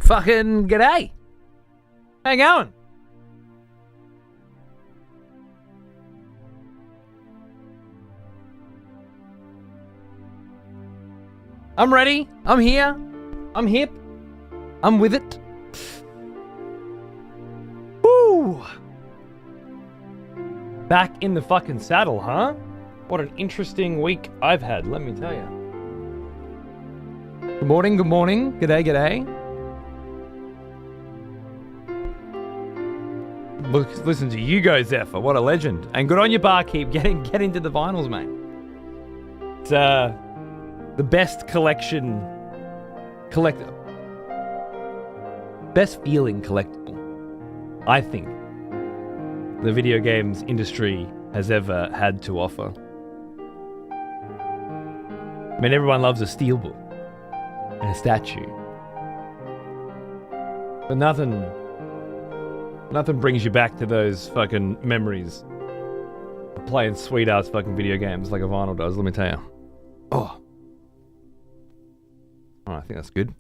Fucking g'day. How you going? I'm ready. I'm here. I'm hip. I'm with it. Woo! Back in the fucking saddle, huh? What an interesting week I've had, let me tell you. Good morning, good morning. G'day, g'day. Look, listen to you go, Zephyr. What a legend. And good on your barkeep. Get into the vinyls, mate. It's the best collector. Best feeling collectible, I think, the video games industry has ever had to offer. I mean, everyone loves a steelbook and a statue. But nothing brings you back to those fucking memories of playing sweet-ass fucking video games like a vinyl does, let me tell you. Oh, I think that's good.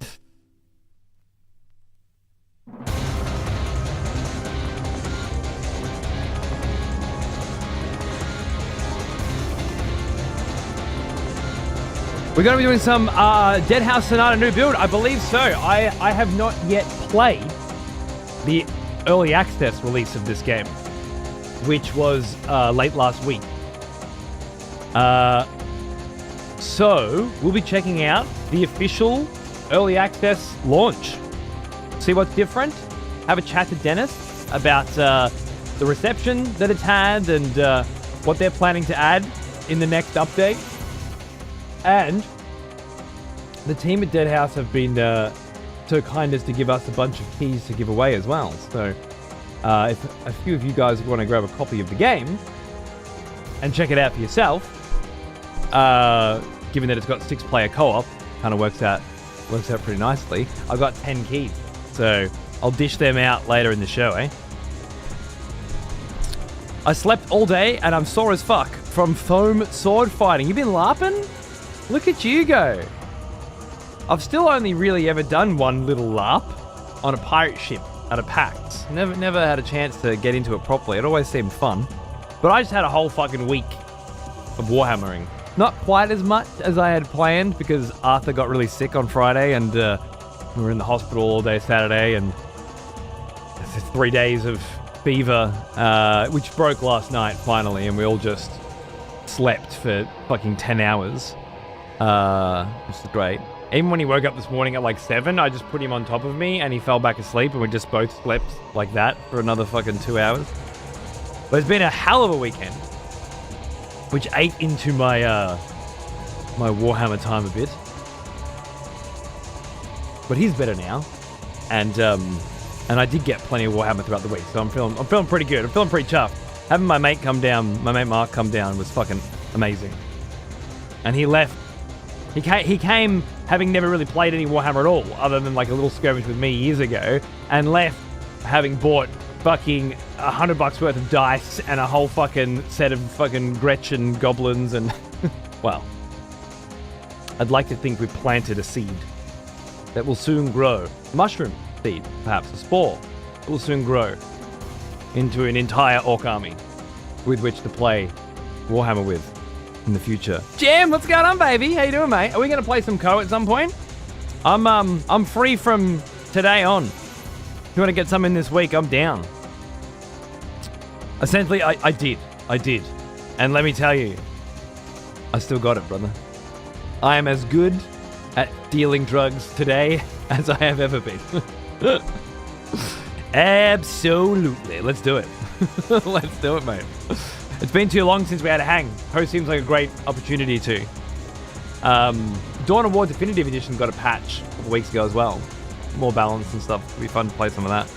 We're going to be doing some Deadhaus Sonata new build. I believe so. I have not yet played the early access release of this game, which was late last week. So we'll be checking out the official early access launch. See what's different. Have a chat to Dennis about the reception that it's had and what they're planning to add in the next update. And the team at Deadhaus have been so kind as to give us a bunch of keys to give away as well. So if a few of you guys want to grab a copy of the game, and check it out for yourself, given that it's got 6-player co-op, kind of works out pretty nicely. I've got 10 keys, so I'll dish them out later in the show, eh? I slept all day and I'm sore as fuck from foam sword fighting. You been LARPing? Look at you go. I've still only really ever done one little LARP on a pirate ship at a PAX. Never had a chance to get into it properly. It always seemed fun. But I just had a whole fucking week of Warhammering. Not quite as much as I had planned because Arthur got really sick on Friday and we were in the hospital all day Saturday and 3 days of fever, which broke last night finally, and we all just slept for fucking 10 hours, which is great. Even when he woke up this morning at like 7, I just put him on top of me and he fell back asleep and we just both slept like that for another fucking 2 hours. But it's been a hell of a weekend, which ate into my my Warhammer time a bit. But he's better now, and I did get plenty of Warhammer throughout the week, so I'm feeling pretty good. I'm feeling pretty chuffed. Having my mate Mark come down was fucking amazing. And he left. He came having never really played any Warhammer at all, other than like a little skirmish with me years ago, and left having bought fucking $100 worth of dice and a whole fucking set of fucking Gretchen goblins and well, I'd like to think we've planted a seed that will soon grow. Mushroom seed, perhaps a spore, that will soon grow into an entire orc army with which to play Warhammer with in the future. Jam, what's going on, baby? How you doing, mate? Are we gonna play some co at some point? I'm free from today on. If you want to get some in this week, I'm down. Essentially, I did. And let me tell you, I still got it, brother. I am as good at dealing drugs today as I have ever been. Absolutely. Let's do it. Let's do it, mate. It's been too long since we had a hang. Host seems like a great opportunity to. Dawn of War Definitive Edition got a patch a couple weeks ago as well. More balance and stuff. It'll be fun to play some of that.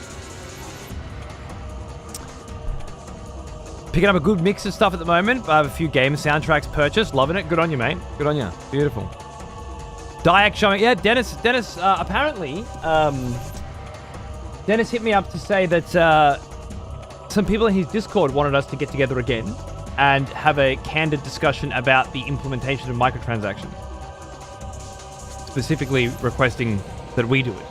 Picking up a good mix of stuff at the moment. I have a few game soundtracks purchased. Loving it. Good on you, mate. Good on you. Beautiful. Dyack showing... Yeah, Dennis, apparently... Dennis hit me up to say that some people in his Discord wanted us to get together again and have a candid discussion about the implementation of microtransactions. Specifically requesting that we do it.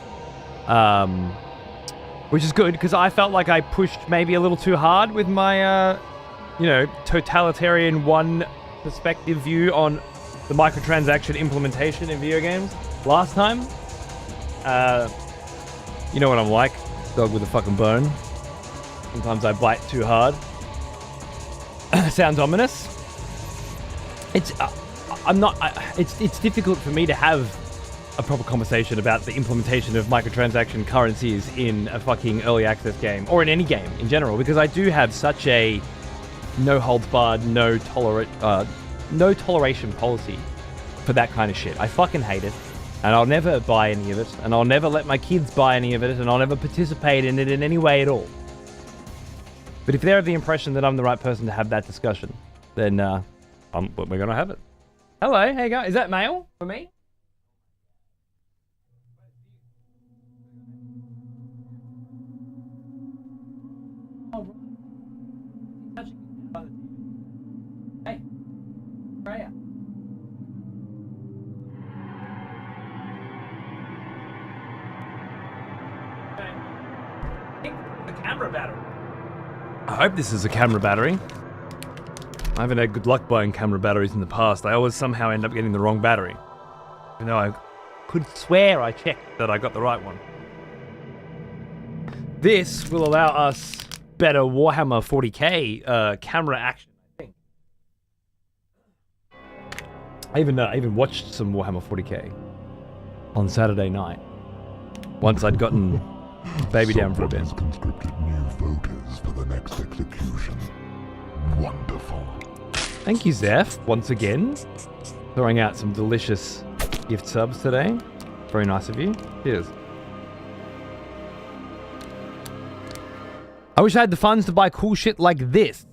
Which is good, because I felt like I pushed maybe a little too hard with my, totalitarian one perspective view on the microtransaction implementation in video games last time. You know what I'm like, dog with a fucking bone. Sometimes I bite too hard. Sounds ominous. It's difficult for me to have a proper conversation about the implementation of microtransaction currencies in a fucking early access game, or in any game in general, because I do have such a no holds barred, no toleration policy for that kind of shit. I fucking hate it, and I'll never buy any of it, and I'll never let my kids buy any of it, and I'll never participate in it in any way at all. But if they're of the impression that I'm the right person to have that discussion, then we're gonna have it. Hello, how you going? Is that mail for me? Hey, Freya. The camera battery. I hope this is a camera battery. I haven't had good luck buying camera batteries in the past. I always somehow end up getting the wrong battery. Even though I could swear I checked that I got the right one. This will allow us better Warhammer 40k camera action, I think. I even watched some Warhammer 40k on Saturday night. Once I'd gotten baby down for a bit. Conscripted new voters for the next execution. Wonderful. Thank you, Zeph, once again. Throwing out some delicious gift subs today. Very nice of you. Cheers. I wish I had the funds to buy cool shit like this.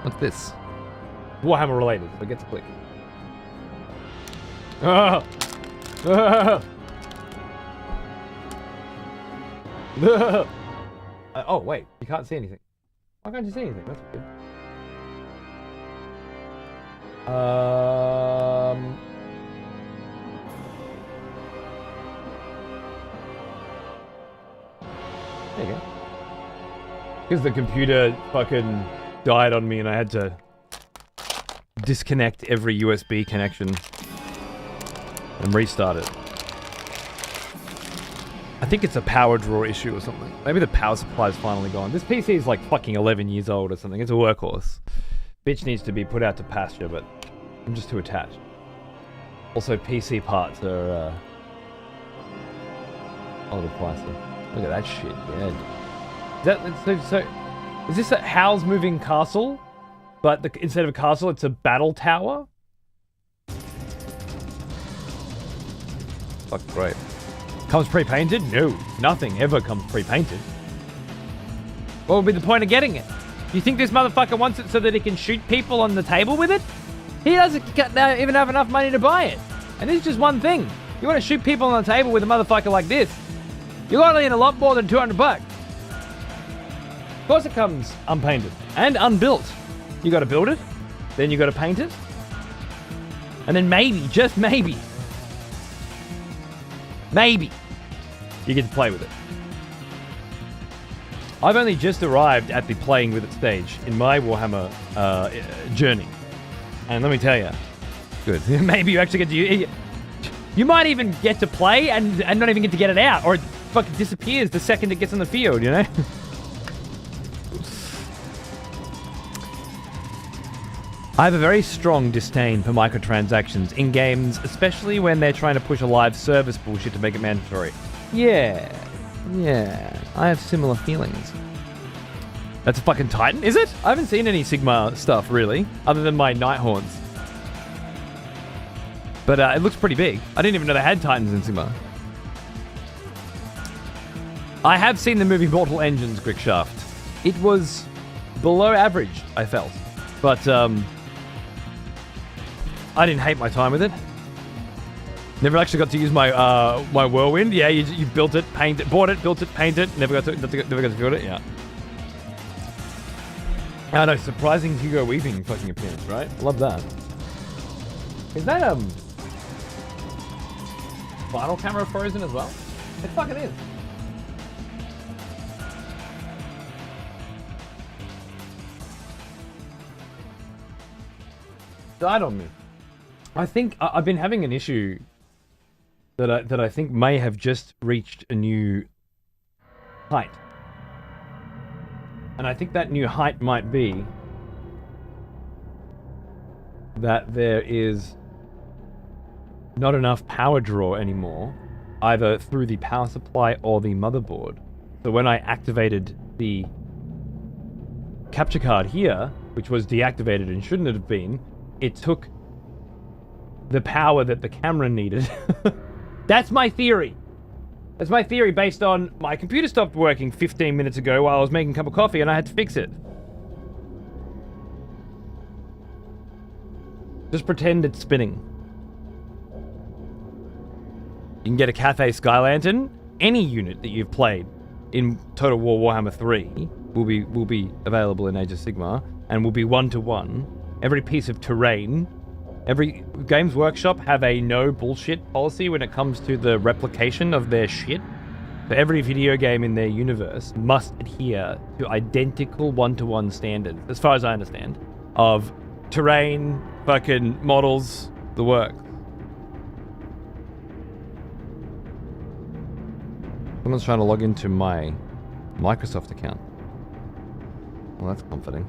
What's this? Warhammer related, so it gets a click. Ah! Ah! Ah! Oh, wait. You can't see anything. Why can't you see anything? That's good. There you go. Because the computer fucking died on me and I had to disconnect every USB connection and restart it. I think it's a power draw issue or something. Maybe the power supply's finally gone. This PC is like fucking 11 years old or something. It's a workhorse. Bitch needs to be put out to pasture, but I'm just too attached. Also, PC parts are a little pricey. Look at that shit, yeah. So is this a Howl's Moving Castle? But instead of a castle, it's a battle tower? Fuck, great. Comes pre-painted? No, nothing ever comes pre-painted. What would be the point of getting it? You think this motherfucker wants it so that he can shoot people on the table with it? He doesn't even have enough money to buy it. And this is just one thing. You want to shoot people on the table with a motherfucker like this, you're gonna need a lot more than $200. Of course it comes unpainted and unbuilt. You gotta build it, then you gotta paint it, and then maybe, just maybe, you get to play with it. I've only just arrived at the playing with it stage in my Warhammer journey. And let me tell you, good. Maybe you actually get to... You might even get to play and not even get to get it out, or it fucking disappears the second it gets on the field, you know? I have a very strong disdain for microtransactions in games, especially when they're trying to push a live service bullshit to make it mandatory. Yeah, I have similar feelings. That's a fucking Titan, is it? I haven't seen any Sigma stuff, really, other than my Nighthorns. But it looks pretty big. I didn't even know they had Titans in Sigma. I have seen the movie Mortal Engines, Quickshaft. It was below average, I felt. But, I didn't hate my time with it. Never actually got to use my my whirlwind. Yeah, you built it, painted, bought it, built it, painted it. Never got to build it. Yeah. I know, surprising Hugo Weaving fucking appearance, right? Love that. Is that final camera frozen as well? It fucking is. Died on me. I think I've been having an issue that I think may have just reached a new height. And I think that new height might be that there is not enough power draw anymore, either through the power supply or the motherboard. So when I activated the capture card here, which was deactivated and shouldn't have been, it took the power that the camera needed. That's my theory. That's my theory based on my computer stopped working 15 minutes ago while I was making a cup of coffee and I had to fix it. Just pretend it's spinning. You can get a Cathay Sky Lantern. Any unit that you've played in Total War Warhammer 3 will be available in Age of Sigmar and will be 1-to-1. Every piece of terrain. Every Games Workshop have a no bullshit policy when it comes to the replication of their shit. So every video game in their universe must adhere to identical 1-to-1 standards, as far as I understand, of terrain, fucking models, the work. Someone's trying to log into my Microsoft account. Well, that's comforting.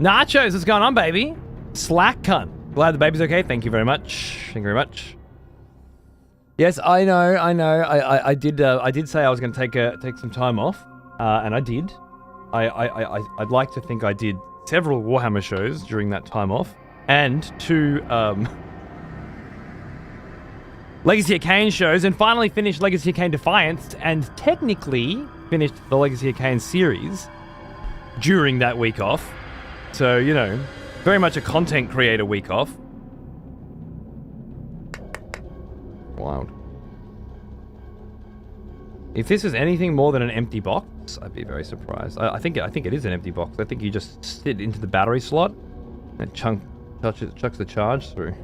Nachos, what's going on, baby? Slack cunt. Glad the baby's okay. Thank you very much. Thank you very much. Yes, I know. I did say I was going to take some time off, and I did. I'd like to think I did several Warhammer shows during that time off, and 2 Legacy of Kain shows and finally finished Legacy of Kain Defiance and technically finished the Legacy of Kain series during that week off. So, you know, very much a content creator week off. Wild. If this is anything more than an empty box, I'd be very surprised. I think it is an empty box. I think you just sit into the battery slot and chucks the charge through.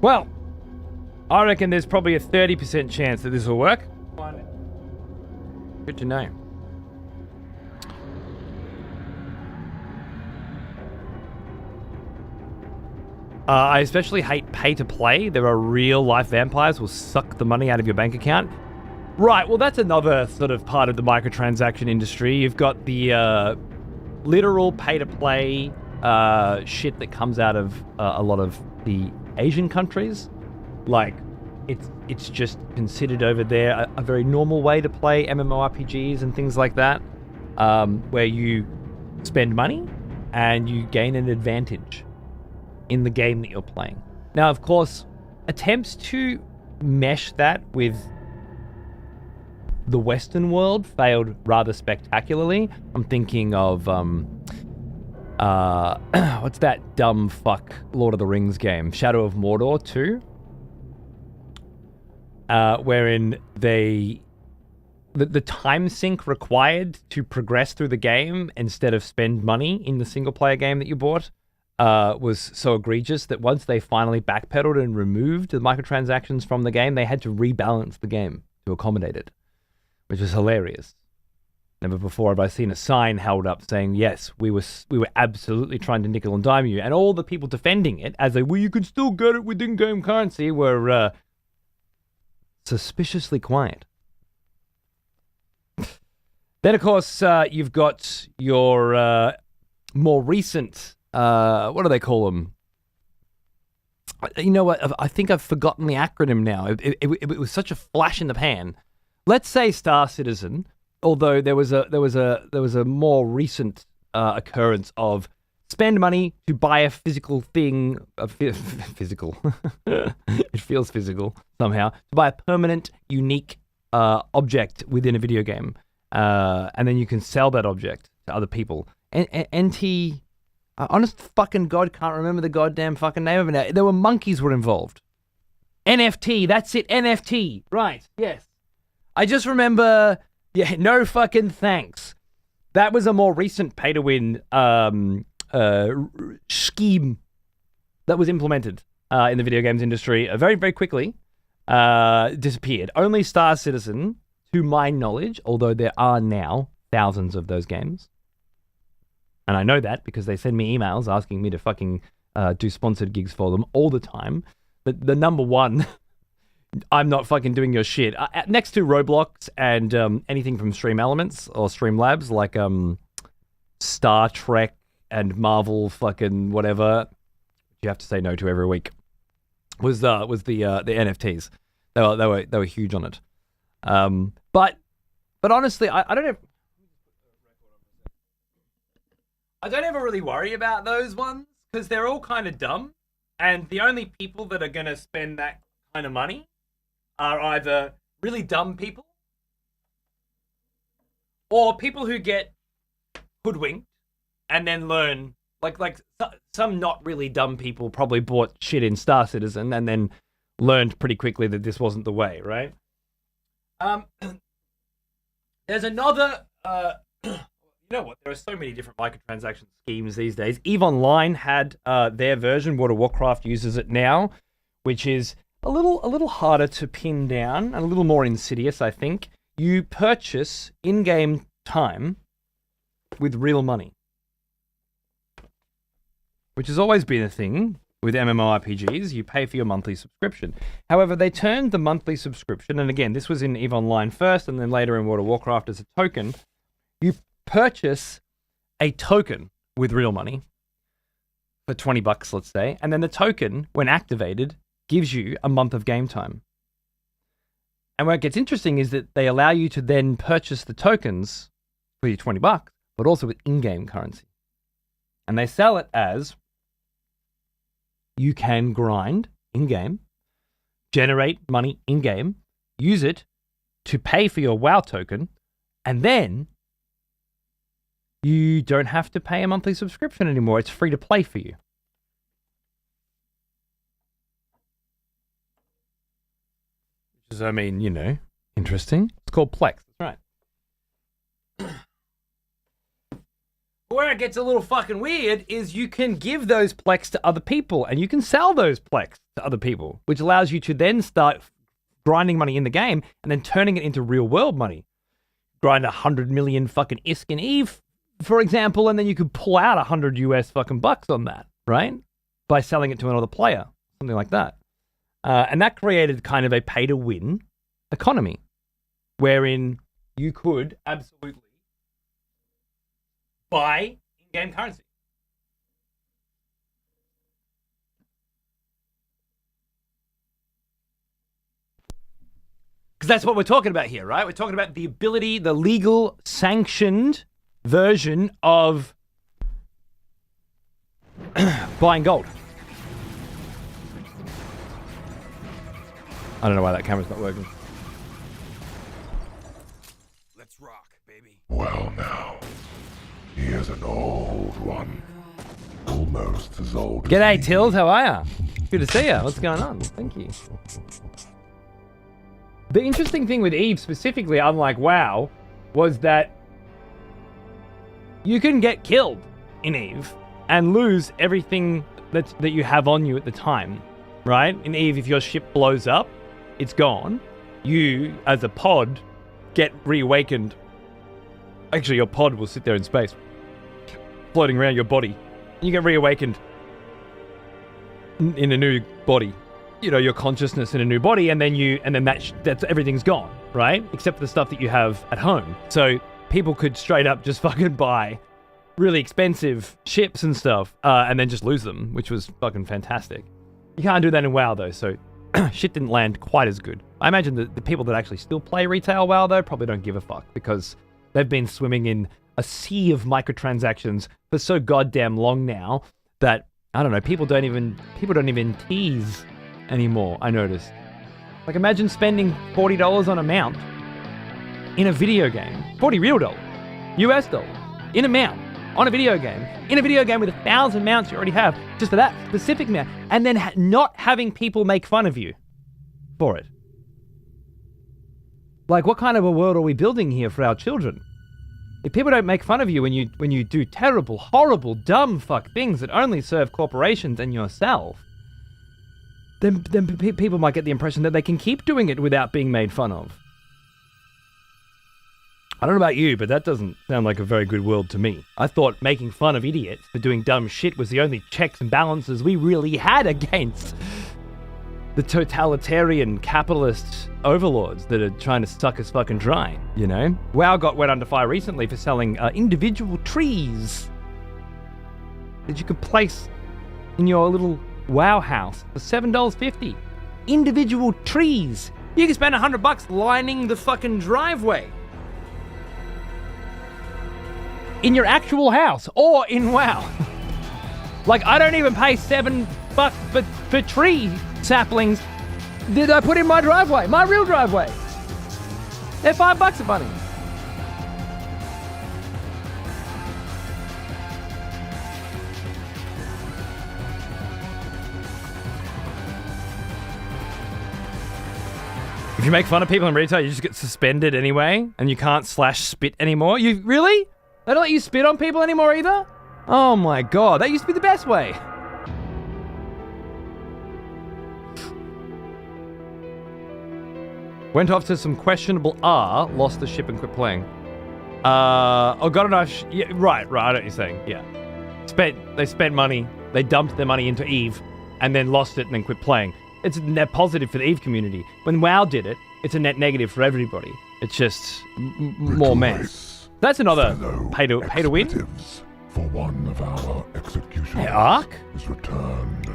Well, I reckon there's probably a 30% chance that this will work. Good to know. I especially hate pay-to-play. There are real-life vampires who will suck the money out of your bank account. Right, well, that's another sort of part of the microtransaction industry. You've got the literal pay-to-play shit that comes out of a lot of the Asian countries. Like, it's just considered over there a very normal way to play MMORPGs and things like that, where you spend money and you gain an advantage in the game that you're playing. Now, of course, attempts to mesh that with the Western world failed rather spectacularly. I'm thinking of what's that dumb fuck Lord of the Rings game, Shadow of Mordor 2, wherein the time sink required to progress through the game instead of spend money in the single player game that you bought was so egregious that once they finally backpedaled and removed the microtransactions from the game, they had to rebalance the game to accommodate it, which was hilarious. Never before have I seen a sign held up saying, yes, we were absolutely trying to nickel and dime you, and all the people defending it as well, you can still get it with in-game currency, were suspiciously quiet. Then, of course, you've got your more recent, what do they call them? You know what? I think I've forgotten the acronym now. It was such a flash in the pan. Let's say Star Citizen, although there was a more recent occurrence of spend money to buy a physical thing, physical. It feels physical somehow, to buy a permanent, unique object within a video game, and then you can sell that object to other people. NT, honest fucking God, can't remember the goddamn fucking name of it now. There were monkeys were involved. NFT, that's it, NFT, right? Yes. I just remember, yeah, no fucking thanks. That was a more recent pay-to-win scheme that was implemented in the video games industry very, very quickly. Disappeared. Only Star Citizen, to my knowledge, although there are now thousands of those games. And I know that because they send me emails asking me to fucking do sponsored gigs for them all the time. But the number one... I'm not fucking doing your shit. Next to Roblox and anything from Stream Elements or Stream Labs, like Star Trek and Marvel fucking whatever, you have to say no to every week, was the NFTs. They were huge on it. But honestly, I don't ever really worry about those ones because they're all kind of dumb, and the only people that are gonna spend that kind of money are either really dumb people or people who get hoodwinked and then learn, like some not really dumb people probably bought shit in Star Citizen and then learned pretty quickly that this wasn't the way, right? There's another, you know what, there are so many different microtransaction schemes these days. EVE Online had their version, World of Warcraft uses it now, which is a little harder to pin down and a little more insidious, I think. You purchase in-game time with real money, which has always been a thing with MMORPGs. You pay for your monthly subscription. However, they turned the monthly subscription, and again, this was in EVE Online first and then later in World of Warcraft as a token. You purchase a token with real money for $20, let's say, and then the token, when activated, gives you a month of game time. And where it gets interesting is that they allow you to then purchase the tokens for your $20, but also with in-game currency. And they sell it as you can grind in-game, generate money in-game, use it to pay for your WoW token, and then you don't have to pay a monthly subscription anymore. It's free to play for you. Which is, I mean, you know, interesting. It's called Plex. That's right. Where it gets a little fucking weird is you can give those Plex to other people and you can sell those Plex to other people, which allows you to then start grinding money in the game and then turning it into real world money. Grind 100 million fucking ISK and EVE, for example, and then you could pull out 100 US fucking bucks on that, right? By selling it to another player, something like that. And that created kind of a pay-to-win economy, wherein you could absolutely buy in-game currency. Because that's what we're talking about here, right? We're talking about the ability, the legal sanctioned version of buying gold. I don't know why that camera's not working. Let's rock, baby. Well now, here's an old one. Almost as old as G'day, me. Tills. How are ya? Good to see ya. What's going on? Thank you. The interesting thing with EVE specifically, unlike WoW, was that you can get killed in EVE and lose everything that you have on you at the time, right? In EVE, if your ship blows up, it's gone. You, as a pod, get reawakened. Actually, your pod will sit there in space, floating around your body. You get reawakened in a new body. You know, your consciousness in a new body, and then that's everything's gone, right? Except for the stuff that you have at home. So people could straight up just fucking buy really expensive ships and stuff, and then just lose them, which was fucking fantastic. You can't do that in WoW though, so shit didn't land quite as good. I imagine that the people that actually still play retail WoW though probably don't give a fuck because they've been swimming in a sea of microtransactions for so goddamn long now that I don't know, people don't even tease anymore, I noticed. Like imagine spending $40 on a mount in a video game. 40 real dollars. US dollars. In a mount. On a video game. In a video game with 1,000 mounts you already have. Just for that specific mount. And then not having people make fun of you for it. Like what kind of a world are we building here for our children? If people don't make fun of you when you do terrible, horrible, dumb fuck things that only serve corporations and yourself, then people might get the impression that they can keep doing it without being made fun of. I don't know about you, but that doesn't sound like a very good world to me. I thought making fun of idiots for doing dumb shit was the only checks and balances we really had against the totalitarian capitalist overlords that are trying to suck us fucking dry, you know? WoW went under fire recently for selling individual trees that you could place in your little WoW house for $7.50. Individual trees. You can spend $100 lining the fucking driveway. In your actual house or in WoW. Like I don't even pay $7 for tree saplings that I put in my driveway, my real driveway. They're $5 a bunny. If you make fun of people in retail, you just get suspended anyway, and you can't /spit anymore. You really? They don't let you spit on people anymore either? Oh my god, that used to be the best way. Went off to some questionable R, lost the ship and quit playing. Oh, got a nice... Yeah, right, I know what you're saying, yeah. They spent money, they dumped their money into EVE, and then lost it and then quit playing. It's a net positive for the EVE community. When WoW did it, it's a net negative for everybody. It's just more mess. That's another pay to win. For one of our executioners Hey, Ark? is returned.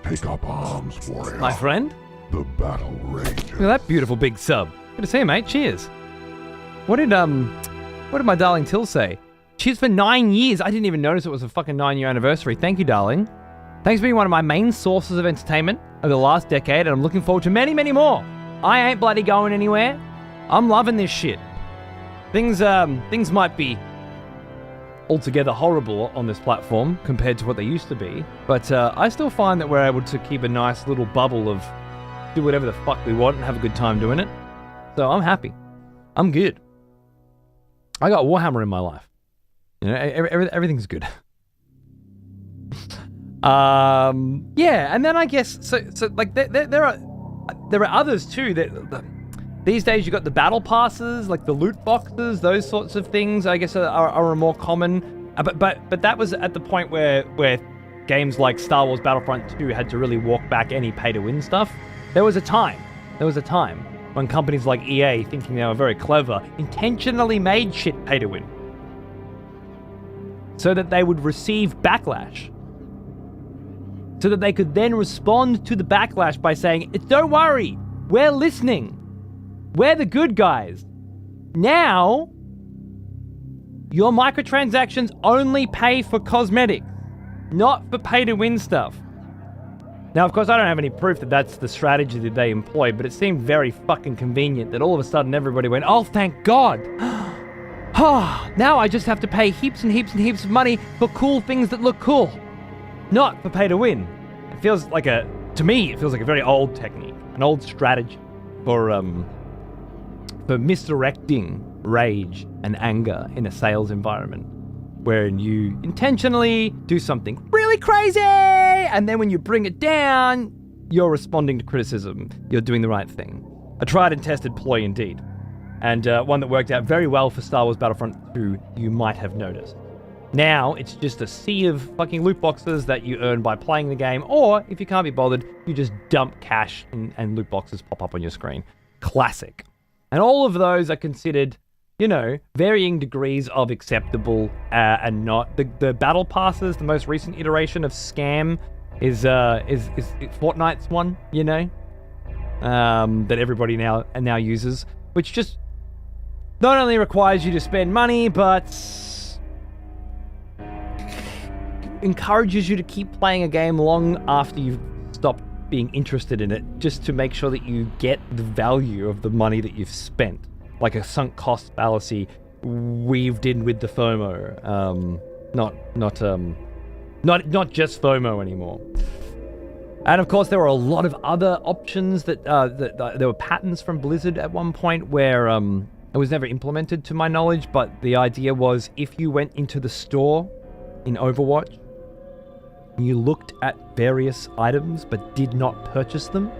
Take up arms, warrior. My friend? The battle rages. Look at that beautiful big sub. Good to see you, mate. Cheers. What did my darling Till say? Cheers for 9 years. I didn't even notice it was a fucking 9-year anniversary. Thank you, darling. Thanks for being one of my main sources of entertainment over the last decade, and I'm looking forward to many, many more. I ain't bloody going anywhere. I'm loving this shit. Things might be altogether horrible on this platform compared to what they used to be, but I still find that we're able to keep a nice little bubble of do whatever the fuck we want and have a good time doing it. So I'm happy. I'm good. I got Warhammer in my life. You know, everything's good. Yeah, and then I guess so like there are others too that these days you got the battle passes, like the loot boxes, those sorts of things. I guess are more common. But that was at the point where games like Star Wars Battlefront 2 had to really walk back any pay to win stuff. There was a time when companies like EA, thinking they were very clever, intentionally made shit pay to win so that they would receive backlash. So that they could then respond to the backlash by saying, don't worry, we're listening. We're the good guys. Now, your microtransactions only pay for cosmetics, not for pay-to-win stuff. Now, of course, I don't have any proof that that's the strategy that they employed, but it seemed very fucking convenient that all of a sudden everybody went, oh, thank God. Now I just have to pay heaps and heaps and heaps of money for cool things that look cool. Not for pay-to-win. It feels like to me, it feels like a very old technique, an old strategy for misdirecting rage and anger in a sales environment, wherein you intentionally do something really crazy, and then when you bring it down, you're responding to criticism. You're doing the right thing. A tried and tested ploy indeed, and one that worked out very well for Star Wars Battlefront 2, you might have noticed. Now, it's just a sea of fucking loot boxes that you earn by playing the game, or if you can't be bothered, you just dump cash and loot boxes pop up on your screen. Classic. And all of those are considered, you know, varying degrees of acceptable and not. The battle passes, the most recent iteration of scam, is Fortnite's one, you know, that everybody now uses, which just not only requires you to spend money, but encourages you to keep playing a game long after you've stopped being interested in it, just to make sure that you get the value of the money that you've spent, like a sunk cost fallacy weaved in with the FOMO. Not just FOMO anymore. And of course, there were a lot of other options that there were patents from Blizzard at one point where it was never implemented to my knowledge, but the idea was if you went into the store in Overwatch, you looked at various items but did not purchase them,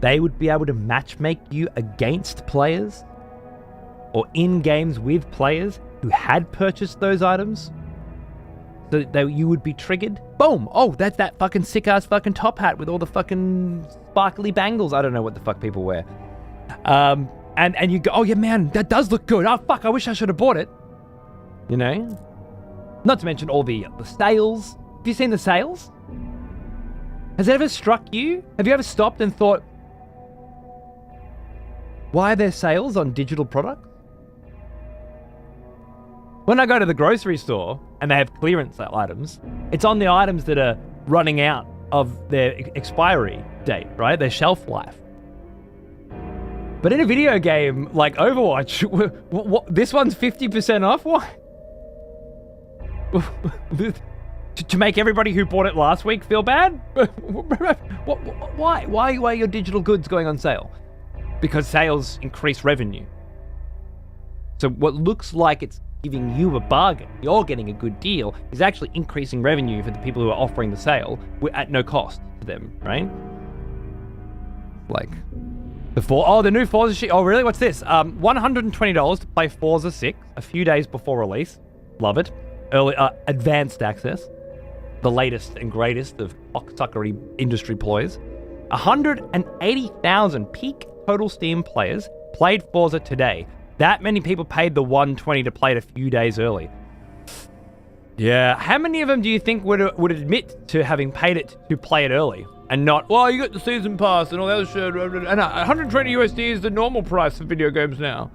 they would be able to matchmake you against players or in games with players who had purchased those items, so that you would be triggered. Boom! Oh, that's that fucking sick-ass fucking top hat with all the fucking sparkly bangles. I don't know what the fuck people wear. And you go, oh yeah, man, that does look good. Oh fuck, I wish I should have bought it. You know? Not to mention all the sales. Have you seen the sales? Has it ever struck you? Have you ever stopped and thought, why are there sales on digital products? When I go to the grocery store and they have clearance items, it's on the items that are running out of their expiry date, right? Their shelf life. But in a video game like Overwatch, this one's 50% off? Why? To make everybody who bought it last week feel bad? Why are your digital goods going on sale? Because sales increase revenue. So what looks like it's giving you a bargain, you're getting a good deal, is actually increasing revenue for the people who are offering the sale at no cost to them, right? Like, the new Forza shit. Oh, really? What's this? $120 to play Forza 6 a few days before release. Love it. Early, advanced access. The latest and greatest of cocksuckery industry ploys. 180,000 peak total Steam players played Forza today. That many people paid the $120 to play it a few days early. Yeah, how many of them do you think would admit to having paid it to play it early? And not, well, you got the season pass and all that other shit. And 120 USD is the normal price for video games now.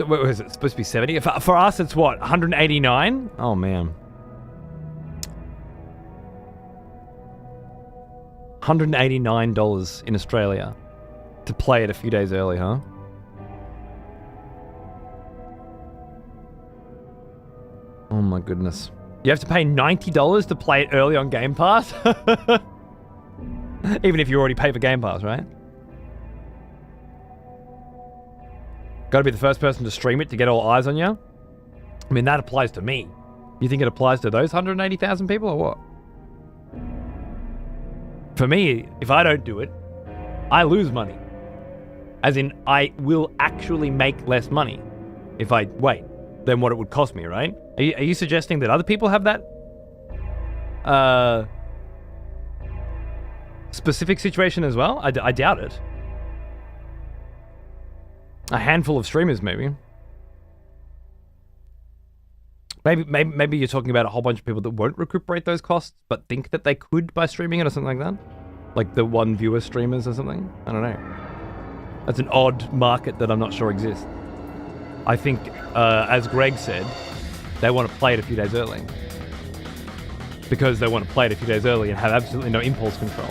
What was it supposed to be 70? For us, it's what, 189? Oh, man. $189 in Australia to play it a few days early, huh? Oh my goodness. You have to pay $90 to play it early on Game Pass? Even if you already pay for Game Pass, right? Gotta be the first person to stream it to get all eyes on you? I mean, that applies to me. You think it applies to those 180,000 people or what? For me, if I don't do it, I lose money. As in, I will actually make less money if I wait than what it would cost me, right? Are you suggesting that other people have that specific situation as well? I doubt it. A handful of streamers, maybe. Maybe you're talking about a whole bunch of people that won't recuperate those costs, but think that they could by streaming it or something like that? Like the one viewer streamers or something? I don't know. That's an odd market that I'm not sure exists. I think, as Greg said, they want to play it a few days early. Because they want to play it a few days early and have absolutely no impulse control.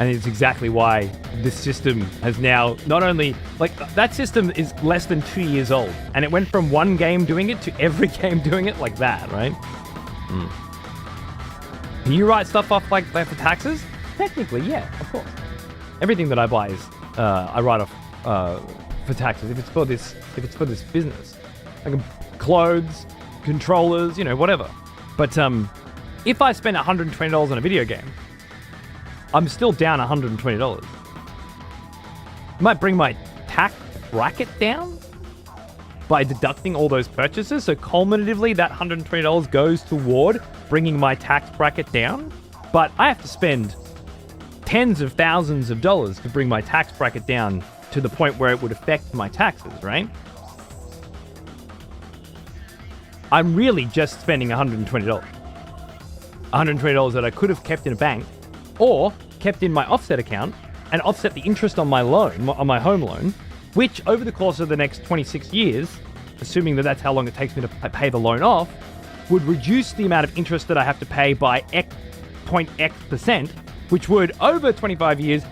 And it's exactly why this system has now not only... Like, that system is less than 2 years old. And it went from one game doing it to every game doing it like that, right? Can you write stuff off like that for taxes? Technically, yeah, of course. Everything that I buy is... I write off for taxes if it's for this business. Like clothes, controllers, you know, whatever. But if I spend $120 on a video game, I'm still down $120. Might bring my tax bracket down by deducting all those purchases. So cumulatively, that $120 goes toward bringing my tax bracket down. But I have to spend tens of thousands of dollars to bring my tax bracket down to the point where it would affect my taxes, right? I'm really just spending $120. $120 that I could have kept in a bank or kept in my offset account and offset the interest on my loan, on my home loan, which over the course of the next 26 years, assuming that that's how long it takes me to pay the loan off, would reduce the amount of interest that I have to pay by X%, which would, over 25 years,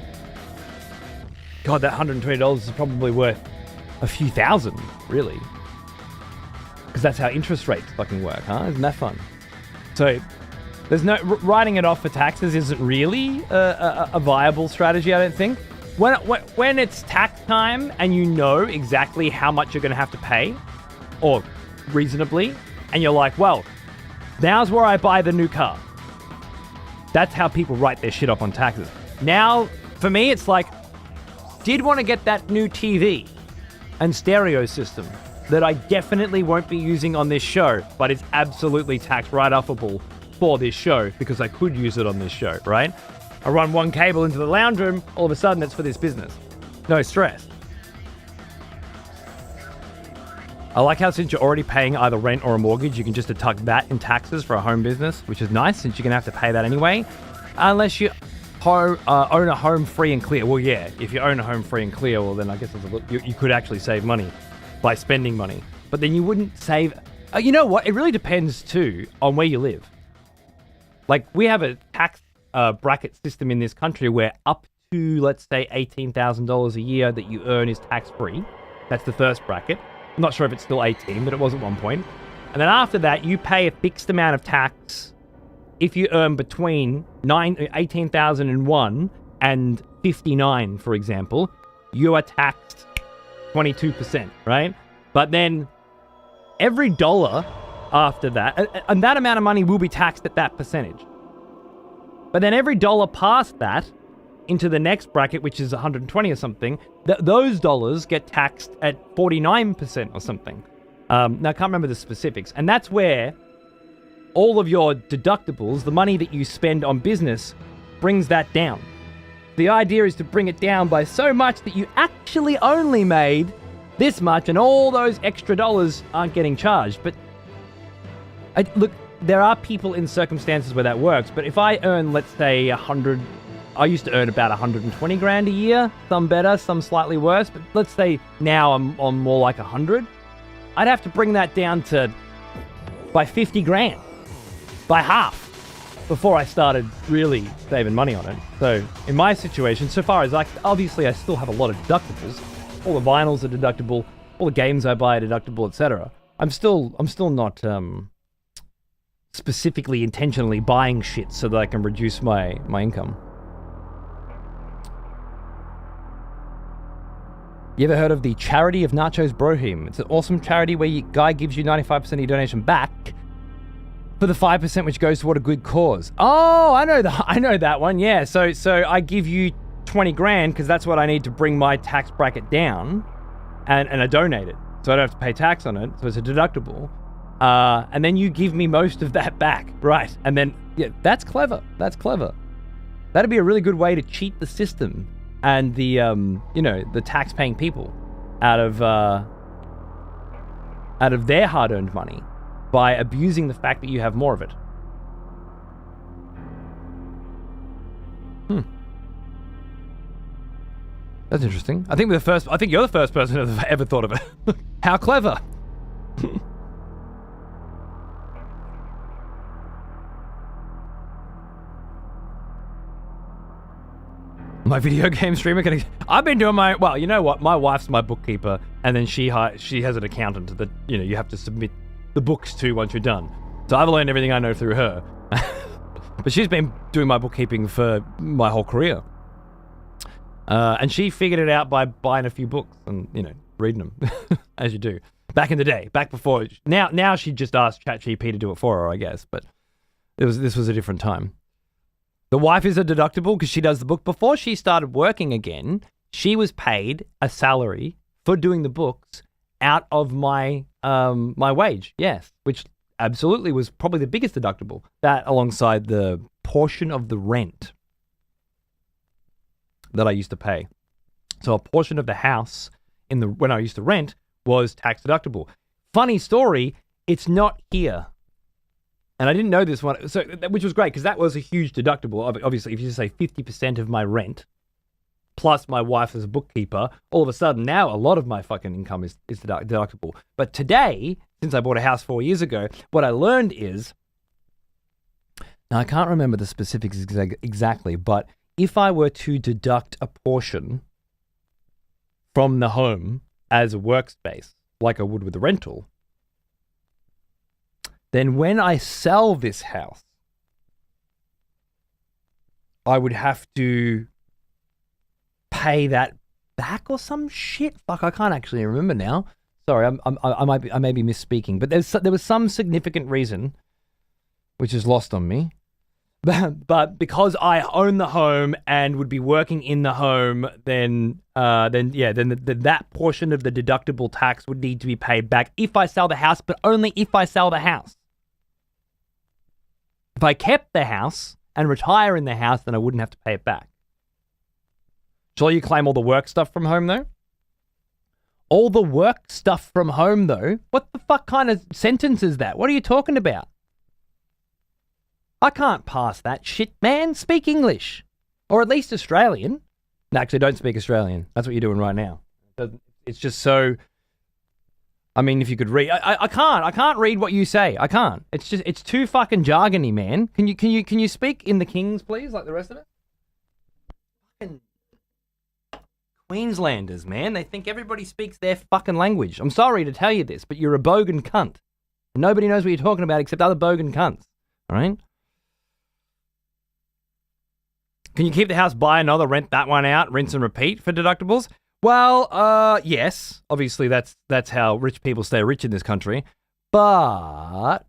God, that $120 is probably worth a few thousand, really. Because that's how interest rates fucking work, huh? Isn't that fun? So, there's no... Writing it off for taxes isn't really a viable strategy, I don't think. When it's tax time and you know exactly how much you're going to have to pay, or reasonably, and you're like, well, now's where I buy the new car. That's how people write their shit off on taxes. Now, for me, it's like, did want to get that new TV and stereo system that I definitely won't be using on this show, but it's absolutely tax write-offable for this show because I could use it on this show, right? I run one cable into the lounge room, all of a sudden it's for this business. No stress. I like how since you're already paying either rent or a mortgage, you can just deduct that in taxes for a home business, which is nice since you're going to have to pay that anyway, unless you own a home free and clear. Well, yeah, if you own a home free and clear, well, then I guess you could actually save money by spending money. But then you wouldn't save... you know what? It really depends, too, on where you live. Like, we have a tax bracket system in this country where up to, let's say, $18,000 a year that you earn is tax-free. That's the first bracket. I'm not sure if it's still 18, but it was at one point. And then after that, you pay a fixed amount of tax if you earn between 18,001 and 59, for example. You are taxed 22%, right? But then every dollar after that, and that amount of money will be taxed at that percentage. But then every dollar past that into the next bracket, which is 120 or something, those dollars get taxed at 49% or something. Now, I can't remember the specifics. And that's where all of your deductibles, the money that you spend on business, brings that down. The idea is to bring it down by so much that you actually only made this much and all those extra dollars aren't getting charged. But look, there are people in circumstances where that works. But if I earn, let's say, 100... I used to earn about 120 grand a year. Some better, some slightly worse. But let's say now I'm on more like 100. I'd have to bring that down to by 50 grand. By half. before I started really saving money on it. So in my situation, so far as obviously I still have a lot of deductibles. All the vinyls are deductible, all the games I buy are deductible, etc. I'm still not specifically intentionally buying shit so that I can reduce my income. You ever heard of the Charity of Nachos Brohim? It's an awesome charity where guy gives you 95% of your donation back for the 5% which goes toward a good cause. Oh, I know that one. Yeah. So I give you 20 grand because that's what I need to bring my tax bracket down, and I donate it, so I don't have to pay tax on it. So it's a deductible, and then you give me most of that back, right? And then that's clever. That's clever. That'd be a really good way to cheat the system and the the tax-paying people out of their hard-earned money by abusing the fact that you have more of it. That's interesting. I think you're the first person who's ever thought of it. How clever. My video game streamer I've been doing well, you know what? My wife's my bookkeeper, and then she has an accountant that, you have to submit the books to once you're done. So I've learned everything I know through her. But she's been doing my bookkeeping for my whole career. And she figured it out by buying a few books and, reading them, as you do. Back in the day, back before. Now she just asked ChatGPT to do it for her, I guess. But this was a different time. The wife is a deductible because she does the book. Before she started working again, she was paid a salary for doing the books out of my wage. Yes, which absolutely was probably the biggest deductible. That alongside the portion of the rent that I used to pay. So a portion of the house when I used to rent was tax deductible. Funny story, it's not here. And I didn't know this one, which was great because that was a huge deductible. Obviously, if you say 50% of my rent plus my wife as a bookkeeper, all of a sudden now a lot of my fucking income is deductible. But today, since I bought a house 4 years ago, what I learned is, now I can't remember the specifics exactly, but if I were to deduct a portion from the home as a workspace, like I would with the rental, then when I sell this house, I would have to pay that back or some shit. Fuck, I can't actually remember now. Sorry, I may be misspeaking, but there was some significant reason which is lost on me. But because I own the home and would be working in the home, then that portion of the deductible tax would need to be paid back if I sell the house, but only if I sell the house. If I kept the house and retire in the house, then I wouldn't have to pay it back. Shall you claim all the work stuff from home, though? All the work stuff from home, though? What the fuck kind of sentence is that? What are you talking about? I can't pass that shit, man. Speak English. Or at least Australian. No, actually, don't speak Australian. That's what you're doing right now. It's just so... I mean, if you could read... I can't read what you say. I can't. It's too fucking jargony, man. Can you speak in the Kings, please, like the rest of it? Fucking Queenslanders, man. They think everybody speaks their fucking language. I'm sorry to tell you this, but you're a bogan cunt. Nobody knows what you're talking about except other bogan cunts. All right? Can you keep the house, buy another, rent that one out, rinse and repeat for deductibles? Well, yes. Obviously, that's how rich people stay rich in this country. But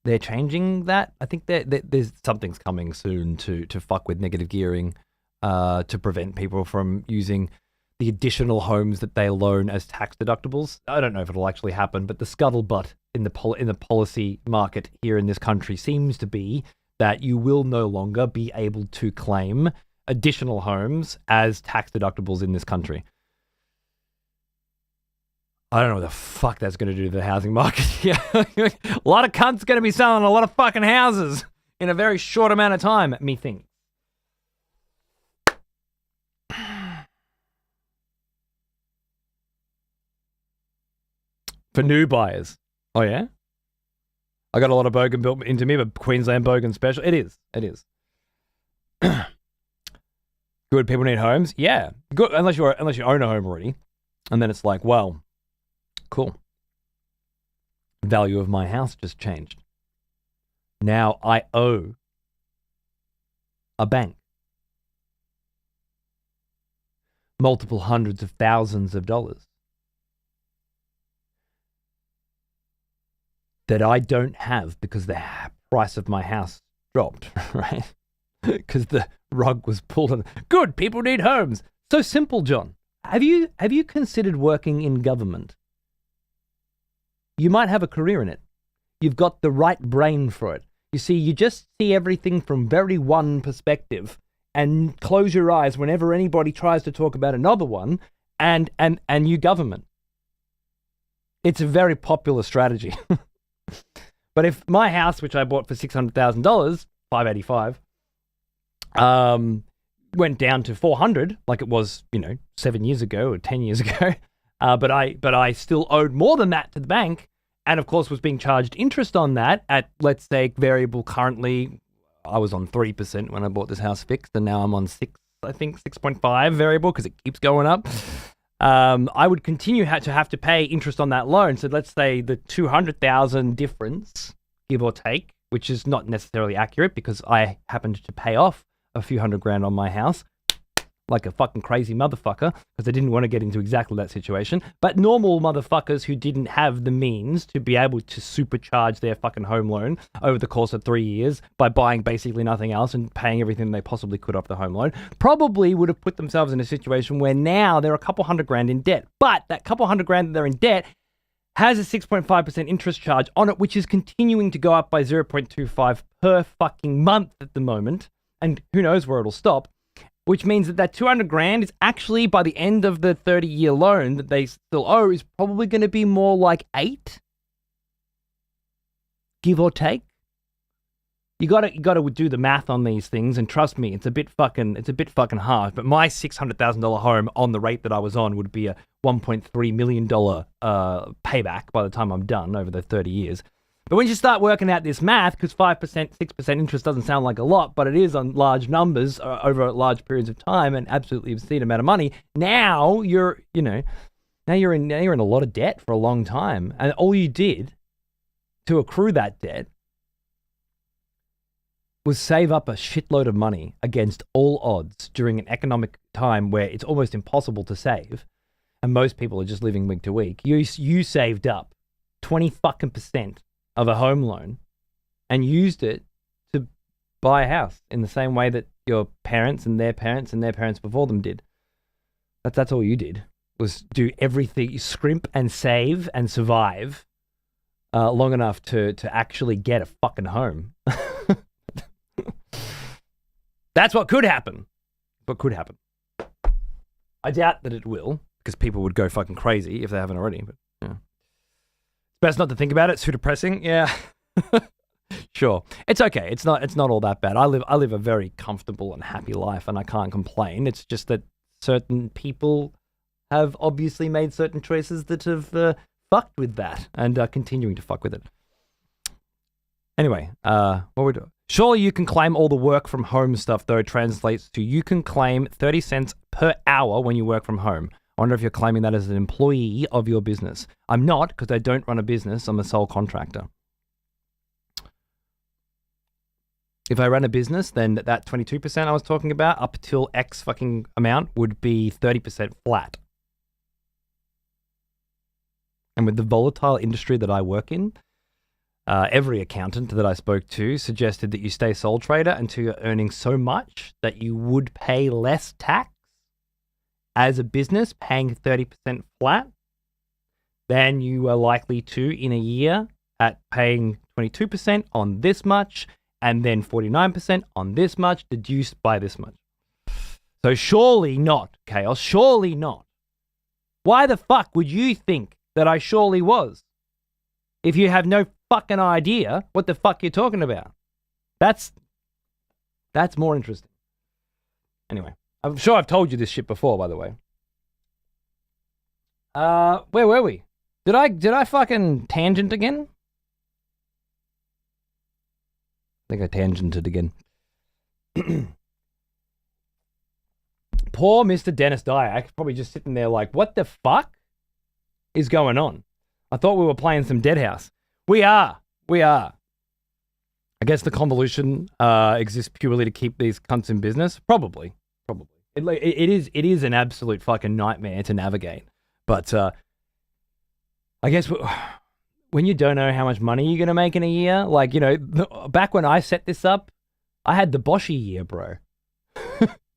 they're changing that. I think there's something's coming soon to fuck with negative gearing, to prevent people from using the additional homes that they loan as tax deductibles. I don't know if it'll actually happen, but the scuttlebutt in the policy market here in this country seems to be that you will no longer be able to claim additional homes as tax deductibles in this country. I don't know what the fuck that's going to do to the housing market. Yeah, a lot of cunts going to be selling a lot of fucking houses in a very short amount of time, methinks. For new buyers. Oh, yeah? I got a lot of bogan built into me, but Queensland bogan special. It is. Good people need homes. Yeah, good. Unless you own a home already, and then it's like, well, cool. Value of my house just changed. Now I owe a bank multiple hundreds of thousands of dollars that I don't have because the price of my house dropped, right? Because the rug was pulled on. Good people need homes. So simple, John. Have you considered working in government? You might have a career in it. You've got the right brain for it. You see, you just see everything from very one perspective and close your eyes whenever anybody tries to talk about another one and you government. It's a very popular strategy. But if my house, which I bought for $600,000, $585, went down to 400, like it was, 7 years ago or 10 years ago, but I still owed more than that to the bank, and of course was being charged interest on that at, let's say, variable. Currently, I was on 3% when I bought this house fixed, and now I'm on 6.5 variable because it keeps going up. I would continue to have to pay interest on that loan. So let's say the 200,000 difference, give or take, which is not necessarily accurate because I happened to pay off a few $100,000 on my house like a fucking crazy motherfucker because I didn't want to get into exactly that situation. But normal motherfuckers who didn't have the means to be able to supercharge their fucking home loan over the course of 3 years by buying basically nothing else and paying everything they possibly could off the home loan probably would have put themselves in a situation where now they're a couple $100,000 in debt. But that couple $100,000 that they're in debt has a 6.5% interest charge on it, which is continuing to go up by 0.25 per fucking month at the moment. And who knows where it'll stop. Which means that $200,000 is actually, by the end of the 30-year loan that they still owe, is probably going to be more like 8, give or take. You got to do the math on these things, and trust me, it's a bit fucking hard. But my $600,000 home on the rate that I was on would be a $1.3 million payback by the time I'm done over the 30 years. But when you start working out this math, because 5%, 6% interest doesn't sound like a lot, but it is on large numbers over large periods of time and absolutely obscene amount of money. Now you're in a lot of debt for a long time, and all you did to accrue that debt was save up a shitload of money against all odds during an economic time where it's almost impossible to save, and most people are just living week to week. You saved up 20% of a home loan and used it to buy a house in the same way that your parents and their parents and their parents before them did. That's all you did, was do everything, you scrimp and save and survive long enough to actually get a fucking home. That's what could happen. What could happen. I doubt that it will, because people would go fucking crazy if they haven't already, but yeah. Best not to think about it. It's too depressing. Yeah. Sure. It's okay. It's not all that bad. I live a very comfortable and happy life, and I can't complain. It's just that certain people have obviously made certain choices that have fucked with that and are continuing to fuck with it. Anyway, what we do? Surely you can claim all the work from home stuff, though. Translates to you can claim 30 cents per hour when you work from home. I wonder if you're claiming that as an employee of your business. I'm not, because I don't run a business. I'm a sole contractor. If I ran a business, then that 22% I was talking about, up till X fucking amount, would be 30% flat. And with the volatile industry that I work in, every accountant that I spoke to suggested that you stay sole trader until you're earning so much that you would pay less tax as a business, paying 30% flat, then you are likely to, in a year, at paying 22% on this much, and then 49% on this much, deduced by this much. So surely not, Chaos, surely not. Why the fuck would you think that I surely was? If you have no fucking idea what the fuck you're talking about. That's more interesting. Anyway. I'm sure I've told you this shit before, by the way. Where were we? Did I fucking tangent again? think I tangented again. Poor Mr. Denis Dyack, probably just sitting there like, what the fuck is going on? I thought we were playing some Deadhaus. We are. I guess the convolution exists purely to keep these cunts in business. Probably. It is an absolute fucking nightmare to navigate. But I guess when you don't know how much money you're going to make in a year, like, you know, back when I set this up, I had the Boshy year, bro.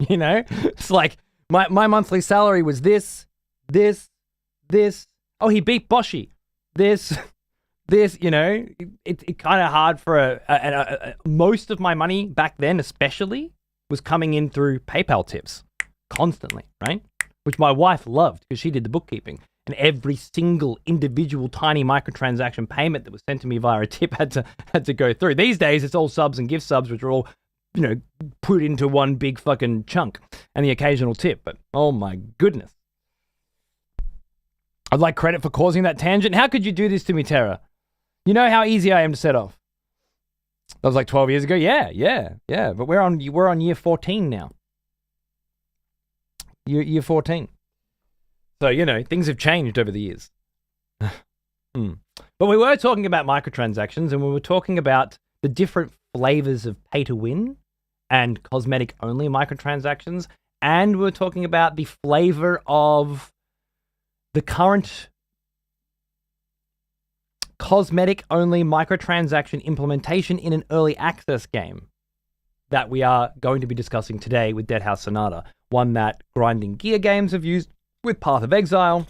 You know, it's like my monthly salary was this. Oh, he beat Boshy. This, you know, it's kind of hard for most of my money back then, especially, was coming in through PayPal tips constantly, right? Which my wife loved because she did the bookkeeping. And every single individual tiny microtransaction payment that was sent to me via a tip had to go through. These days, it's all subs and gift subs, which are all, you know, put into one big fucking chunk, and the occasional tip. But oh my goodness, I'd like credit for causing that tangent. How could you do this to me, Tara? You know how easy I am to set off. That was like 12 years ago. Yeah. But we're on year 14 now. Year 14. So, you know, things have changed over the years. But we were talking about microtransactions, and we were talking about the different flavors of pay to win and cosmetic only microtransactions. And we were talking about the flavor of the current cosmetic only microtransaction implementation in an early access game that we are going to be discussing today with Deadhaus Sonata, one that Grinding Gear Games have used with Path of Exile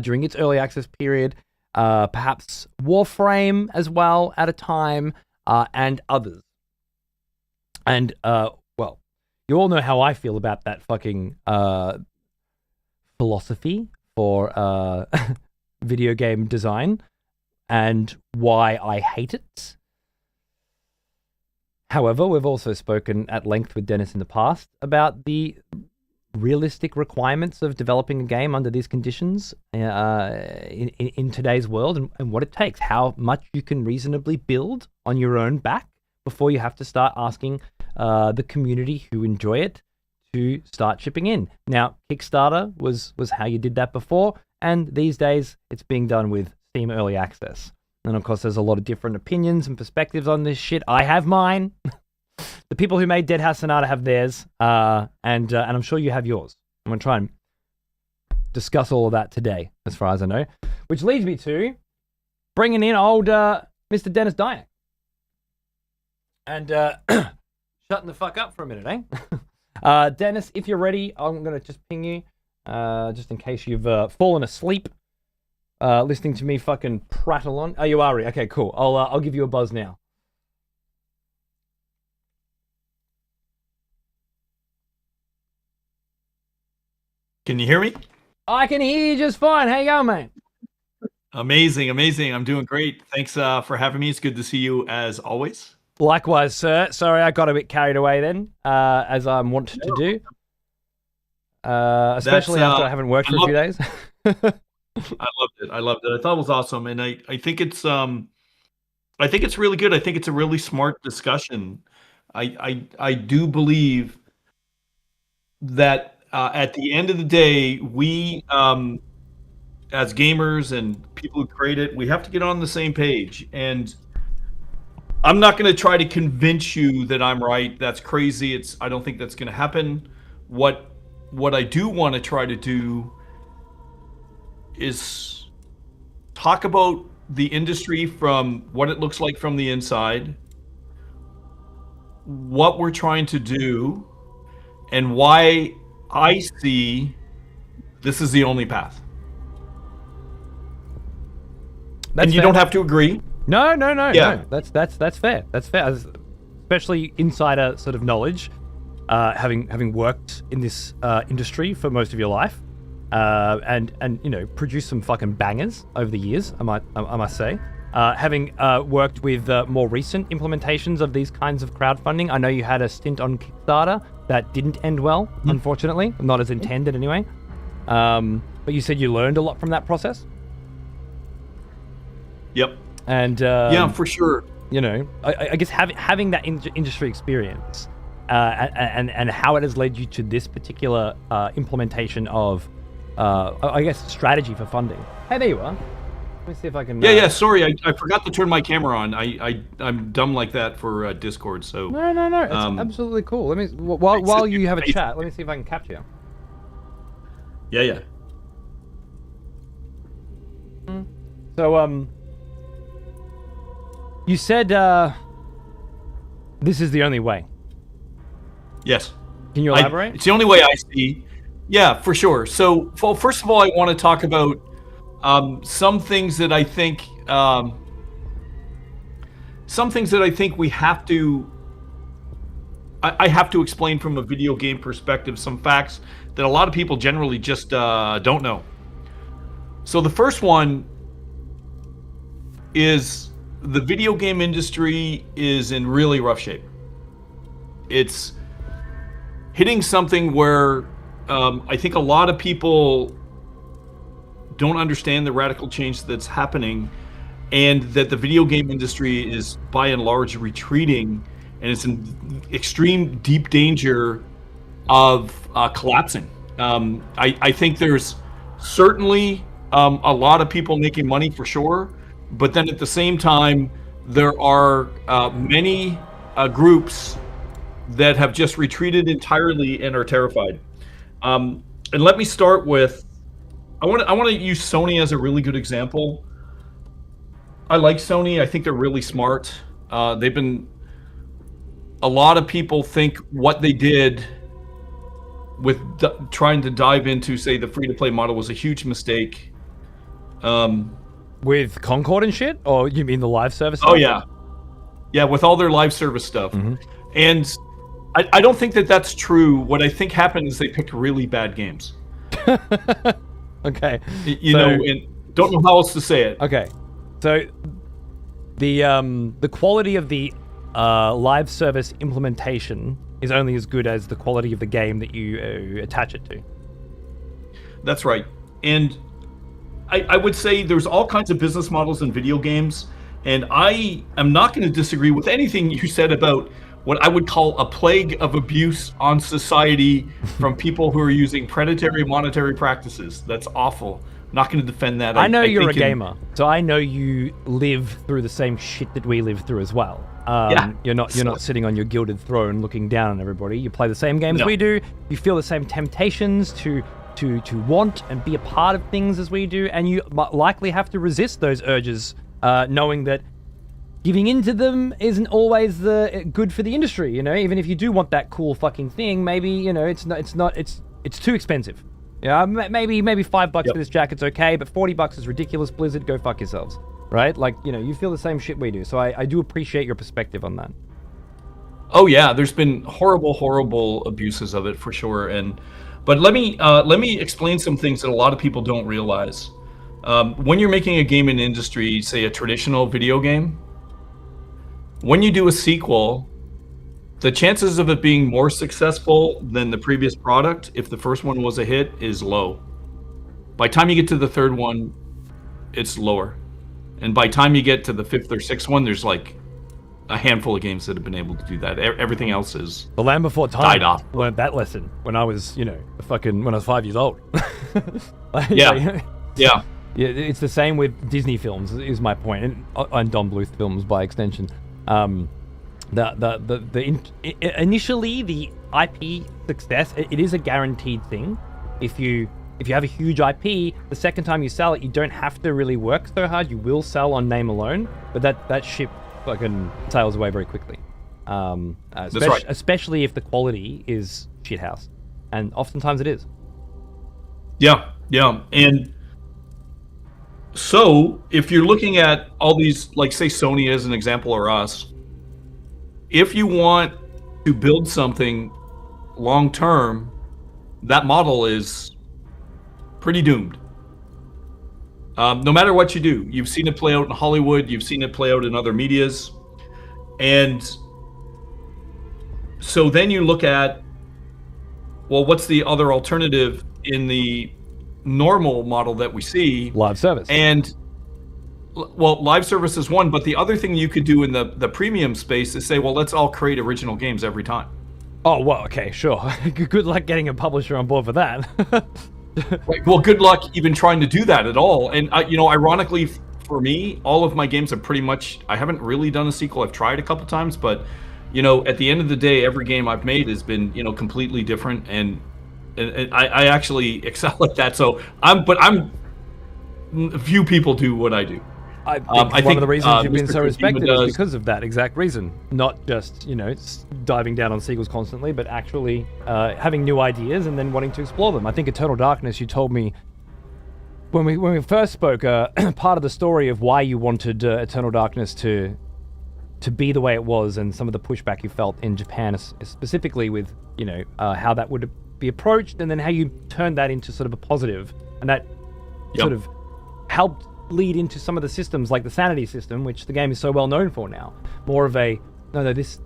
during its early access period, perhaps Warframe as well at a time, and others. And, well, you all know how I feel about that fucking philosophy for video game design and why I hate it. However, we've also spoken at length with Denis in the past about the realistic requirements of developing a game under these conditions in today's world, and what it takes, how much you can reasonably build on your own back before you have to start asking the community who enjoy it to start chipping in. Now, Kickstarter was how you did that before, and these days it's being done with Steam Early Access. And of course, there's a lot of different opinions and perspectives on this shit. I have mine. The people who made Deadhaus Sonata have theirs, and I'm sure you have yours. I'm going to try and discuss all of that today, as far as I know. Which leads me to bringing in old Mr. Denis Dyack. And shutting the fuck up for a minute, eh? Denis, if you're ready, I'm going to just ping you, just in case you've fallen asleep listening to me fucking prattle on. Oh, you are ready. Okay, cool. I'll give you a buzz now. Can you hear me? I can hear you just fine. How you going, mate? Amazing. I'm doing great. Thanks for having me. It's good to see you as always. Likewise, sir. Sorry, I got a bit carried away then, as I'm wont to do. Especially after I haven't worked for a few days. I loved it. I thought it was awesome, and I think it's really good. I think it's a really smart discussion. I do believe that at the end of the day, we as gamers and people who create it, we have to get on the same page. And I'm not going to try to convince you that I'm right. That's crazy. I don't think that's going to happen. What I do want to try to do is talk about the industry from what it looks like from the inside, what we're trying to do, and why I see this is the only path. And you don't have to agree. No. Yeah. No. That's fair. That's fair. Especially insider sort of knowledge, having worked in this industry for most of your life, and you know, produced some fucking bangers over the years. I must say, having worked with more recent implementations of these kinds of crowdfunding. I know you had a stint on Kickstarter that didn't end well, unfortunately, not as intended anyway. But you said you learned a lot from that process. Yep. And yeah, for sure. I guess having that industry experience and how it has led you to this particular implementation of, I guess, strategy for funding. Hey, there you are. Let me see if I can. Yeah. Sorry, I forgot to turn my camera on. I'm dumb like that for Discord. So No. It's absolutely cool. Let me while you have a chat. Let me see if I can capture. Yeah. So you said this is the only way. Yes. Can you elaborate? It's the only way I see. Yeah, for sure. So, first of all, I want to talk about some things that I think we have to. I have to explain from a video game perspective some facts that a lot of people generally just don't know. So the first one is the video game industry is in really rough shape. It's hitting something where I think a lot of people don't understand the radical change that's happening, and that the video game industry is by and large retreating, and it's in extreme deep danger of collapsing. I think there's certainly a lot of people making money for sure, but then at the same time, there are many groups that have just retreated entirely and are terrified. And let me start with, I want to use Sony as a really good example. I like Sony. I think they're really smart. A lot of people think what they did with trying to dive into, say, the free-to-play model was a huge mistake. With Concord and shit? Or you mean the live service stuff? Oh, yeah. Yeah, with all their live service stuff. Mm-hmm. And I don't think that that's true. What I think happened is they picked really bad games. Okay. You know, and don't know how else to say it. Okay. So the quality of the live service implementation is only as good as the quality of the game that you attach it to. That's right. And I would say there's all kinds of business models in video games, and I am not going to disagree with anything you said about what I would call a plague of abuse on society from people who are using predatory monetary practices. That's awful. I'm not going to defend that. I know you're a gamer, so I know you live through the same shit that we live through as well. You're not sitting on your gilded throne looking down on everybody. You play the same games we do. You feel the same temptations to want and be a part of things as we do, and you likely have to resist those urges, knowing that giving into them isn't always the good for the industry. You know, even if you do want that cool fucking thing, maybe it's too expensive. Yeah, maybe $5 for this jacket's okay, but $40 is ridiculous. Blizzard, go fuck yourselves, right? Like, you feel the same shit we do. So I do appreciate your perspective on that. Oh yeah, there's been horrible abuses of it for sure. But let me explain some things that a lot of people don't realize. When you're making a game in industry, say a traditional video game, when you do a sequel, the chances of it being more successful than the previous product, if the first one was a hit, is low. By the time you get to the third one, it's lower. And by the time you get to the fifth or sixth one, there's like a handful of games that have been able to do that. Everything else is The Land Before Time died off. Learned that lesson when I was, when I was 5 years old. Yeah. Yeah, it's the same with Disney films, is my point, and Don Bluth films by extension. Initially the IP success, it is a guaranteed thing. If you have a huge IP, the second time you sell it, you don't have to really work so hard. You will sell on name alone, but that ship fucking sails away very quickly. That's right. Especially if the quality is shithouse, and oftentimes it is. Yeah, and so if you're looking at all these, like say Sony as an example, or us, if you want to build something long term, that model is pretty doomed. No matter what you do, you've seen it play out in Hollywood, you've seen it play out in other medias, and so then you look at, well, what's the other alternative in the normal model that we see? Live service. And well, live service is one, but the other thing you could do in the premium space is say, well, let's all create original games every time. Oh, well, okay, sure. Good luck getting a publisher on board for that. Like, well, good luck even trying to do that at all. And ironically, for me, all of my games have pretty much. I haven't really done a sequel. I've tried a couple times, but at the end of the day, every game I've made has been completely different, and I actually excel at that. So few people do what I do. I think one of the reasons you've been so respected is because of that exact reason. Not just, diving down on sequels constantly, but actually having new ideas and then wanting to explore them. I think Eternal Darkness, you told me when we first spoke, part of the story of why you wanted Eternal Darkness to be the way it was, and some of the pushback you felt in Japan, specifically with, how that would be approached, and then how you turned that into sort of a positive, and that sort of helped lead into some of the systems like the sanity system, which the game is so well known for now. More of a this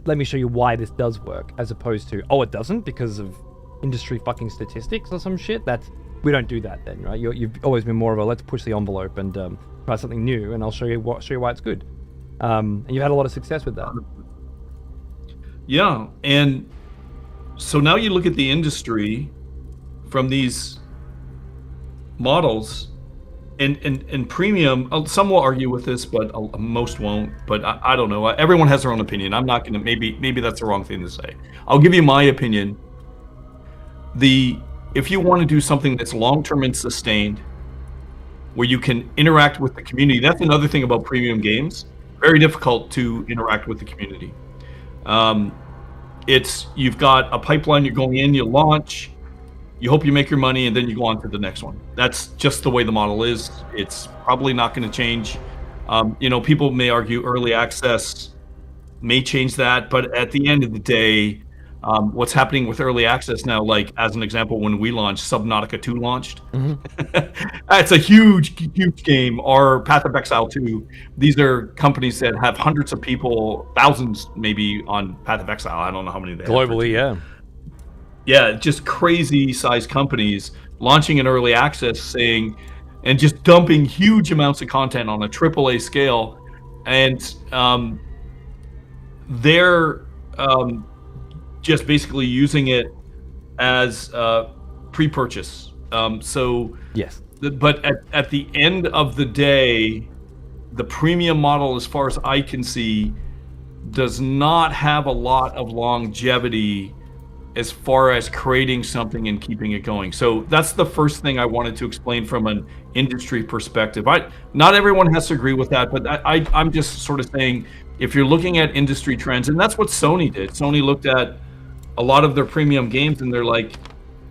let me show you why this does work, as opposed to it doesn't because of industry fucking statistics or some shit. We don't do that then, right? You've always been more of a let's push the envelope and try something new, and I'll show you why it's good. And you've had a lot of success with that. Yeah, and so now you look at the industry from these models. And premium, some will argue with this, but most won't. But I don't know. Everyone has their own opinion. I'm not gonna. Maybe that's the wrong thing to say. I'll give you my opinion. If you want to do something that's long-term and sustained, where you can interact with the community, that's another thing about premium games. Very difficult to interact with the community. You've got a pipeline. You're going in. You launch. You hope you make your money, and then you go on to the next one. That's just the way the model is. It's probably not going to change. People may argue early access may change that, but at the end of the day, what's happening with early access now, like as an example, when we launched, Subnautica 2 launched. It's a huge game, or Path of Exile 2. These are companies that have hundreds of people, thousands maybe, on Path of Exile. I don't know how many they have. Globally, yeah. Yeah, just crazy sized companies launching in early access, and just dumping huge amounts of content on a AAA scale, and they're just basically using it as pre-purchase. Yes. But at the end of the day, the premium model, as far as I can see, does not have a lot of longevity as far as creating something and keeping it going. So that's the first thing I wanted to explain from an industry perspective. Not everyone has to agree with that, but I'm just sort of saying, if you're looking at industry trends, and that's what Sony did. Sony looked at a lot of their premium games, and they're like,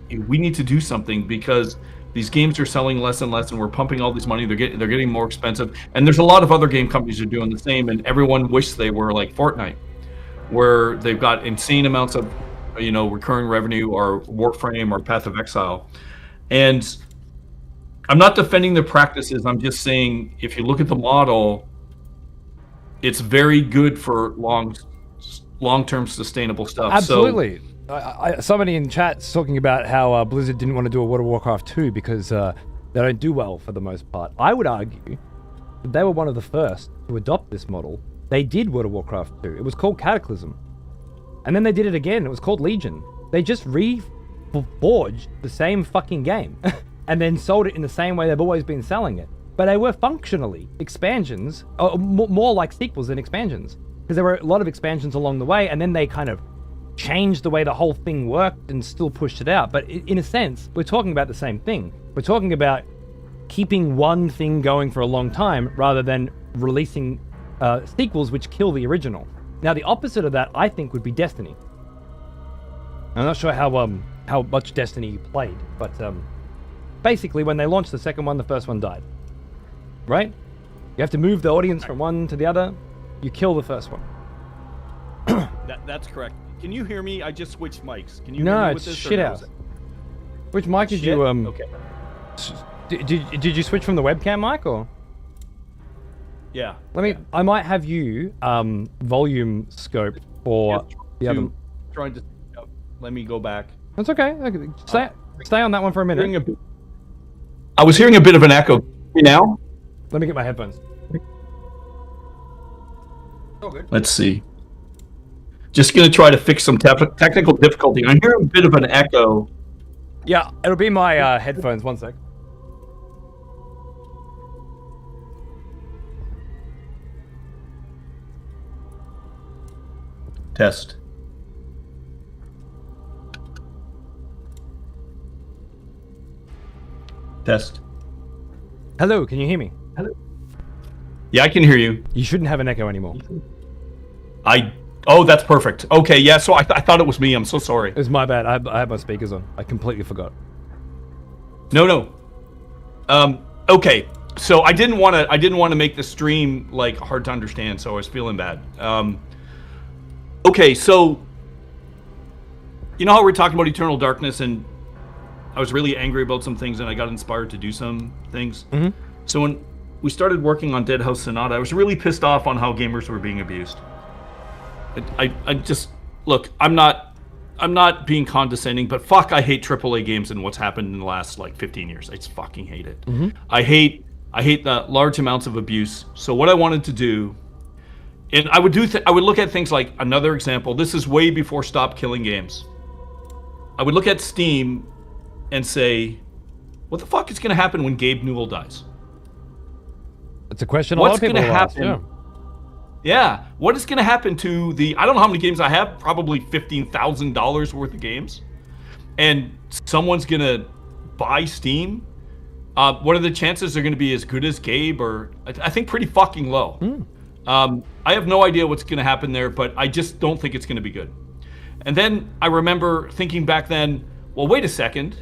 we need to do something because these games are selling less and less, and we're pumping all this money. They're getting more expensive, and there's a lot of other game companies that are doing the same, and everyone wished they were like Fortnite, where they've got insane amounts of recurring revenue, or Warframe, or Path of Exile. And I'm not defending the practices. I'm just saying, if you look at the model, it's very good for long-term sustainable stuff. Absolutely. Somebody in chat's talking about how Blizzard didn't want to do a World of Warcraft 2 because they don't do well for the most part. I would argue that they were one of the first to adopt this model. They did World of Warcraft 2. It was called Cataclysm. And then they did it again. It was called Legion. They just reforged the same fucking game and then sold it in the same way they've always been selling it. But they were functionally expansions, or more like sequels than expansions, because there were a lot of expansions along the way, and then they kind of changed the way the whole thing worked and still pushed it out. But in a sense, we're talking about the same thing. We're talking about keeping one thing going for a long time rather than releasing sequels which kill the original. Now, the opposite of that, I think, would be Destiny. I'm not sure how much Destiny you played, but basically, when they launched the second one, the first one died. Right? You have to move the audience from one to the other. You kill the first one. That's correct. Can you hear me? I just switched mics. Can you hear me me with this? No, it's shit out. Which mic did you Okay. Did you switch from the webcam mic or? Yeah. I might have you volume scope for the other. Trying to. Let me go back. That's okay. Stay on that one for a minute. I was hearing a bit of an echo. Now? Let me get my headphones. Oh, good. Let's see. Just going to try to fix some technical difficulty. I hear a bit of an echo. Yeah, it'll be my headphones. 1 sec. Test. Test. Hello, can you hear me? Hello. Yeah, I can hear you. You shouldn't have an echo anymore. Oh, that's perfect. Okay, yeah. So I thought it was me. I'm so sorry. It was my bad. I had my speakers on. I completely forgot. No. Okay. So I didn't want to make the stream like hard to understand. So I was feeling bad. Okay. So you know how we're talking about Eternal Darkness, and I was really angry about some things, and I got inspired to do some things. Mm-hmm. So when we started working on Deadhaus Sonata, I was really pissed off on how gamers were being abused. I just look. I'm not being condescending, but fuck, I hate AAA games and what's happened in the last like 15 years. I just fucking hate it. Mm-hmm. I hate the large amounts of abuse. So what I wanted to do, and I would look at things like another example. This is way before Stop Killing Games. I would look at Steam and say, what the fuck is going to happen when Gabe Newell dies? It's a question a lot of people ask. Yeah. What is going to happen to I don't know how many games I have, probably $15,000 worth of games. And someone's going to buy Steam. What are the chances they're going to be as good as Gabe? Or I think pretty fucking low. I have no idea what's going to happen there, but I just don't think it's going to be good. And then I remember thinking back then, well, wait a second.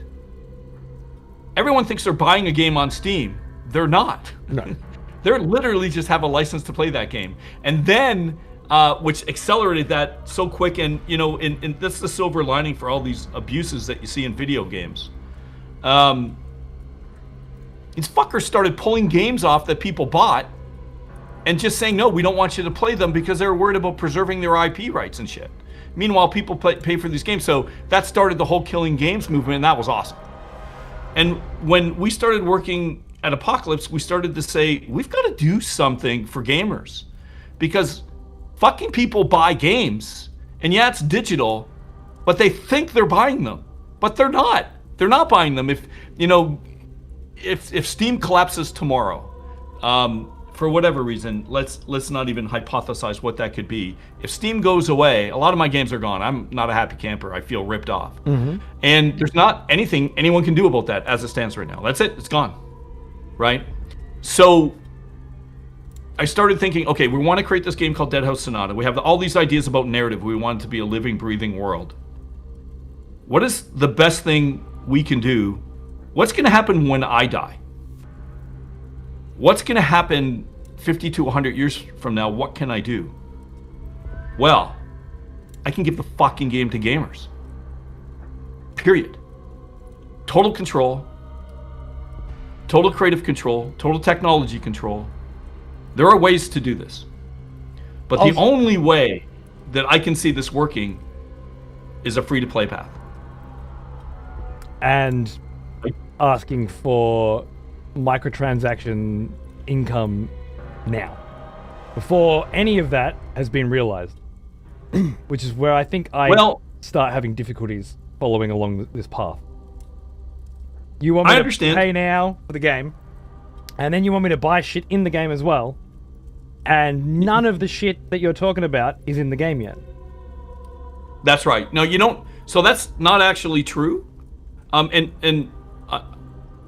Everyone thinks they're buying a game on Steam. They're not. No. They're literally just have a license to play that game. And then, which accelerated that so quick, and you know, and that's the silver lining for all these abuses that you see in video games. These fuckers started pulling games off that people bought and just saying, no, we don't want you to play them because they were worried about preserving their IP rights and shit. Meanwhile, people pay for these games. So that started the whole killing games movement, and that was awesome. And when we started working at Apocalypse, we started to say, we've got to do something for gamers, because fucking people buy games, and yeah, it's digital, but they think they're buying them, but they're not. They're not buying them. If you know, if Steam collapses tomorrow, for whatever reason, let's not even hypothesize what that could be. If Steam goes away, a lot of my games are gone. I'm not a happy camper. I feel ripped off. Mm-hmm. And there's not anything anyone can do about that as it stands right now. That's it. It's gone. Right? So I started thinking, okay, we want to create this game called Deadhaus Sonata. We have all these ideas about narrative. We want it to be a living, breathing world. What is the best thing we can do? What's going to happen when I die? What's going to happen 50 to 100 years from now? What can I do? Well, I can give the fucking game to gamers. Period. Total control. Total creative control. Total technology control. There are ways to do this. But the only way that I can see this working is a free-to-play path. And asking for microtransaction income now, before any of that has been realized, which is where I think I start having difficulties following along this path. You want me to pay now for the game, and then you want me to buy shit in the game as well, and none of the shit that you're talking about is in the game yet. That's right. No, you don't. So that's not actually true.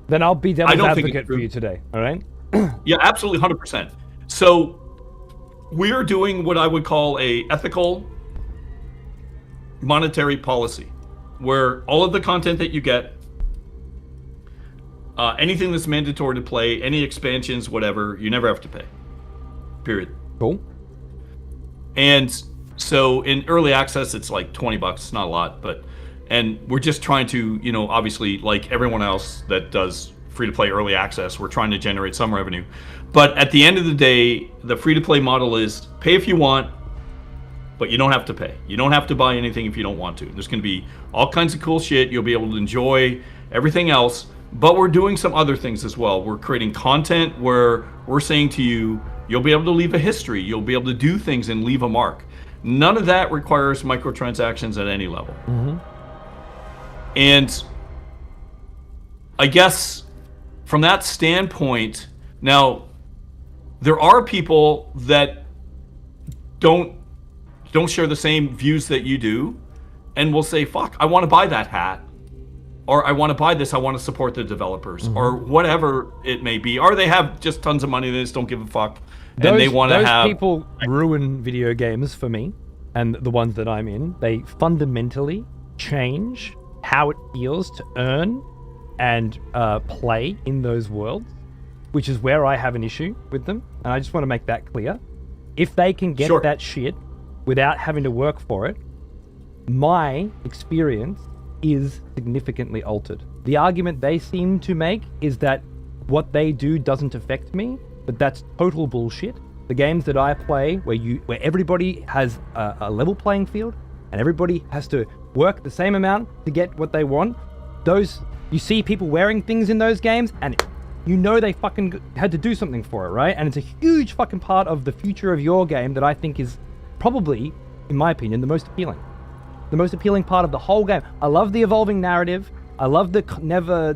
Then I'll be devil's advocate for you today, all right? Yeah, absolutely, 100%. So we're doing what I would call a ethical monetary policy, where all of the content that you get, anything that's mandatory to play, any expansions, whatever, you never have to pay. Period. Cool. And so in early access, it's like $20. It's not a lot, and we're just trying to, you know, obviously, like everyone else that does free-to-play early access, we're trying to generate some revenue. But at the end of the day, the free-to-play model is pay if you want, but you don't have to pay. You don't have to buy anything if you don't want to. There's going to be all kinds of cool shit. You'll be able to enjoy everything else, But we're doing some other things as well. We're creating content where we're saying to you, you'll be able to leave a history. You'll be able to do things and leave a mark. None of that requires microtransactions at any level. And I guess from that standpoint, now there are people that don't share the same views that you do, and will say, fuck, I want to buy that hat, or I want to buy this, I want to support the developers, or whatever it may be, or they have just tons of money, they just don't give a fuck, and they want to have... Those people ruin video games for me, and the ones that I'm in. They fundamentally change how it feels to earn and play in those worlds, which is where I have an issue with them, and I just want to make that clear. If they can get that shit without having to work for it, my experience is significantly altered. The argument they seem to make is that what they do doesn't affect me, but that's total bullshit. The games that I play, where everybody has a level playing field and everybody has to work the same amount to get what they want, you see people wearing things in those games, and you know they fucking had to do something for it, right? And it's a huge fucking part of the future of your game that I think is probably, in my opinion, the most appealing. The most appealing part of the whole game. I love the evolving narrative. I love the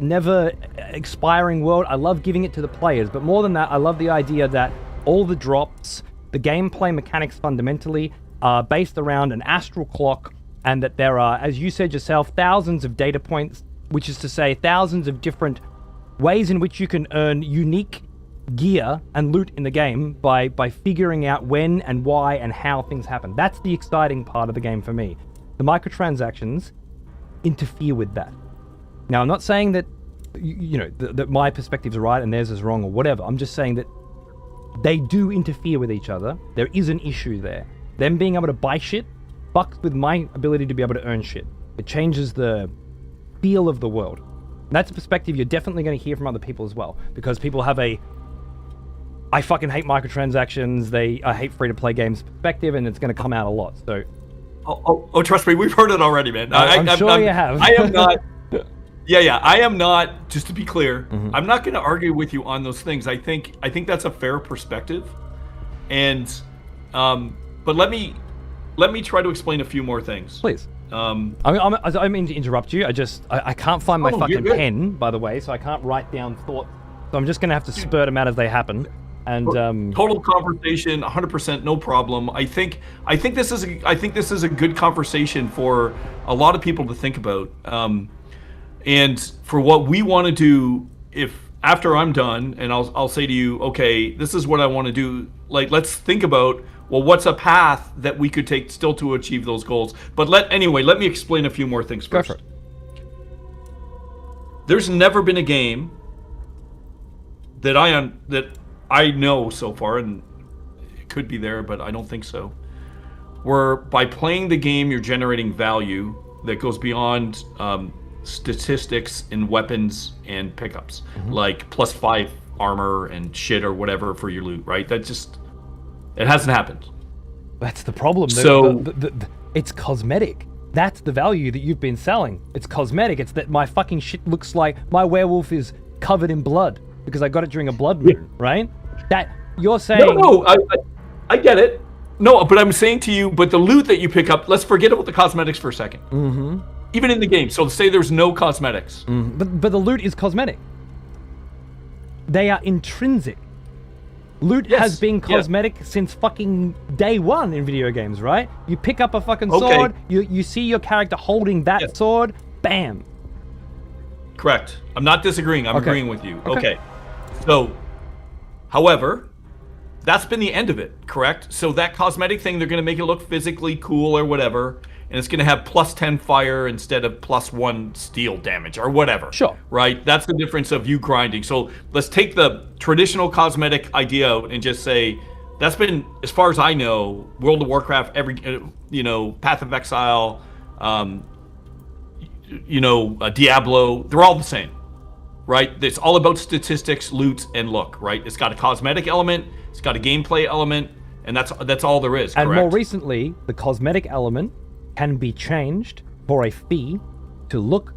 never expiring world. I love giving it to the players. But more than that, I love the idea that all the drops, the gameplay mechanics fundamentally are based around an astral clock, and that there are, as you said yourself, thousands of data points, which is to say thousands of different ways in which you can earn unique gear and loot in the game by figuring out when and why and how things happen. That's the exciting part of the game for me. The microtransactions interfere with that. Now, I'm not saying that that my perspectives are right and theirs is wrong or whatever. I'm just saying that they do interfere with each other. There is an issue there. Them being able to buy shit fucks with my ability to be able to earn shit. It changes the feel of the world. And that's a perspective you're definitely going to hear from other people as well, because people have I fucking hate microtransactions, I hate free-to-play games perspective, and it's going to come out a lot. So, oh, trust me, we've heard it already, man. I'm sure you have. I am not. I am not. Just to be clear, I'm not going to argue with you on those things. I think that's a fair perspective, and but let me try to explain a few more things. Please. I mean to interrupt you. I can't find my fucking pen, by the way, so I can't write down thoughts. So I'm just going to have to spurt them out as they happen. And total conversation, 100%, no problem. I think this is a good conversation for a lot of people to think about. And for what we want to do, if after I'm done, and I'll say to you, okay, this is what I want to do. Like, let's think about, well, what's a path that we could take still to achieve those goals? But let me explain a few more things first. Go for it. There's never been a game that I know so far, and it could be there, but I don't think so, where by playing the game you're generating value that goes beyond statistics in weapons and pickups, like +5 armor and shit or whatever for your loot, right? It hasn't happened. That's the problem. So it's cosmetic. That's the value that you've been selling. It's cosmetic. It's that my fucking shit looks like my werewolf is covered in blood because I got it during a blood moon, right? That you're saying. No, I get it. No, but I'm saying to you, but the loot that you pick up, let's forget about the cosmetics for a second. Even in the game, so say there's no cosmetics. But the loot is cosmetic. They are intrinsic. Loot has been cosmetic since fucking day one in video games, right? You pick up a fucking sword, you see your character holding that sword, bam. Correct. I'm not disagreeing. I'm agreeing with you. Okay. So, however, that's been the end of it, correct? So that cosmetic thing, they're going to make it look physically cool or whatever, and it's going to have +10 fire instead of +1 steel damage or whatever. Sure. Right? That's the difference of you grinding. So let's take the traditional cosmetic idea out and just say that's been, as far as I know, World of Warcraft, Path of Exile, Diablo, they're all the same. Right? It's all about statistics, loot, and look, right? It's got a cosmetic element, it's got a gameplay element, and that's all there is, correct? And more recently, the cosmetic element can be changed for a fee to look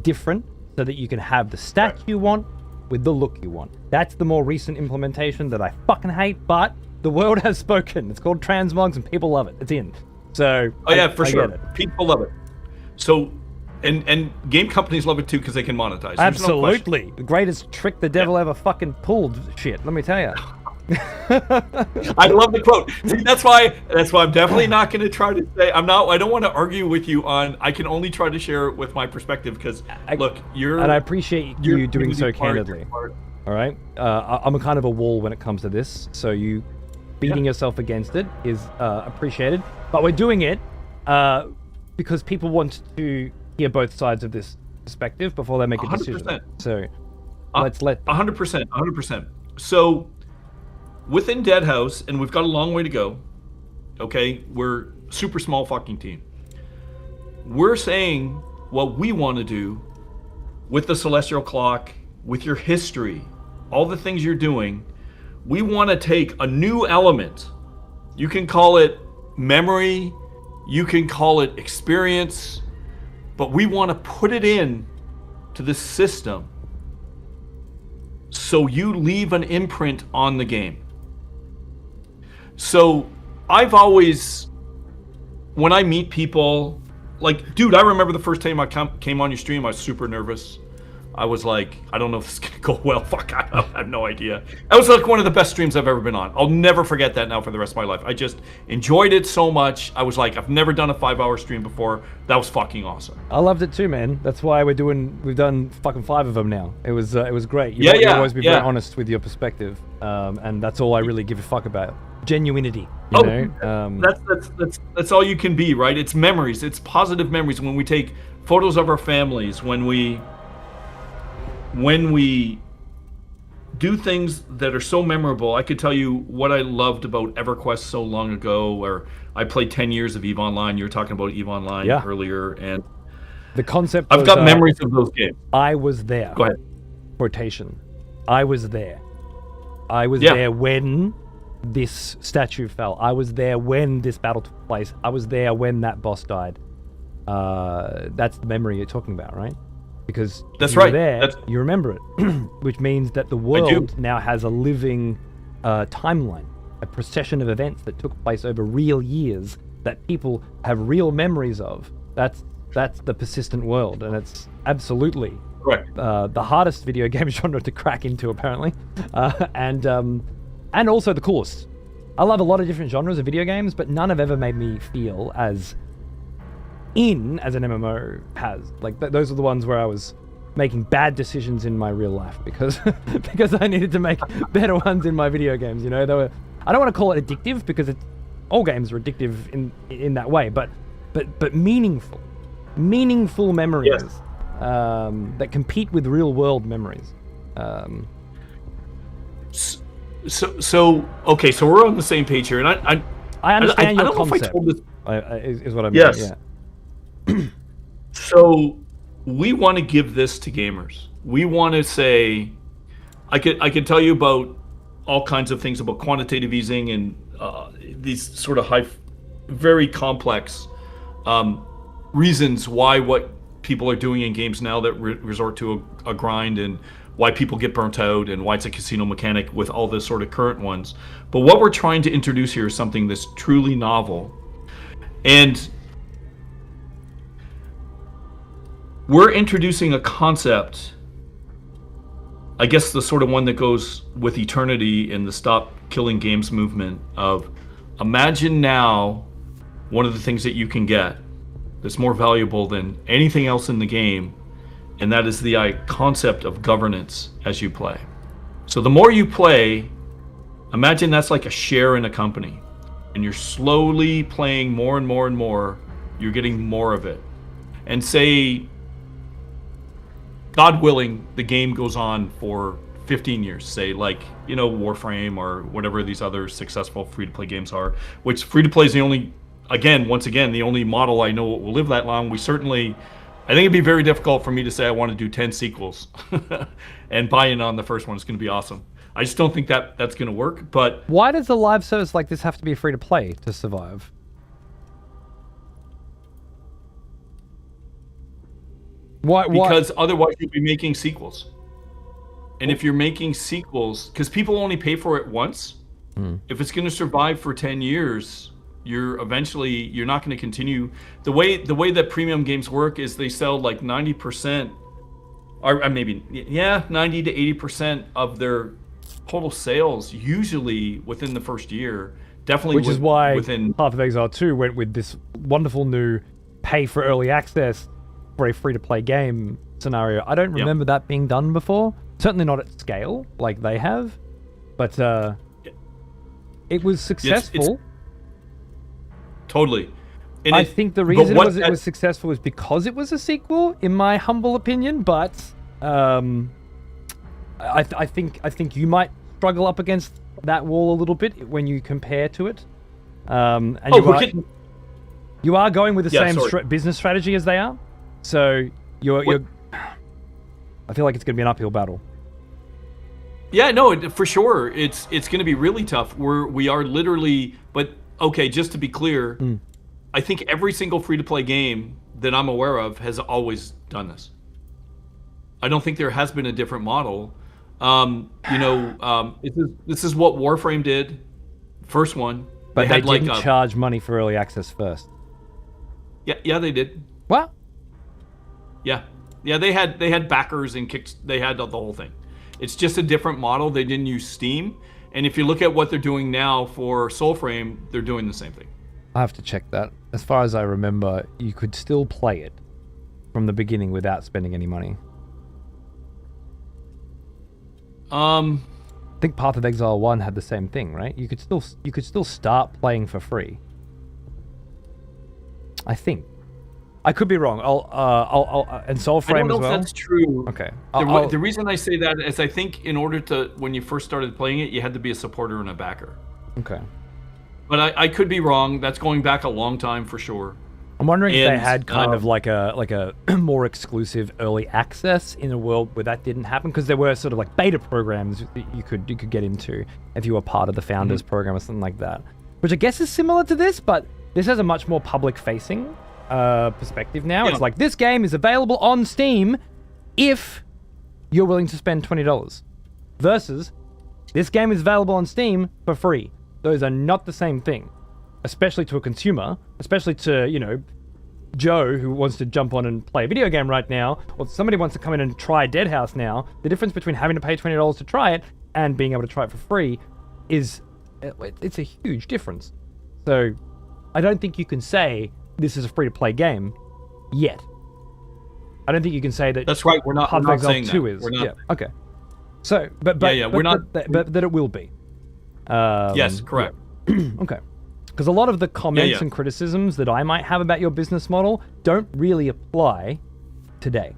different, so that you can have the stats you want with the look you want. That's the more recent implementation that I fucking hate, but the world has spoken. It's called transmogs and people love it. It's in. So For sure. People love it. So and game companies love it too because they can monetize. Absolutely. The greatest trick the devil ever fucking pulled, shit, let me tell you. I love the quote. See, that's why I'm definitely not going to try to say I don't want to argue with you on. I can only try to share it with my perspective because look, and I appreciate you doing so candidly. All right, I'm a kind of a wall when it comes to this, so you beating yourself against it is appreciated. But we're doing it because people want to hear both sides of this perspective before they make a 100%. Decision. So let's let 100%. So. Within Deadhaus, and we've got a long way to go, okay? We're super small fucking team. We're saying what we want to do with the Celestial Clock, with your history, all the things you're doing. We want to take a new element. You can call it memory, you can call it experience, but we want to put it in to the system so you leave an imprint on the game. So I've always, when I meet people, like, dude, I remember the first time I came on your stream, I was super nervous. I was like, I don't know if this is going to go well. Fuck, I have no idea. That was like one of the best streams I've ever been on. I'll never forget that now for the rest of my life. I just enjoyed it so much. I was like, I've never done a 5-hour stream before. That was fucking awesome. I loved it too, man. That's why we've done fucking 5 of them now. It was great. You always be very honest with your perspective. And that's all I really give a fuck about. Genuinity, you know? That's all you can be, right? It's memories. It's positive memories. When we take photos of our families, when we do things that are so memorable. I could tell you what I loved about EverQuest so long ago, where I played 10 years of EVE Online. You were talking about EVE Online earlier, and the concept I've got memories of those games. I was there. Go ahead. Quotation. I was there. I was there when this statue fell. I was there when this battle took place. I was there when that boss died. That's the memory you're talking about, right? Because that's you were right. there, you remember it, which means that the world now has a living timeline, a procession of events that took place over real years that people have real memories of. That's the persistent world, and it's absolutely the hardest video game genre to crack into, apparently, and also the coolest. I love a lot of different genres of video games, but none have ever made me feel as as an MMO has. Like those are the ones where I was making bad decisions in my real life because I needed to make better ones in my video games. You know, I don't want to call it addictive because all games are addictive in that way, but meaningful memories that compete with real world memories. So we're on the same page here, and I understand your concept. Is what I mean. Yes. Yeah. So we want to give this to gamers. We want to say, I could tell you about all kinds of things about quantitative easing and these sort of very complex reasons why what people are doing in games now that resort to a grind, and why people get burnt out, and why it's a casino mechanic with all the sort of current ones. But what we're trying to introduce here is something that's truly novel. And we're introducing a concept, I guess the sort of one that goes with eternity in the Stop Killing Games movement of, imagine now one of the things that you can get that's more valuable than anything else in the game, and that is the concept of governance as you play. So the more you play, imagine that's like a share in a company, and you're slowly playing more and more and more, you're getting more of it. And say, God willing, the game goes on for 15 years, say, like, you know, Warframe or whatever these other successful free-to-play games are, which free-to-play is the only, once again, the only model I know will live that long. I think it'd be very difficult for me to say I want to do 10 sequels and buy in on the first one. It's going to be awesome. I just don't think that's going to work, but... Why does a live service like this have to be free-to-play to survive? Why? Because otherwise you'll be making sequels. And if you're making sequels, because people only pay for it once, if it's going to survive for 10 years, you're not going to continue. The way that premium games work is they sell like 90%, or maybe 90 to 80% of their total sales usually within the first year. Definitely, which is why within Path of Exile 2 went with this wonderful new pay for early access for a free-to-play game scenario. I don't remember that being done before. Certainly not at scale like they have, but it was successful. Totally. And I think the reason it was successful is because it was a sequel, in my humble opinion. But I think you might struggle up against that wall a little bit when you compare to it. And you are going with the same business strategy as they are, so you're. I feel like it's going to be an uphill battle. Yeah, no, for sure. It's going to be really tough. We are literally, but okay, just to be clear, I think every single free-to-play game that I'm aware of has always done this. I don't think there has been a different model. This is what Warframe did, first one. But they didn't charge money for early access first. Yeah, they did. What? Yeah, they had backers and kicks. They had the whole thing. It's just a different model. They didn't use Steam, and if you look at what they're doing now for Soulframe, they're doing the same thing. I have to check that. As far as I remember, you could still play it from the beginning without spending any money. I think Path of Exile 1 had the same thing, right? You could still start playing for free. I think. I could be wrong. And Soulframe as well. I don't know if that's true. Okay. The reason I say that is I think in order to, when you first started playing it, you had to be a supporter and a backer. Okay. But I could be wrong. That's going back a long time for sure. I'm wondering if they had kind of like a more exclusive early access in a world where that didn't happen, because there were sort of like beta programs that you could get into if you were part of the founders program or something like that, which I guess is similar to this, but this has a much more public-facing perspective now. Yeah. It's like, this game is available on Steam if you're willing to spend $20, versus this game is available on Steam for free. Those are not the same thing, especially to a consumer, especially to, Joe, who wants to jump on and play a video game right now, or somebody wants to come in and try Deadhaus now. The difference between having to pay $20 to try it and being able to try it for free it's a huge difference. So I don't think you can say this is a free-to-play game yet. I don't think you can say that. That's right. We're not saying that. Is. We're not. Yeah. Okay. So, but we're not. But that it will be. Yes, correct. Yeah. Okay. Because a lot of the comments and criticisms that I might have about your business model don't really apply today.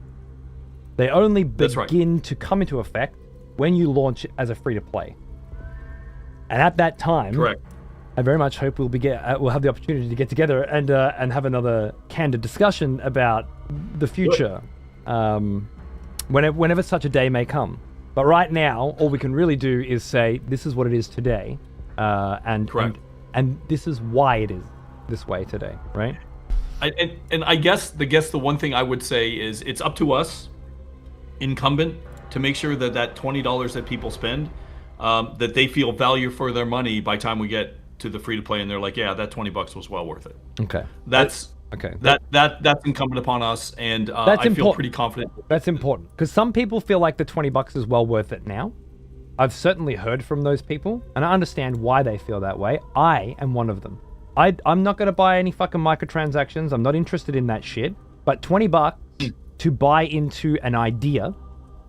They only begin to come into effect when you launch it as a free-to-play. And at that time, correct. I very much hope we'll have the opportunity to get together and have another candid discussion about the future, whenever such a day may come. But right now, all we can really do is say this is what it is today, and this is why it is this way today, right? I guess the one thing I would say is it's up to us, incumbent, to make sure that $20 that people spend, that they feel value for their money by the time we get to the free to play, and they're like, yeah, that $20 was well worth it. Okay. That's incumbent upon us, and I feel pretty confident. That's important, because some people feel like the $20 is well worth it now. I've certainly heard from those people, and I understand why they feel that way. I am one of them. I'm not going to buy any fucking microtransactions. I'm not interested in that shit. But $20 to buy into an idea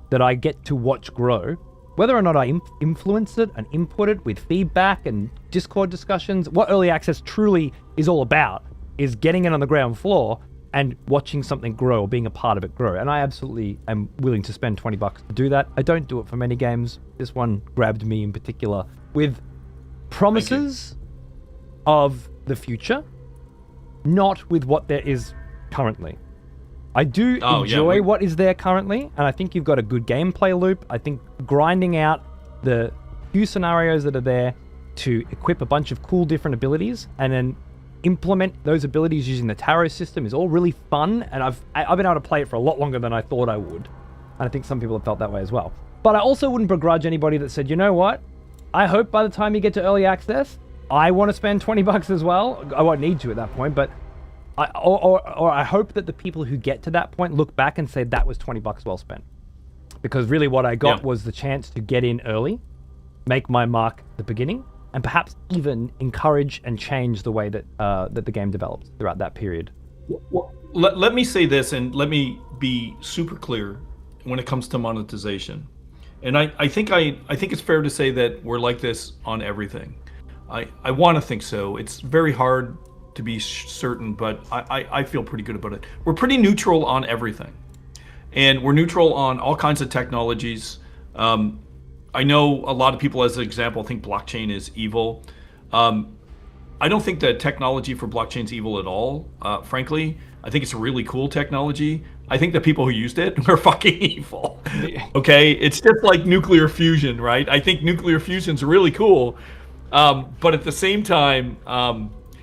that I get to watch grow, whether or not I influence it and input it with feedback and Discord discussions, what early access truly is all about is getting it on the ground floor and watching something grow or being a part of it grow. And I absolutely am willing to spend $20 to do that. I don't do it for many games. This one grabbed me in particular with promises of the future, not with what there is currently. I do enjoy what is there currently, and I think you've got a good gameplay loop. I think grinding out the few scenarios that are there to equip a bunch of cool different abilities and then implement those abilities using the tarot system is all really fun, and I've been able to play it for a lot longer than I thought I would. And I think some people have felt that way as well. But I also wouldn't begrudge anybody that said, you know what? I hope by the time you get to early access, I want to spend $20 as well. I won't need to at that point, but I hope that the people who get to that point look back and say that was $20 well spent. Because really what I got was the chance to get in early, make my mark at the beginning, and perhaps even encourage and change the way that that the game develops throughout that period. Well, let me say this, and let me be super clear when it comes to monetization. And I think it's fair to say that we're like this on everything. I want to think so. It's very hard to be certain, but I feel pretty good about it. We're pretty neutral on everything. And we're neutral on all kinds of technologies. I know a lot of people, as an example, think blockchain is evil. I don't think that technology for blockchain is evil at all, frankly. I think it's a really cool technology. I think the people who used it were fucking evil. Okay? It's just like nuclear fusion, right? I think nuclear fusion's really cool. But at the same time,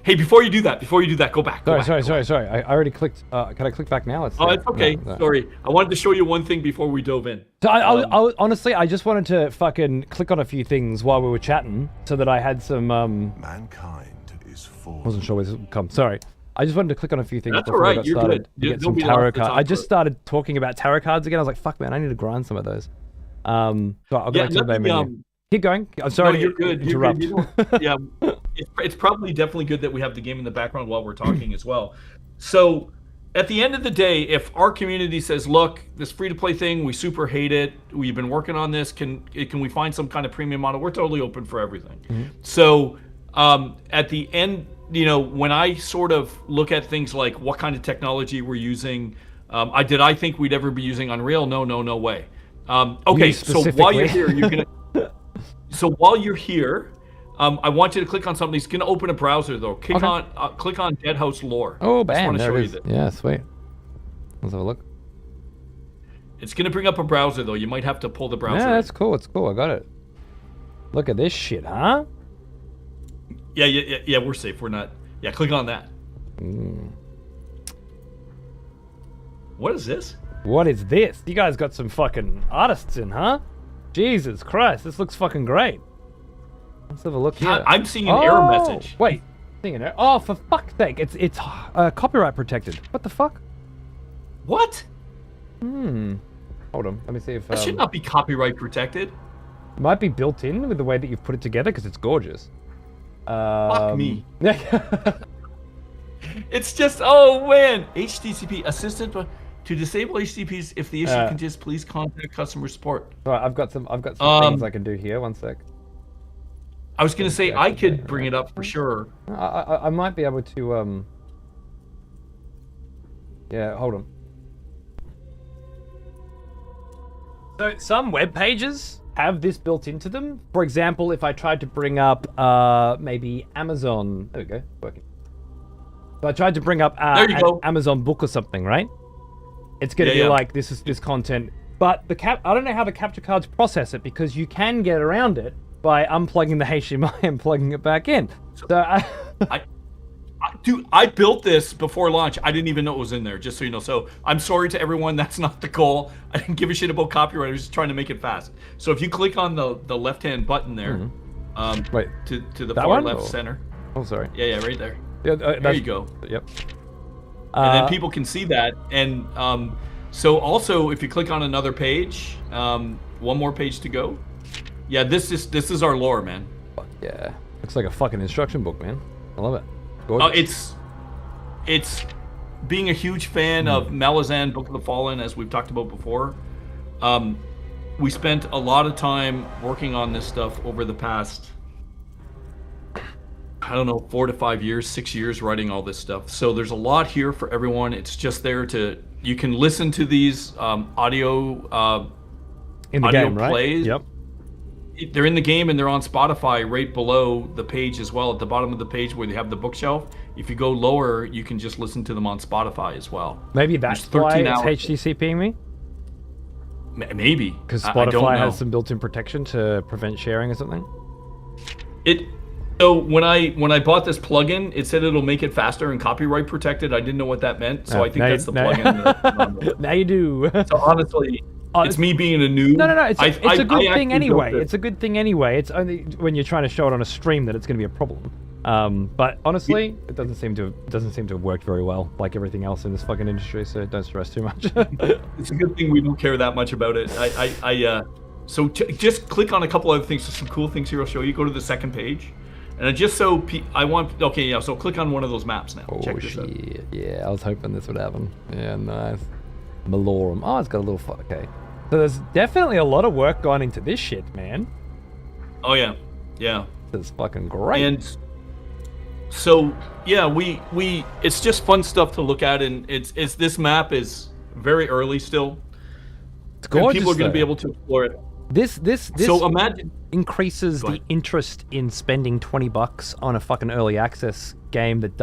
hey, before you do that, go back. Sorry. I already clicked. Can I click back now? Oh, it's okay. No. Sorry. I wanted to show you one thing before we dove in. So I honestly, I just wanted to fucking click on a few things while we were chatting so that I had some... Mankind is full. Wasn't sure where this would come. Sorry. I just wanted to click on a few things That's before all right. I got You're started good. to get some tarot cards. I just started talking about tarot cards again. I was like, fuck, man, I need to grind some of those. So I'll go back to the main menu. Keep going. I'm sorry you're to good. interrupt. You're good. Yeah, it's probably definitely good that we have the game in the background while we're talking as well. So at the end of the day, if our community says, look, this free-to-play thing, we super hate it. We've been working on this. Can we find some kind of premium model? We're totally open for everything. Mm-hmm. So at the end, when I sort of look at things like what kind of technology we're using, I think we'd ever be using Unreal? No way. Okay, so while you're here, you're gonna. So while you're here, I want you to click on something. It's going to open a browser, though. Click on Deadhaus Lore. Oh, bam! There it is. Yeah, sweet. Let's have a look. It's going to bring up a browser, though. You might have to pull the browser. Yeah, that's cool. It's cool. I got it. Look at this shit, huh? Yeah. We're safe. We're not. Yeah, click on that. What is this? What is this? You guys got some fucking artists in, huh? Jesus Christ, this looks fucking great. Let's have a look here. I'm seeing an error message. Wait, seeing an error? Oh, for fuck's sake! It's copyright protected. What the fuck? What? Hold on. Let me see if that should not be copyright protected. It might be built in with the way that you've put it together because it's gorgeous. Fuck me. It's just man. HTTP assistant. To disable HTTPs, if the issue can just please contact customer support. All right, I've got some things I can do here. One sec. I was going to say I could bring it up for sure. I might be able to. Yeah, hold on. So some web pages have this built into them. For example, if I tried to bring up maybe Amazon, there we go, working. So I tried to bring up an Amazon book or something, right? It's going to be like, this is this content. But I don't know how the capture cards process it because you can get around it by unplugging the HDMI and plugging it back in. So I built this before launch. I didn't even know it was in there, just so you know. So I'm sorry to everyone. That's not the goal. I didn't give a shit about copyright. I was just trying to make it fast. So if you click on the left-hand button there, wait, to the far left center. Oh, sorry. Yeah, right there. Yeah, there you go. Yep. And then people can see that. And so also, if you click on another page, one more page to go. Yeah, this is our lore, man. Yeah, looks like a fucking instruction book, man. I love it. Gorgeous. It's being a huge fan of Malazan, Book of the Fallen, as we've talked about before. We spent a lot of time working on this stuff over the past, 4 to 5 years, 6 years writing all this stuff. So there's a lot here for everyone. It's just there you can listen to these audio in the game, right? plays. Yep. They're in the game and they're on Spotify right below the page as well. At the bottom of the page where they have the bookshelf. If you go lower, you can just listen to them on Spotify as well. Maybe that's why it's HTTPing me? Maybe. Because Spotify has some built-in protection to prevent sharing or something? So when I bought this plugin, it said it'll make it faster and copyright protected. I didn't know what that meant, so I think that's the plugin. Now you do. So honestly, it's me being a noob. No. It's a good thing anyway. built it. It's a good thing anyway. It's only when you're trying to show it on a stream that it's going to be a problem. But honestly, it doesn't seem to have worked very well, like everything else in this fucking industry. So don't stress too much. It's a good thing we don't care that much about it. So just click on a couple other things. There's some cool things here I'll show you. Go to the second page. And just so so click on one of those maps now. Check this out. Yeah, I was hoping this would happen. Yeah, nice. Malorum. Oh, it's got a little okay. So there's definitely a lot of work gone into this shit, man. Oh yeah. This is fucking great. And so yeah, we it's just fun stuff to look at, and it's this map is very early still. It's gorgeous. And people are going to be able to explore it. This so imagine increases the interest in spending $20 on a fucking early access game that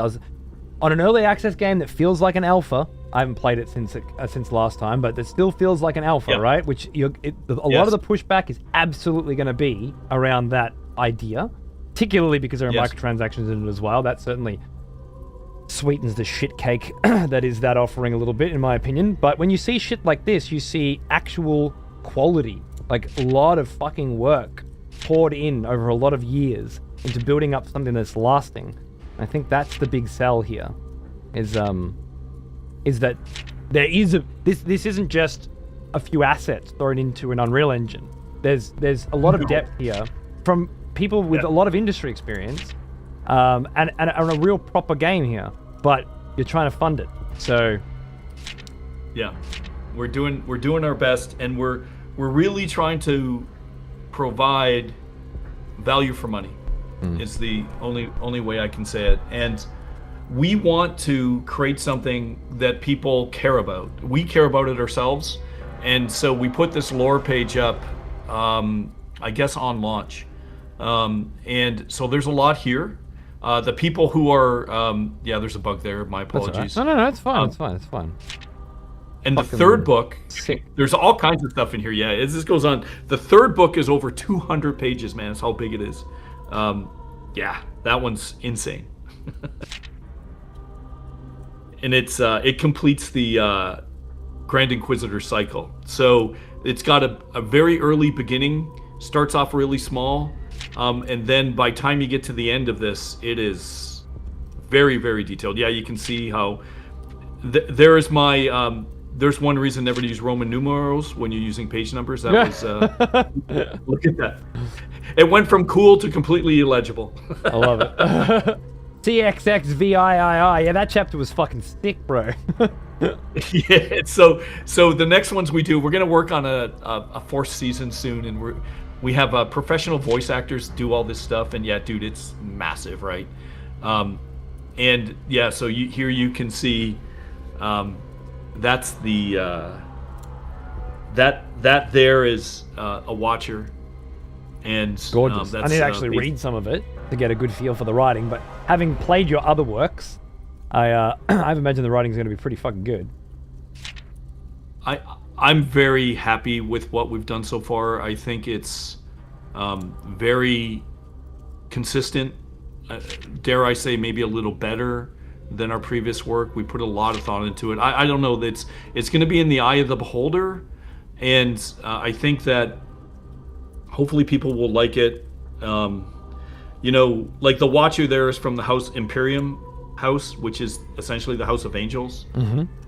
feels like an alpha. I haven't played it since last time, but it still feels like an alpha, right? Which a lot of the pushback is absolutely going to be around that idea, particularly because there are microtransactions in it as well. That certainly sweetens the shit cake that is that offering a little bit, in my opinion. But when you see shit like this, you see actual quality. Like a lot of fucking work poured in over a lot of years into building up something that's lasting. I think that's the big sell here, is that there is this isn't just a few assets thrown into an Unreal Engine. There's a lot of depth here from people with a lot of industry experience, and a real proper game here. But you're trying to fund it, so yeah, we're doing our best, and we're really trying to provide value for money. Is the only way I can say it. And we want to create something that people care about. We care about it ourselves. And so we put this lore page up, I guess on launch. And so there's a lot here. The people who are, there's a bug there. My apologies. Right. No, it's fine. It's fine. And the third book, there's all kinds of stuff in here. Yeah, as this goes on, the third book is over 200 pages, man. That's how big it is. That one's insane. And it completes the Grand Inquisitor cycle. So it's got a very early beginning, starts off really small, and then by the time you get to the end of this, it is very, very detailed. Yeah, you can see how there is my... there's one reason never to use Roman numerals when you're using page numbers. That was look at that. It went from cool to completely illegible. I love it. CXXVIII. Yeah, that chapter was fucking sick, bro. Yeah. So the next ones we're gonna work on a fourth season soon, and we have professional voice actors do all this stuff, and yeah, dude, it's massive, right? And yeah, so here you can see. That's the that there is a watcher, and gorgeous. That's, I need to actually read some of it to get a good feel for the writing. But having played your other works, I imagine the writing is going to be pretty fucking good. I'm very happy with what we've done so far. I think it's very consistent. Dare I say, maybe a little better than our previous work. We put a lot of thought into it. I don't know, it's going to be in the eye of the beholder, and I think that hopefully people will like it. Like the Watcher there is from the House Imperium house, which is essentially the House of Angels.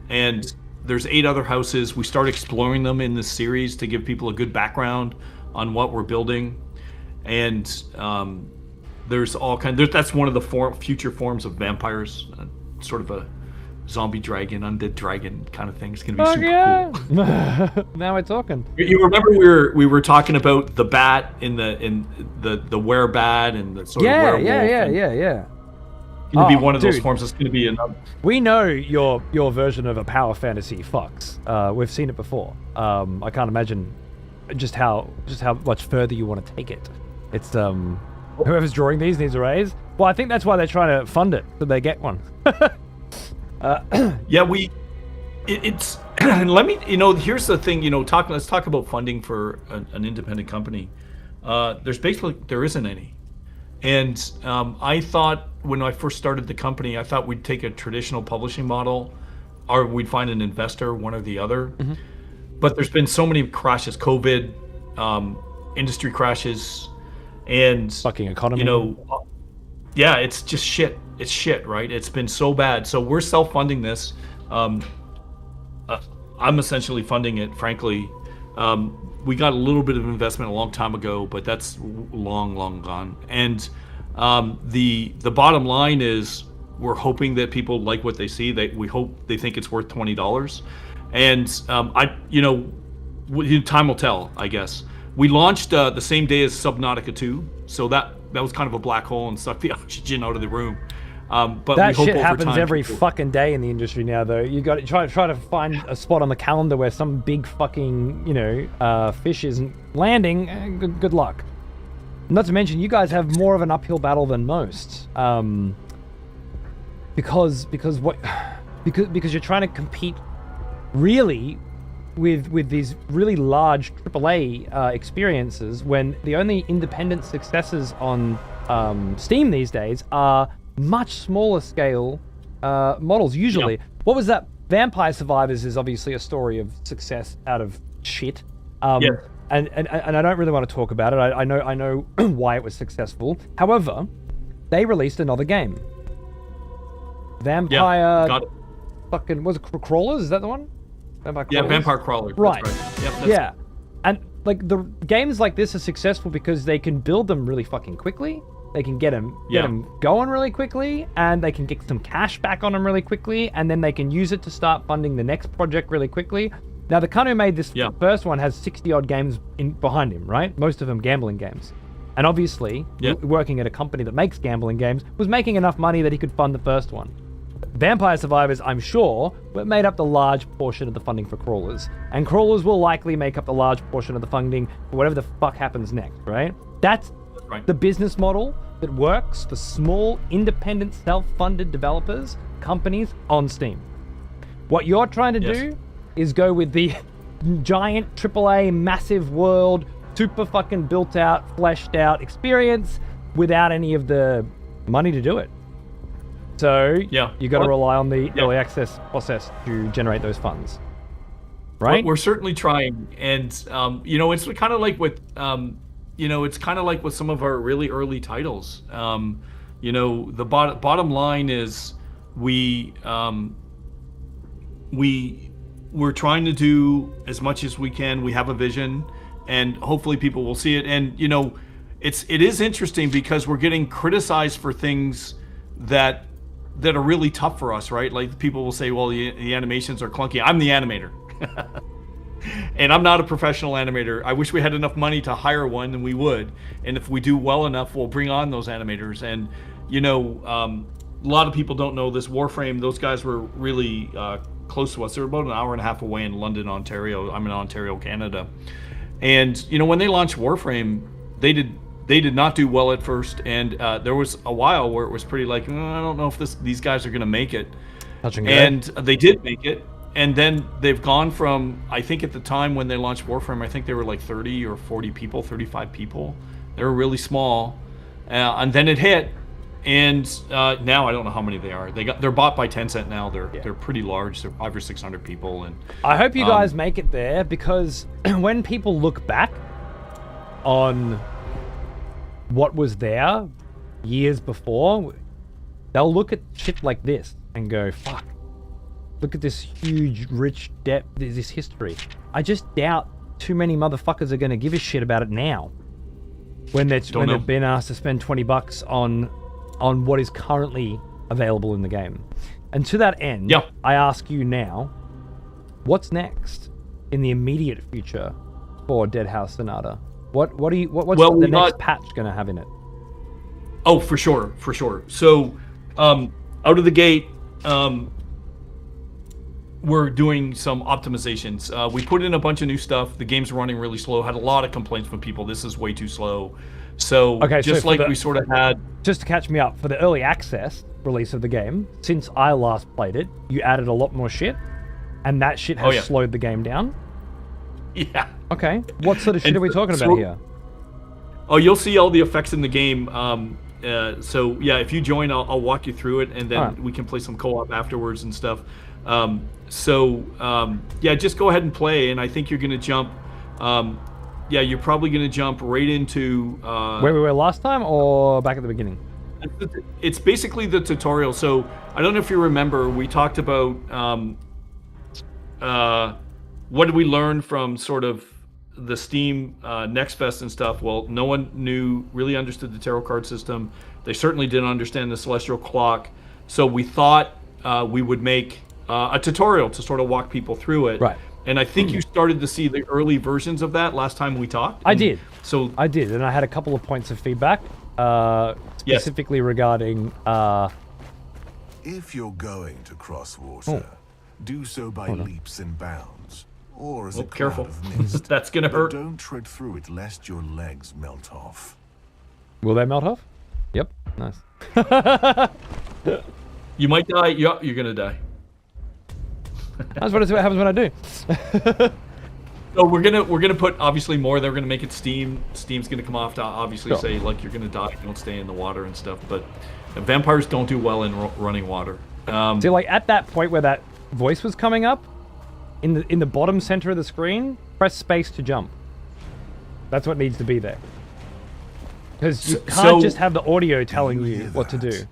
And there's 8 other houses. We start exploring them in this series to give people a good background on what we're building. And there's all that's one of the future forms of vampires, sort of a zombie dragon, undead dragon kind of thing. It's gonna be super cool. Now we're talking. You remember we were talking about the bat in the werebat and the sort of werewolf. Yeah. Gonna be one of those forms. It's gonna be another. We know your version of a power fantasy fox. We've seen it before. I can't imagine just how much further you want to take it. It's whoever's drawing these needs a raise. Well, I think that's why they're trying to fund it, so they get one. Yeah, it's let me, here's the thing, let's talk about funding for an independent company. There isn't any. And I thought when I first started the company, I thought we'd take a traditional publishing model, or we'd find an investor, one or the other. But there's been so many crashes, COVID, industry crashes, and Fucking economy. Yeah, it's just shit. It's shit, right? It's been so bad. So we're self-funding this. I'm essentially funding it, frankly. We got a little bit of investment a long time ago, but that's long gone. And the bottom line is we're hoping that people like what they see. We hope they think it's worth $20. And time will tell, I guess. We launched the same day as Subnautica 2, so that was kind of a black hole and sucked the oxygen out of the room. But that we hope shit over happens time every fucking day in the industry now, though. You got to try to find a spot on the calendar where some big fucking fish isn't landing. Good luck. Not to mention, you guys have more of an uphill battle than most, because you're trying to compete really with these really large AAA experiences, when the only independent successes on Steam these days are much smaller scale models usually. Yeah. What was that? Vampire Survivors is obviously a story of success out of shit. Yeah. And I don't really want to talk about it. I know why it was successful. However, they released another game. Vampire. Got it. Fucking was it Crawlers? Is that the one? Vampire Crawlers? Yeah, Vampire Crawler. Right. That's right. Yep, that's Yeah. And like the games like this are successful because they can build them really fucking quickly. They can get them going really quickly, and they can get some cash back on them really quickly, and then they can use it to start funding the next project really quickly. Now, the cunt who made this first one has 60-odd games behind him, right? Most of them gambling games. And obviously, working at a company that makes gambling games, was making enough money that he could fund the first one. Vampire Survivors, I'm sure, made up the large portion of the funding for Crawlers. And Crawlers will likely make up the large portion of the funding for whatever the fuck happens next, right? That's the business model that works for small, independent, self-funded developers, companies on Steam. What you're trying to do is go with the giant AAA, massive world, super fucking built out, fleshed out experience without any of the money to do it. So you got to rely on the early access process to generate those funds, right? We're certainly trying, and it's kind of like with it's kind of like with some of our really early titles. The bottom line is we're trying to do as much as we can. We have a vision, and hopefully people will see it. And it is interesting because we're getting criticized for things that are really tough for us, right? Like people will say, well, the animations are clunky. I'm the animator. And I'm not a professional animator. I wish we had enough money to hire one, and we would. And if we do well enough, we'll bring on those animators. And, a lot of people don't know this. Warframe, those guys were really close to us. They're about an hour and a half away in London, Ontario. I'm in Ontario, Canada. And, when they launched Warframe, they did not do well at first. And there was a while where it was pretty like, I don't know if these guys are going to make it. And they did make it. And then they've gone from, I think at the time when they launched Warframe, I think they were like 30 or 40 people, 35 people. They were really small. And then it hit. And now I don't know how many they are. They're bought by Tencent now. They're pretty large. They're 500 or 600 people. And I hope you guys make it there, because when people look back on what was there years before, they'll look at shit like this and go, fuck. Look at this huge, rich depth, this history. I just doubt too many motherfuckers are going to give a shit about it now. When they've been asked to spend $20 on what is currently available in the game. And to that end, I ask you now, what's next in the immediate future for Deadhaus Sonata? What's the next patch going to have in it? Oh, for sure. So, out of the gate, we're doing some optimizations. We put in a bunch of new stuff. The game's running really slow. Had a lot of complaints from people. This is way too slow. So we sort of had... Just to catch me up, for the early access release of the game, since I last played it, you added a lot more shit, and that shit has slowed the game down? Yeah. Okay. What sort of shit are we talking about here? Oh, you'll see all the effects in the game. So yeah, if you join, I'll walk you through it, and then Alright. we can play some co-op afterwards and stuff. Yeah, just go ahead and play, and I think you're gonna jump. Yeah, you're probably gonna jump right into Where we were last time, or back at the beginning? It's basically the tutorial. So I don't know if you remember, we talked about what did we learn from sort of the Steam Next Fest and stuff. Well, no one really understood the tarot card system. They certainly didn't understand the celestial clock. So we thought we would make a tutorial to sort of walk people through it. Right. And I think you started to see the early versions of that last time we talked. I did. So I did, and I had a couple of points of feedback, specifically regarding. If you're going to cross water, do so by leaps and bounds, or as a cloud careful. of mist. That's gonna But hurt. don't tread through it lest your legs melt off. Will they melt off? Yep. Nice. You might die. You're gonna die. That's what happens when I do. So we're gonna put obviously more. They're gonna make it Steam. Steam's gonna come off to obviously Sure. say like you're gonna die. Don't stay in the water and stuff. But vampires don't do well in running water. So like at that point where that voice was coming up, in the bottom center of the screen, press space to jump. That's what needs to be there. Because you can't just have the audio telling you what to do.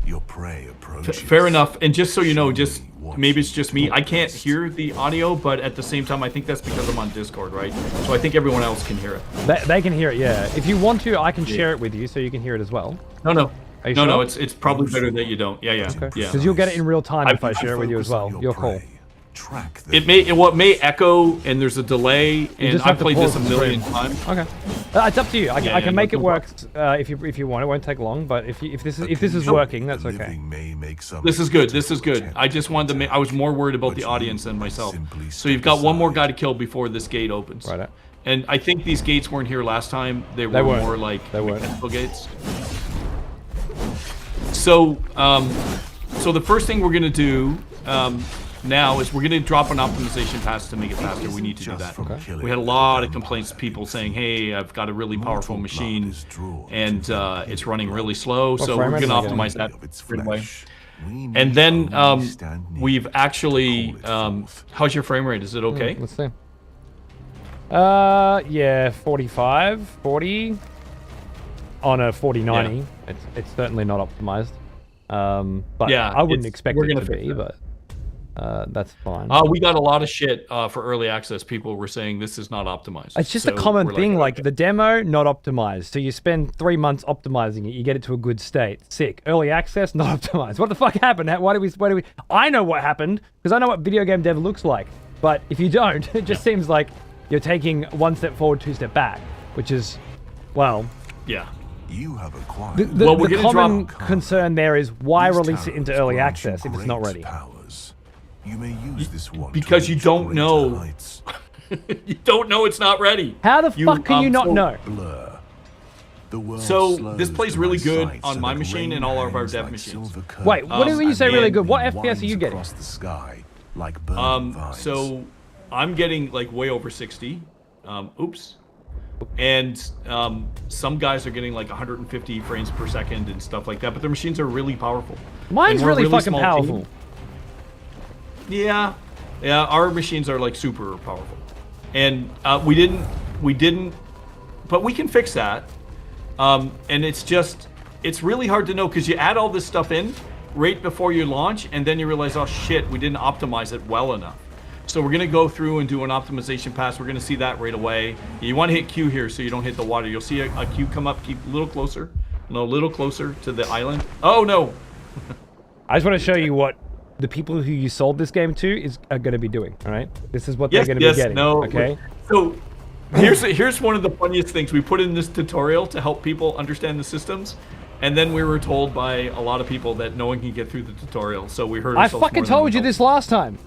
Your prey approaches. Fair enough. And just so you know, just Show me what maybe it's you just me. I can't must. hear the audio, but at the same time, I think that's because I'm on Discord, right? So I think everyone else can hear it. They can hear it, yeah. If you want to, I can share it with you so you can hear it as well. No. Are you No, sure? it's probably better that you don't. Yeah. Okay. Yeah. Because you'll get it in real time if I share it with you Focus as on well. Your call. prey. Track It may echo, and there's a delay, and just I have to played this pause a the million stream. times. Okay. It's up to you. I Yeah, can make it no work if you want. It won't take long. But if this is working, that's okay. This is good. This is good. I just wanted to make. I was more worried about the audience than myself. So you've got one more guy to kill before this gate opens. Right. And I think these gates weren't here last time. They were weren't. more like They weren't. mechanical gates. So, so the first thing we're gonna do now is we're gonna drop an optimization pass to make it faster. We need to do that. We had a lot of complaints, people saying, "Hey, I've got a really powerful machine, and it's running really slow." So frame we're rate gonna is it optimize that right away. And then we've actually, how's your frame rate? Is it okay? Let's see. Yeah, 45, 40 on a 4090. It's certainly not optimized. But Yeah, I wouldn't it's- expect we're it gonna to fix be, that. but that's fine. We got a lot of shit for early access. People were saying this is not optimized. It's just So a common we're thing, like okay. the demo, not optimized. So you spend 3 months optimizing it, you get it to a good state. Sick. Early access, not optimized. What the fuck happened? Why do we? I know what happened, because I know what video game dev looks like. But if you don't, it just seems like you're taking 1 step forward, 2 step back, which is, well, Yeah. You have acquired. the Well, we're gonna common drop- concern there is why These release it into towers early grant you access if it's not great ready? powers. You may use this one because to you reach don't greater know. heights. You don't know it's not ready. How the fuck can you not so- know? Blur. The world So slows this plays to really my good sight on so my that machine rain and all of our hangs dev like machines. silver Wait, what do you say really and good? What curtains FPS are you winds getting? across the sky like burning vines. So I'm getting like way over 60. Oops. And some guys are getting like 150 frames per second and stuff like that, but their machines are really powerful. Mine's And we're a really fucking small powerful. team. Yeah, our machines are like super powerful, and we didn't, but we can fix that. And it's really hard to know because you add all this stuff in right before you launch, and then you realize, oh shit, we didn't optimize it well enough. So we're gonna go through and do an optimization pass. We're gonna see that right away. You want to hit Q here so you don't hit the water. You'll see a Q come up. Keep a little closer. No, a little closer to the island. Oh no. I just want to show you what the people who you sold this game to are going to be doing. All right, this is what they're going to be getting. No. Okay. So here's one of the funniest things we put in this tutorial to help people understand the systems, and then we were told by a lot of people that no one can get through the tutorial. So we heard. I ourselves fucking more than we told you told. this last time.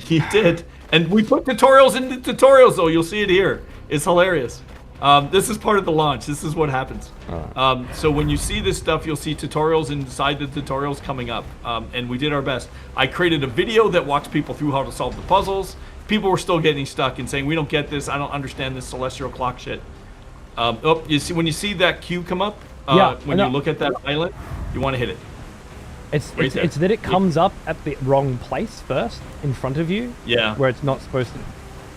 You did, and we put tutorials in the tutorials. Though you'll see it here. It's hilarious. This is part of the launch. This is what happens. So when you see this stuff, you'll see tutorials inside the tutorials coming up. And we did our best. I created a video that walks people through how to solve the puzzles. People were still getting stuck and saying, "We don't get this. I don't understand this celestial clock shit." You see when you see that queue come up, when you look at that island, you want to hit it. It's Right there. it's that it comes up at the wrong place first in front of you. Yeah. Where it's not supposed to.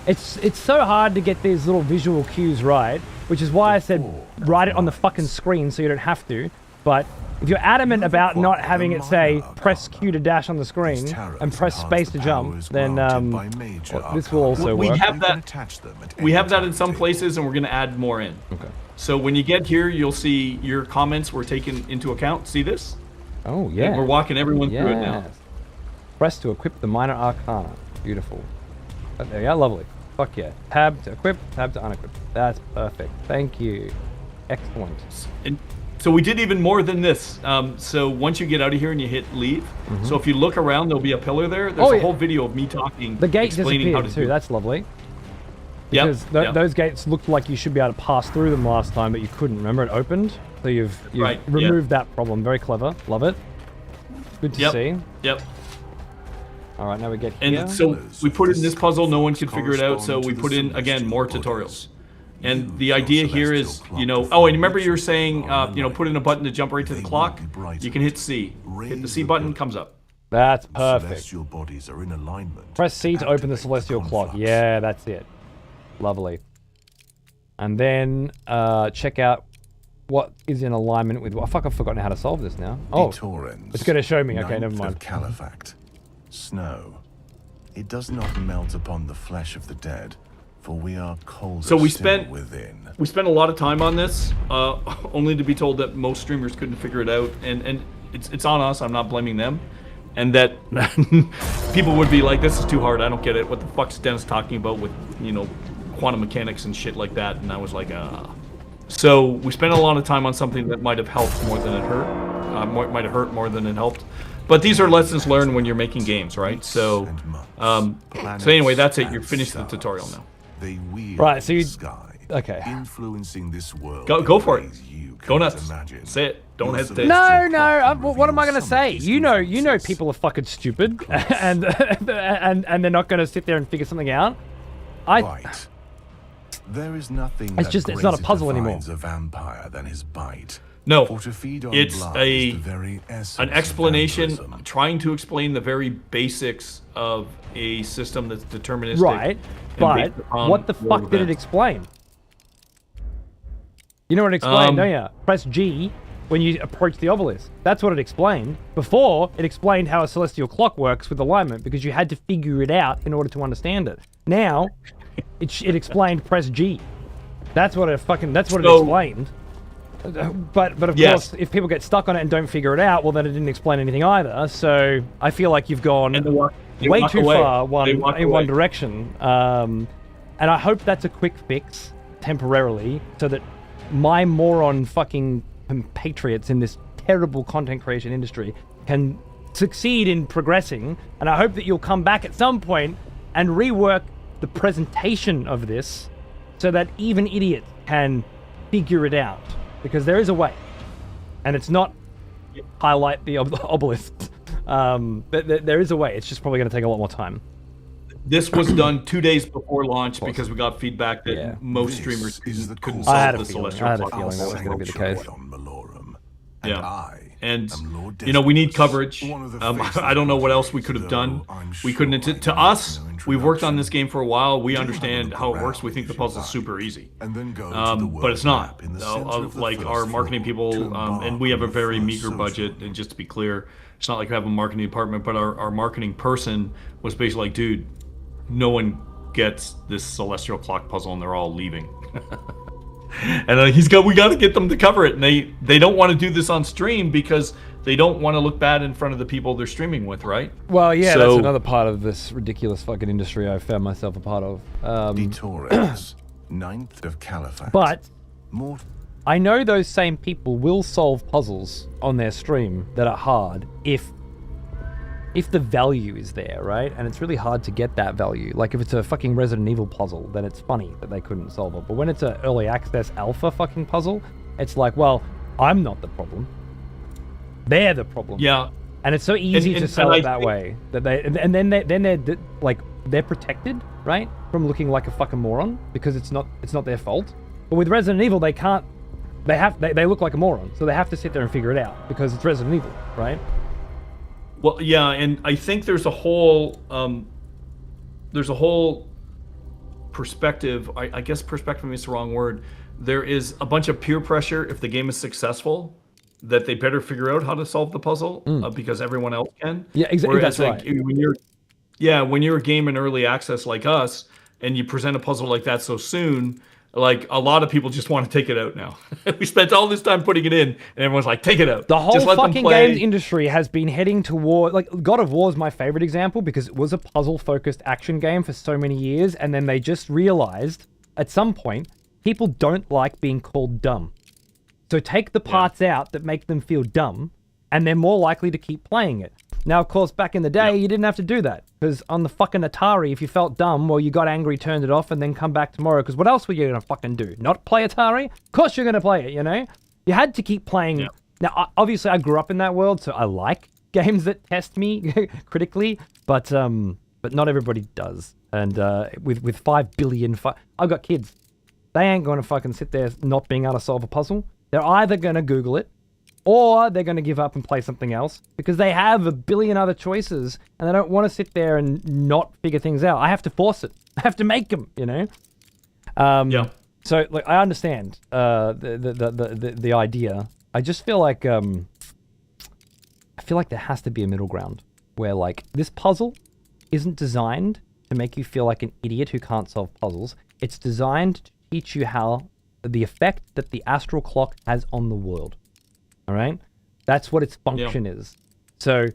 It's so hard to get these little visual cues right, which is why I said write it on the fucking screen so you don't have to. But if you're adamant about not having it say press Q to dash on the screen and press space to jump, then this will also We work. have that. We have that in some places, and we're going to add more in. Okay. So when you get here, you'll see your comments were taken into account. See this? Oh yeah. We're walking everyone through it now. Yes. Press to equip the minor arcana. Beautiful. Oh, there you go, lovely. Fuck yeah. Tab to equip, tab to unequip. That's perfect. Thank you. Excellent. And so we did even more than this. So once you get out of here and you hit leave, so if you look around, there'll be a pillar there. There's a whole video of me talking, The gate explaining how disappeared to too. do it. That's lovely. Yep, Because yep. those gates looked like you should be able to pass through them last time, but you couldn't. Remember, it opened. So you've Right, yeah. removed that problem. Very clever. Love it. Good to Yep. see. Yep. All right, now we get here. And so we put in this puzzle, no one could figure it out, so we put in, again, more tutorials. And the idea here is, and remember you were saying, put in a button to jump right to the clock? You can hit C. Hit the C button, comes up. That's perfect. Celestial bodies are in alignment. Press C to open the celestial clock. Yeah, that's it. Lovely. And then check out what is in alignment with... Well, fuck, I've forgotten how to solve this now. Oh, it's going to show me. Okay, never mind. Califact. Snow. It does not melt upon the flesh of the dead, for we are cold So we still spent within. We spent a lot of time on this, only to be told that most streamers couldn't figure it out, and it's on us. I'm not blaming them, and that people would be like, "This is too hard. I don't get it. What the fuck's Dennis talking about with quantum mechanics and shit like that?" And I was like, So we spent a lot of time on something that might have helped more than it hurt. Might have hurt more than it helped. But these are lessons learned when you're making games, right? So, so anyway, that's it. You're finished the tutorial now. They wield Right, so you... sky, Okay. influencing this world. Go for it. You Go cannot nuts. imagine. Say it. Don't hesitate. No. What am I going to say? You know people are fucking stupid, and they're not going to sit there and figure something out. Right. There is nothing it's not a puzzle anymore. A vampire than his bite. No, For to feed on it's blood is the very essence an of explanation, vampirism. trying to explain the very basics of a system that's deterministic. Right, and but based upon what the world fuck did it events. explain? You know what it explained, don't you? Press G when you approach the obelisk. That's what it explained. Before, it explained how a celestial clock works with alignment, because you had to figure it out in order to understand it. Now, it explained press G. That's what it explained. But of course, if people get stuck on it and don't figure it out, well, then it didn't explain anything either. So I feel like you've gone way too far in one direction. And I hope that's a quick fix temporarily, so that my moron fucking compatriots in this terrible content creation industry can succeed in progressing. And I hope that you'll come back at some point and rework the presentation of this so that even idiots can figure it out. Because there is a way, and it's not highlight the obelisk. There is a way. It's just probably going to take a lot more time. This was done 2 days before launch because we got feedback that most This streamers is the couldn't core I had solve a the feeling. celestial I had a clock. feeling that was going to be the case. On Malorum, Yeah. I And am Lord we need Desmos, coverage. one of the I don't know what else we faces, could have though done. I'm We sure couldn't. I To need us, no we've worked on introduction. this game for a while. We Do have a understand look how it around works. We think if the you puzzle's like. super easy. And then go to the But it's world not. map in the center of the Like first our marketing floor to people, and embark we have a on the very first meager social budget. And just to be clear, it's not like we have a marketing department, but our marketing person was basically like, dude, no one gets this celestial clock puzzle, and they're all leaving. And we got to get them to cover it, and they don't want to do this on stream because they don't want to look bad in front of the people they're streaming with, right? Well, yeah, So- that's another part of this ridiculous fucking industry I've found myself a part of. De Torres, 9th of Califax. But Mort- I know those same people will solve puzzles on their stream that are hard if the value is there, right? And it's really hard to get that value. Like if it's a fucking Resident Evil puzzle, then it's funny that they couldn't solve it. But when it's an early access alpha fucking puzzle, it's like, well, I'm not the problem. They're the problem. Yeah. And it's so easy to sell I it that think- way that they're protected, right, from looking like a fucking moron because it's not their fault. But with Resident Evil, they can't they look like a moron, so they have to sit there and figure it out because it's Resident Evil, right? Well, yeah, and I think there's a whole perspective. I guess perspective is the wrong word. There is a bunch of peer pressure if the game is successful that they better figure out how to solve the puzzle because everyone else can. Yeah, exactly. Whereas, That's right. when you're a game in early access like us and you present a puzzle like that so soon, like a lot of people just want to take it out now. We spent all this time putting it in, and everyone's like, "Take it out." The whole just let fucking them play. games industry has been heading toward, like, God of War is my favorite example because it was a puzzle-focused action game for so many years, and then they just realized at some point people don't like being called dumb. So take the parts out that make them feel dumb, and they're more likely to keep playing it. Now, of course, back in the day, you didn't have to do that. Because on the fucking Atari, if you felt dumb, well, you got angry, turned it off, and then come back tomorrow. Because what else were you going to fucking do? Not play Atari? Of course you're going to play it, you know? You had to keep playing. Yeah. Now, obviously, I grew up in that world, so I like games that test me critically. But not everybody does. And with 5 billion... I've got kids. They ain't going to fucking sit there not being able to solve a puzzle. They're either going to Google it, or they're going to give up and play something else because they have a billion other choices and they don't want to sit there and not figure things out. I have to force it. I have to make them, you know? So, like, I understand the idea. I just feel like there has to be a middle ground where, like, this puzzle isn't designed to make you feel like an idiot who can't solve puzzles. It's designed to teach you how the effect that the astral clock has on the world. All right? That's what its function is. So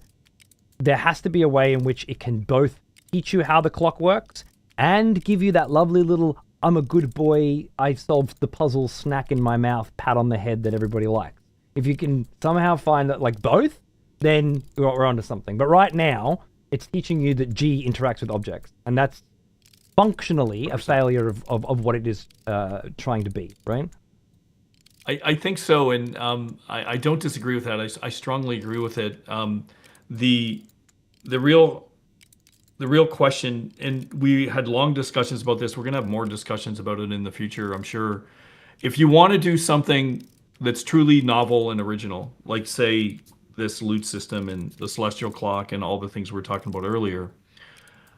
there has to be a way in which it can both teach you how the clock works and give you that lovely little, I'm a good boy, I solved the puzzle, snack in my mouth, pat on the head that everybody likes. If you can somehow find that, like, both, then we're onto something. But right now, it's teaching you that G interacts with objects. And that's functionally a failure of what it is trying to be, right? I think so, and I don't disagree with that. I strongly agree with it. The real question, and we had long discussions about this. We're gonna have more discussions about it in the future, I'm sure. If you want to do something that's truly novel and original, like say this loot system and the celestial clock and all the things we were talking about earlier,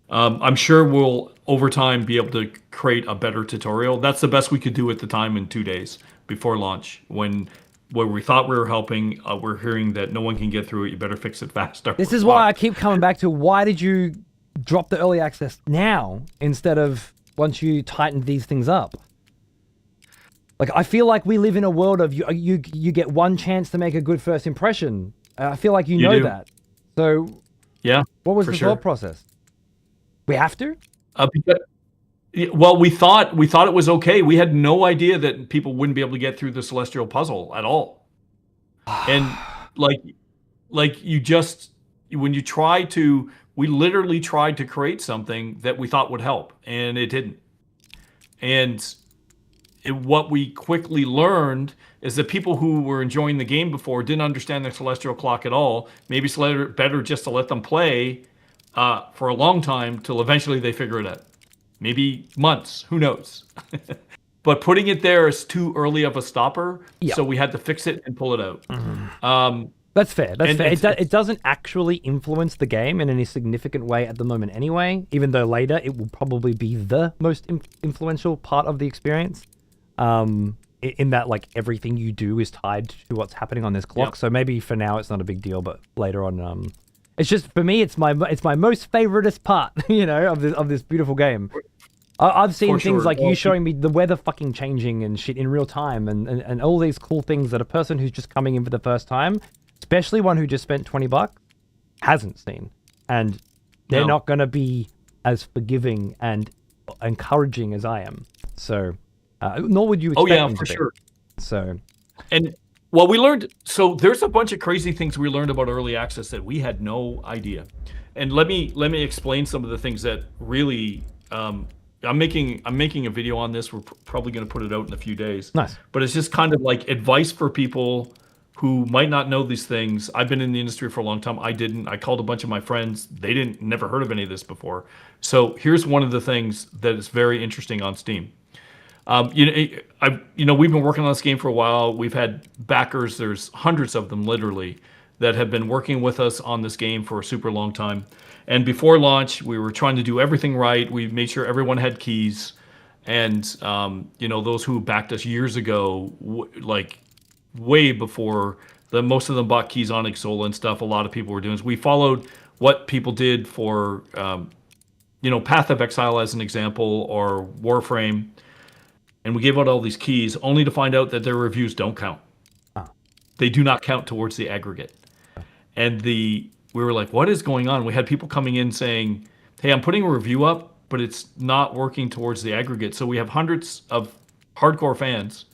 I'm sure we'll over time be able to create a better tutorial. That's the best we could do at the time in 2 days before launch, when we thought we were helping, we're hearing that no one can get through it. You better fix it faster. This is why I keep coming back to, why did you drop the early access now instead of once you tightened these things up? Like, I feel like we live in a world of you get one chance to make a good first impression. I feel like you know that. So yeah, what was the thought process? We have to? Well, we thought it was okay. We had no idea that people wouldn't be able to get through the celestial puzzle at all. And like we literally tried to create something that we thought would help, and it didn't. And what we quickly learned is that people who were enjoying the game before didn't understand the celestial clock at all. Maybe it's better just to let them play for a long time till eventually they figure it out. Maybe months, who knows? But putting it there is too early of a stopper, so we had to fix it and pull it out. That's fair. It doesn't actually influence the game in any significant way at the moment anyway, even though later it will probably be the most influential part of the experience. In that, like, everything you do is tied to what's happening on this clock. So maybe for now it's not a big deal, but later on, it's just, for me, it's my most favoritist part, you know, of this beautiful game. I've seen things like you showing me the weather fucking changing and shit in real time, and all these cool things that a person who's just coming in for the first time, especially one who just spent $20, hasn't seen. And they're not going to be as forgiving and encouraging as I am. So, nor would you expect them to be. Sure. So, and well, we learned, so there's a bunch of crazy things we learned about early access that we had no idea. And let me explain some of the things that really, I'm making a video on this. We're probably going to put it out in a few days. Nice. But it's just kind of like advice for people who might not know these things. I've been in the industry for a long time. I didn't. I called a bunch of my friends. They never heard of any of this before. So here's one of the things that is very interesting on Steam. We've been working on this game for a while. We've had backers. There's hundreds of them, literally, that have been working with us on this game for a super long time. And before launch, we were trying to do everything right. We made sure everyone had keys. And, those who backed us years ago, way before most of them bought keys on Exola and stuff, a lot of people were doing this. We followed what people did for, Path of Exile as an example, or Warframe. And we gave out all these keys only to find out that their reviews don't count. They do not count towards the aggregate. And we were like, what is going on? We had people coming in saying, hey, I'm putting a review up, but it's not working towards the aggregate. So we have hundreds of hardcore fans,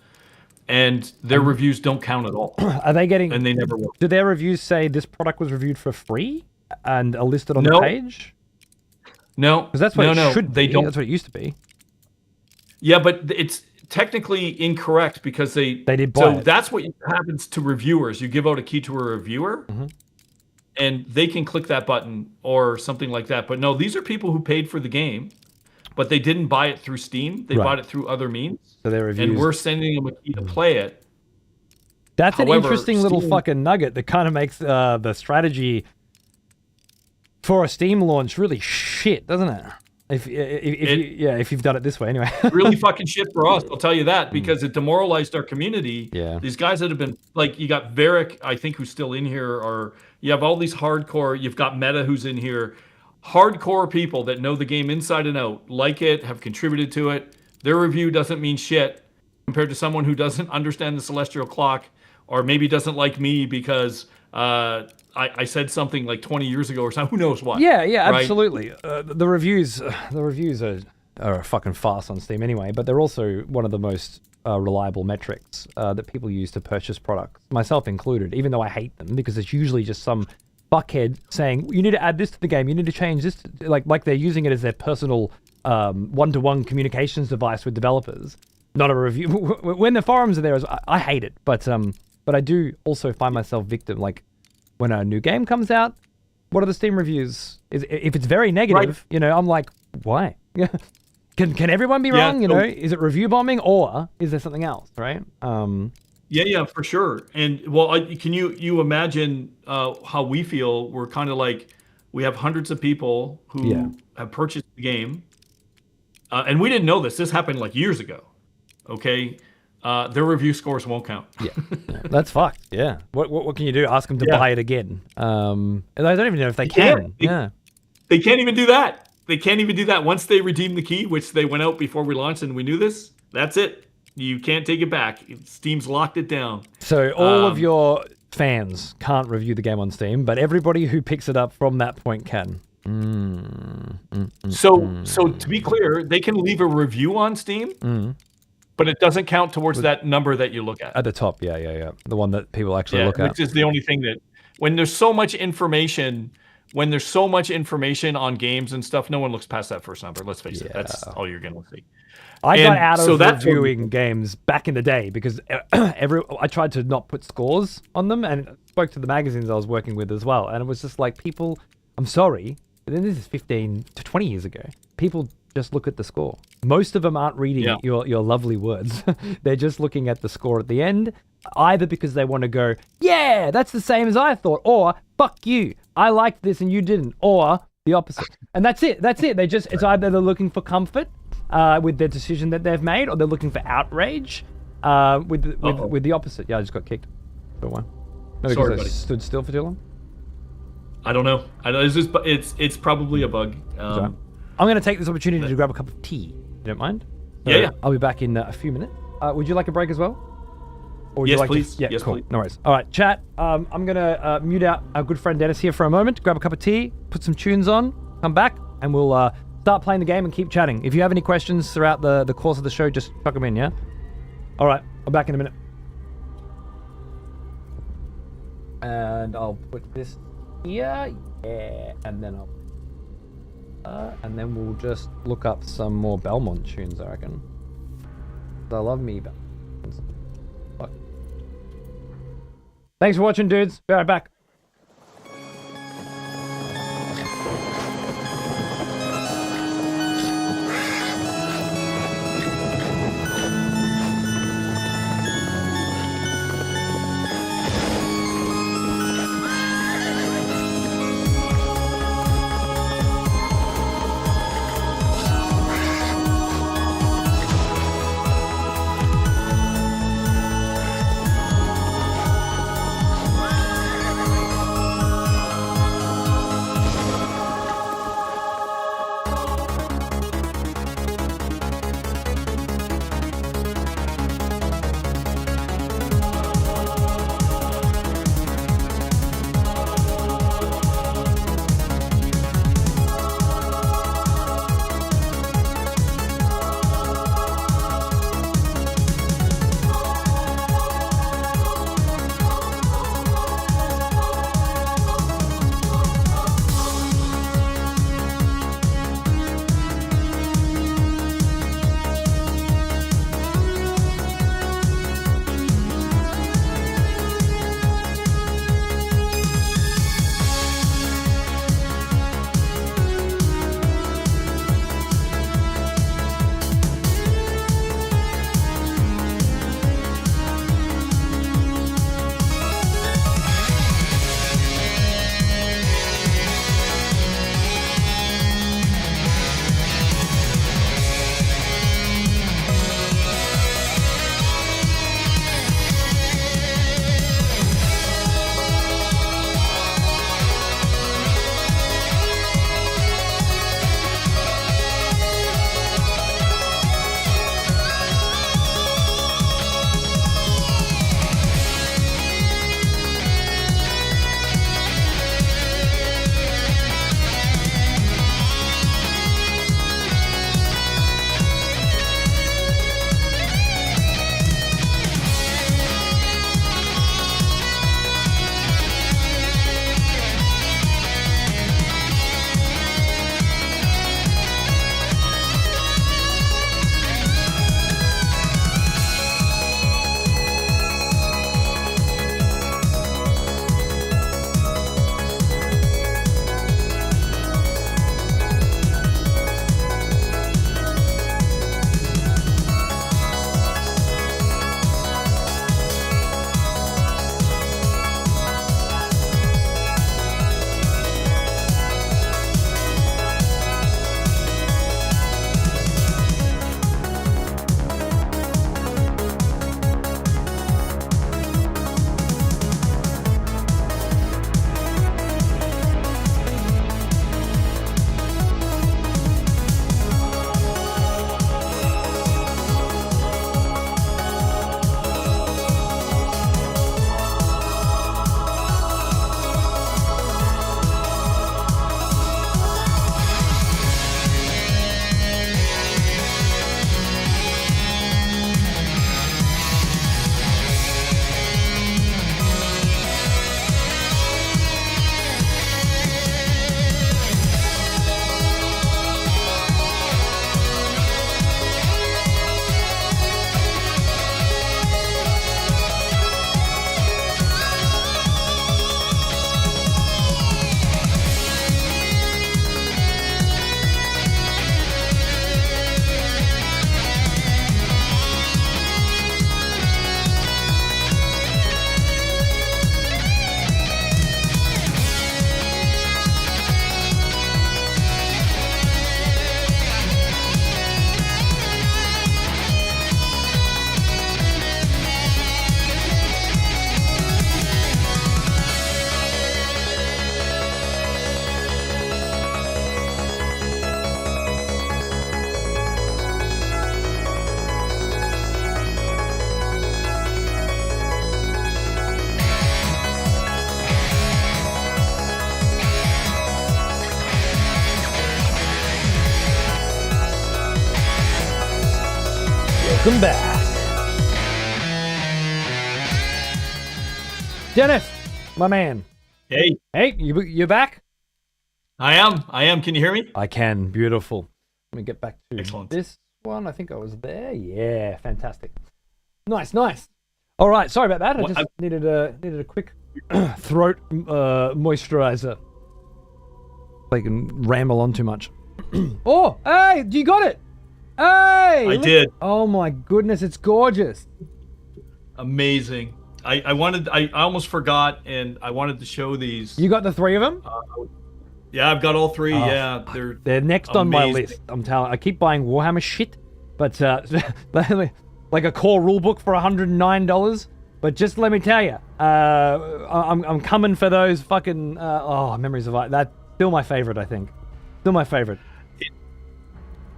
and their reviews don't count at all. Are they getting... And they never work. Do their reviews say this product was reviewed for free and are listed on the page? No. Because that's what it should be. Don't. That's what it used to be. Yeah, but it's technically incorrect because they did buy it. That's what happens to reviewers. You give out a key to a reviewer, and they can click that button or something like that. But no, these are people who paid for the game, but they didn't buy it through Steam. They bought it through other means. So their reviews... And we're sending them a key to play it. That's an interesting little fucking nugget that kind of makes the strategy for a Steam launch really shit, doesn't it? If you've done it this way anyway. Really fucking shit for us, I'll tell you that, because it demoralized our community. Yeah. These guys that have been, like, you got Varric, I think, who's still in here, or you have all these hardcore, you've got Meta who's in here, hardcore people that know the game inside and out, like it, have contributed to it. Their review doesn't mean shit compared to someone who doesn't understand the Celestial Clock, or maybe doesn't like me because I said something like 20 years ago or something. Who knows what? Yeah, right? Absolutely. The reviews are a fucking farce on Steam anyway, but they're also one of the most reliable metrics that people use to purchase products, myself included, even though I hate them, because it's usually just some fuckhead saying, you need to add this to the game, you need to change this, like they're using it as their personal one-to-one communications device with developers, not a review. When the forums are there, I hate it, but I do also find myself victim, like, when a new game comes out, what are the Steam reviews? If it's very negative, I'm like, why? Can everyone be wrong? Is it review bombing, or is there something else, right? Yeah, for sure. And can you imagine how we feel? We're kind of like, we have hundreds of people who have purchased the game, and we didn't know this. This happened like years ago. Okay. Their review scores won't count. Yeah, that's fucked. Yeah. What can you do? Ask them to buy it again. And I don't even know if they can. They can't even do that. They can't even do that. Once they redeem the key, which they went out before we launched and we knew this, that's it. You can't take it back. Steam's locked it down. So all of your fans can't review the game on Steam, but everybody who picks it up from that point can. So to be clear, they can leave a review on Steam. But it doesn't count towards that number that you look at. At the top, yeah. The one that people actually look at. Which is the only thing that, when there's so much information on games and stuff, no one looks past that first number. Let's face it, that's all you're going to see. I got out of reviewing games back in the day because I tried to not put scores on them, and spoke to the magazines I was working with as well. And it was just like, people, I'm sorry, but then this is 15 to 20 years ago. People just look at the score. Most of them aren't reading your lovely words. They're just looking at the score at the end, either because they want to go, yeah, that's the same as I thought, or fuck you, I liked this and you didn't, or the opposite. And that's it. It's either they're looking for comfort with their decision that they've made, or they're looking for outrage with the opposite. Yeah, I just got kicked. For one. Maybe Sorry, because buddy. I stood still for too long? I don't know. It's probably a bug. I'm going to take this opportunity to grab a cup of tea. You don't mind? Yeah. I'll be back in a few minutes. Would you like a break as well? Or would yes, you like please. Yeah, yes, cool. please. No worries. All right, chat. I'm going to mute out our good friend Dennis here for a moment, grab a cup of tea, put some tunes on, come back, and we'll start playing the game and keep chatting. If you have any questions throughout the course of the show, just chuck them in, yeah? All right, I'm back in a minute. And I'll put this here. Yeah, and then and then we'll just look up some more Belmont tunes, I reckon. I love me Belmont. Fuck. Thanks for watching, dudes. Be right back. welcome back. Dennis, my man. Hey, You're back? I am. Can you hear me? I can. Beautiful. Let me get back to Excellent. this one. I think I was there. Yeah, fantastic. Nice. All right, sorry about that. I just needed a quick throat moisturizer. I can ramble on too much. Oh, hey, you got it. Hey, I did. Oh my goodness, it's gorgeous. Amazing. I almost forgot, and I wanted to show these. You got the 3 of them? Yeah, I've got all 3. Oh, yeah, they're next on my list. I'm telling. I keep buying Warhammer shit, but like a core rulebook for $109. But just let me tell you, I'm coming for those fucking Memories of Light. That's still my favorite. I think, still my favorite.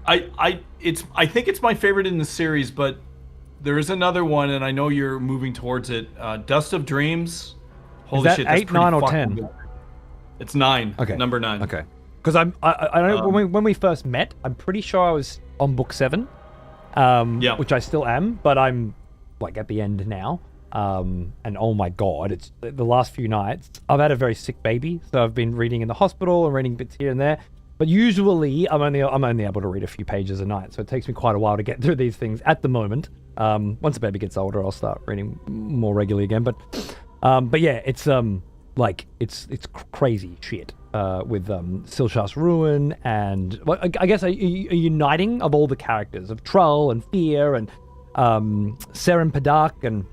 I think it's my favorite in the series, but there is another one, and I know you're moving towards it. Dust of Dreams. Holy is that shit! That's 8, 9, or fucking 10? good. It's 9. Okay. Number 9. Okay. Because I know when we first met, I'm pretty sure I was on book 7. Which I still am, but I'm like at the end now. And oh my god, it's the last few nights. I've had a very sick baby, so I've been reading in the hospital and reading bits here and there. But usually, I'm only able to read a few pages a night, so it takes me quite a while to get through these things at the moment. Once the baby gets older, I'll start reading more regularly again. But yeah, it's it's crazy shit with Silshar's Ruin and I guess a uniting of all the characters of Trull and Fear and Seren Padak and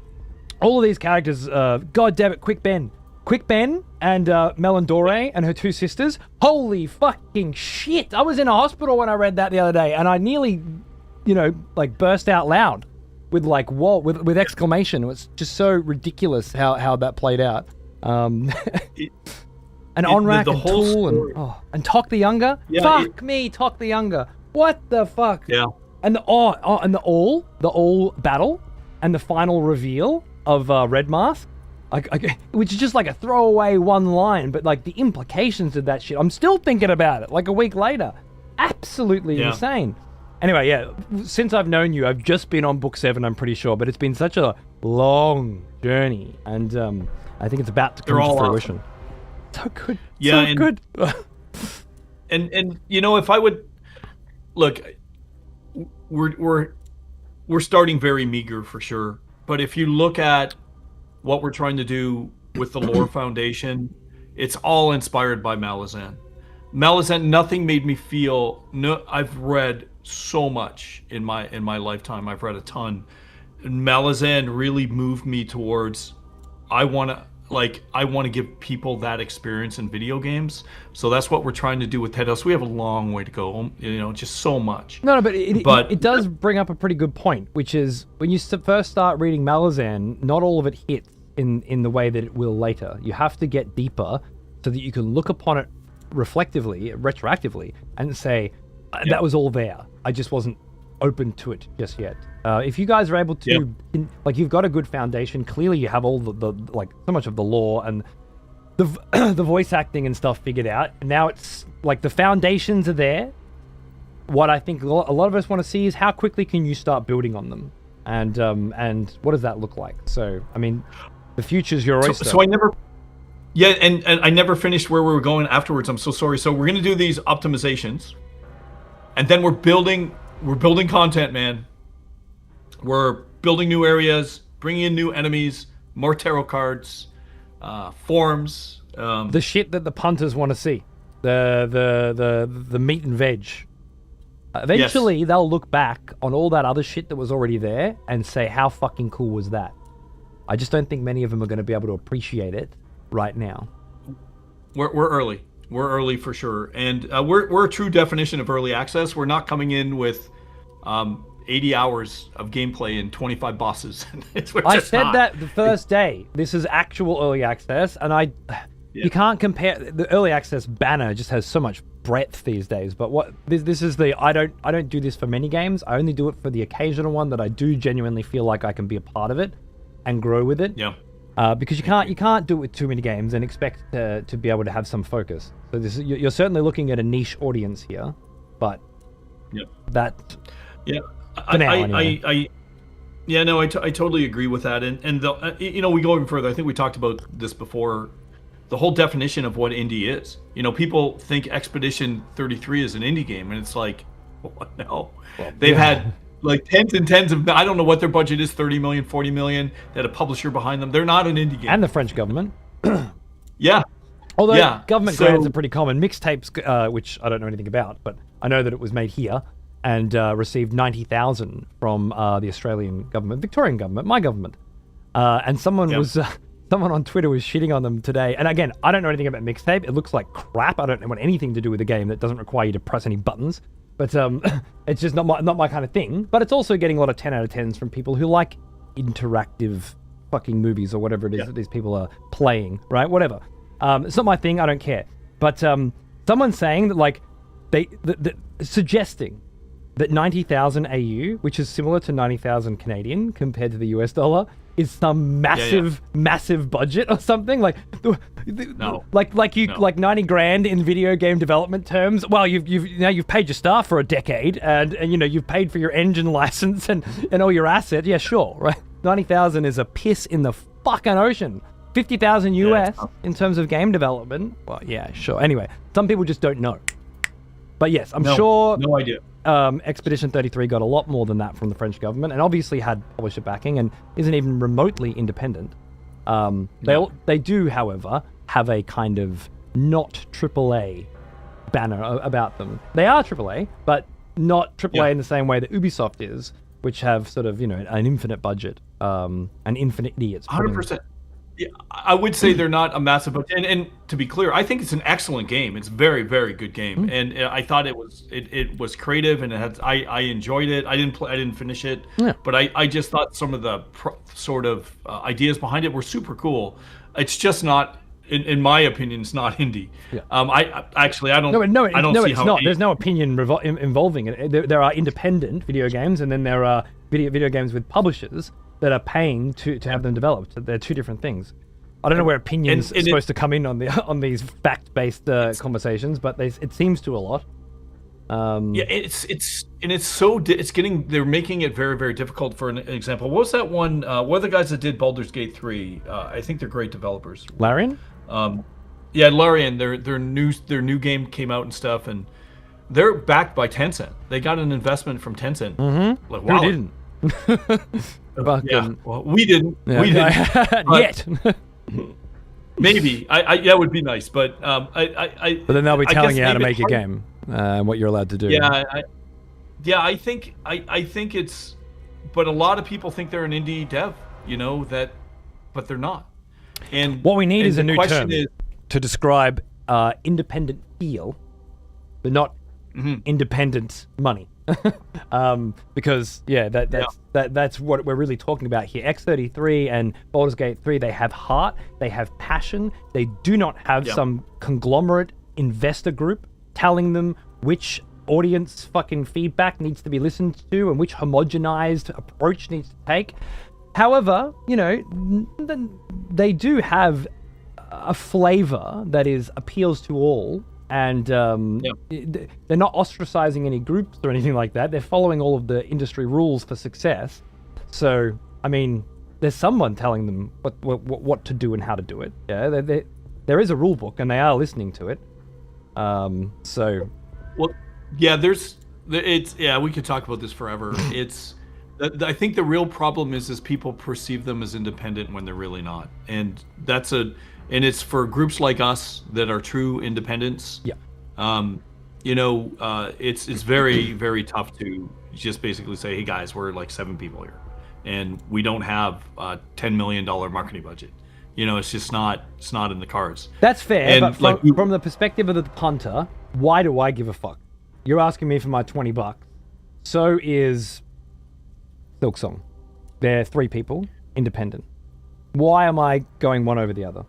all of these characters. God damn it, Quick Ben and Melandore and her 2 sisters. Holy fucking shit! I was in a hospital when I read that the other day, and I nearly, burst out loud with with exclamation. It was just so ridiculous how that played out. And Onrak and Tool and Tok the Younger. Yeah, Tok the Younger. What the fuck? Yeah. And the all battle and the final reveal of Red Mask, which is just like a throwaway one line, but like the implications of that shit. I'm still thinking about it like a week later. Absolutely insane. Anyway, yeah. Since I've known you, I've just been on book 7. I'm pretty sure, but it's been such a long journey, and I think it's about to come to fruition. Awesome. So good. Yeah, so good. and if I would look, we're starting very meager for sure. But if you look at what we're trying to do with the Lore Foundation, it's all inspired by Malazan. Nothing made me feel. No, I've read so much in my lifetime. I've read a ton. And Malazan really moved me towards. I want to give people that experience in video games. So that's what we're trying to do with Deadhaus. We have a long way to go, just so much. No, but it does bring up a pretty good point, which is when you first start reading Malazan, not all of it hits in the way that it will later. You have to get deeper so that you can look upon it retroactively, and say, that was all there. I just wasn't open to it just yet. If you guys are able to, you've got a good foundation. Clearly, you have all the so much of the lore and the the voice acting and stuff figured out. Now it's like the foundations are there. What I think a lot of us want to see is how quickly can you start building on them, and what does that look like? So, I mean, the future's your oyster. So I never. Yeah, and I never finished where we were going afterwards. I'm so sorry. So we're gonna do these optimizations, and then we're building content, man. We're building new areas, bringing in new enemies, more tarot cards, forms. The shit that the punters want to see, the meat and veg. Eventually, they'll look back on all that other shit that was already there and say, "How fucking cool was that?" I just don't think many of them are going to be able to appreciate it right now. We're early. We're early for sure, and we're a true definition of early access. We're not coming in with 80 hours of gameplay and 25 bosses. I said that the first day. This is actual early access, and you can't compare. The early access banner just has so much breadth these days. But this is the I don't do this for many games. I only do it for the occasional one that I do genuinely feel like I can be a part of it and grow with it. Yeah. Because you can't do it with too many games and expect to be able to have some focus. So you're certainly looking at a niche audience here, but that. Yeah. For now, anyway. Yeah, no, I totally agree with that. And the we go even further. I think we talked about this before. The whole definition of what indie is. People think Expedition 33 is an indie game, and it's like, well, no. Well, They've had like tens and tens of, I don't know what their budget is, 30 million, 40 million, they had a publisher behind them. They're not an indie game. And the French government. Yeah. Although government grants are pretty common. Mixtapes, which I don't know anything about, but I know that it was made here and received 90,000 from the Australian government, Victorian government, my government. And someone on Twitter was shitting on them today. And again, I don't know anything about Mixtape. It looks like crap. I don't want anything to do with a game that doesn't require you to press any buttons. But it's just not my kind of thing. But it's also getting a lot of 10 out of 10s from people who like interactive fucking movies or whatever it is that these people are playing, right? Whatever. It's not my thing. I don't care. But someone's saying that like suggesting that 90,000 AU, which is similar to 90,000 Canadian compared to the US dollar, is some massive budget or something. Like No. Like 90 grand in video game development terms. Well, you've paid your staff for a decade and you've paid for your engine license and all your assets. Yeah, sure, right? 90,000 is a piss in the fucking ocean. 50,000 US in terms of game development. Well, yeah, sure. Anyway, some people just don't know. But yes, I'm sure. No idea. Expedition 33 got a lot more than that from the French government, and obviously had publisher backing, and isn't even remotely independent. They do, however, have a kind of not AAA banner about them. They are AAA, but not AAA in the same way that Ubisoft is, which have sort of an infinite budget, and infinite idiots. 100%. Yeah, I would say they're not a massive, and to be clear, I think it's an excellent game. It's a very, very good game, and I thought it was creative, and I enjoyed it. I didn't finish it, but I just thought some of the sort of ideas behind it were super cool. It's just not, in my opinion, it's not indie. Yeah. I don't. It's not. There's no opinion involving it. There are independent video games, and then there are video games with publishers that are paying to have them developed. They're two different things. I don't know where opinions are supposed to come in on these fact-based conversations, but it seems to a lot. They're making it very, very difficult. For an example, what was that one? What are the guys that did Baldur's Gate 3? I think they're great developers. Larian? Larian. Their new game came out and stuff, and they're backed by Tencent. They got an investment from Tencent. Mm-hmm. Like, wow. Who didn't? Well, we didn't. Yeah. We didn't yet. Maybe. That would be nice, but But then they'll be telling you how to make a game, and what you're allowed to do. I think it's. But a lot of people think they're an indie dev, but they're not. And what we need is a new term to describe independent feel, but not independent money. Because that's what we're really talking about here. X33 and Baldur's Gate 3, they have heart, they have passion. They do not have some conglomerate investor group telling them which audience fucking feedback needs to be listened to and which homogenized approach needs to take. However, they do have a flavor that appeals to all. And they're not ostracizing any groups or anything like that. They're following all of the industry rules for success. So, I mean, there's someone telling them what to do and how to do it. Yeah, there is a rule book, and they are listening to it. We could talk about this forever. I think the real problem is people perceive them as independent when they're really not, and and it's for groups like us that are true independents. Yeah. It's very, very tough to just basically say, hey guys, we're like 7 people here, and we don't have a $10 million marketing budget. It's not in the cards. That's fair, and but from the perspective of the punter, why do I give a fuck? You're asking me for my $20. So is Silksong. They're 3 people, independent. Why am I going one over the other?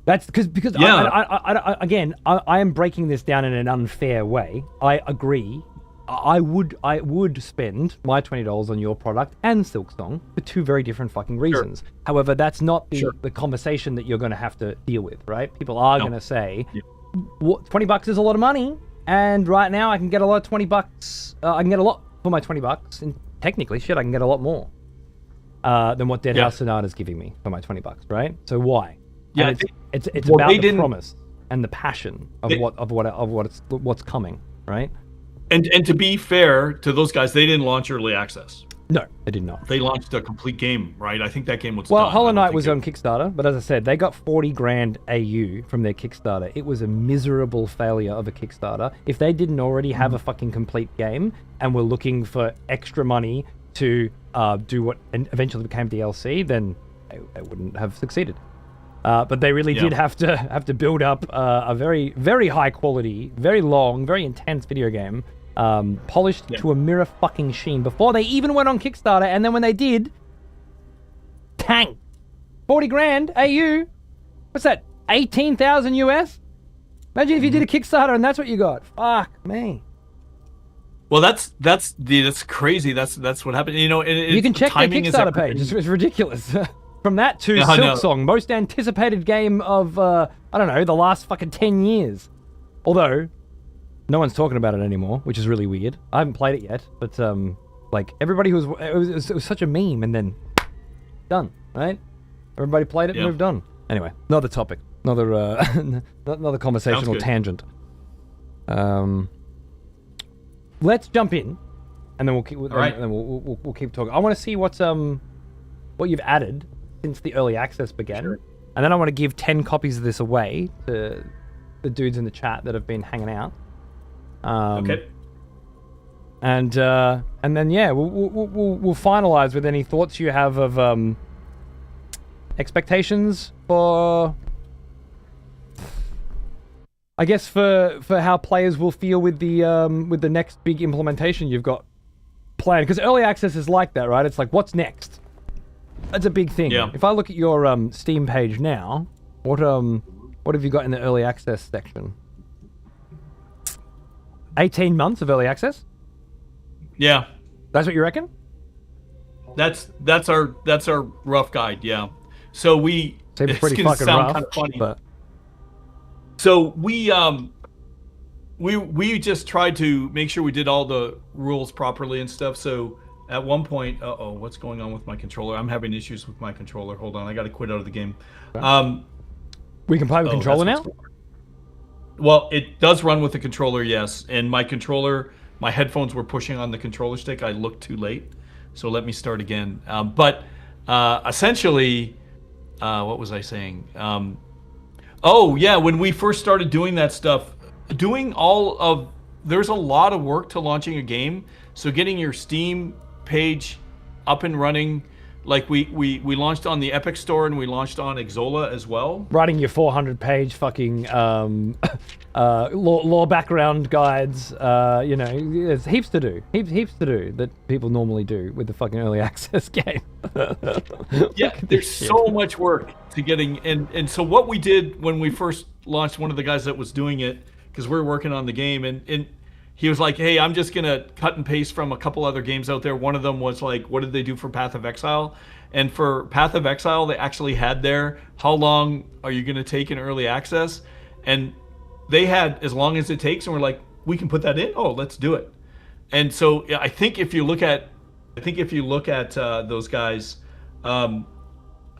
That's because I am breaking this down in an unfair way. I agree. I would spend my $20 on your product and Silksong for 2 very different fucking reasons. Sure. However, that's not the conversation that you're going to have to deal with, right? People are going to say, $20 is a lot of money, and right now I can get a lot of $20. I can get a lot for my $20 technically, shit, I can get a lot more than what Deadhaus Sonata is giving me for my $20, right? So why? Yeah, and it's about the promise and the passion of what's coming, right? And to be fair to those guys, they didn't launch early access. No, they did not. They launched a complete game, right? I think that game was done. Hollow Knight was on Kickstarter, but as I said, they got 40 grand AU from their Kickstarter. It was a miserable failure of a Kickstarter. If they didn't already have a fucking complete game and were looking for extra money to do what eventually became DLC, then they wouldn't have succeeded. But they really did have to build up a very, very high quality, very long, very intense video game. Polished to a mirror fucking sheen before they even went on Kickstarter, and then when they did, tank, 40 grand AU. What's that? 18,000 US. Imagine if you did a Kickstarter and that's what you got. Fuck me. Well, that's crazy. That's what happened. You know, you can check their Kickstarter page. It's ridiculous. From that to Silksong, most anticipated game of I don't know, the last fucking 10 years. Although no one's talking about it anymore, which is really weird. I haven't played it yet, but like everybody it was such a meme, and then done, right? Everybody played it and moved on. Anyway, another topic, another conversational tangent. Let's jump in, and then we'll keep. And then we'll keep talking. I want to see what you've added since the early access began, and then I want to give 10 copies of this away to the dudes in the chat that have been hanging out. Okay. And then we'll finalize with any thoughts you have of expectations for, I guess, for how players will feel with the next big implementation you've got planned. Because early access is like that, right? It's like, what's next? That's a big thing. Yeah. If I look at your Steam page now, what have you got in the early access section? 18 months of early access? Yeah. That's what you reckon? That's our rough guide, yeah. So seems pretty fucking rough, kind of funny. But so we just tried to make sure we did all the rules properly and stuff. So at one point, what's going on with my controller? I'm having issues with my controller. Hold on, I got to quit out of the game. We can play with controller now? Well, it does run with the controller, yes. And my headphones were pushing on the controller stick. I looked too late. So let me start again. But essentially, what was I saying? When we first started doing that stuff, there's a lot of work to launching a game. So getting your Steam page up and running, like we launched on the Epic Store and we launched on Xsolla as well. Writing your 400-page fucking lore background guides, there's heaps to do that people normally do with the fucking early access game. Yeah, there's so much work to getting, and so what we did when we first launched, one of the guys that was doing it, because we're working on the game, and he was like, hey, I'm just gonna cut and paste from a couple other games out there. One of them was like, what did they do for Path of Exile? And for Path of Exile, they actually had there, how long are you gonna take in early access? And they had as long as it takes, and we're like, we can put that in. Oh, let's do it. And so I think if you look at those guys,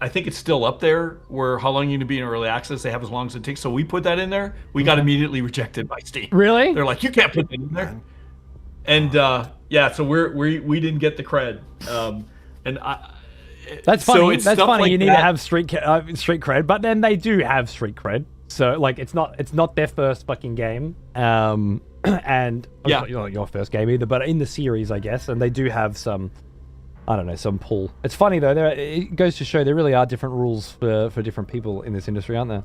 I think it's still up there where how long you're going to be in early access. They have as long as it takes. So we put that in there. We got immediately rejected by Steam. Really? They're like, you can't put that in there. And so we didn't get the cred. That's funny. So That's funny. Like you need to have street cred, but then they do have street cred. So like, it's not their first fucking game. And it's not your first game either, but in the series, I guess, and they do have some. I don't know, some pull. It's funny though. It goes to show there really are different rules for different people in this industry, aren't there?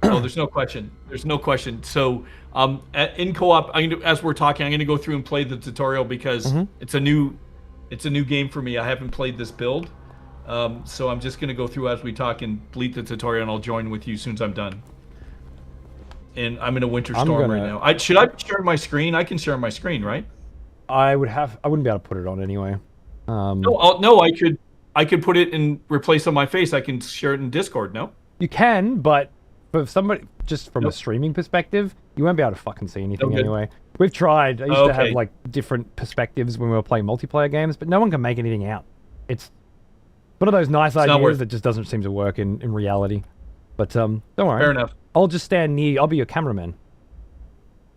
There's no question. There's no question. So in co-op, as we're talking, I'm going to go through and play the tutorial because it's a new game for me. I haven't played this build, so I'm just going to go through as we talk and delete the tutorial, and I'll join with you as soon as I'm done. And I'm in a winter storm right now. Should I share my screen? I can share my screen, right? I wouldn't be able to put it on anyway. No, I could put it and replace on my face. I can share it in Discord. No, you can, but for somebody, just from a streaming perspective, you won't be able to fucking see anything Okay. anyway. We've tried. I used to have Okay. like different perspectives when we were playing multiplayer games, but no one can make anything out. It's one of those nice not ideas worth- that just doesn't seem to work in reality. But don't worry. Fair enough. I'll just stand near. I'll be your cameraman.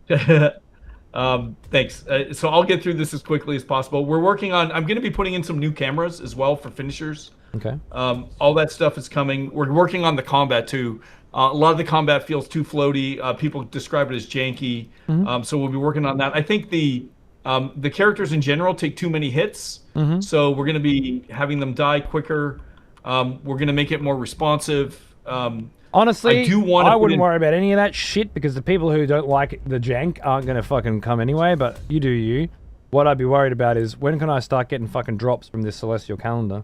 Thanks. So I'll get through this as quickly as possible. We're working on. I'm going to be putting in some new cameras as well for finishers. Okay. All that stuff is coming. We're working on the combat too. A lot of the combat feels too floaty. People describe it as janky. So we'll be working on that. I think the characters in general take too many hits. So we're going to be having them die quicker. We're going to make it more responsive. Honestly, I do want to I put wouldn't in- worry about any of that shit because the people who don't like the jank aren't going to fucking come anyway, but you do you. What I'd be worried about is when can I start getting fucking drops from this celestial calendar?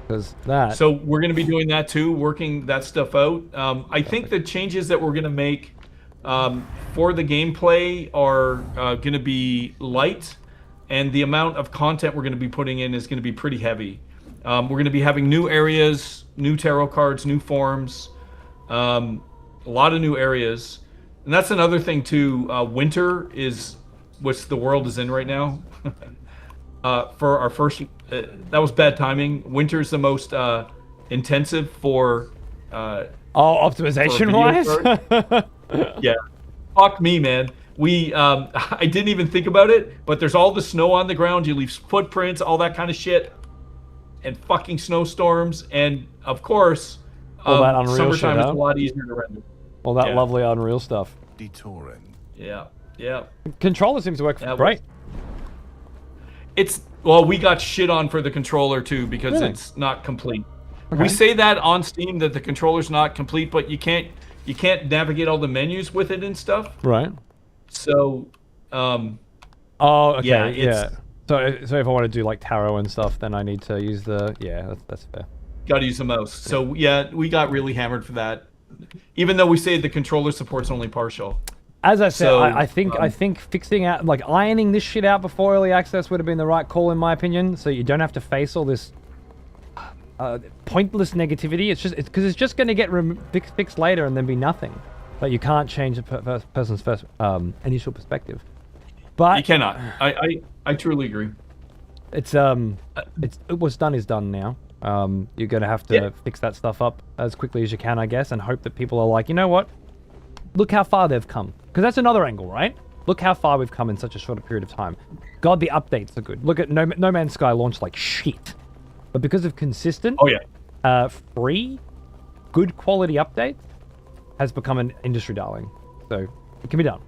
Because that... So we're going to be doing that too, working that stuff out. I think the changes that we're going to make for the gameplay are going to be light, and the amount of content we're going to be putting in is going to be pretty heavy. We're going to be having new areas, new tarot cards, new forms, a lot of new areas. And that's another thing too. Winter is what the world is in right now. For our first, that was bad timing. Winter is the most intensive for. optimization wise? Yeah, fuck me, man. We I didn't even think about it, but there's all the snow on the ground. You leave footprints, all that kind of shit, and fucking snowstorms, and of course, All that Unreal summertime shit, is huh? a lot easier to render. All that Yeah. lovely Unreal stuff. Detouring. Yeah, yeah. Controller seems to work Yeah, great. It's well, we got shit on for the controller too because Really? it's not complete. Okay. We say that on Steam that the controller's not complete, but you can't navigate all the menus with it and stuff. Right. So, Oh, okay, Yeah, yeah. it's- So if I want to do like tarot and stuff, then I need to use the... Yeah, that's fair. got to use the mouse. So yeah, we got really hammered for that. Even though we say the controller support's only partial. As I said, So, I think fixing out, like ironing this shit out before early access would have been the right call in my opinion. So you don't have to face all this pointless negativity. It's because it's just going to get fixed later and then be nothing. But you can't change a person's first initial perspective. But You cannot. I truly agree. it's what's done is done now. You're going to have to Yeah. fix that stuff up as quickly as you can, I guess, and hope that people are like, you know what? Look how far they've come. Because that's another angle, right? Look how far we've come in such a short period of time. God, the updates are good. Look at No Man's Sky launched like shit. But because of consistent, Oh yeah. free, good quality updates, has become an industry darling. So it can be done.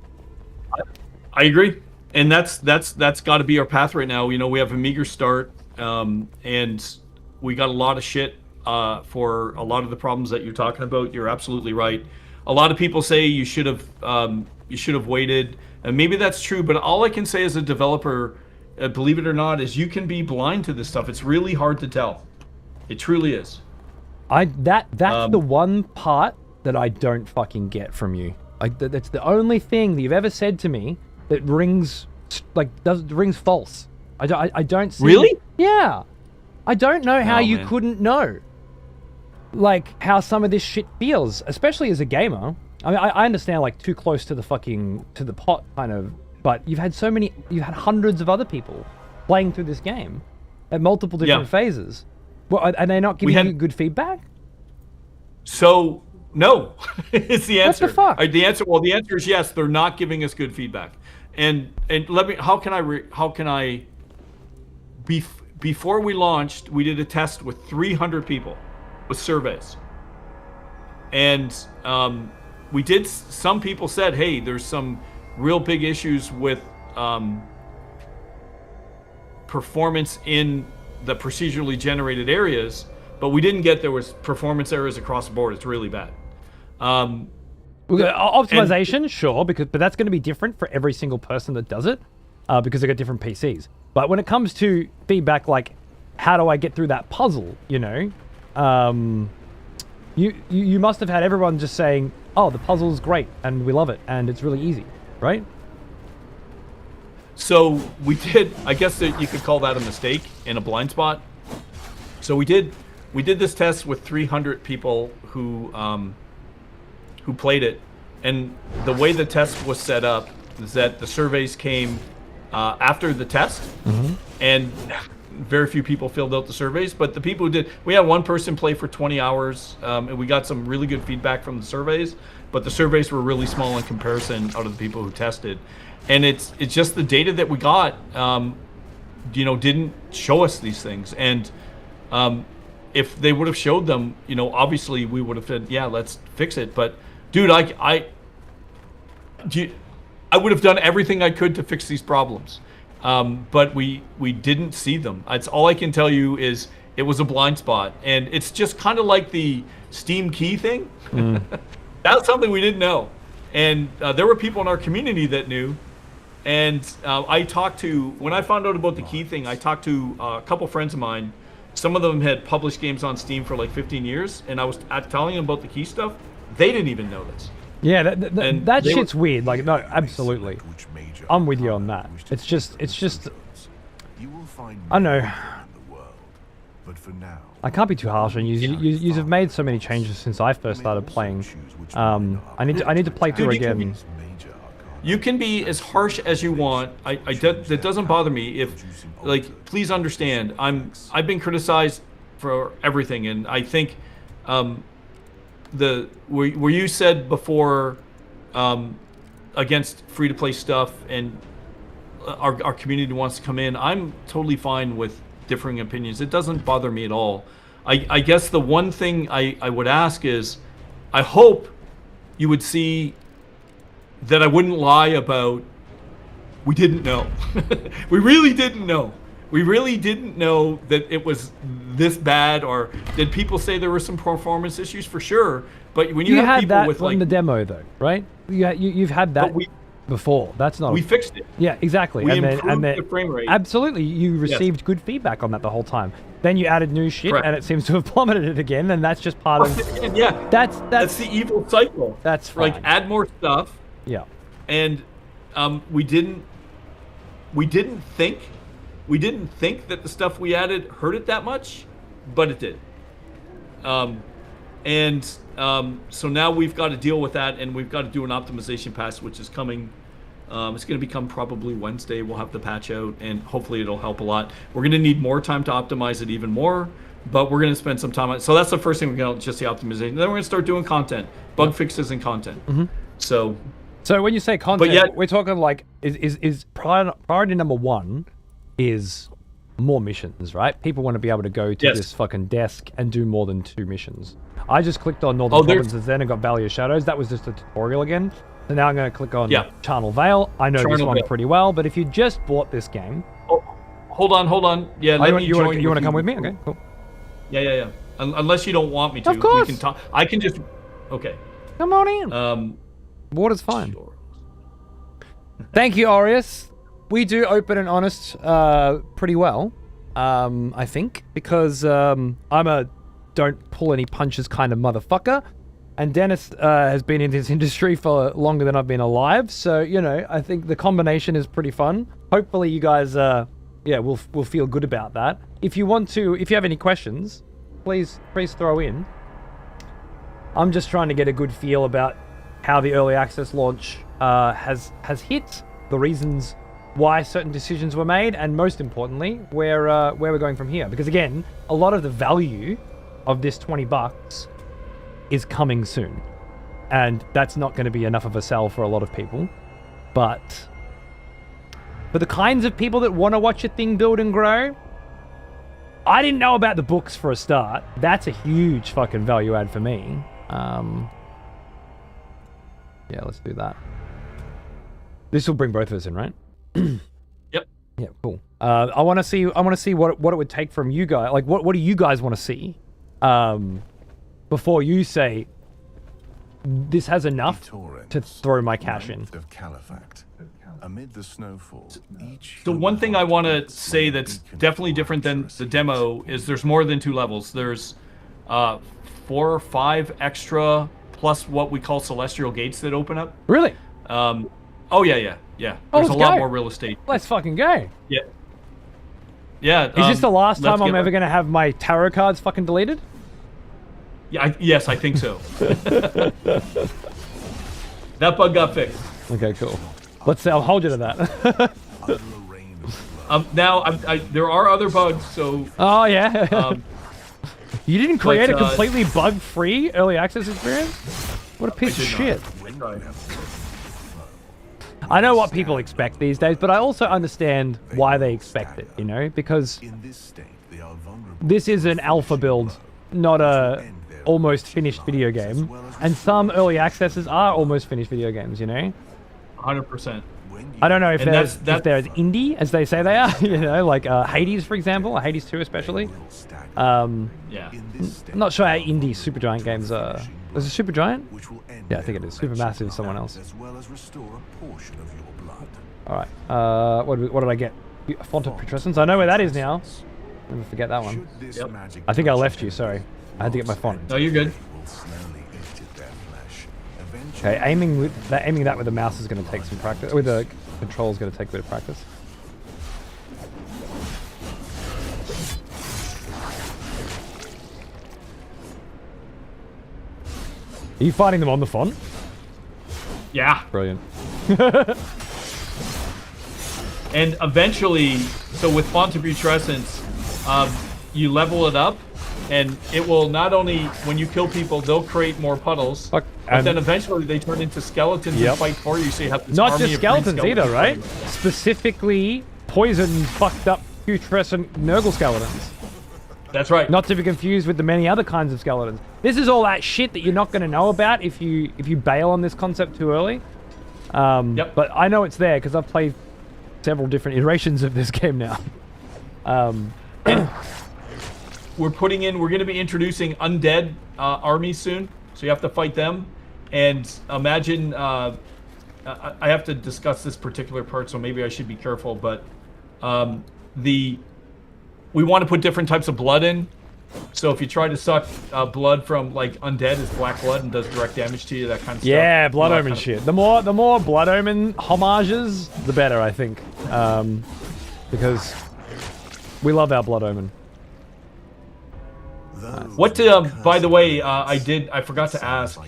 I agree, and that's got to be our path right now. You know, we have a meager start, and we got a lot of shit for a lot of the problems that you're talking about. You're absolutely right. A lot of people say you should have waited, and maybe that's true. But all I can say as a developer, believe it or not, is you can be blind to this stuff. It's really hard to tell. It truly is. That's the one part that I don't fucking get from you. Like that's the only thing that you've ever said to me that rings false. I don't see. Really? Yeah. I don't know how Oh, you man. couldn't know. Like how some of this shit feels, especially as a gamer. I mean, I understand like too close to the pot kind of, but you've had hundreds of other people playing through this game at multiple different phases. Well, are they not giving you good feedback? So no, it's the answer. What the fuck? The answer is yes. They're not giving us good feedback. And let me. How can I? Before we launched, we did a test with 300 people, with surveys, and we did. Some people said, "Hey, there's some real big issues with performance in the procedurally generated areas." But we didn't get there was performance errors across the board. It's really bad. Optimization, sure, but that's going to be different for every single person that does it, because they got different PCs. But when it comes to feedback, like how do I get through that puzzle? You know, you must have had everyone just saying, "Oh, the puzzle's great and we love it and it's really easy," right? So we did. I guess that you could call that a mistake in a blind spot. So we did this test with 300 people who who played it, and the way the test was set up is that the surveys came after the test, and very few people filled out the surveys. But the people who did, we had one person play for 20 hours, and we got some really good feedback from the surveys. But the surveys were really small in comparison out of the people who tested, and it's just the data that we got, didn't show us these things. And if they would have showed them, obviously we would have said, yeah, let's fix it. But dude, I would have done everything I could to fix these problems. But we didn't see them. It's all I can tell you is it was a blind spot, and it's just kind of like the Steam key thing. That's something we didn't know, and there were people in our community that knew. And when I found out about the key thing, I talked to a couple friends of mine. Some of them had published games on Steam for like 15 years, and I was telling them about the key stuff. They didn't even know this. Yeah, that shit's weird. Like, no, absolutely. I'm with you on that. It's just, I don't know. I can't be too harsh on you. You have made so many changes since I first started playing. I need to play through again. You can be as harsh as you want. That doesn't bother me. Please understand, I've been criticized for everything, and I think where you said before against free-to-play stuff, and our community wants to come in, I'm totally fine with differing opinions. It doesn't bother me at all. I guess the one thing I would ask is, I hope you would see that I wouldn't lie about, we didn't know. We really didn't know. We really didn't know that it was this bad. Or did people say there were some performance issues? For sure. But when you have had people that with from the demo though, right? You've had that before. That's not. We fixed it. Yeah, exactly. We improved the frame rate. Absolutely, you received good feedback on that the whole time. Then you added new shit, and it seems to have plummeted it again. And that's just part of. Yeah. That's the evil cycle. That's fine. Like, add more stuff. Yeah. And we didn't think that the stuff we added hurt it that much, but it did. So now we've got to deal with that, and we've got to do an optimization pass, which is coming. It's going to become probably Wednesday. We'll have the patch out, and hopefully it'll help a lot. We're going to need more time to optimize it even more, but we're going to spend some time on it. So that's the first thing we're going to, just the optimization. Then we're going to start doing content, bug fixes and content. So when you say content, we're talking like is priority number one is more missions, right? People want to be able to go to this fucking desk and do more than 2 missions. I just clicked on Northern Provinces then and got Valley of Shadows. That was just a tutorial again. So now I'm going to click on Charnel Vale. I know this one pretty well, but if you just bought this game... Oh, hold on. Yeah, let me join you. You want to come with me? Okay, cool. Yeah. Unless you don't want me to. Of course. We can talk. I can just... Okay. Come on in. Water's fine. Sure. Thank you, Aureus. We do open and honest pretty well, I think, because I'm a don't pull any punches kind of motherfucker, and Dennis has been in this industry for longer than I've been alive, so, I think the combination is pretty fun. Hopefully you guys, will feel good about that. If you have any questions, please throw in. I'm just trying to get a good feel about how the early access launch has hit, the reasons why certain decisions were made, and most importantly, where we're going from here. Because again, a lot of the value of this $20 is coming soon, and that's not going to be enough of a sell for a lot of people. But for the kinds of people that want to watch a thing build and grow, I didn't know about the books for a start. That's a huge fucking value add for me. Yeah, let's do that. This will bring both of us in, right? Yep. Yeah, cool. I want to see what it would take from you guys. Like, what do you guys want to see before you say this has enough to throw my cash in? Amid the snowfall, so one thing I want to say that's definitely different than the demo is there's more than 2 levels. There's 4 or 5 extra plus what we call celestial gates that open up. Really? Oh yeah. There's a lot more real estate. Let's fucking go. Yeah. Is this the last time I'm ever going to have my tarot cards fucking deleted? Yeah. Yes, I think so. That bug got fixed. Okay, cool. Let's say I'll hold you to that. Now, there are other bugs, so... Oh, yeah. You didn't create a but, completely bug-free early access experience? What a piece of shit. I know what people expect these days, but I also understand why they expect it, you know? Because this is an alpha build, not a almost finished video game. And some early accesses are almost finished video games, you know? 100%. I don't know if they're as indie as they say they are, you know, like Hades, for example, or Hades 2 especially. Yeah. I'm not sure how indie Supergiant games are. Is it Supergiant? Yeah, I think it is. Supermassive is someone else. Alright, what did I get? A font of putrescence? I know where that is now. I'm gonna forget that one. Yep. I think I left you, sorry. I had to get my font. No, you're good. Okay, aiming that with the mouse is going to take some practice. With the control is going to take a bit of practice. Are you fighting them on the font? Yeah. Brilliant. And eventually, so with font of putrescence, you level it up, and it will not only, when you kill people, they'll create more puddles, but then eventually they turn into skeletons and fight for you, so you have this not army just of green skeletons either, right? Specifically poisoned, fucked up putrescent Nurgle skeletons. That's right. Not to be confused with the many other kinds of skeletons. This is all that shit that you're not going to know about if you bail on this concept too early. Yep. But I know it's there because I've played several different iterations of this game now. We're going to be introducing undead armies soon, so you have to fight them. And imagine, I have to discuss this particular part, so maybe I should be careful, but we want to put different types of blood in. So if you try to suck blood from like undead, it's black blood and does direct damage to you, that kind of stuff. Yeah, Blood Omen shit. The more Blood Omen homages, the better, I think. Because we love our Blood Omen. What, by the way, I forgot to ask,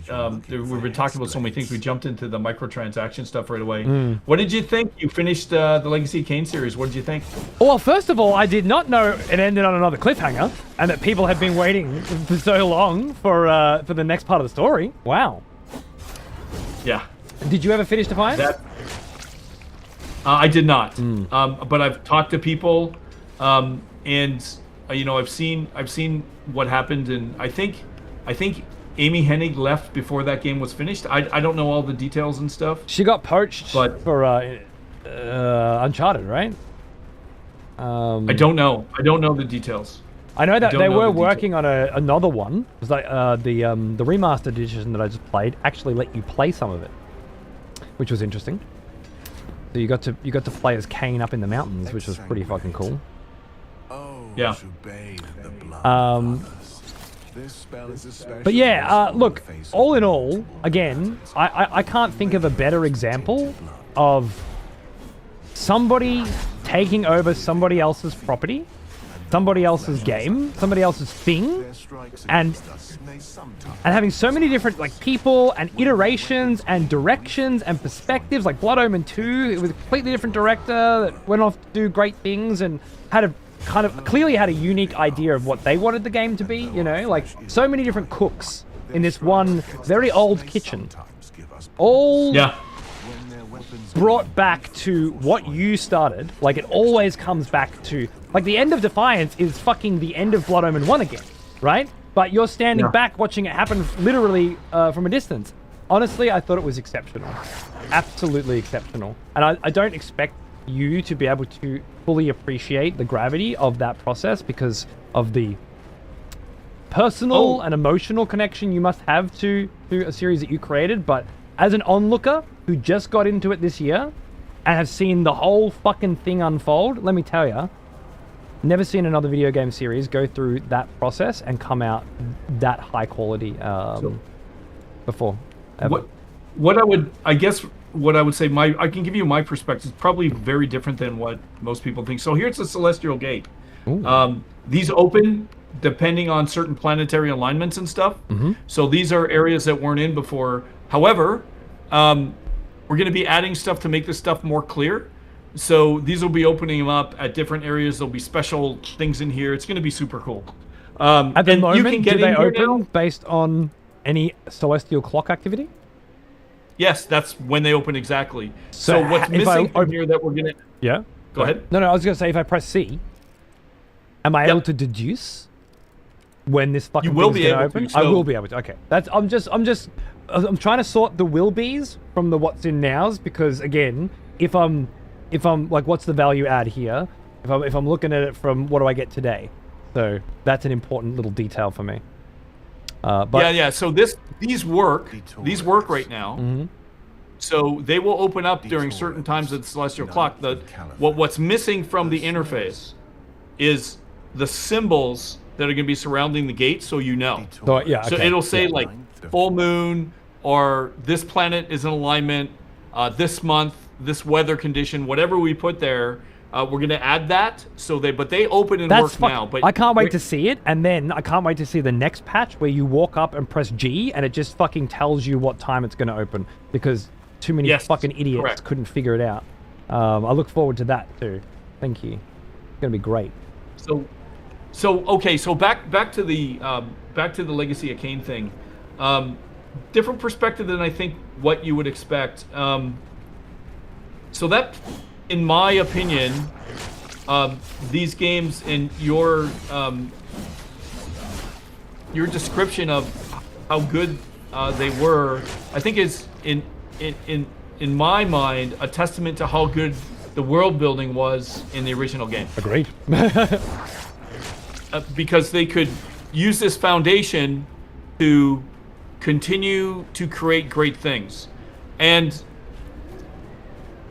we've been talking about so many things, we jumped into the microtransaction stuff right away. What did you think? You finished the Legacy of Kain series, what did you think? Well, first of all, I did not know it ended on another cliffhanger, and that people had been waiting for so long for the next part of the story. Wow. Yeah. Did you ever finish Defiance? I did not, but I've talked to people, and you know, I've seen what happened, and I think Amy Hennig left before that game was finished. I don't know all the details and stuff. She got poached for Uncharted, right? I don't know. I don't know the details. I know that they were working on another one. It was like the remastered edition that I just played actually let you play some of it, which was interesting. So you got to play as Kain up in the mountains, which was pretty fucking cool. Yeah. But yeah, look, all in all, again, I can't think of a better example of somebody taking over somebody else's property, somebody else's game, somebody else's thing, and having so many different like people and iterations and directions and perspectives. Like Blood Omen 2, it was a completely different director that went off to do great things and had a clearly had a unique idea of what they wanted the game to be, you know, like so many different cooks in this one very old kitchen. All brought back to what you started. Like it always comes back to, like the end of Defiance is fucking the end of Blood Omen 1 again, right? But you're standing back watching it happen literally from a distance. Honestly, I thought it was exceptional. Absolutely exceptional. And I don't expect you to be able to fully appreciate the gravity of that process because of the personal and emotional connection you must have to a series that you created. But as an onlooker who just got into it this year and have seen the whole fucking thing unfold, let me tell you, never seen another video game series go through that process and come out that high quality before. Ever. What I would say, I can give you my perspective. It's probably very different than what most people think. So here's the Celestial Gate. These open depending on certain planetary alignments and stuff. So these are areas that weren't in before. However, We're going to be adding stuff to make this stuff more clear. So these will be opening them up at different areas. There'll be special things in here. It's going to be super cool. At the moment, you can get do they in here open now. based on any celestial clock activity? Yes, that's when they open exactly. So So what's if I missing from open- here that we're going to... Yeah. Go ahead. No, I was going to say, if I press C, am I able to deduce when this fucking You will thing's be gonna able to, open? so- I will be able to. Okay. I'm trying to sort the will be's from the what's in nows, because again, if I'm like, what's the value add here? If I'm looking at it from what do I get today? So that's an important little detail for me. But Yeah. So these work right now. Mm-hmm. So they will open up during certain times of the celestial clock. What's missing from the interface is the symbols that are going to be surrounding the gate, so you know. So, yeah, So okay. it'll say like full moon, or this planet is in alignment, this month, this weather condition, whatever we put there. We're going to add that. But they open and work now. But I can't wait to see it, and then I can't wait to see the next patch where you walk up and press G, and it just fucking tells you what time it's going to open, because too many fucking idiots correct. couldn't figure it out. I look forward to that too. Thank you. It's going to be great. So back to the Legacy of Kain thing. Different perspective than I think what you would expect. So that, in my opinion, these games and your description of how good they were, I think is in my mind a testament to how good the world building was in the original game. Agreed. Because they could use this foundation to continue to create great things. And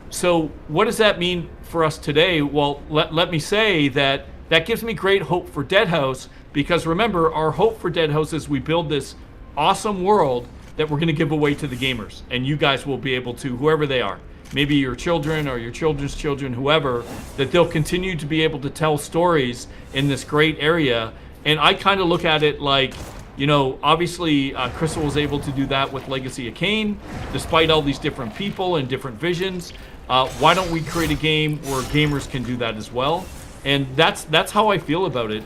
so what does that mean for us today? Well, let me say that gives me great hope for Deadhaus, because remember, our hope for Deadhaus is we build this awesome world that we're going to give away to the gamers, and you guys will be able to, whoever they are, maybe your children or your children's children, whoever, that they'll continue to be able to tell stories in this great area. And I kind of look at it like, obviously Crystal was able to do that with Legacy of Kain, despite all these different people and different visions. Why don't we create a game where gamers can do that as well? And that's how I feel about it.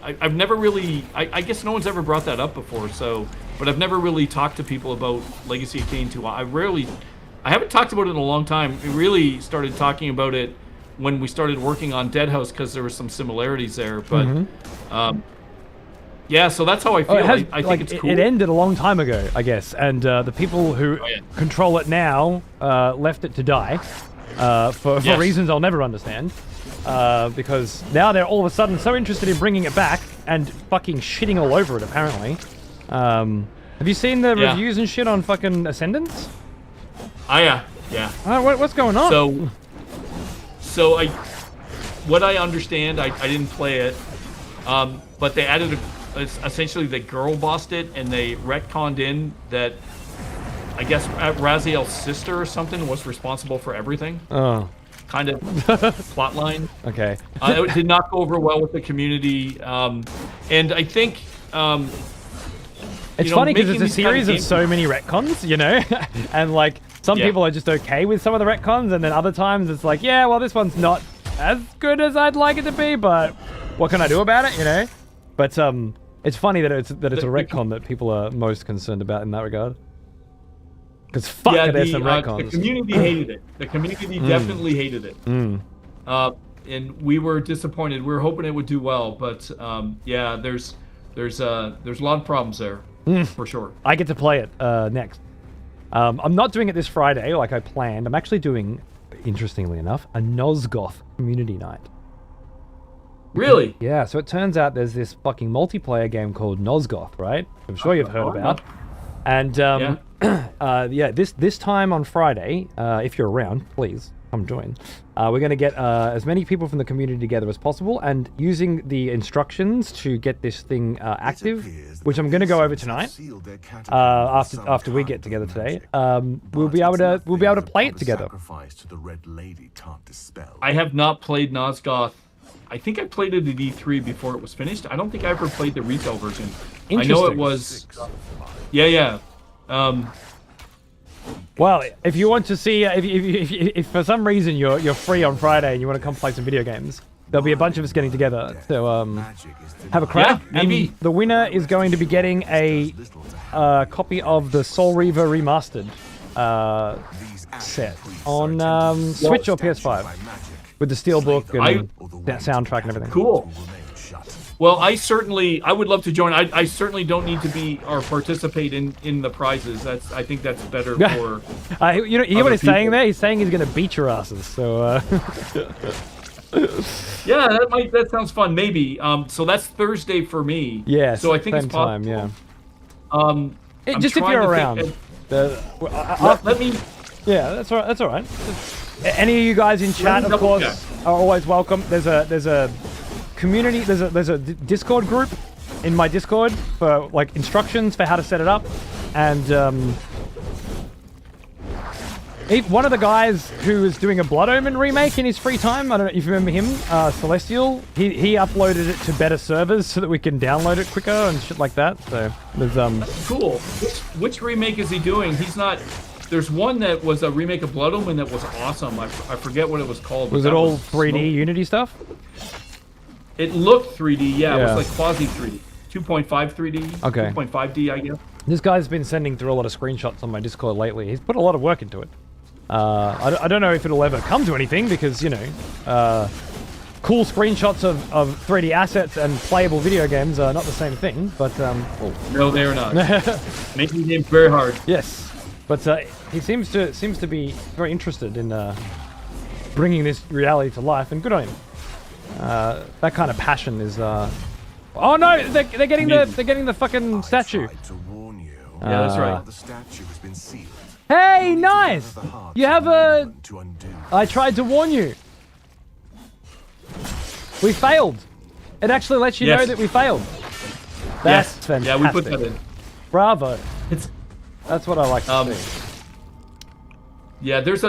I've never really, I guess no one's ever brought that up before, but I've never really talked to people about Legacy of Kain 2. I haven't talked about it in a long time. We really started talking about it when we started working on Deadhaus, because there were some similarities there. But yeah, so that's how I feel. I think it's cool. It ended a long time ago, I guess, and the people who control it now left it to die for reasons I'll never understand. Because now they're all of a sudden so interested in bringing it back and fucking shitting all over it, apparently. Have you seen the reviews and shit on fucking Ascendance? Oh, yeah. What's going on? So what I understand, I didn't play it, but they added essentially they girl bossed it, and they retconned in that I guess Raziel's sister or something was responsible for everything. Oh. Kind of plot line. Okay. It did not go over well with the community, and I think it's funny because it's a series of so many retcons, and like some people are just okay with some of the retcons, and then other times it's like, yeah, well, this one's not as good as I'd like it to be, but what can I do about it, But it's funny that it's a retcon that people are most concerned about in that regard. Because fuck it, there's some retcons. The community hated it. The community definitely hated it. And we were disappointed. We were hoping it would do well, but yeah, there's a lot of problems there for sure. I get to play it next. I'm not doing it this Friday like I planned. I'm actually doing, interestingly enough, a Nosgoth community night. Really? Yeah, so it turns out there's this fucking multiplayer game called Nosgoth, right? I'm sure you've heard about. And this time on Friday, if you're around, please come join. We're going to get as many people from the community together as possible, and using the instructions to get this thing active, which I'm going to go over tonight. After we get together today, we'll be able to play it together. I have not played Nosgoth. I think I played it at E3 before it was finished. I don't think I ever played the retail version. I know it was... Yeah. Well, if you want to see, if for some reason you're free on Friday and you want to come play some video games, there'll be a bunch of us getting together to have a crack. Yeah, maybe. And the winner is going to be getting a copy of the Soul Reaver Remastered set on Switch or PS5 with the steelbook and that soundtrack and everything. Cool. Well, I would love to join. I certainly don't need to be or participate in the prizes. I think that's better for. You hear what he's saying there? He's saying he's going to beat your asses. So. Yeah, that sounds fun. Maybe. So that's Thursday for me. Yeah. So I think it's possible. Time, yeah. Just if you're around. Let me. Yeah, that's all right. That's all right. Any of you guys in chat, of course, are always welcome. There's a community. There's a Discord group in my Discord for like instructions for how to set it up, and one of the guys who is doing a Blood Omen remake in his free time, I don't know if you remember him, Celestial, he uploaded it to better servers so that we can download it quicker and shit like that. So there's Cool. Which remake is he doing? He's not. There's one that was a remake of Blood Omen that was awesome. I forget what it was called. Was it all 3D Unity stuff? It looked 3D, yeah. It was like quasi 3D. 2.5 3D. Okay. 2.5D, I guess. This guy's been sending through a lot of screenshots on my Discord lately. He's put a lot of work into it. I don't know if it'll ever come to anything because, you know, cool screenshots of 3D assets and playable video games are not the same thing, but... No, they're not. Making games very hard. Yes. But he seems to be very interested in bringing this reality to life, and good on him. That kind of passion is. Oh no! They're getting the fucking statue. Yeah, that's right. The statue has been sealed. Hey, nice! You have a. I tried to warn you. We failed. It actually lets you know that we failed. That's fantastic. Yeah, we put that in. Bravo. That's what I like to see. Yeah, there's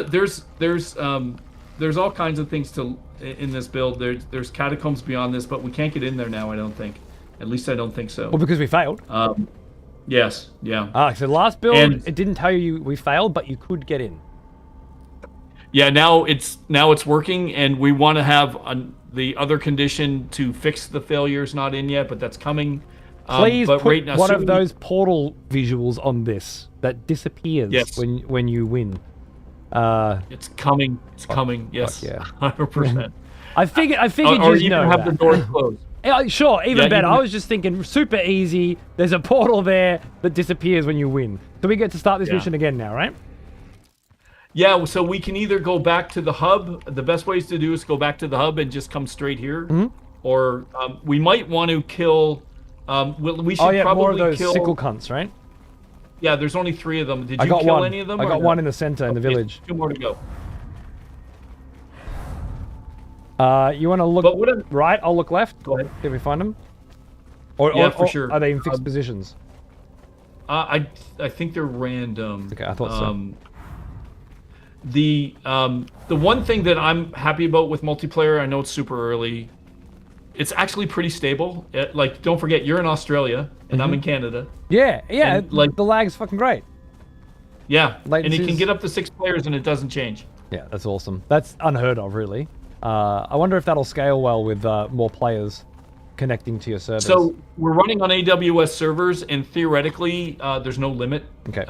all kinds of things in this build. There's catacombs beyond this, but we can't get in there now. I don't think. At least I don't think so. Well, because we failed. Yes. Yeah. So last build, it didn't tell you we failed, but you could get in. Yeah. Now it's working, and we want to have the other condition to fix the failures not in yet, but that's coming. Please but put right now, one of those portal visuals on this that disappears when you win. It's coming. It's coming. Yes. Yeah. 100%. I figured or you know have the doors closed. Sure, even better. I was just thinking super easy. There's a portal there that disappears when you win. So we get to start this mission again now, right? Yeah, so we can either go back to the hub. The best ways to do is go back to the hub and just come straight here. Or we might want to kill... we should probably more of those kill... sickle cunts, right? Yeah, there's only 3 of them. Did you kill any of them? I got one in the center in the village. 2 more to go. You want to look right? I'll look left. Go ahead. Did we find them? For sure. Are they in fixed positions? I think they're random. Okay, I thought so. The one thing that I'm happy about with multiplayer, I know it's super early. It's actually pretty stable. Like, don't forget, you're in Australia and I'm in Canada. Yeah. And, like, the lag's fucking great. Yeah, and it can get up to 6 players and it doesn't change. Yeah, that's awesome. That's unheard of, really. I wonder if that'll scale well with more players connecting to your servers. So we're running on AWS servers, and theoretically, there's no limit. Okay.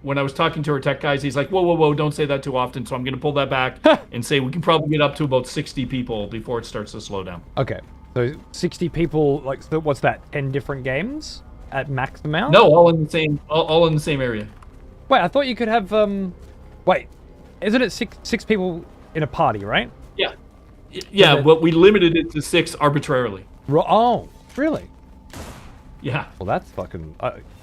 When I was talking to our tech guys, he's like, whoa, don't say that too often. So I'm going to pull that back and say we can probably get up to about 60 people before it starts to slow down. Okay. So 60 people, like, so what's that? 10 different games at max amount? No, all in the same area. Wait, I thought you could have wait, isn't it six people in a party, right? Yeah, but we limited it to 6 arbitrarily. Oh, really? Yeah. Well, that's fucking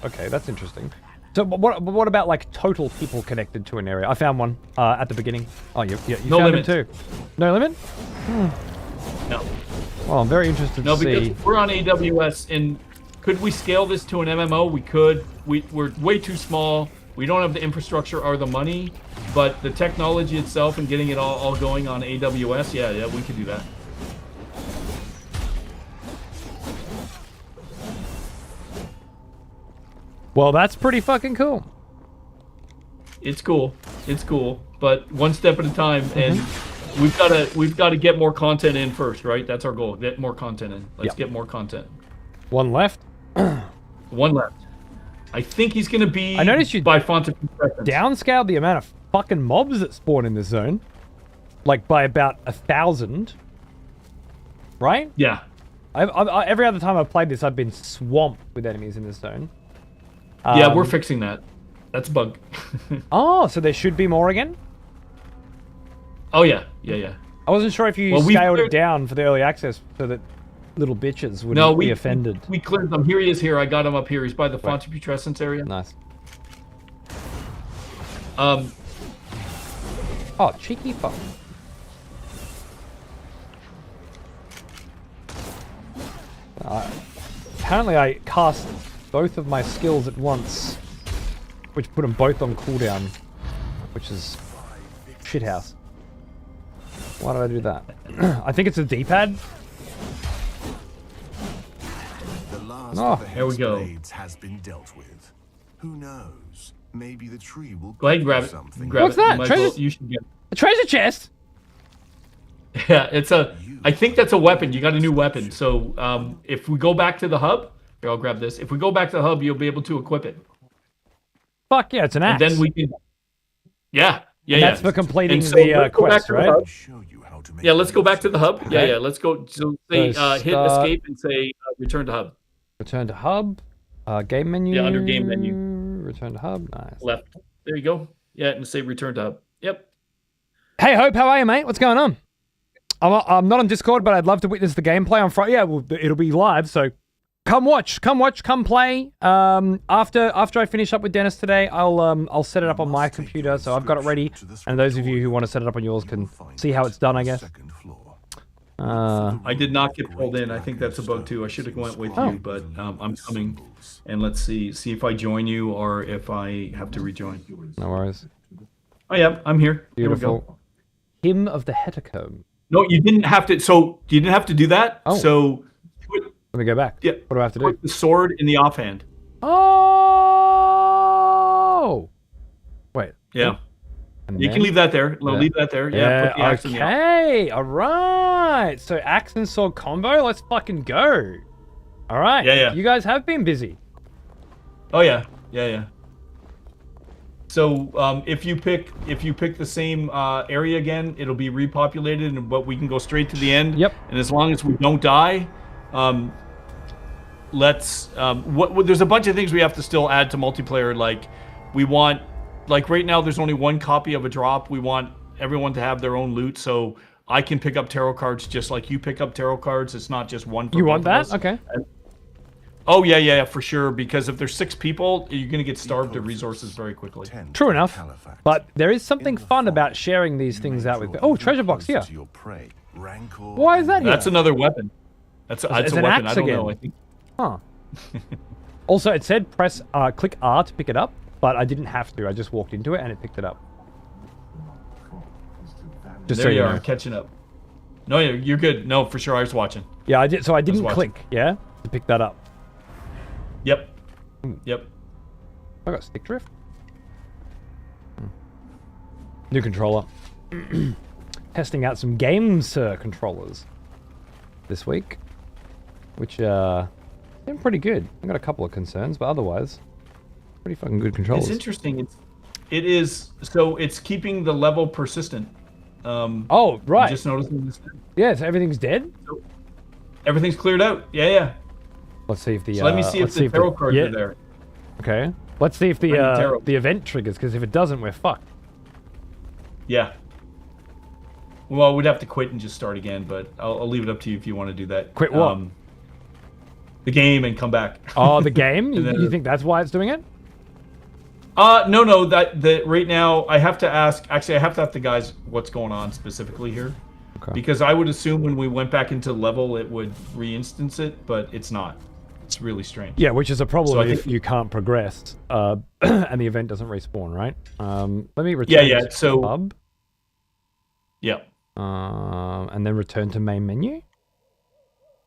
okay. That's interesting. So, what about like total people connected to an area? I found one at the beginning. Oh, you no found limit. it too. No limit? No. Well, I'm very interested to see. No, because we're on AWS, and could we scale this to an MMO? We could. We're way too small. We don't have the infrastructure or the money, but the technology itself and getting it all going on AWS, yeah, we could do that. Well, that's pretty fucking cool. It's cool. It's cool. But one step at a time, and we've got to get more content in first, right? That's our goal. Get more content in. Let's get more content. One left. One left. I think he's gonna be. I noticed you by font of preference. downscaled the amount of fucking mobs that spawn in this zone, like by about 1,000. Right? Yeah. Every other time I've played this, I've been swamped with enemies in this zone. Yeah, we're fixing that. That's a bug. Oh, so there should be more again? Oh yeah, yeah. I wasn't sure if you scaled it down for the early access so that little bitches wouldn't be offended. We cleared them. Here he is here. I got him up here. He's by the font of putrescence area. Nice. Oh, cheeky fuck. Apparently I cast both of my skills at once, which put them both on cooldown, which is shithouse. Why did I do that? I think it's a D-pad. The last of the there we go. blades has been dealt with. Who knows? Maybe the tree will Go ahead and grab it. something. Grab What's it. that? Michael, you should get it. A treasure chest? Yeah, it's a. I think that's a weapon. You got a new weapon. So if we go back to the hub, here I'll grab this. If we go back to the hub, you'll be able to equip it. Fuck yeah, it's an axe. And then we can. Yeah. That's for completing so the quest, right? Yeah, let's go back to the hub. Okay. Yeah. Let's go. So say hit escape and say return to hub. Return to hub. Game menu. Yeah, under game menu. Return to hub. Nice. Left. There you go. Yeah, and say return to hub. Yep. Hey Hope, how are you, mate? What's going on? I'm not on Discord, but I'd love to witness the gameplay on Friday. Yeah, well, it'll be live, so come watch, come play. After I finish up with Dennis today, I'll set it up on my computer, so I've got it ready. And those of you who want to set it up on yours can see how it's done, I guess. I did not get pulled in. I think that's a bug too. I should have went with you, but I'm coming. And let's see if I join you or if I have to rejoin. No worries. Oh yeah, I'm here. Beautiful. Here we go. Hymn of the Hecatomb. No, you didn't have to. So you didn't have to do that. Oh. So Let me go back. Yeah. What do I have to do? Put the sword in the offhand. Oh. Wait. Yeah. And You then- can leave that there. No, leave that there. Yeah. Put the axe in the offhand. Okay. All right. So axe and sword combo. Let's fucking go. All right. Yeah. You guys have been busy. Oh yeah. Yeah. So if you pick the same area again, it'll be repopulated, but we can go straight to the end. Yep. And as long as we don't die, there's a bunch of things we have to still add to multiplayer. Like right now there's only one copy of a drop. We want everyone to have their own loot, so I can pick up tarot cards just like you pick up tarot cards. It's not just one for You both want of that? us. Okay. Oh yeah, for sure. Because if there's 6 people, you're gonna get starved of resources very quickly. True enough. But there is something fun about sharing these things out with. Oh, treasure box here. Why is that here? That's another weapon. That's a an weapon. axe I don't again. know. I think. Huh. Also, it said click R to pick it up, but I didn't have to. I just walked into it and it picked it up. Just There so you you are, know. catching up. No, you're good. No, for sure. I was watching. Yeah, I did. So I didn't watching. click. Yeah, to pick that up. Yep. Yep. I got stick drift. New controller. Testing out some games controllers this week, which been pretty good. I got a couple of concerns, but otherwise, pretty fucking good controllers. It's interesting. It is. So it's keeping the level persistent. Oh, right. Just noticing this. Yeah, so everything's dead. So everything's cleared out. Yeah. Let's see if the. So let me see if the tarot cards are there. Okay. Let's see if the the event triggers, because if it doesn't, we're fucked. Yeah. Well, we'd have to quit and just start again, but I'll leave it up to you if you want to do that. Quit what? The game and come back. Oh, the game? And then- You think that's why it's doing it? No. That right now I have to ask. Actually, I have to ask the guys what's going on specifically here, because I would assume when we went back into level it would re-instance it, but it's not. It's really strange. Yeah, which is a problem So I if think- you can't progress and the event doesn't respawn, right? Let me return Yeah. to So. hub, Yeah. and then return to main menu.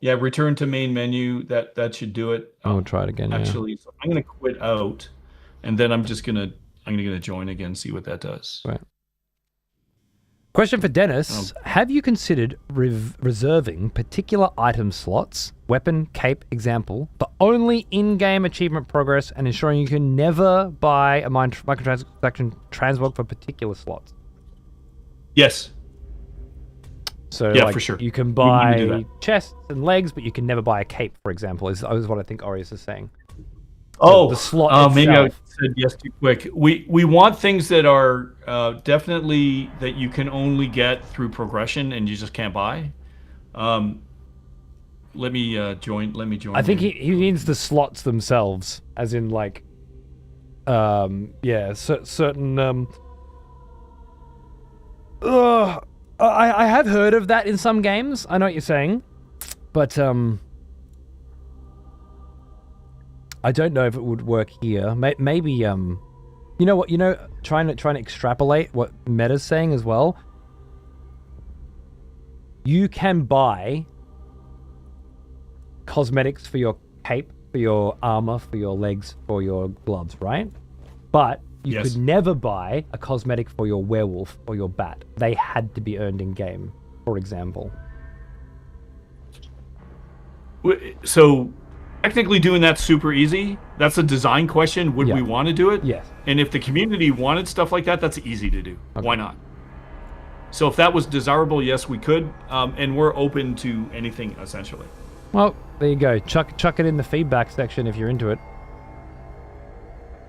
Yeah. Return to main menu. That should do it. I'll try it again. Actually, so I'm gonna quit out, and then I'm just gonna gonna join again, see what that does. Right. Question for Dennis. Have you considered reserving particular item slots, weapon, cape, example, for only in-game achievement progress and ensuring you can never buy a microtransaction transmog for particular slots? Yes. So, yeah, like, for sure. you can buy chests and legs, but you can never buy a cape, for example, is what I think Orius is saying. So the slot itself. Maybe I said yes too quick. We want things that are definitely that you can only get through progression and you just can't buy. Let me join. I think he means the slots themselves, as in like, certain. I have heard of that in some games. I know what you're saying, but I don't know if it would work here. Maybe you know what? Trying to extrapolate what Meta's saying as well. You can buy cosmetics for your cape, for your armor, for your legs, for your gloves, right? But you could never buy a cosmetic for your werewolf or your bat. They had to be earned in game, for example. So technically doing that's super easy. That's a design question. Would we want to do it? Yes. And if the community wanted stuff like that, that's easy to do. Okay. Why not? So if that was desirable, yes, we could. And we're open to anything, essentially. Well, there you go. Chuck it in the feedback section if you're into it.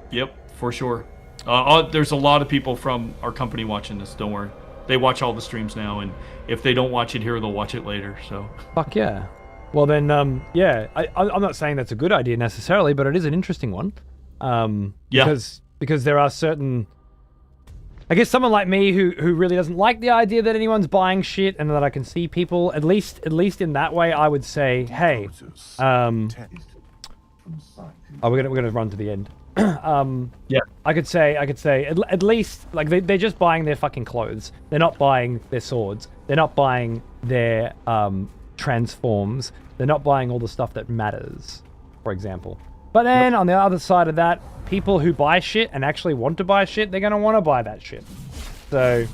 Yep, for sure. There's a lot of people from our company watching this. Don't worry. They watch all the streams now, and if they don't watch it here, they'll watch it later. So. Fuck yeah. Well then, I'm not saying that's a good idea necessarily, but it is an interesting one. Because there are certain, I guess, someone like me who really doesn't like the idea that anyone's buying shit, and that I can see people at least in that way. I would say, hey, we're gonna run to the end. I could say at least like they're just buying their fucking clothes. They're not buying their swords. They're not buying their transforms. They're not buying all the stuff that matters, for example. But then on the other side of that, people who buy shit and actually want to buy shit, they're gonna want to buy that shit. So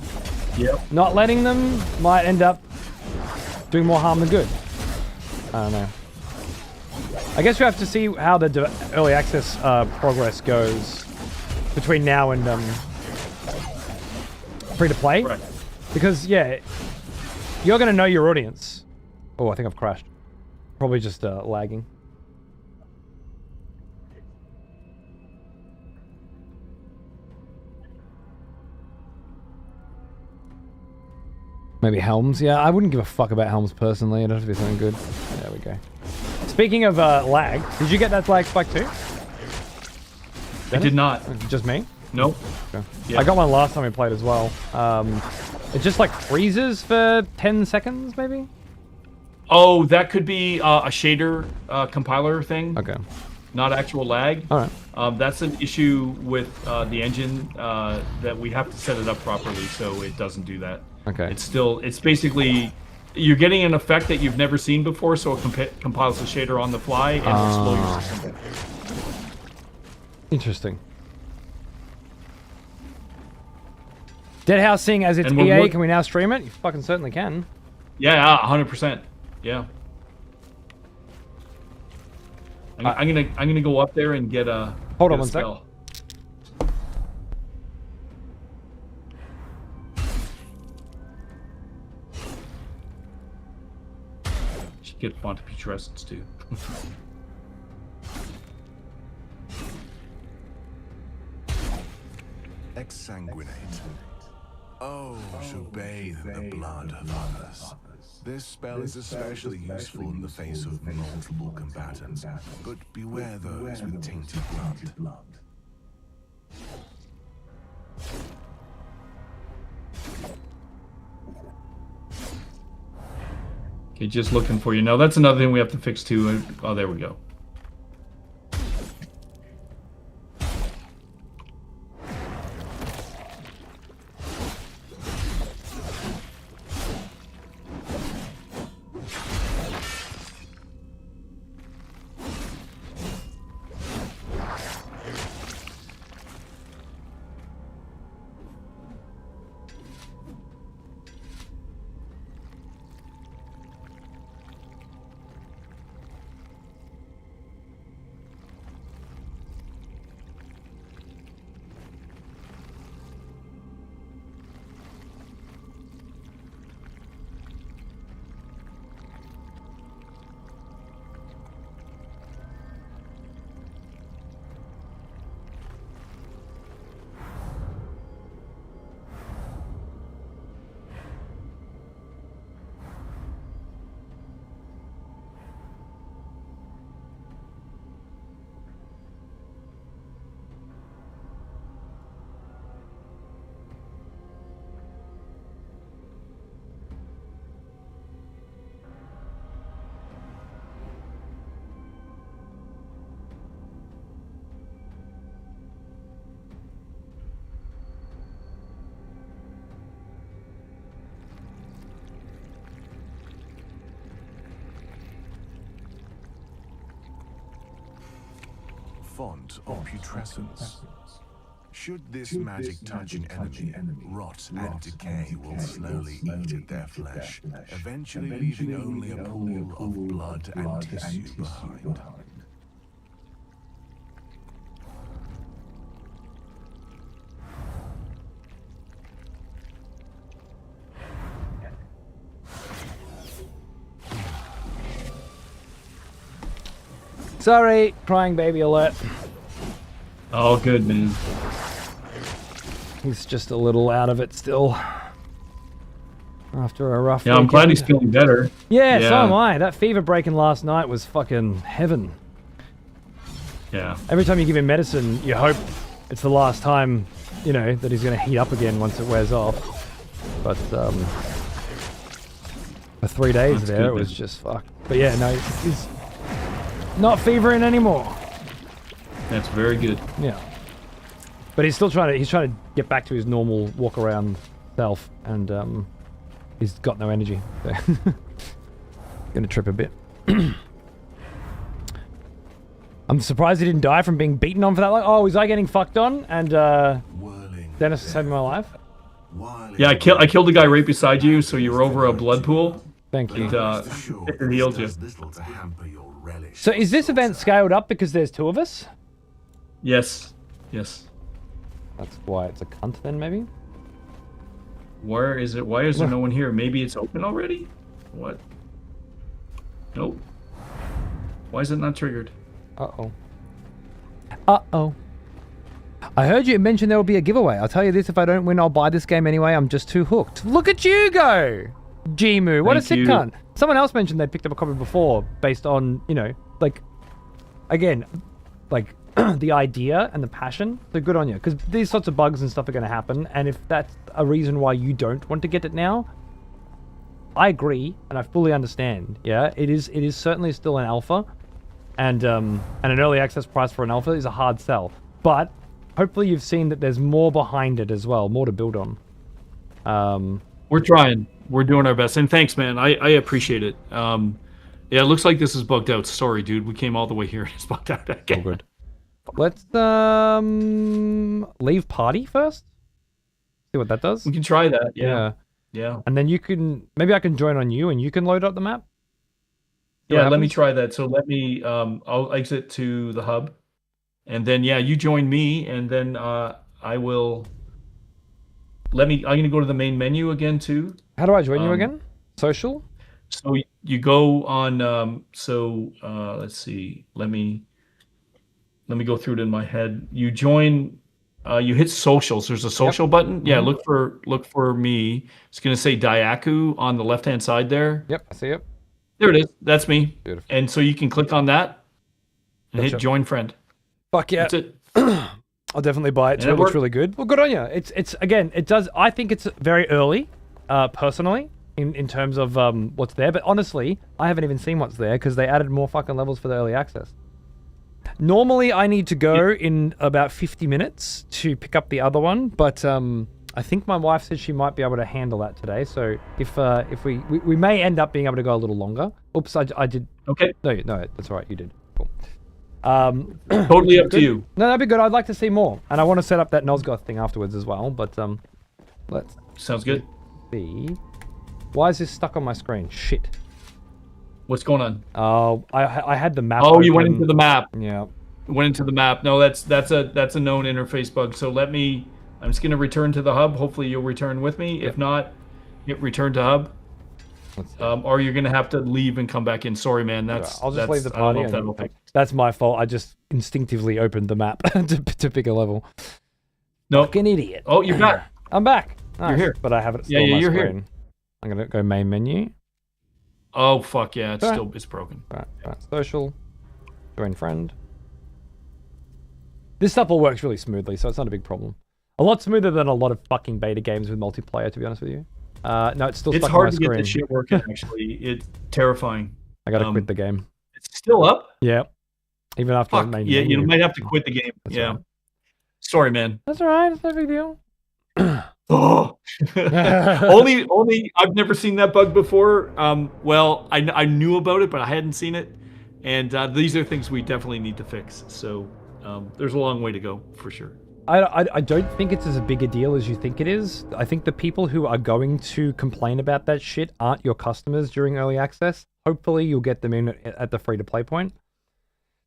not letting them might end up doing more harm than good. I don't know. I guess we have to see how the early access progress goes between now and free to play, right. Because you're gonna know your audience. Oh, I think I've crashed. Probably just lagging. Maybe Helms. Yeah, I wouldn't give a fuck about Helms personally. It'd have to be something good. There we go. Speaking of lag, did you get that lag spike too? I did not. Just me? Nope. Okay. Yeah. I got one last time we played as well. It just like freezes for 10 seconds, maybe? Oh, that could be a shader compiler thing. Okay. Not actual lag. All right. That's an issue with the engine that we have to set it up properly so it doesn't do that. Okay. It's basically, you're getting an effect that you've never seen before, so it compiles the shader on the fly and it'll slow your system down. Interesting. Deadhaus seeing as it's EA, can we now stream it? You fucking certainly can. Yeah, 100%. Yeah. I'm gonna go up there and get a. Hold on one sec. Should get font putrescence too. Exsanguinate. Oh, to bathe in the blood of others. This spell is especially useful in the face of multiple combatants, but beware those with tainted blood. Okay, just looking for you. Now that's another thing we have to fix too. Oh, there we go. font of putrescence. Should this magic touch an enemy, rot and decay will slowly eat at their flesh, eventually leaving only a pool of blood and tissue behind. Sorry, crying baby alert. Oh, good, man. He's just a little out of it still. After a rough Yeah, I'm glad he's weekend. feeling better. Yeah, so am I. That fever breaking last night was fucking heaven. Yeah. Every time you give him medicine, you hope it's the last time, you know, that he's going to heat up again once it wears off. But, for 3 days That's there, good, it was man. just fuck. But yeah, no, he's not fevering anymore. That's very good. Yeah. But he's still trying to get back to his normal walk around self, and he's got no energy. So gonna trip a bit. I'm surprised he didn't die from being beaten on for that long. Oh, was I getting fucked on? And Dennis saved my life. Yeah, I killed the guy right beside you, so you were over a blood pool. Thank you. And it healed you. So is this event scaled up because there's two of us? Yes. Yes. That's why it's a cunt then, maybe? Where is it? Why is there no one here? Maybe it's open already? What? Nope. Why is it not triggered? Uh-oh. Uh-oh. I heard you mention there will be a giveaway. I'll tell you this, if I don't win, I'll buy this game anyway. I'm just too hooked. Look at you go! Gmu, what a Thank sick you. cunt. Someone else mentioned they picked up a copy before based on, you know, like, again, like, the idea and the passion. So good on you. Because these sorts of bugs and stuff are going to happen. And if that's a reason why you don't want to get it now, I agree and I fully understand. Yeah, it is certainly still an alpha. And an early access price for an alpha is a hard sell. But hopefully you've seen that there's more behind it as well, more to build on. We're trying. We're doing our best. And thanks, man. I appreciate it. Yeah, it looks like this is bugged out. Sorry, dude. We came all the way here and it's bugged out again. All good. Let's leave party first. See what that does. We can try that. Yeah. And then you can, maybe I can join on you and you can load up the map. See what Yeah, let me happens? try that. So let me I'll exit to the hub. And then yeah, you join me and then I will I'm gonna go to the main menu again too. How do I join you again? Social? So you go on let's see. Let me go through it in my head. You join you hit socials. There's a social button. Yeah, look for me. It's gonna say Dyack on the left hand side there. Yep, I see it. There it is. That's me. Beautiful. And so you can click on that and Gotcha. hit join friend. Fuck yeah. That's it. I'll definitely buy it too. And It it looks worked. really good. Well, good on you. It's again, it does. I think it's very early, personally, in terms of what's there. But honestly, I haven't even seen what's there because they added more fucking levels for the early access. Normally, I need to go in about 50 minutes to pick up the other one, but I think my wife said she might be able to handle that today. So if we may end up being able to go a little longer. Oops, I did. Okay. No, that's all right. You did. Cool. Totally up to you. No, that'd be good. I'd like to see more, and I want to set up that Nosgoth thing afterwards as well. But let's Sounds good. see. Why is this stuck on my screen? Shit. What's going on? Oh, I had the map. Oh, you went open. into the map. Yeah. Went into the map. No, that's a known interface bug. So I'm just gonna return to the hub. Hopefully you'll return with me. If not, hit return to hub. Or you're gonna have to leave and come back in. Sorry, man. I'll just leave the I don't party. know if And, that'll fix. that's my fault. I just instinctively opened the map to pick a level. No. Fucking idiot. Oh, you're back. I'm back. Nice. here. But I have it still Yeah, on my you're here. screen. I'm gonna go main menu. Oh fuck yeah! It's Alright. still it's broken. Right. Social. Join friend. This stuff all works really smoothly, so it's not a big problem. A lot smoother than a lot of fucking beta games with multiplayer, to be honest with you. No, it's still It's stuck hard on to my get screen. this shit working. Actually, it's terrifying. I gotta quit the game. It's still up. Yeah. Even after Fuck. the main Yeah, menu. you might have to quit the game. That's yeah. right. Sorry, man. That's alright. It's no big deal. Oh. only I've never seen that bug before. Well, I knew about it, but I hadn't seen it. And these are things we definitely need to fix. So there's a long way to go for sure. I don't think it's as big a deal as you think it is. I think the people who are going to complain about that shit aren't your customers during early access. Hopefully you'll get them in at the free-to-play point.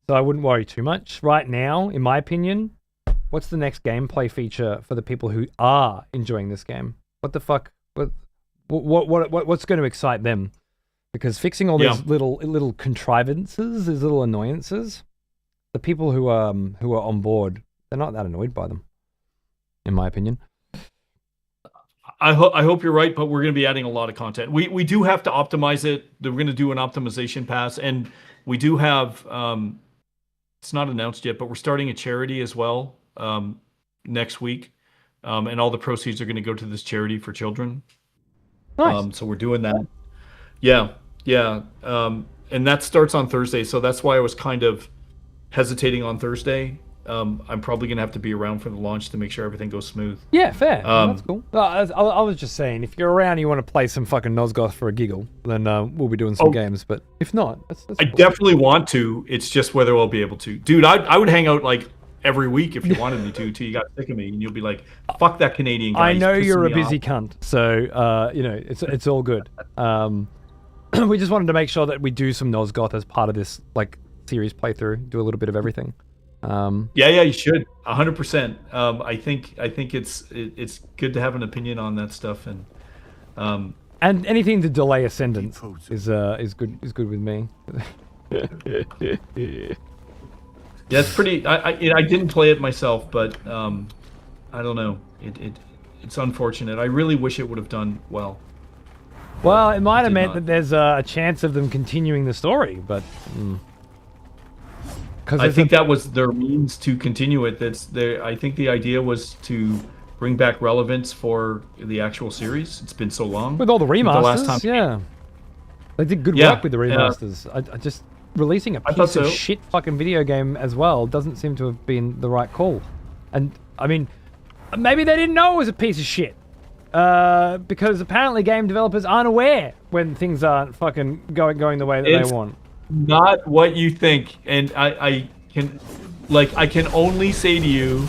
So I wouldn't worry too much. Right now, in my opinion, what's the next gameplay feature for the people who are enjoying this game? What the fuck? What's going to excite them? Because fixing all these little contrivances, these little annoyances, the people who are on board, they're not that annoyed by them, in my opinion. I hope you're right, but we're going to be adding a lot of content. We do have to optimize it. We're going to do an optimization pass, and we do have. It's not announced yet, but we're starting a charity as well next week, and all the proceeds are going to go to this charity for children. Nice. So we're doing that. Yeah. And that starts on Thursday, so that's why I was kind of hesitating on Thursday. I'm probably going to have to be around for the launch to make sure everything goes smooth. Yeah, fair. That's cool. I was just saying, if you're around and you want to play some fucking Nosgoth for a giggle, then we'll be doing some games. But if not, that's I cool. definitely want to. It's just whether I'll be able to. Dude, I would hang out like every week if you wanted me to, till you got sick of me, and you'll be like, fuck that Canadian guy. I know He's you're a pissing me busy off. cunt, so it's all good. We just wanted to make sure that we do some Nosgoth as part of this like series playthrough. Do a little bit of everything. Yeah, you should 100%. I think it's good to have an opinion on that stuff, and anything to delay Ascendance is good with me. Yeah, it's pretty. I didn't play it myself, but I don't know. It's unfortunate. I really wish it would have done well. Well, it might have did meant not. that there's a chance of them continuing the story, but I think that was their means to continue it. I think the idea was to bring back relevance for the actual series. It's been so long. with all the remasters, last time- yeah, they did good Yeah, work with the remasters. I just releasing a I thought piece of so. shit fucking video game as well doesn't seem to have been the right call. And I mean, maybe they didn't know it was a piece of shit. Because apparently game developers aren't aware when things aren't fucking going the way that they want. Not what you think, and I can only say to you,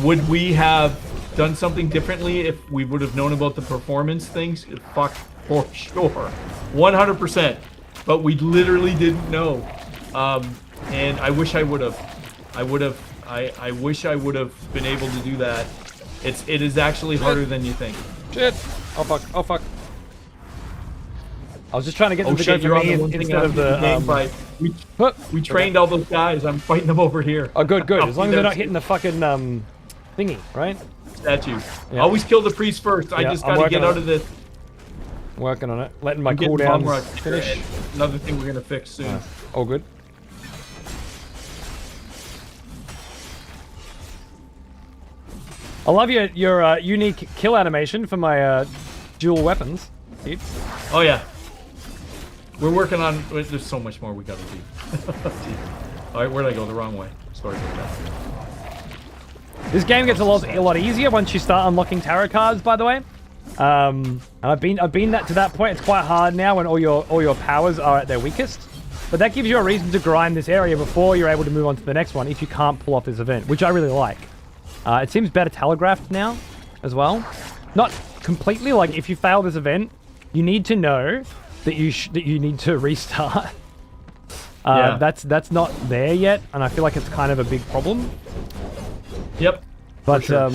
would we have done something differently if we would have known about the performance things? Fuck, for sure, 100%. But we literally didn't know, and I wish I would have. I wish I would have been able to do that. It is actually harder than you think. Shit! Oh fuck! I was just trying to get them to go You're for on me the one thing instead of after game, the. but we trained all those guys. I'm fighting them over here. Oh, good. As long as they're not hitting the fucking thingy, right? Statue. Yeah. Always kill the priest first. I Yeah, just I'm gotta working get on out it. of this. Working on it, letting my I'm getting bomb cooldowns rush. finish. Another thing we're gonna fix soon. All good. I love your unique kill animation for my dual weapons. Dude. Oh yeah. We're working on. There's so much more we gotta do. All right, where'd I go? The wrong way. Sorry about that. This game gets a lot easier once you start unlocking tarot cards. By the way, and I've been to that point. It's quite hard now when all your powers are at their weakest. But that gives you a reason to grind this area before you're able to move on to the next one if you can't pull off this event, which I really like. It seems better telegraphed now as well. Not completely, like if you fail this event, you need to know that you need to restart. Yeah. That's not there yet, and I feel like it's kind of a big problem. Yep. But sure.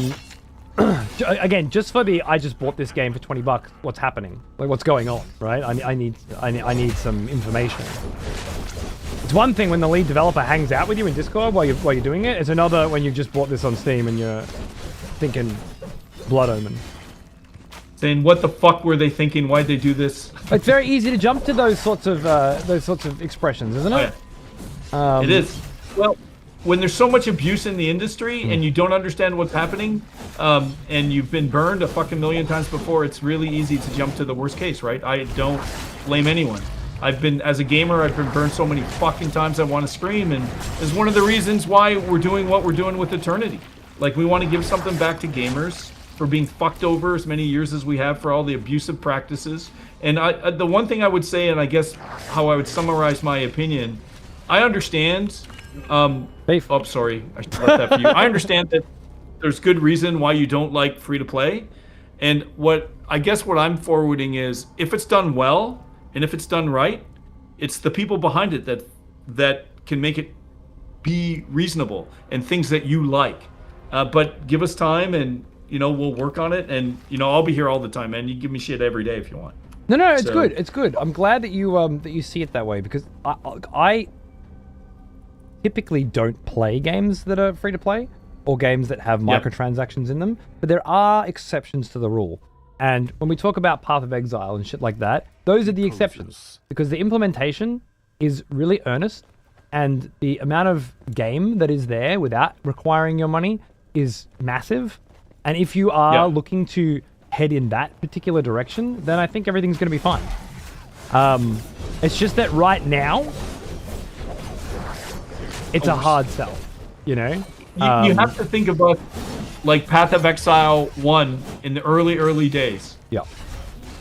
again, just for I just bought this game for $20. What's happening? Like, what's going on, right? I need some information. It's one thing when the lead developer hangs out with you in Discord while you're doing it. It's another when you've just bought this on Steam and you're thinking Blood Omen. Saying what the fuck were they thinking? Why'd they do this? It's very easy to jump to those sorts of expressions, isn't it? Oh, yeah. It is. Well, when there's so much abuse in the industry and you don't understand what's happening, and you've been burned a fucking million times before, it's really easy to jump to the worst case, right? I don't blame anyone. As a gamer, I've been burned so many fucking times I want to scream, and it's one of the reasons why we're doing what we're doing with Eternity. Like, we want to give something back to gamers for being fucked over as many years as we have for all the abusive practices. And the one thing I would say, and I guess how I would summarize my opinion, I understand Beef. Oh, sorry. I should let that for you. I understand that there's good reason why you don't like free to play. And what I'm forwarding is if it's done well and if it's done right, it's the people behind it that can make it be reasonable and things that you like. But give us time and we'll work on it, and I'll be here all the time, man. You give me shit every day if you want. No, it's good. It's good. I'm glad that you see it that way, because I typically don't play games that are free to play or games that have microtransactions in them, but there are exceptions to the rule. And when we talk about Path of Exile and shit like that, those are the exceptions, because the implementation is really earnest, and the amount of game that is there without requiring your money is massive. And if you are looking to head in that particular direction, then I think everything's going to be fine. It's just that right now, it's a hard sell, You you have to think about like Path of Exile 1 in the early days. Yeah.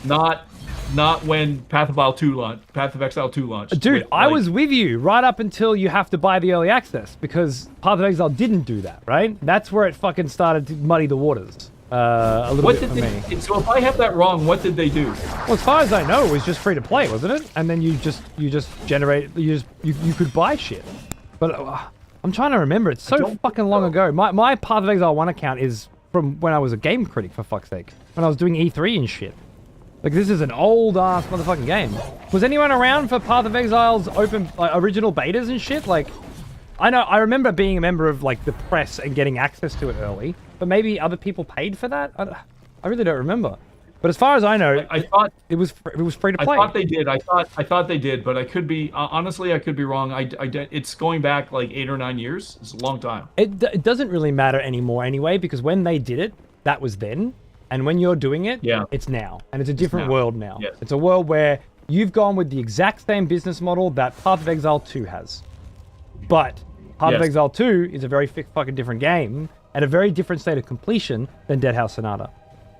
Not when Path of Exile 2 launched. Dude, I was with you right up until you have to buy the early access, because Path of Exile didn't do that, right? That's where it fucking started to muddy the waters a little bit for me. So if I have that wrong, what did they do? Well, as far as I know, it was just free to play, wasn't it? And then you could buy shit. But I'm trying to remember. It's so fucking long ago. My Path of Exile 1 account is from when I was a game critic, for fuck's sake. When I was doing E3 and shit. Like, this is an old-ass motherfucking game. Was anyone around for Path of Exile's original betas and shit? Like, I remember being a member of, like, the press and getting access to it early, but maybe other people paid for that? I really don't remember. But as far as I know, I thought it was free to play. I thought they did. I thought they did, but I could be honestly, I could be wrong. It's going back like 8 or 9 years. It's a long time. It doesn't really matter anymore anyway, because when they did it, that was then. And when you're doing it, it's now. And it's a different world now. Yes. It's a world where you've gone with the exact same business model that Path of Exile 2 has. But Path of Exile 2 is a very fucking different game at a very different state of completion than Deadhaus Sonata.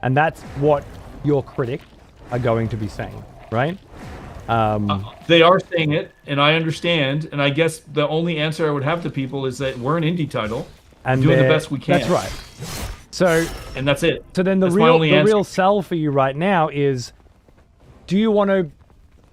And that's what your critics are going to be saying, right? They are saying it, and I understand. And I guess the only answer I would have to people is that we're an indie title, and doing the best we can. That's right. So, and that's it. So then the real sell for you right now is, do you want to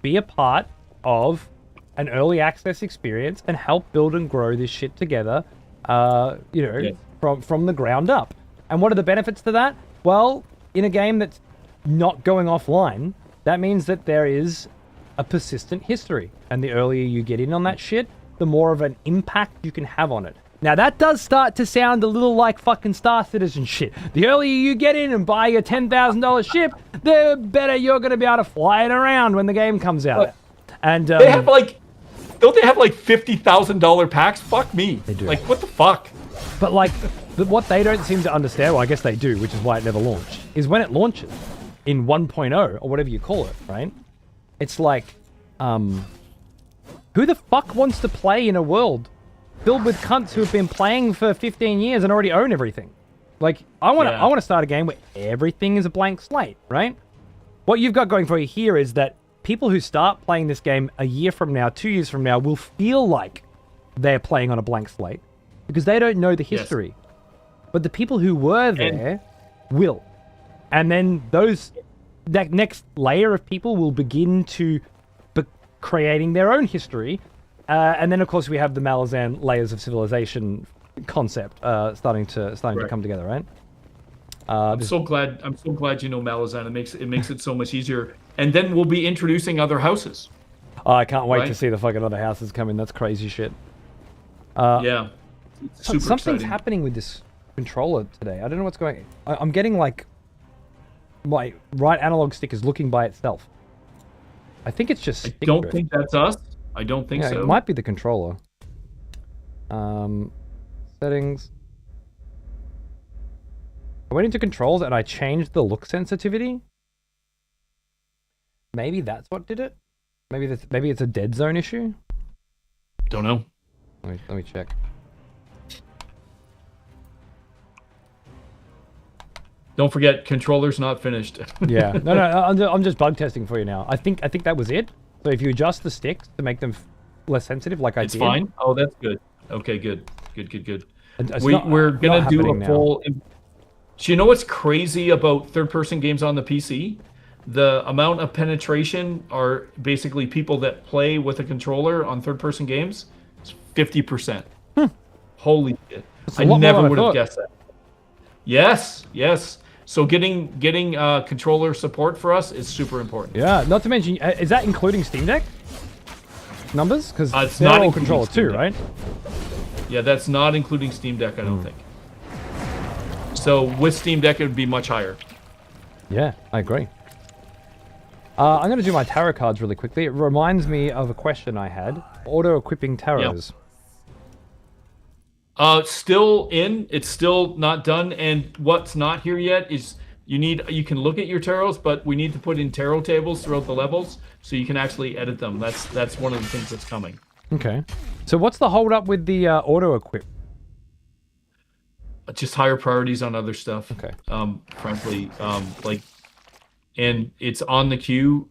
be a part of an early access experience and help build and grow this shit together, from the ground up? And what are the benefits to that? Well, in a game that's not going offline, that means that there is a persistent history. And the earlier you get in on that shit, the more of an impact you can have on it. Now, that does start to sound a little like fucking Star Citizen shit. The earlier you get in and buy your $10,000 ship, the better you're going to be able to fly it around when the game comes out. And they have don't they have like $50,000 packs? Fuck me. They do. Like, what the fuck? But like, what they don't seem to understand, well, I guess they do, which is why it never launched, is when it launches in 1.0 or whatever you call it, right? It's like, who the fuck wants to play in a world filled with cunts who have been playing for 15 years and already own everything? Like, I want to start a game where everything is a blank slate, right? What you've got going for you here is that people who start playing this game a year from now, 2 years from now, will feel like they're playing on a blank slate because they don't know the history. Yes. But the people who were there will. And then that next layer of people will begin to be creating their own history. And then, of course, we have the Malazan layers of civilization concept starting to come together, right? I'm so glad you know Malazan. It makes it so much easier. And then we'll be introducing other houses. Oh, I can't wait to see the fucking other houses come in. That's crazy shit. Something's exciting. happening with this controller today. I don't know what's going on. I'm getting like my right analog stick is looking by itself. I think it's just. I don't think that's us. I don't think so. It might be the controller. Settings. I went into controls and I changed the look sensitivity. Maybe that's what did it. Maybe it's a dead zone issue. Don't know. Let me check. Don't forget, controller's not finished. Yeah. No. I'm just bug testing for you now. I think that was it. So if you adjust the sticks to make them less sensitive, like I did. It's fine. Oh, that's good. Okay, good. Good. It's We're not gonna do happening a now. full. Do you know what's crazy about third-person games on the PC? The amount of penetration are basically people that play with a controller on third-person games. It's 50%. Holy shit! It's I a lot more never than I would have thought. guessed that. Yes. So getting controller support for us is super important. Yeah, not to mention, is that including Steam Deck numbers? Because It's they're not all including controller Steam too, Deck. right? Yeah, that's not including Steam Deck, I don't think. So with Steam Deck, it would be much higher. Yeah, I agree. I'm going to do my tarot cards really quickly. It reminds me of a question I had. Auto-equipping tarots. It's still not done, and what's not here yet is you can look at your tarots, but we need to put in tarot tables throughout the levels so you can actually edit them. That's one of the things that's coming. Okay. So what's the hold up with the auto-equip? Just higher priorities on other stuff. Okay. Frankly, and it's on the queue.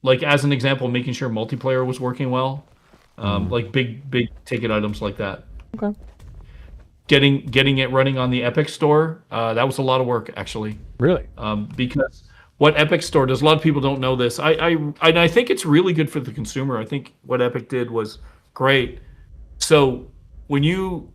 Like as an example, making sure multiplayer was working well. Like big ticket items like that. Okay. Getting it running on the Epic Store, that was a lot of work actually. Really? Because what Epic Store does, a lot of people don't know this. I think it's really good for the consumer. I think what Epic did was great. So when you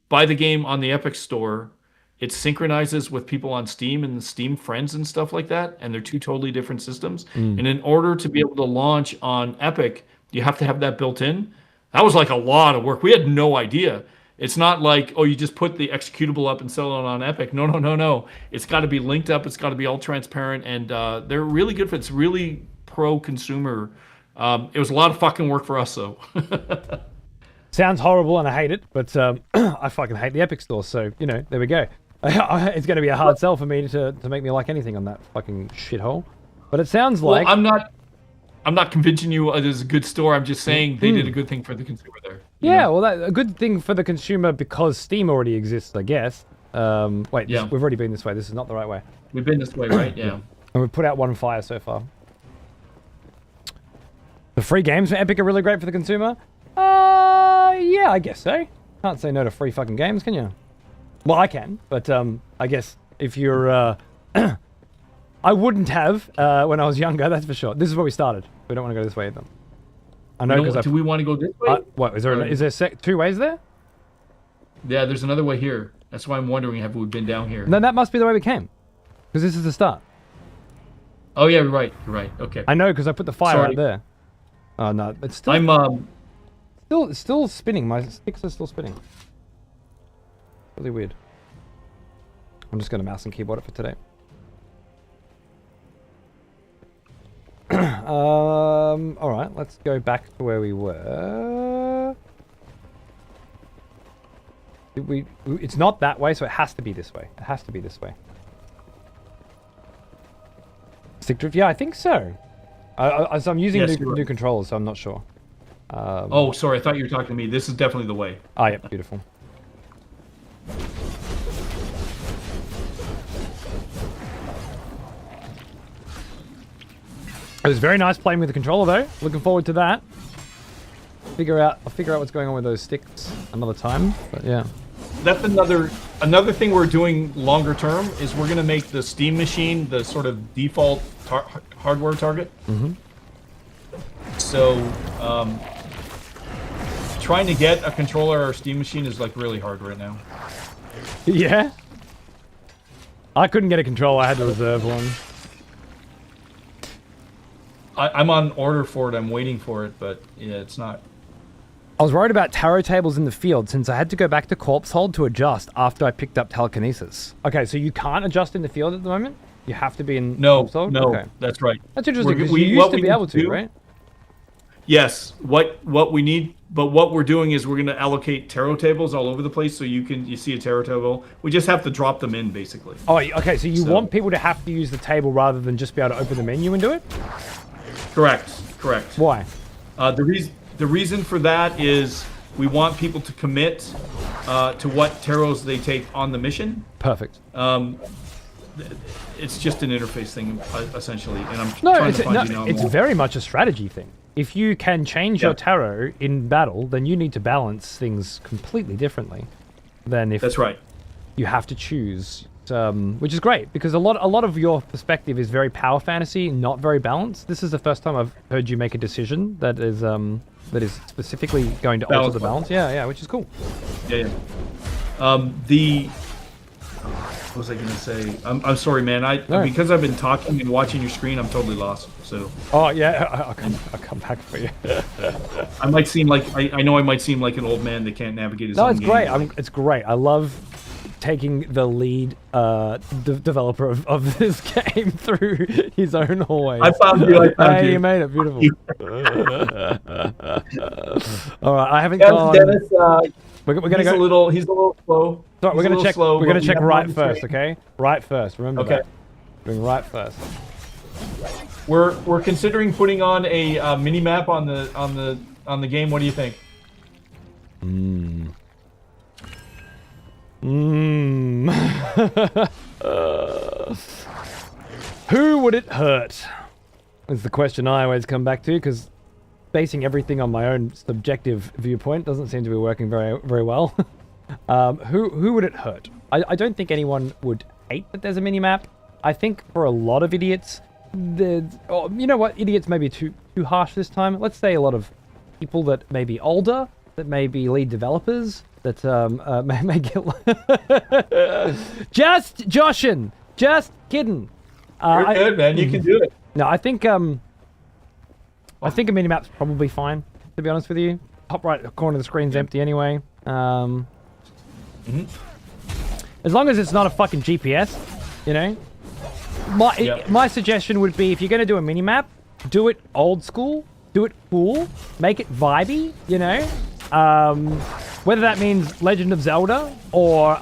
buy the game on the Epic Store, it synchronizes with people on Steam and the Steam friends and stuff like that, and they're two totally different systems. And in order to be able to launch on Epic, you have to have that built in. That was like a lot of work. We had no idea. It's not like, oh, you just put the executable up and sell it on Epic. No. It's got to be linked up. It's got to be all transparent, and they're really good for it. It's really pro-consumer. It was a lot of fucking work for us, though. Sounds horrible and I hate it, but I fucking hate the Epic Store, so, you know, there we go. It's going to be a hard sell for me to make me like anything on that fucking shithole. But it sounds like... Well, I'm not convincing you it is a good store. I'm just saying they did a good thing for the consumer there. Yeah, well, a good thing for the consumer because Steam already exists, I guess. Wait, Yeah. we've already been this way. This is not the right way. We've been this way, right? Yeah. And we've put out one fire so far. The free games from Epic are really great for the consumer? Yeah, I guess so. Can't say no to free fucking games, can you? Well, I can, but I guess if you're... I wouldn't have when I was younger, that's for sure. This is where we started. We don't want to go this way either. I know because Do we want to go this way? what, is there two ways there? Yeah, there's another way here. That's why I'm wondering, have we been down here? No, that must be the way we came. Because this is the start. Oh, yeah, you're right. Okay. I know, because I put the fire Sorry. out there. Oh, no, it's still... I'm, Still spinning. My sticks are still spinning. Really weird. I'm just going to mouse and keyboard it for today. Alright, let's go back to where we were. It's not that way, so it has to be this way. It has to be this way. Stick drift? Yeah, I think so. So I'm using new controllers, so I'm not sure. oh, sorry, I thought you were talking to me. This is definitely the way. Oh, yeah, beautiful. It was very nice playing with the controller, though. Looking forward to that. I'll figure out what's going on with those sticks another time. But yeah, That's another thing we're doing longer term is we're gonna make the Steam machine the sort of default hardware target. So trying to get a controller or Steam machine is like really hard right now. yeah. I couldn't get a controller. I had to reserve one. I'm on order for it. I'm waiting for it, but yeah, it's not. I was worried about tarot tables in the field since I had to go back to corpse hold to adjust after I picked up telekinesis. Okay, so you can't adjust in the field at the moment? You have to be in corpse hold? No, okay. That's right. That's interesting because you used to be able to, right? Yes. What we need, but what we're doing is we're going to allocate tarot tables all over the place, so you see a tarot table. We just have to drop them in, basically. Oh, okay. So you want people to have to use the table rather than just be able to open the menu and do it? Correct. Why? The reason for that is we want people to commit to what tarots they take on the mission. Perfect. It's just an interface thing, essentially, and I'm trying to find it's very much a strategy thing. if you can change your tarot in battle, then you need to balance things completely differently than if That's right. you have to choose. Which is great because a lot of your perspective is very power fantasy, not very balanced. This is the first time I've heard you make a decision that is specifically going to alter the balance. Yeah, which is cool. Yeah. What was I gonna say? I'm sorry, man. Because I've been talking and watching your screen, I'm totally lost. So. Oh yeah, I'll come back for you. I might seem like I know I might seem like an old man that can't navigate his own game. No, it's great. It's great. I love taking the lead developer of this game through his own hallway. I found you. Hey, you made it beautiful. All right, I haven't gone. Dennis, we're gonna go. He's a little slow. Sorry, we're gonna check. We're gonna check right first, okay? Right first. Remember that. Doing right first. We're considering putting on a mini map on the game. What do you think? Who would it hurt? Is the question I always come back to, because basing everything on my own subjective viewpoint doesn't seem to be working very, very well. Who would it hurt? I don't think anyone would hate that there's a mini-map. I think for a lot of idiots, you know what? Idiots may be too harsh this time. Let's say a lot of people that may be older, that may be lead developers, that may get... Just joshing! Just kidding! You're good, man. You can do it. No, I think a mini-map's probably fine, to be honest with you. Top right corner of the screen's empty anyway. As long as it's not a fucking GPS, you know? My suggestion would be, if you're going to do a mini-map, do it old school, do it cool, make it vibey, you know? Whether that means Legend of Zelda, or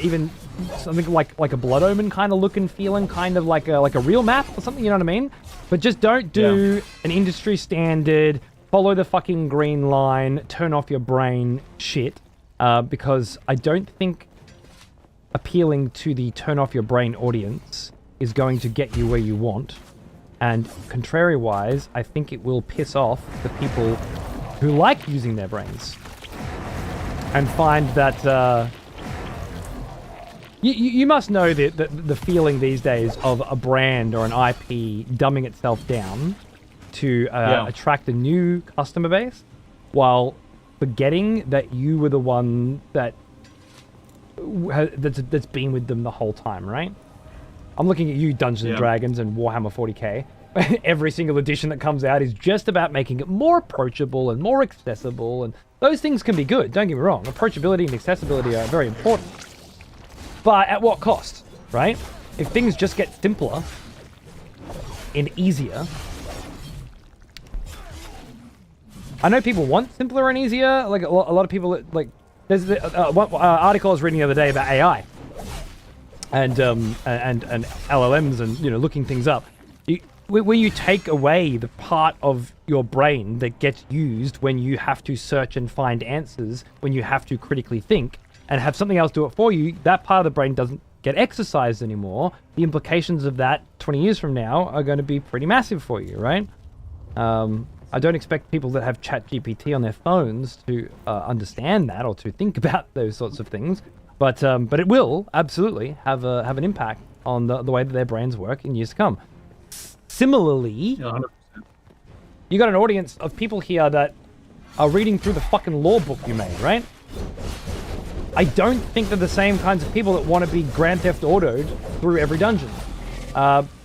even something like a Blood Omen kind of look and feeling, kind of like a real map or something, you know what I mean? But just don't do an industry standard, follow the fucking green line, turn off your brain shit, because I don't think appealing to the turn off your brain audience is going to get you where you want. And contrary-wise, I think it will piss off the people who like using their brains and find that you must know the feeling these days of a brand or an IP dumbing itself down to attract a new customer base, while forgetting that you were the one that's been with them the whole time, right? I'm looking at you, Dungeons & Dragons and Warhammer 40k. Every single edition that comes out is just about making it more approachable and more accessible, and those things can be good, don't get me wrong. Approachability and accessibility are very important. But at what cost, right? If things just get simpler and easier... I know people want simpler and easier, like a lot of people, like... There's one article I was reading the other day about AI. And LLMs and, you know, looking things up. When you take away the part of your brain that gets used when you have to search and find answers, when you have to critically think, and have something else do it for you, that part of the brain doesn't get exercised anymore. The implications of that 20 years from now are going to be pretty massive for you, right? I don't expect people that have ChatGPT on their phones to understand that or to think about those sorts of things. But it will absolutely have an impact on the way that their brains work in years to come. Similarly, 100%. You got an audience of people here that are reading through the fucking law book you made, right? I don't think they're the same kinds of people that want to be Grand Theft Auto'd through every dungeon.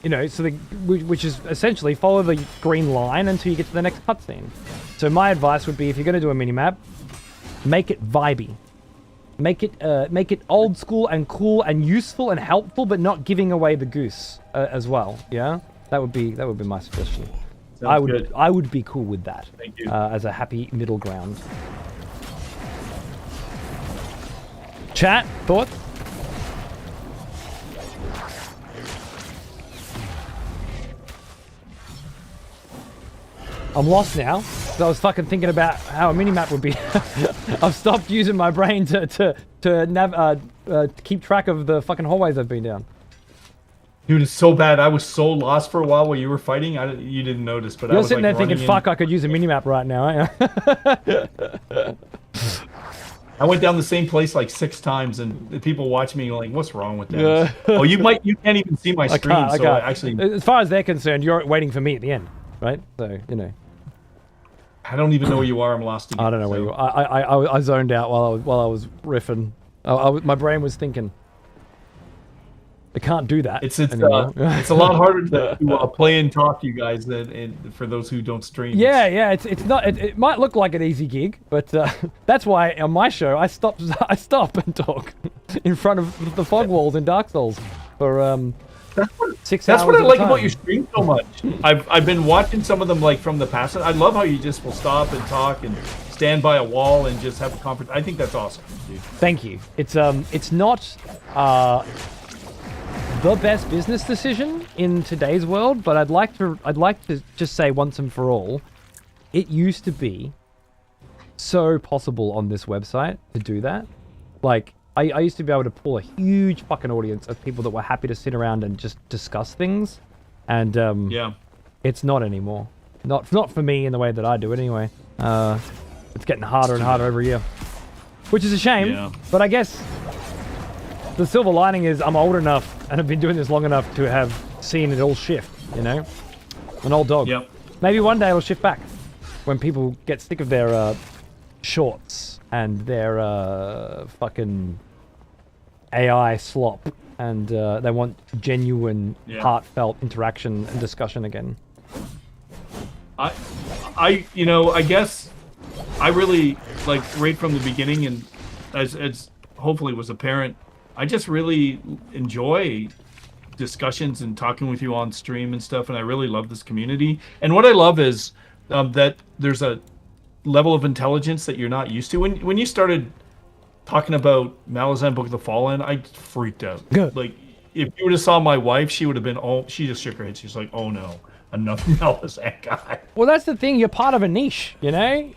You know, so which is essentially follow the green line until you get to the next cutscene. So my advice would be, if you're going to do a mini-map, make it vibey. Make it old school and cool and useful and helpful, but not giving away the goose as well. Yeah, that would be my suggestion. I would be cool with that. Thank you. As a happy middle ground. Chat thoughts? I'm lost now. So I was fucking thinking about how a mini-map would be. I've stopped using my brain to keep track of the fucking hallways I've been down. Dude, it's so bad. I was so lost for a while you were fighting. You didn't notice, but I You're was sitting like there thinking, running fuck, I could use a minimap right now, aren't you? I went down the same place like 6 times, and the people watching me like, "What's wrong with them?" Yeah. Oh, you can't even see my screen. I So can't. actually, As far as they're concerned, you're waiting for me at the end, right? So, you know. I don't even know where you are. I'm lost again. I don't know where you are. I zoned out while I was riffing. My brain was thinking. I can't do that. It's anymore. it's a lot harder to play and talk, you guys, than for those who don't stream. Yeah. It's not. It might look like an easy gig, but that's why on my show I stop and talk in front of the fog walls in Dark Souls for 6 hours. That's what I at a like time. about your stream so much. I've been watching some of them like from the past. I love how you just will stop and talk and stand by a wall and just have a conference. I think that's awesome, dude. Thank you. It's not the best business decision in today's world, but I'd like to just say once and for all, it used to be so possible on this website to do that. Like I used to be able to pull a huge fucking audience of people that were happy to sit around and just discuss things, and Yeah. it's not anymore. Not for me in the way that I do it anyway. It's getting harder and harder every year, which is a shame. Yeah. But I guess the silver lining is I'm old enough and I've been doing this long enough to have seen it all shift, you know? An old dog. Yep. Maybe one day it'll shift back when people get sick of their shorts and their fucking AI slop and they want genuine, heartfelt interaction and discussion again. I guess I really, like, right from the beginning, and as hopefully was apparent, I just really enjoy discussions and talking with you on stream and stuff, and I really love this community. And what I love is that there's a level of intelligence that you're not used to. When you started talking about Malazan Book of the Fallen, I freaked out. Good. Like, if you would have saw my wife, she would have been, she just shook her head. She's like, oh no, another Malazan guy. Well, that's the thing. You're part of a niche, you know?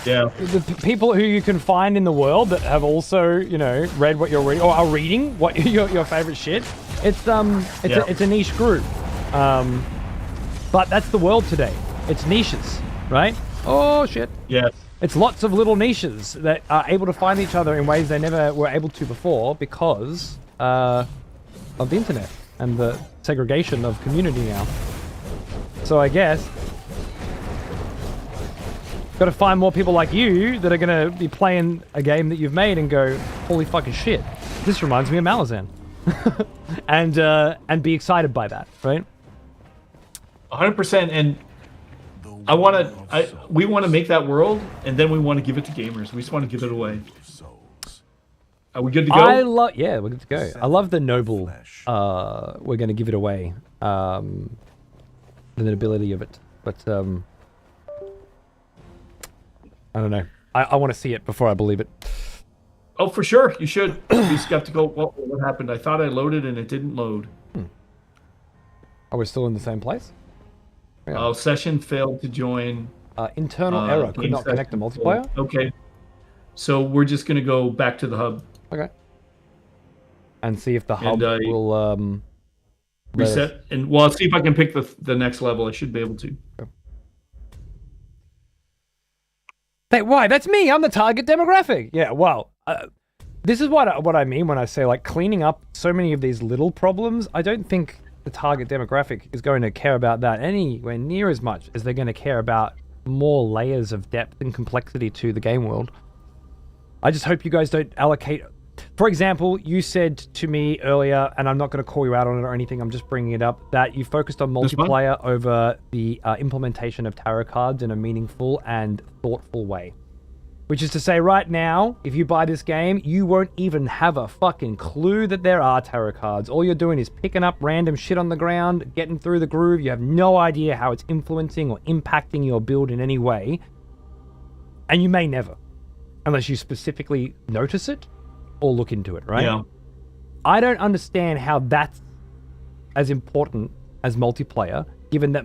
Yeah. The people who you can find in the world that have also, you know, read what you're reading or are reading what your favorite shit. It's a niche group. But that's the world today. It's niches, right? Oh shit. Yes. It's lots of little niches that are able to find each other in ways they never were able to before because of the internet and the segregation of community now. So I guess got to find more people like you that are going to be playing a game that you've made and go, holy fucking shit, this reminds me of Malazan. and be excited by that, right? 100%. And we want to make that world, and then we want to give it to gamers. We just want to give it away. Are we good to go? Yeah, we're good to go. I love the noble, we're going to give it away, the nobility of it. But, I don't know. I want to see it before I believe it. Oh, for sure. You should be skeptical. What happened? I thought I loaded and it didn't load. Are we still in the same place? Yeah. Oh, session failed to join. Internal error. Could not connect to multiplayer? Okay. So we're just going to go back to the hub. Okay. And see if the hub will reset. And well, I'll see if I can pick the next level. I should be able to. Okay. Hey, why? That's me. I'm the target demographic. Yeah, well, this is what I mean when I say, like, cleaning up so many of these little problems. I don't think the target demographic is going to care about that anywhere near as much as they're going to care about more layers of depth and complexity to the game world. I just hope you guys don't allocate... For example, you said to me earlier, and I'm not going to call you out on it or anything, I'm just bringing it up, that you focused on multiplayer over the implementation of tarot cards in a meaningful and thoughtful way. Which is to say, right now, if you buy this game, you won't even have a fucking clue that there are tarot cards. All you're doing is picking up random shit on the ground, getting through the groove. You have no idea how it's influencing or impacting your build in any way. And you may never, unless you specifically notice it or look into it, right? Yeah. I don't understand how that's as important as multiplayer, given that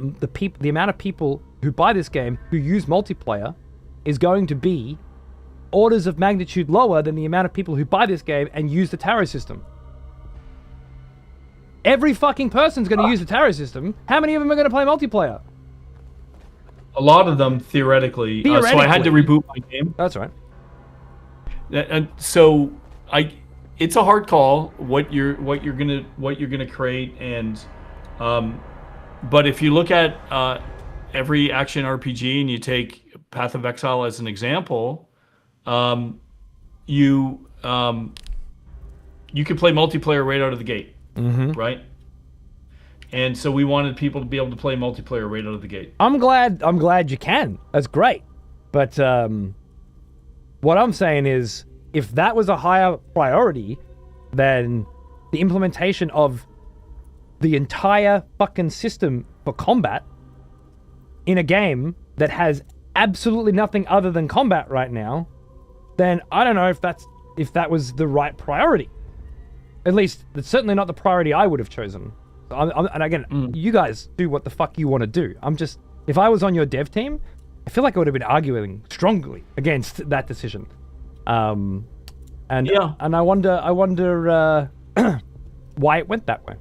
the amount of people who buy this game who use multiplayer is going to be orders of magnitude lower than the amount of people who buy this game and use the tarot system. Every fucking person's going to use the tarot system. How many of them are going to play multiplayer? A lot of them theoretically. So I had to reboot my game. That's right. And so it's a hard call what you're gonna create, and but if you look at every action RPG and you take Path of Exile as an example, you could play multiplayer right out of the gate, right? And so we wanted people to be able to play multiplayer right out of the gate. I'm glad you can. That's great. But what I'm saying is, if that was a higher priority than the implementation of the entire fucking system for combat in a game that has absolutely nothing other than combat right now, then I don't know if that was the right priority. At least, it's certainly not the priority I would have chosen. And again, you guys do what the fuck you want to do. If I was on your dev team, I feel like I would have been arguing strongly against that decision. And I wonder why it went that way.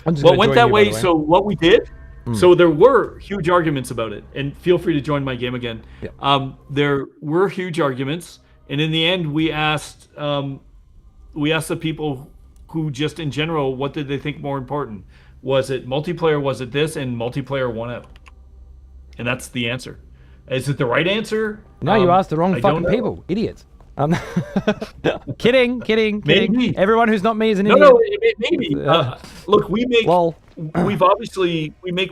Well, it went that way. So what we did, so there were huge arguments about it, and feel free to join my game again. Yeah. There were huge arguments, and in the end, we asked the people who just in general, what did they think more important? Was it multiplayer? Was it this? And multiplayer won out. And that's the answer. Is it the right answer? No, you asked the wrong fucking people. Idiots. Kidding. Maybe. Everyone who's not me is an idiot. No, maybe. Look, we make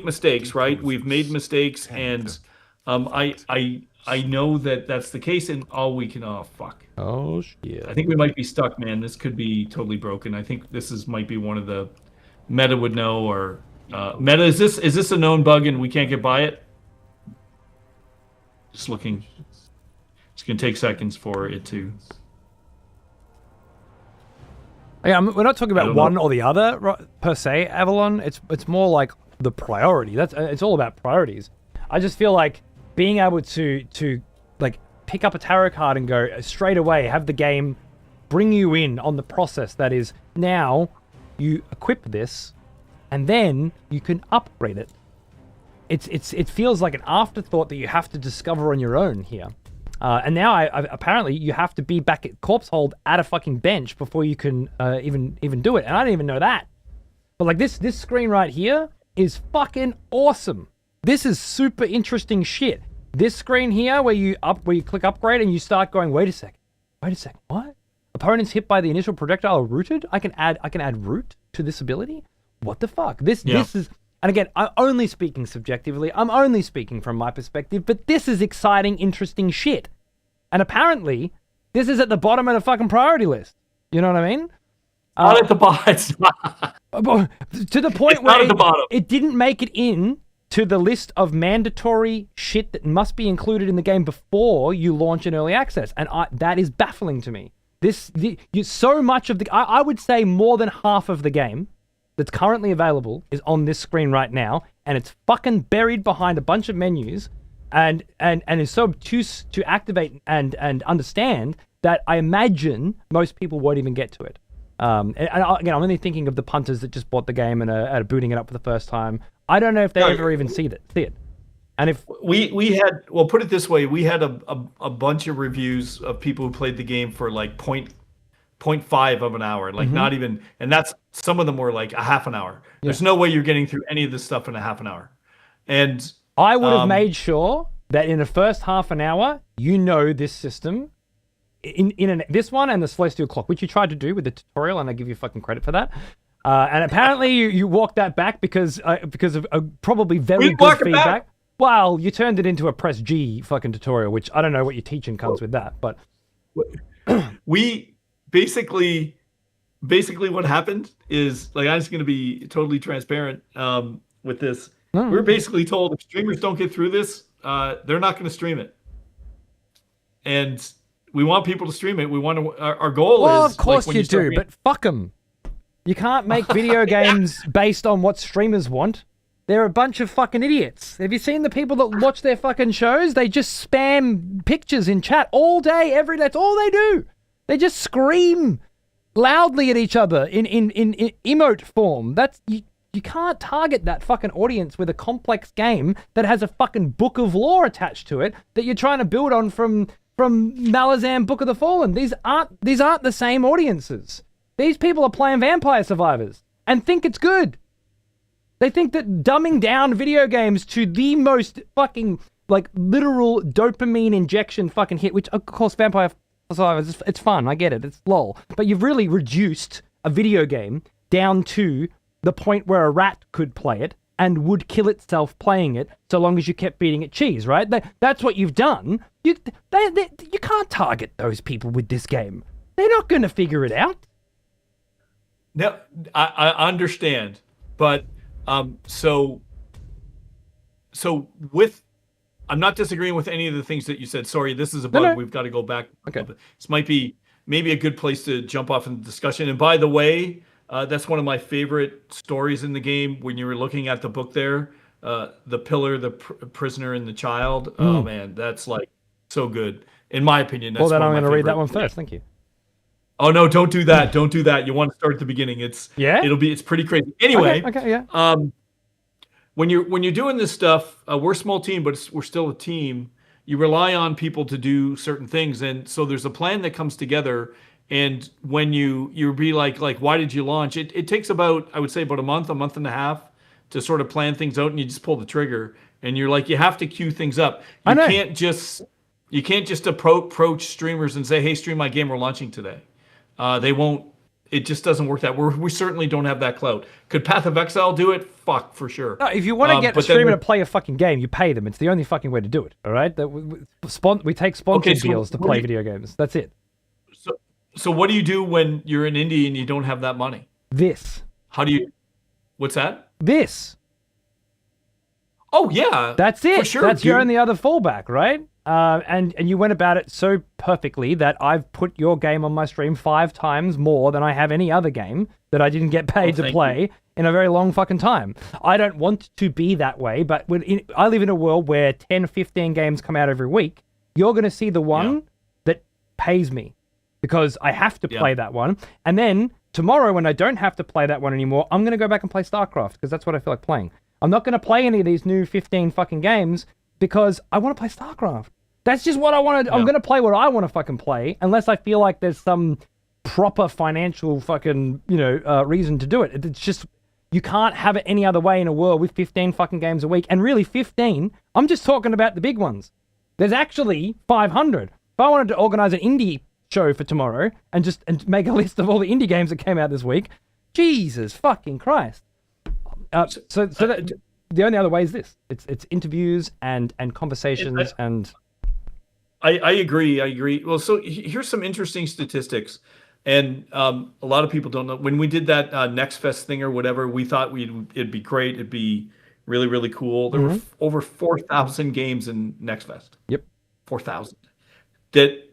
mistakes, right? We've made mistakes, and I know that that's the case, and all we can. Oh fuck. Oh shit. I think we might be stuck, man. This could be totally broken. I think this might be one of the Meta would know, or Meta. Is this a known bug and we can't get by it? Just looking. It's gonna take seconds for it to. Yeah, we're not talking about one or the other per se, Avalon. It's more like the priority. It's all about priorities. I just feel like being able to like pick up a tarot card and go straight away, have the game bring you in on the process that is now you equip this and then you can upgrade it. It feels like an afterthought that you have to discover on your own here. And now apparently you have to be back at Corpse Hold at a fucking bench before you can even do it. And I didn't even know that. But like this screen right here is fucking awesome. This is super interesting shit. This screen here where you click upgrade and you start going, wait a second, what? Opponents hit by the initial projectile are rooted? I can add root to this ability? What the fuck? This is, and again, I'm only speaking subjectively, I'm only speaking from my perspective, but this is exciting, interesting shit. And apparently, this is at the bottom of the fucking priority list. You know what I mean? Not at the bottom. To the point where it didn't make it in to the list of mandatory shit that must be included in the game before you launch an early access. And that is baffling to me. So much of I would say more than half of the game that's currently available is on this screen right now, and it's fucking buried behind a bunch of menus and is so obtuse to activate and understand that I imagine most people won't even get to it. And again, I'm only thinking of the punters that just bought the game and are booting it up for the first time. I don't know if they ever even see it. And if we had, well, put it this way, we had a bunch of reviews of people who played the game for like 0.5 of an hour, like not even, and that's, some of them were like a half an hour. There's no way you're getting through any of this stuff in a half an hour. And I would have made sure that in the first half an hour, this system, this one and the Celestial Clock, which you tried to do with the tutorial, and I give you fucking credit for that. And apparently you walked that back because of probably very good feedback. Well, you turned it into a press G fucking tutorial, which I don't know what you're teaching comes with that, but we basically what happened is, like, I'm just going to be totally transparent with this. We're basically told if streamers don't get through this, they're not going to stream it. And we want people to stream it. We want to, our goal is... Well, of course you do, but fuck them. You can't make video games based on what streamers want. They're a bunch of fucking idiots. Have you seen the people that watch their fucking shows? They just spam pictures in chat all day, every day. That's all they do. They just scream loudly at each other in emote form. That's you can't target that fucking audience with a complex game that has a fucking book of lore attached to it that you're trying to build on from Malazan Book of the Fallen. These aren't the same audiences. These people are playing Vampire Survivors and think it's good. They think that dumbing down video games to the most fucking like literal dopamine injection fucking hit, which of course Vampire Survivors, it's fun, I get it, it's lol. But you've really reduced a video game down to the point where a rat could play it and would kill itself playing it so long as you kept feeding it cheese, right? That's what you've done. You can't target those people with this game. They're not going to figure it out. No, I understand. But so with, I'm not disagreeing with any of the things that you said. Sorry, this is a bug. No. We've got to go back. Okay. This might be maybe a good place to jump off in the discussion. And by the way, that's one of my favorite stories in the game. When you were looking at the book there, the pillar, the prisoner, and the child. Oh man, that's like so good. In my opinion, that's then I'm going to read that one first. Thank you. Oh no, don't do that. Don't do that. You want to start at the beginning. It's pretty crazy. Anyway, okay, yeah. When you're doing this stuff, we're a small team, but we're still a team. You rely on people to do certain things, and so there's a plan that comes together. And when you be like, why did you launch? It takes about, I would say, about a month and a half to sort of plan things out, and you just pull the trigger. And you're like, you have to queue things up. You can't just approach streamers and say, hey, stream my game, we're launching today. They won't. It just doesn't work that. We certainly don't have that clout. Could Path of Exile do it? Fuck, for sure. No, if you want to get a streamer to play a fucking game, you pay them. It's the only fucking way to do it. All right. We take sponsored deals to play video games. That's it. So what do you do when you're an indie and you don't have that money? This. How do you? What's that? This. Oh yeah. That's it. For sure, that's your only other fallback, right? And you went about it so perfectly that I've put your game on my stream 5 times more than I have any other game that I didn't get paid to play in a very long fucking time. I don't want to be that way, but I live in a world where 10, 15 games come out every week. You're going to see the one that pays me because I have to play that one. And then tomorrow when I don't have to play that one anymore, I'm going to go back and play StarCraft because that's what I feel like playing. I'm not going to play any of these new 15 fucking games because I want to play StarCraft. That's just what I want to. I'm going to play what I want to fucking play, unless I feel like there's some proper financial fucking reason to do it. It's just you can't have it any other way in a world with 15 fucking games a week, and really 15. I'm just talking about the big ones. There's actually 500. If I wanted to organize an indie show for tomorrow and make a list of all the indie games that came out this week, Jesus fucking Christ. So that, the only other way is this. It's interviews and conversations and. I agree. Well, so here's some interesting statistics, and a lot of people don't know. When we did that Next Fest thing or whatever, we thought it'd be great. It'd be really, really cool. There were over 4,000 games in Next Fest. Yep, 4,000. That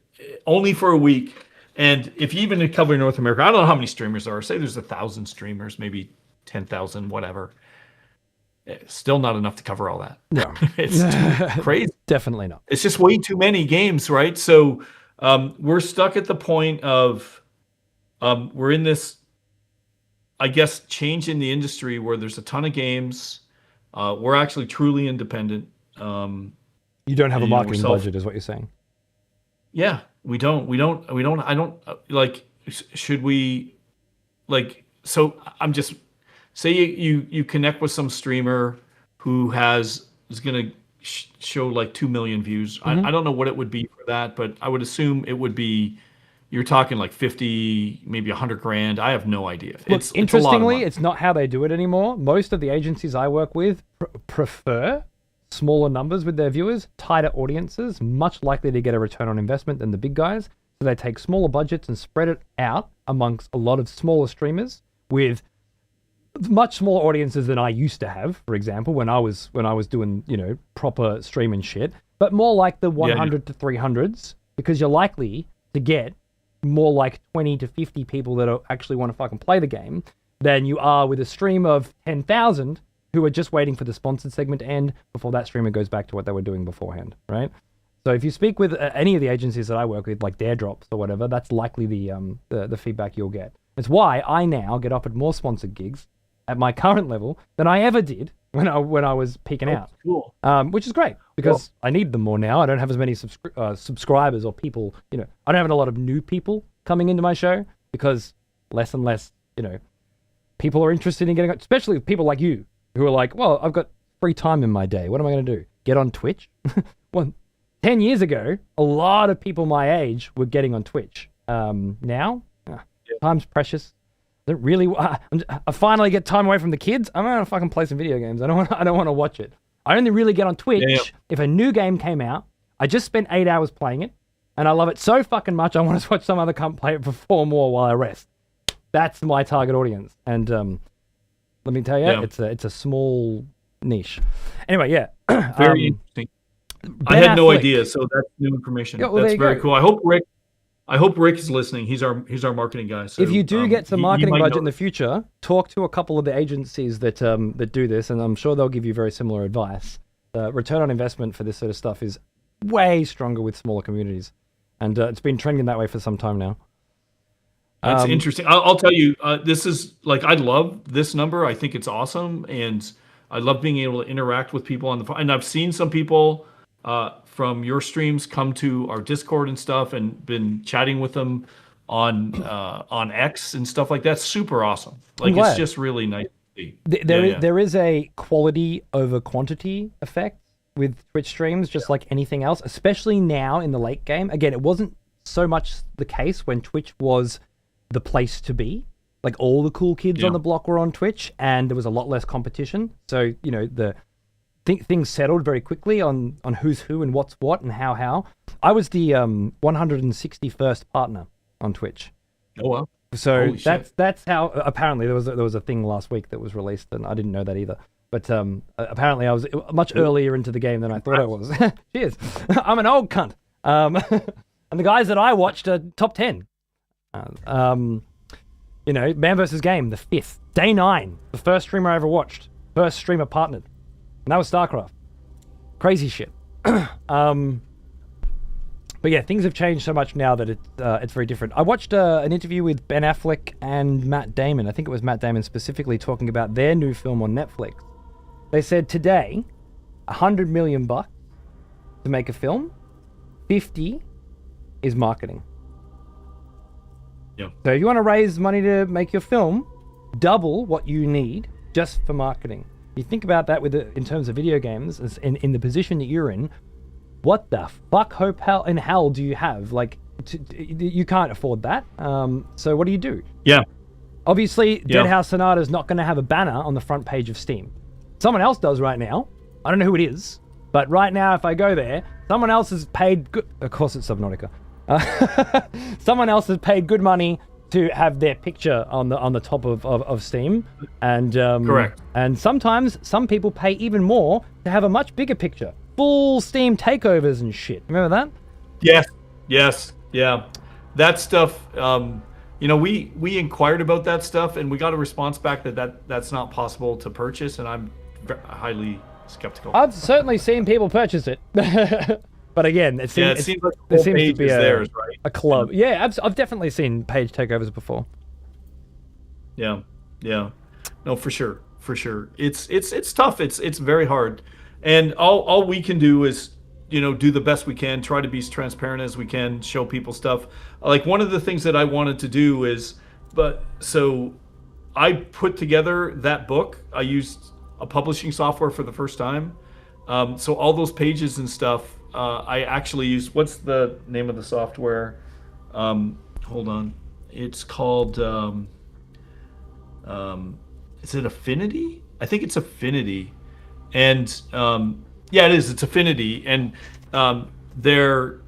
only for a week. And if you even cover North America, I don't know how many streamers there are. Say there's 1,000 streamers, maybe 10,000, whatever. Still not enough to cover all that. No. It's crazy. Definitely not. It's just way too many games, right? So we're stuck at the point of we're in this, I guess, change in the industry where there's a ton of games. We're actually truly independent. You don't have a marketing budget, is what you're saying. Yeah, we don't. I don't like. Should we like? So I'm just. Say you connect with some streamer who is going to show like 2 million views. I don't know what it would be for that, but I would assume it would be, you're talking like 50, maybe 100 grand. I have no idea. Look, interestingly, it's not how they do it anymore. Most of the agencies I work with prefer smaller numbers with their viewers, tighter audiences, much likely to get a return on investment than the big guys. So they take smaller budgets and spread it out amongst a lot of smaller streamers with much smaller audiences than I used to have, for example, when I was doing, proper streaming shit, but more like the 100 to 300s, because you're likely to get more like 20 to 50 people that actually want to fucking play the game than you are with a stream of 10,000 who are just waiting for the sponsored segment to end before that streamer goes back to what they were doing beforehand, right? So if you speak with any of the agencies that I work with, like Daredrops or whatever, that's likely the feedback you'll get. It's why I now get offered more sponsored gigs at my current level than I ever did when I was peaking out. Cool. Which is great because I need them more now. I don't have as many subscribers or people. I don't have a lot of new people coming into my show because less and less, people are interested in getting, especially people like you who are like, well, I've got free time in my day. What am I going to do? Get on Twitch? Well, 10 years ago, a lot of people my age were getting on Twitch. Now, time's precious. I finally get time away from the kids. I'm gonna fucking play some video games. I don't want to watch it. I only really get on Twitch if a new game came out. I just spent 8 hours playing it, and I love it so fucking much. I want to watch some other cunt play it for 4 more while I rest. That's my target audience, and let me tell you, it's a small niche. Anyway, very interesting. I had no idea, so that's new information. Yeah, well, that's very cool. I hope Rick is listening. He's our marketing guy. So, if you do get some marketing budget in the future, talk to a couple of the agencies that do this, and I'm sure they'll give you very similar advice. Return on investment for this sort of stuff is way stronger with smaller communities, and it's been trending that way for some time now. That's interesting. I'll tell you, this is like, I love this number. I think it's awesome, and I love being able to interact with people on the phone. And I've seen some people from your streams come to our Discord and stuff, and been chatting with them on X and stuff like that. Super awesome. Like, it's just really nice to see. There is a quality over quantity effect with Twitch streams, just like anything else, especially now in the late game. Again, it wasn't so much the case when Twitch was the place to be. Like, all the cool kids on the block were on Twitch, and there was a lot less competition. So, things settled very quickly on who's who and what's what and how. I was the 161st partner on Twitch. Oh wow! So that's how. Apparently, there was a thing last week that was released, and I didn't know that either. But apparently, I was much earlier into the game than I thought I was. Cheers! I'm an old cunt. And the guys that I watched are top 10. Man vs. Game, the 5th. Day 9, the first streamer I ever watched. First streamer partnered. And that was StarCraft. Crazy shit. But yeah, things have changed so much now that it's very different. I watched an interview with Ben Affleck and Matt Damon. I think it was Matt Damon specifically talking about their new film on Netflix. They said today, $100 million to make a film, 50 is marketing. Yeah. So if you want to raise money to make your film, double what you need just for marketing. You think about that in terms of video games, in the position that you're in, what the fuck hope in hell do you have? Like, you can't afford that. So what do you do? Yeah. Obviously, Deadhaus Sonata is not going to have a banner on the front page of Steam. Someone else does right now. I don't know who it is, but right now, if I go there, someone else has paid good. Of course, it's Subnautica. Someone else has paid good money to have their picture on the top of Steam, and correct. And sometimes some people pay even more to have a much bigger picture, full Steam takeovers and shit. Remember that? Yes, yeah. That stuff. We inquired about that stuff, and we got a response back that's not possible to purchase, and I'm highly skeptical. I've certainly seen people purchase it. But again, it seems like there seems to be a club. Yeah, I've definitely seen page takeovers before. Yeah. No, for sure. It's tough. It's very hard, and all we can do is do the best we can, try to be as transparent as we can, show people stuff. Like, one of the things that I wanted to do is, so I put together that book. I used a publishing software for the first time, so all those pages and stuff. I actually used, what's the name of the software? Hold on. It's called, is it Affinity? I think it's Affinity. And it is. It's Affinity. And their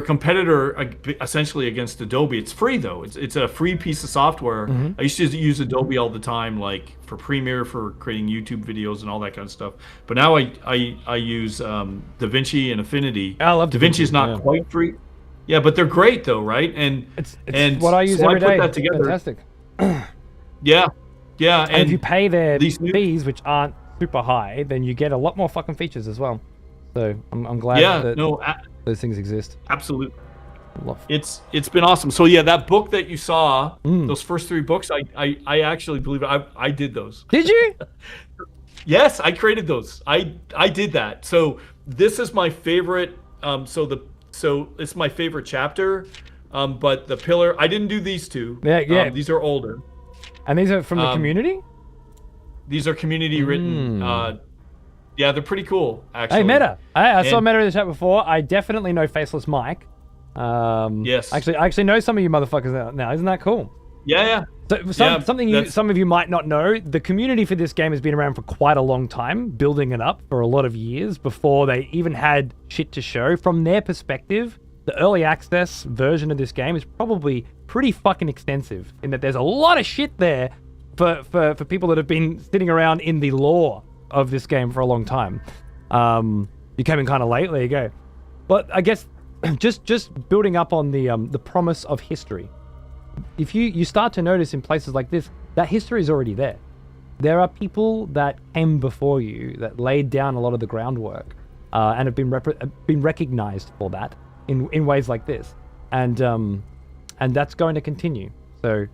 competitor essentially against Adobe. It's free though. It's a free piece of software. Mm-hmm. I used to use Adobe all the time, like for Premiere, for creating YouTube videos and all that kind of stuff. But now I use DaVinci and Affinity. I love DaVinci is not quite free. Yeah, but they're great though, right? And it's what I use every day. I put that together. Fantastic. Yeah. And if you pay their fees, which aren't super high, then you get a lot more fucking features as well. So I'm glad that those things exist. Absolutely. It's been awesome. So yeah, that book that you saw, those first 3 books, I actually believe I did those. Did you? Yes, I created those. I did that. So this is my favorite. So it's my favorite chapter. But the pillar, I didn't do these 2. Yeah. These are older. And these are from the community? These are community written. Yeah, they're pretty cool, actually. Hey, Meta. I saw Meta in the chat before. I definitely know Faceless Mike. Yes. I actually know some of you motherfuckers now. Isn't that cool? Yeah. So some of you might not know, the community for this game has been around for quite a long time, building it up for a lot of years before they even had shit to show. From their perspective, the early access version of this game is probably pretty fucking extensive in that there's a lot of shit there for people that have been sitting around in the lore of this game for a long time. You came in kind of late. There you go. But I guess just building up on the promise of history. If you start to notice in places like this, that history is already there. There are people that came before you that laid down a lot of the groundwork and have been recognized for that in ways like this, and that's going to continue. So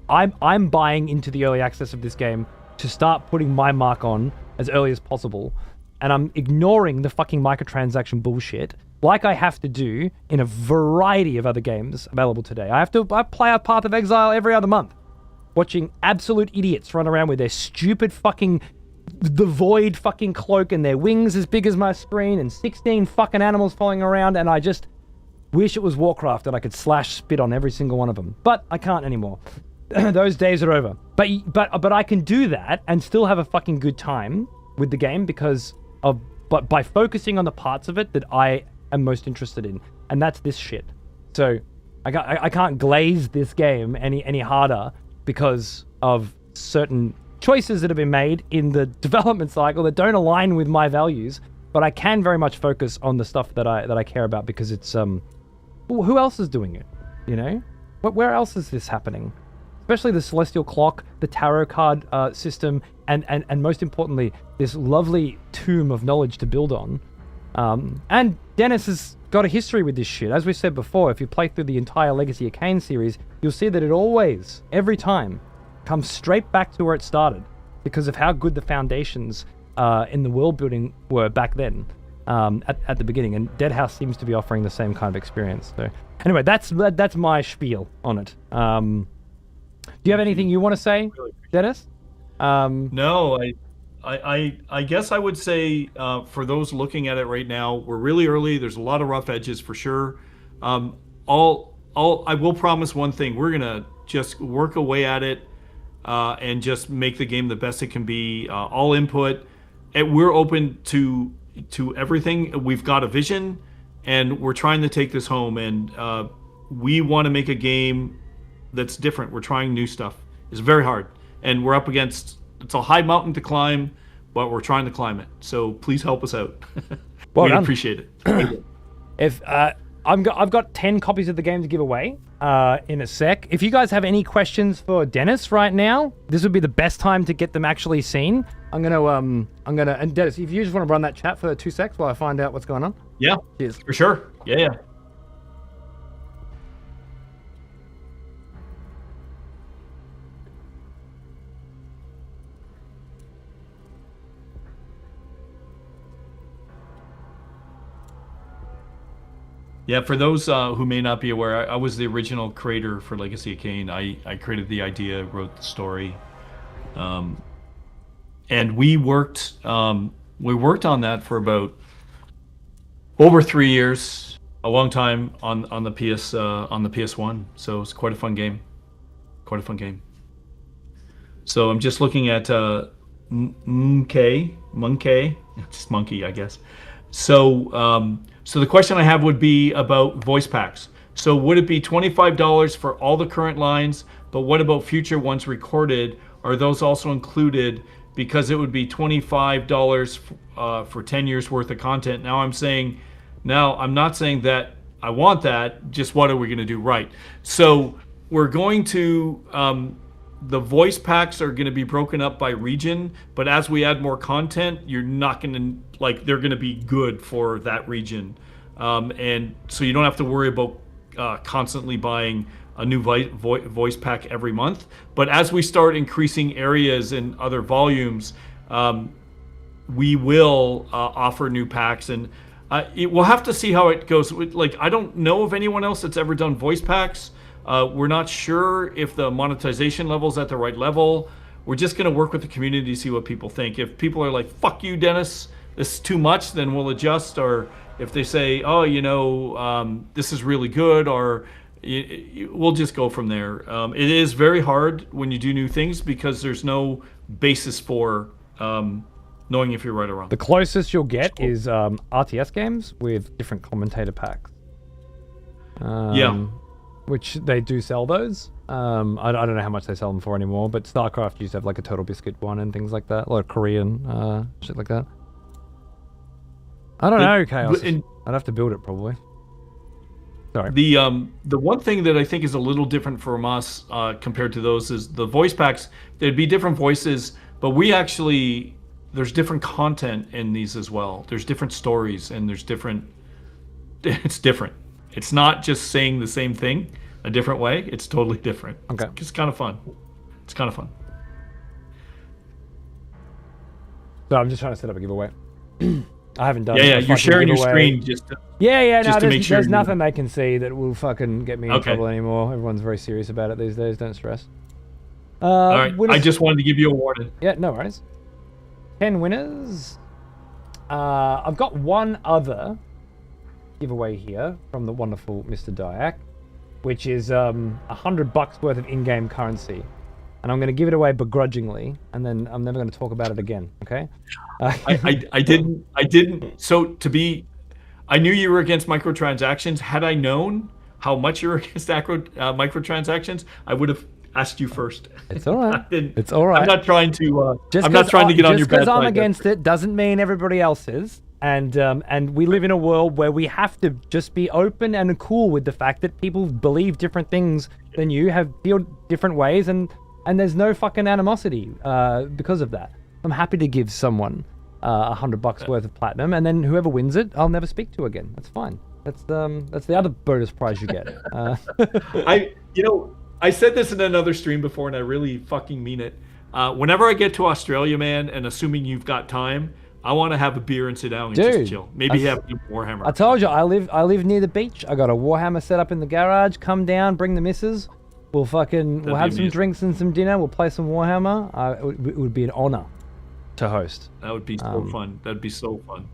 I'm buying into the early access of this game to start putting my mark on as early as possible, and I'm ignoring the fucking microtransaction bullshit like I have to do in a variety of other games available today. I play a Path of Exile every other month, watching absolute idiots run around with their stupid fucking the void fucking cloak and their wings as big as my screen and 16 fucking animals following around, and I just wish it was Warcraft and I could slash spit on every single one of them. But I can't anymore. Those days are over. But I can do that and still have a fucking good time with the game but by focusing on the parts of it that I am most interested in, and that's this shit. So I can't glaze this game any harder because of certain choices that have been made in the development cycle that don't align with my values. But I can very much focus on the stuff that I care about because it's who else is doing it? You know, where else is this happening? Especially the Celestial Clock, the tarot card system, and most importantly, this lovely tomb of knowledge to build on. And Denis has got a history with this shit. As we said before, if you play through the entire Legacy of Kain series, you'll see that it always, every time, comes straight back to where it started because of how good the foundations in the world building were back then at the beginning. And Deadhaus seems to be offering the same kind of experience. So anyway, that's my spiel on it. Do you have anything you want to say, Denis? No, I guess I would say for those looking at it right now, we're really early. There's a lot of rough edges for sure. I will promise one thing: we're gonna just work away at it and just make the game the best it can be. All input, and we're open to everything. We've got a vision, and we're trying to take this home. And we want to make a game that's different. We're trying new stuff. It's very hard, and we're up against. It's a high mountain to climb, but we're trying to climb it. So please help us out. We'd appreciate it. If I've got 10 copies of the game to give away in a sec. If you guys have any questions for Denis right now, this would be the best time to get them actually seen. I'm gonna and Denis, if you just want to run that chat for 2 secs while I find out what's going on. Yeah. Cheers. For sure. Yeah. Yeah, for those who may not be aware, I was the original creator for Legacy of Kain. I created the idea, wrote the story, and we worked on that for about over 3 years, a long time on the PS1. So it's quite a fun game, So I'm just looking at Monkey, just monkey, I guess. So the question I have would be about voice packs. So would it be $25 for all the current lines, but what about future ones recorded? Are those also included? Because it would be $25 for 10 years worth of content. Now I'm not saying that I want that, just what are we gonna do right? So we're going to, the voice packs are going to be broken up by region, but as we add more content, you're not going to they're going to be good for that region, and so you don't have to worry about constantly buying a new voice pack every month. But as we start increasing areas and other volumes, we will offer new packs, and we'll have to see how it goes. I don't know of anyone else that's ever done voice packs. We're not sure if the monetization level's at the right level. We're just going to work with the community to see what people think. If people are like, fuck you, Dennis, this is too much, then we'll adjust. Or if they say, oh, this is really good, or we'll just go from there. It is very hard when you do new things because there's no basis for knowing if you're right or wrong. The closest you'll get is RTS games with different commentator packs. Yeah. Which they do sell those. I don't know how much they sell them for anymore, but StarCraft used to have like a Total Biscuit one and things like that. A lot of Korean shit like that. I don't know, Chaos. I'd have to build it probably. Sorry. The one thing that I think is a little different from us compared to those is the voice packs. There'd be different voices, but there's different content in these as well. There's different stories and it's different. It's not just saying the same thing a different way. It's totally different. Okay. It's kind of fun. It's kind of fun. So I'm just trying to set up a giveaway. I haven't done. Yeah. You're sharing your screen just. To make sure there's nothing they can see that will fucking get me in trouble anymore. Everyone's very serious about it these days. Don't stress. All right. I just wanted to give you a warning. Yeah, no worries. 10 winners. I've got one other giveaway here from the wonderful Mr. Dyack, which is $100 worth of in-game currency, and I'm going to give it away begrudgingly, and then I'm never going to talk about it again. Okay? I didn't. So I knew you were against microtransactions. Had I known how much you were against microtransactions, I would have asked you first. It's all right. It's all right. I'm not trying to. I'm not trying to get on your bad side. Just because I'm against it doesn't mean everybody else is. And we live in a world where we have to just be open and cool with the fact that people believe different things than you, feel different ways, and there's no fucking animosity because of that. I'm happy to give someone $100 worth of platinum, and then whoever wins it, I'll never speak to again. That's fine. That's the other bonus prize you get. I said this in another stream before, and I really fucking mean it. Whenever I get to Australia, man, and assuming you've got time, I want to have a beer and sit down and just chill. Maybe have a Warhammer. I told you, I live near the beach. I got a Warhammer set up in the garage. Come down, bring the missus. We'll have some drinks and some dinner. We'll play some Warhammer. It would be an honor to host. That would be so fun. That'd be so fun.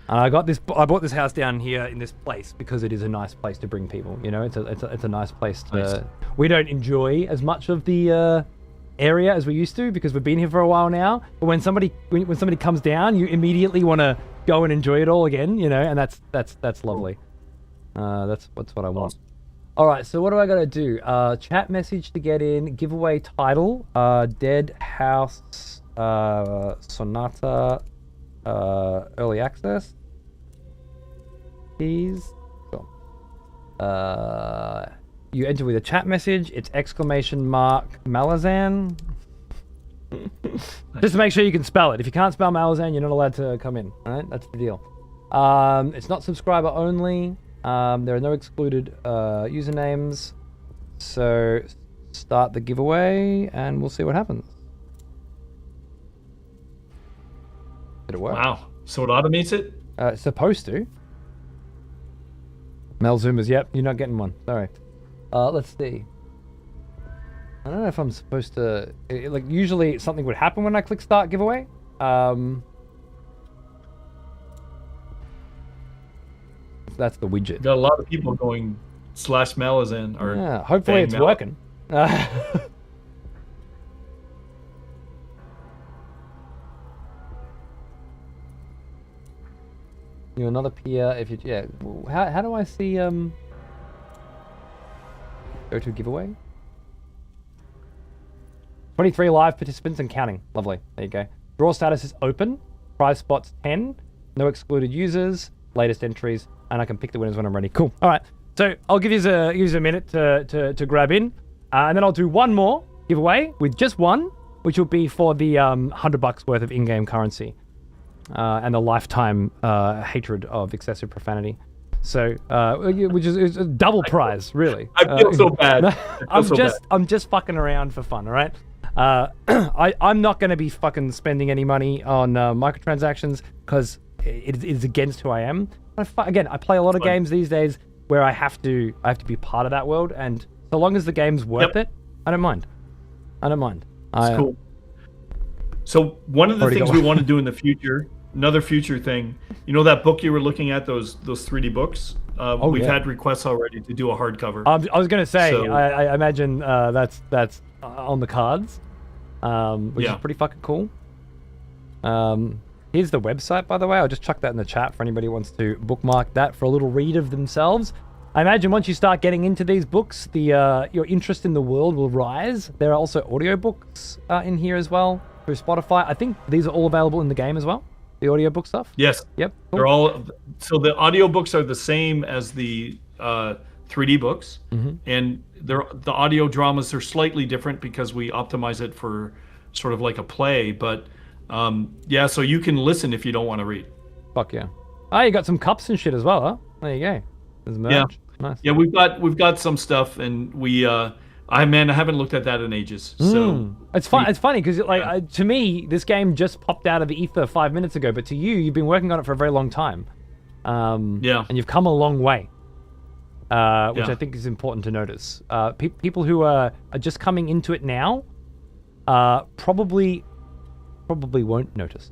And I bought this house down here in this place because it is a nice place to bring people. It's a nice place to. Nice. We don't enjoy as much of the area as we used to because we've been here for a while now. But when somebody comes down, you immediately want to go and enjoy it all again. And that's lovely. That's what I want. All right, so what do I got to do? Chat message to get in. Giveaway title: Deadhaus Sonata early access. Keys. Cool. You enter with a chat message. It's !Malazan. Just to make sure you can spell it. If you can't spell Malazan, you're not allowed to come in. All right, that's the deal. It's not subscriber only. There are no excluded usernames. So start the giveaway and we'll see what happens. Did it work? Wow. So it automates it? It's supposed to. Mel Zoomers, yep, you're not getting one. Sorry. Let's see. I don't know if I'm supposed to... usually something would happen when I click start giveaway. That's the widget. Got a lot of people going /Malazan. Yeah, hopefully it's working. You another peer if you... Yeah, how do I see... Go to giveaway? 23 live participants and counting. Lovely. There you go. Draw status is open. Prize spots 10. No excluded users. Latest entries. And I can pick the winners when I'm ready. Cool. All right. So I'll give you a minute to grab in. And then I'll do one more. giveaway with just one, which will be for the $100 worth of in-game currency and the lifetime hatred of excessive profanity. So, which is a double prize, really. I feel so bad. I'm just fucking around for fun, all right? I'm not going to be fucking spending any money on microtransactions because it is against who I am. Again, I play a lot of games these days where I have to be part of that world, and so long as the game's worth it, I don't mind. It's cool. So one of the things we want to do in the future, another future thing, you know that book you were looking at, those 3D books? We've had requests already to do a hardcover. I was going to say, so, I imagine that's on the cards, which is pretty fucking cool. Here's the website, by the way. I'll just chuck that in the chat for anybody who wants to bookmark that for a little read of themselves. I imagine once you start getting into these books, your interest in the world will rise. There are also audiobooks in here as well through Spotify. I think these are all available in the game as well, the audiobook stuff. Yes. Yep. Cool. They're all. So the audiobooks are the same as the 3D books, and the audio dramas are slightly different because we optimize it for sort of like a play. But so you can listen if you don't want to read. Fuck yeah. Oh, you got some cups and shit as well, huh? There you go. There's merch. Yeah. Nice. Yeah, we've got some stuff, and we I haven't looked at that in ages. So it's fun. It's funny because to me, this game just popped out of the ether 5 minutes ago, but to you, you've been working on it for a very long time. And you've come a long way, which I think is important to notice. People who are just coming into it now, probably won't notice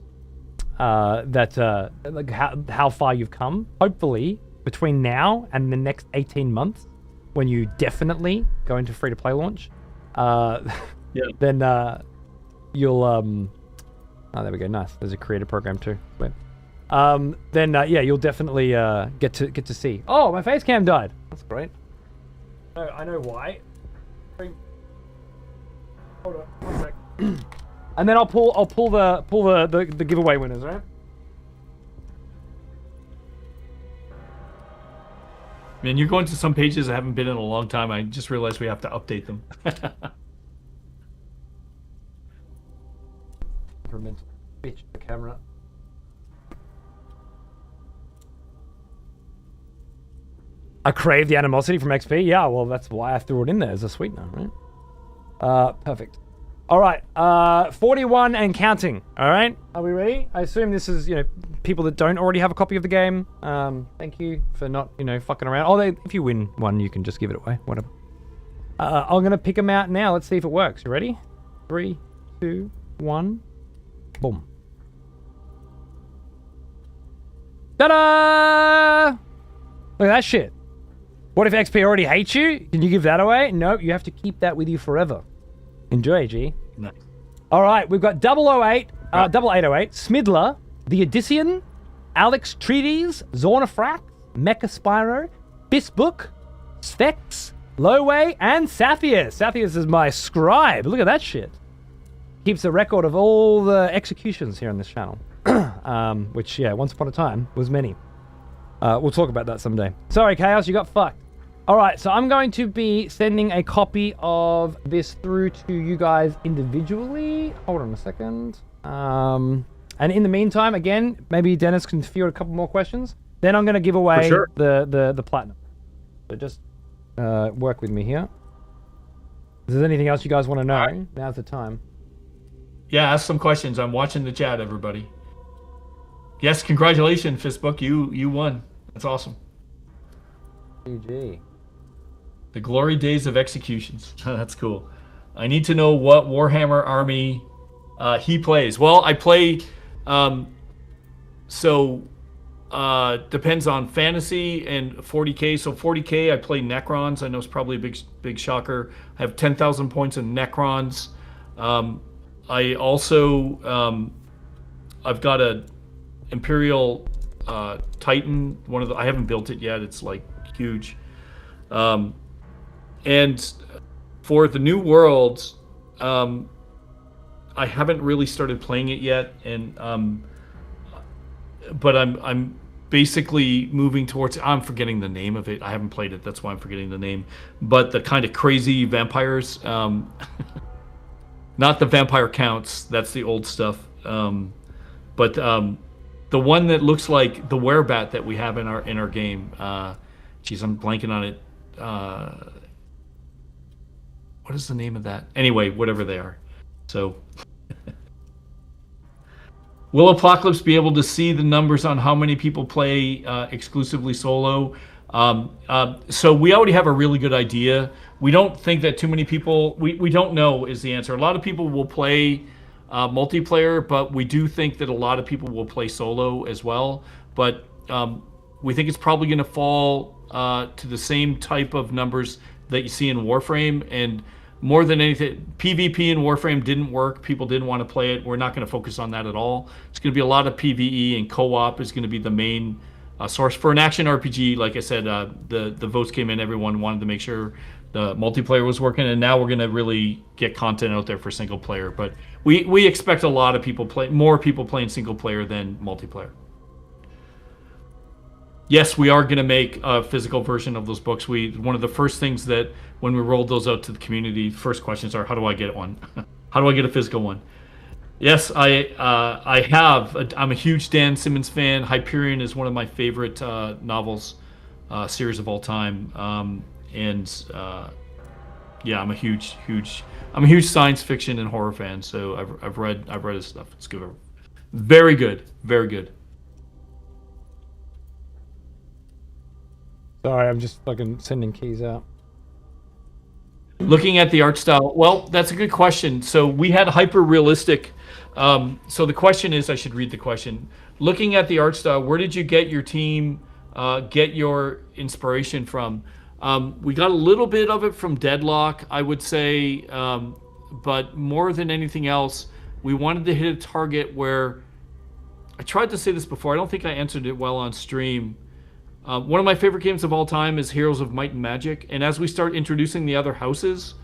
that like how far you've come. Hopefully, between now and the next 18 months, when you definitely go into free-to-play launch, then you'll oh, there we go, nice. There's a creator program too. You'll definitely get to see. Oh, my face cam died. That's great. I know why. Hold on, 1 sec. And then I'll pull the giveaway winners, right? Man, you're going to some pages I haven't been in a long time. I just realized we have to update them. Pitch the camera. I crave the animosity from XP. Yeah, well, that's why I threw it in there as a sweetener, right? Perfect. All right, 41 and counting. All right, are we ready? I assume this is, people that don't already have a copy of the game. Thank you for not, fucking around. Oh, if you win one, you can just give it away. Whatever. I'm gonna pick them out now. Let's see if it works. You ready? 3, 2, 1. Boom. Ta-da! Look at that shit. What if XP already hates you? Can you give that away? Nope, you have to keep that with you forever. Enjoy, G. Nice. All right, we've got 008, 8808, Smidler, The Odyssean, Alex Treaties, Zornafrax, Mecha Spyro, Bisbook, Sphex, Lowway, and Saphius. Saphius is my scribe. Look at that shit. Keeps a record of all the executions here on this channel. Which, once upon a time was many. We'll talk about that someday. Sorry, Chaos, you got fucked. All right, so I'm going to be sending a copy of this through to you guys individually. Hold on a second. And in the meantime, again, maybe Dennis can field a couple more questions. Then I'm going to give away the platinum. So just work with me here. If there's anything else you guys want to know, now's the time. Yeah, ask some questions. I'm watching the chat, everybody. Yes, congratulations, Fistbook. You won. That's awesome. GG. The glory days of executions. That's cool. I need to know what Warhammer army he plays. Well, I play. Depends on fantasy and 40k. So 40k, I play Necrons. I know it's probably a big shocker. I have 10,000 points in Necrons. I also I've got a Imperial Titan. I haven't built it yet. It's like huge. And for the New Worlds, I haven't really started playing it yet, and but I'm basically moving towards. I'm forgetting the name of it. I haven't played it. That's why I'm forgetting the name. But the kind of crazy vampires. Not the Vampire Counts. That's the old stuff. But the one that looks like the werebat that we have in our game. Geez, I'm blanking on it. What is the name of that? Anyway, whatever they are. So, will Apocalypse be able to see the numbers on how many people play exclusively solo? So we already have a really good idea. We don't think that too many people. We don't know is the answer. A lot of people will play multiplayer, but we do think that a lot of people will play solo as well. But we think it's probably going to fall to the same type of numbers that you see in Warframe. And more than anything, PvP in Warframe didn't work. People didn't want to play it. We're not going to focus on that at all. It's going to be a lot of PvE, and co-op is going to be the main source for an action RPG. Like I said, the votes came in. Everyone wanted to make sure the multiplayer was working, and now we're going to really get content out there for single player. But we expect a lot of people more people playing single player than multiplayer. Yes, we are going to make a physical version of those books. One of the first things that when we rolled those out to the community, first questions are, how do I get one? How do I get a physical one? Yes, I have. I'm a huge Dan Simmons fan. Hyperion is one of my favorite novels series of all time. Yeah, I'm a huge science fiction and horror fan. So I've read his stuff. It's good, very good, very good. Sorry, I'm just fucking sending keys out. Looking at the art style, well, that's a good question. So we had hyper realistic. So the question is, I should read the question. Looking at the art style, where did you get your team, get your inspiration from? We got a little bit of it from Deadlock, I would say, but more than anything else, we wanted to hit a target where, I tried to say this before, I don't think I answered it well on stream. One of my favorite games of all time is Heroes of Might and Magic, and as we start introducing the other houses,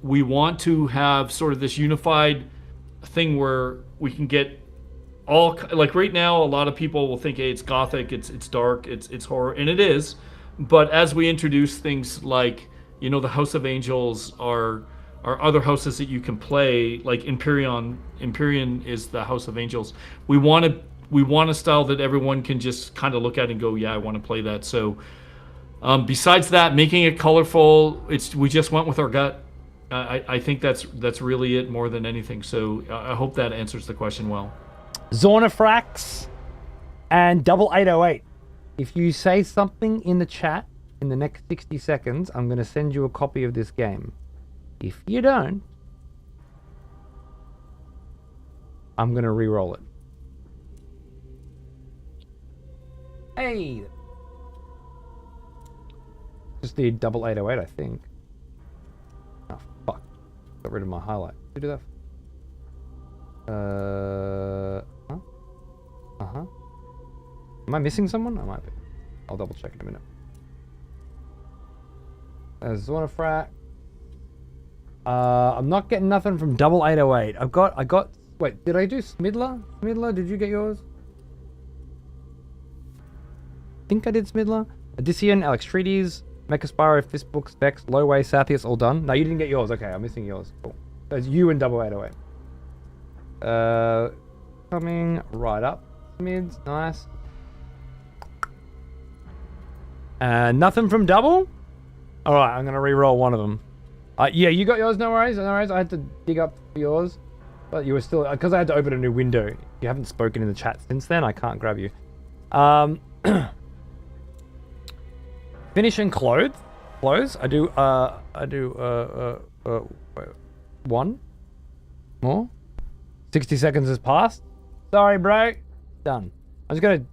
we want to have sort of this unified thing where we can get all, like right now, a lot of people will think, hey, it's gothic, it's dark, it's horror, and it is. But as we introduce things like, the House of Angels are other houses that you can play, like Empyrean is the House of Angels. We want a style that everyone can just kind of look at and go, yeah, I want to play that. So besides that, making it colorful, we just went with our gut. I think that's really it more than anything. So I hope that answers the question well. Zornifrax and 8808. If you say something in the chat in the next 60 seconds, I'm going to send you a copy of this game. If you don't, I'm going to re-roll it. Hey! Just need 8808, I think. Oh, fuck. Got rid of my highlight. Who did that? Huh? Uh-huh. Am I missing someone? I might be. I'll double check in a minute. Zornifrat. I'm not getting nothing from 8808. I got... Wait, did I do Smidler? Smidler, did you get yours? I think I did Smidler. Odyssean, Alex Treaties, Mechaspyro, Fistbooks, Vex, Lowway, Sathius, all done. No, you didn't get yours. Okay, I'm missing yours. Cool. So it's you and 8808. Coming right up. Mids, nice. Nothing from Double? Alright, I'm gonna re-roll one of them. Yeah, you got yours, no worries, no worries. I had to dig up yours. But you were still... Because I had to open a new window. You haven't spoken in the chat since then, I can't grab you. Finishing clothes. I do one more. 60 seconds has passed. Sorry, bro. Done. I'm just gonna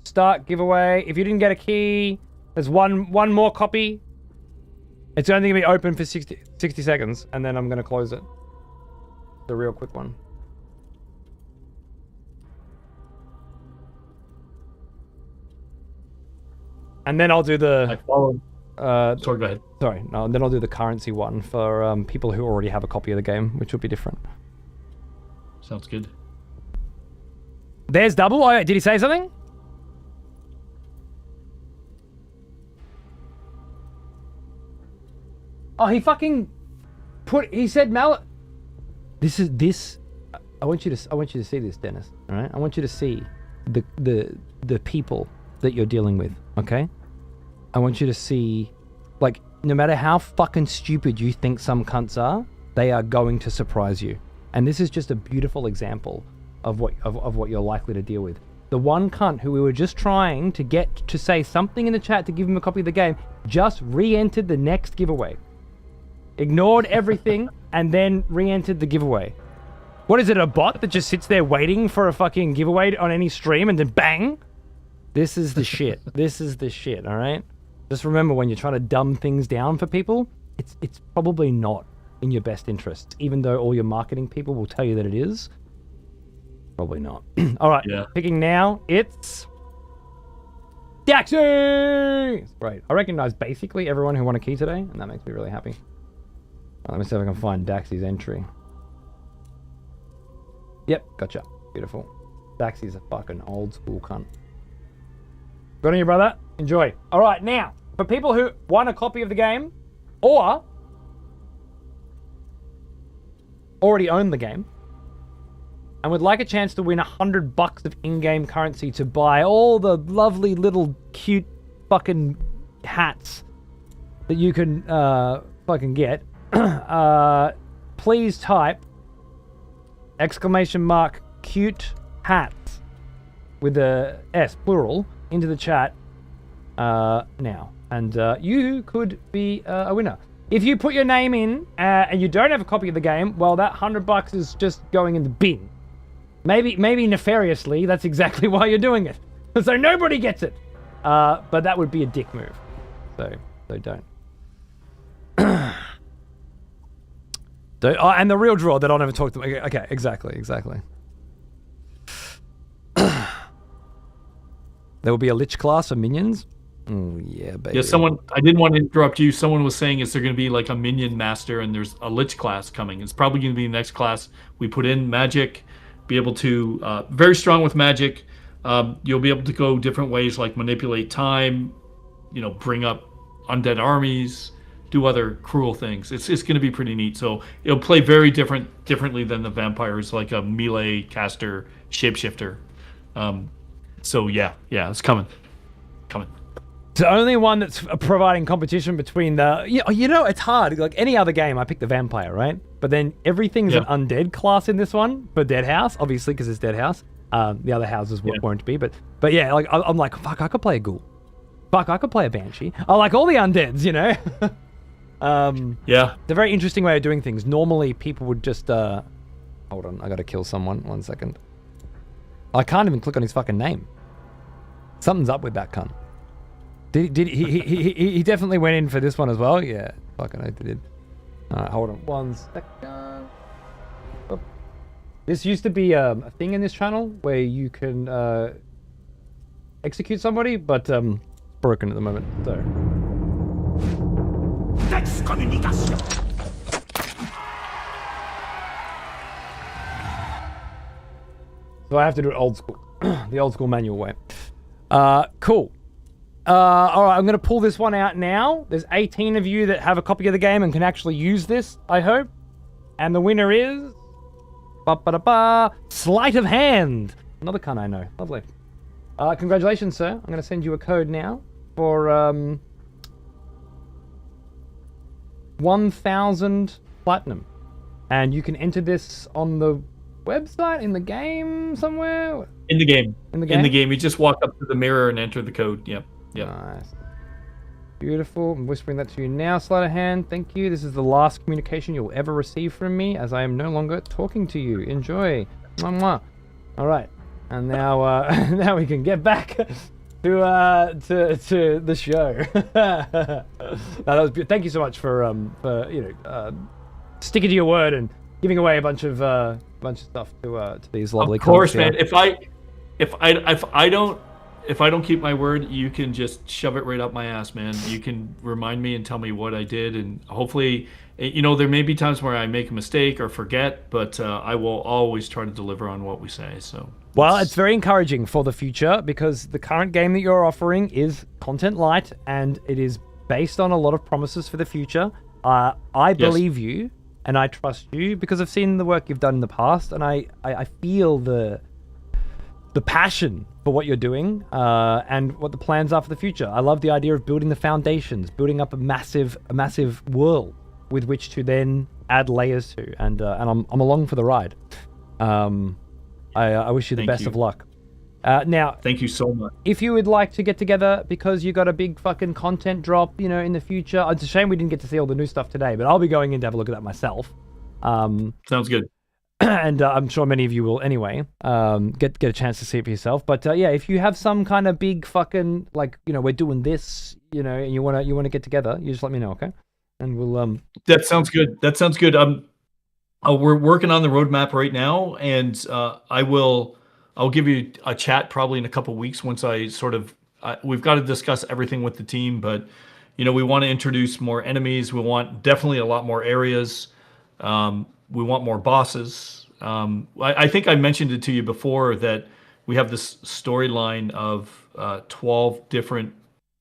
start giveaway. If you didn't get a key, there's one more copy. It's only gonna be open for 60 seconds, and then I'm gonna close it. The real quick one. And then I'll do the... I follow. Sorry, go ahead. Sorry, no, and then I'll do the currency one for people who already have a copy of the game, which will be different. Sounds good. There's Double. Oh, did he say something? Oh, he fucking he said this. I want you to see this, Dennis. All right. I want you to see the people that you're dealing with. Okay. I want you to see, like, no matter how fucking stupid you think some cunts are, they are going to surprise you. And this is just a beautiful example of what you're likely to deal with. The one cunt who we were just trying to get to say something in the chat to give him a copy of the game just re-entered the next giveaway. Ignored everything and then re-entered the giveaway. What is it, a bot that just sits there waiting for a fucking giveaway on any stream and then bang? This is the shit. This is the shit, all right? Just remember, when you're trying to dumb things down for people, it's probably not in your best interests, even though all your marketing people will tell you that it is. Probably not. All right, picking now, it's Daxy! Great. I recognize basically everyone who won a key today, and that makes me really happy. Let me see if I can find Daxy's entry. Yep, gotcha. Beautiful. Daxy's a fucking old school cunt. Good on you, brother. Enjoy. All right, now, for people who won a copy of the game or already own the game and would like a chance to win $100 of in-game currency to buy all the lovely little cute fucking hats that you can fucking get, please type !cute hats with a S, plural, into the chat now. And you could be a winner. If you put your name in and you don't have a copy of the game, well, that $100 is just going in the bin. Maybe nefariously, that's exactly why you're doing it. So nobody gets it. But that would be a dick move. So don't. And the real draw that I'll never talk to them. Okay, exactly. There will be a Lich class of minions. Oh, yeah, baby. Yeah, I didn't want to interrupt you. Someone was saying, is there going to be like a minion master and there's a Lich class coming? It's probably going to be the next class we put in. Magic, be able to, very strong with magic. You'll be able to go different ways, like manipulate time, bring up undead armies, do other cruel things. It's going to be pretty neat. So it'll play very differently than the vampires, like a melee caster shapeshifter. So yeah, it's coming. It's the only one that's providing competition between the... it's hard. Like any other game, I pick the vampire, right? But then everything's an undead class in this one for Deadhaus, obviously, because it's Deadhaus. The other houses won't be. But yeah, like I'm like, fuck, I could play a ghoul. Fuck, I could play a banshee. I like all the undeads, It's a very interesting way of doing things. Normally, people would just... hold on, I gotta kill someone. 1 second. I can't even click on his fucking name. Something's up with that cunt. Did he definitely went in for this one as well? Yeah, fucking oath he did. Alright, hold on 1 second. Oh. This used to be a thing in this channel where you can execute somebody, but it's broken at the moment, so... So I have to do it old school. The old school manual way. Cool. Alright, I'm going to pull this one out now. There's 18 of you that have a copy of the game and can actually use this, I hope. And the winner is... Sleight of Hand. Another cunt I know. Lovely. Congratulations, sir. I'm going to send you a code now for 1,000 platinum. And you can enter this on the website, in the game, somewhere? In the game. You just walk up to the mirror and enter the code. Yep. Nice. Beautiful. I'm whispering that to you now, Sleight of Hand. Thank you. This is the last communication you'll ever receive from me, as I am no longer talking to you. Enjoy. Mwah, mwah. All right. And now, now we can get back to the show. No, that was beautiful. Thank you so much for sticking to your word and giving away a bunch of stuff to these lovely. Of course, man. If I don't keep my word, you can just shove it right up my ass, man. You can remind me and tell me what I did, and hopefully, there may be times where I make a mistake or forget, but I will always try to deliver on what we say. So. Well, it's very encouraging for the future because the current game that you're offering is content light and it is based on a lot of promises for the future. I believe you, and I trust you because I've seen the work you've done in the past, and I feel the passion for what you're doing and what the plans are for the future. I love the idea of building the foundations, building up a massive world with which to then add layers to, and I'm along for the ride. I wish you the best of luck. Now, thank you so much. If you would like to get together because you got a big fucking content drop, in the future, it's a shame we didn't get to see all the new stuff today, but I'll be going in to have a look at that myself. Sounds good. And I'm sure many of you will anyway. Get a chance to see it for yourself. But yeah, if you have some kind of big fucking we're doing this, and you wanna get together, you just let me know, okay? And we'll That sounds good. We're working on the roadmap right now, and I'll give you a chat probably in a couple weeks once I we've got to discuss everything with the team, but we want to introduce more enemies. We want definitely a lot more areas. We want more bosses. I think I mentioned it to you before that we have this storyline of 12 different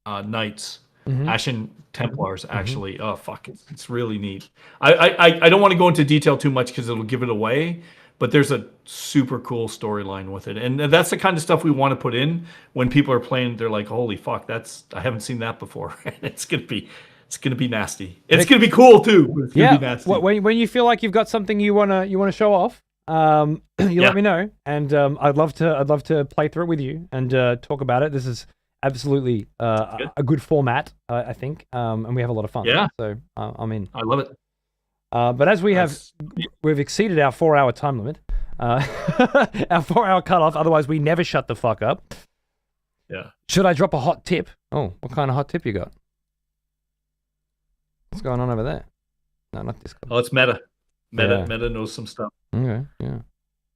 knights, Ashen Templars, actually. Oh, fuck. It's really neat. I don't want to go into detail too much because it'll give it away, but there's a super cool storyline with it. And that's the kind of stuff we want to put in when people are playing. They're like, holy fuck, I haven't seen that before. It's going to be nasty. It's going to be cool too. But it's going to be nasty. When you feel like you've got something you want to show off, let me know, and I'd love to play through it with you and talk about it. This is absolutely a good format, I think, and we have a lot of fun. Yeah. So I'm in. I love it. But as we've exceeded our 4-hour time limit, our 4-hour cutoff. Otherwise, we never shut the fuck up. Yeah. Should I drop a hot tip? Oh, what kind of hot tip you got? What's going on over there? No, not this guy. Oh, it's Meta. Meta knows some stuff. Okay, yeah.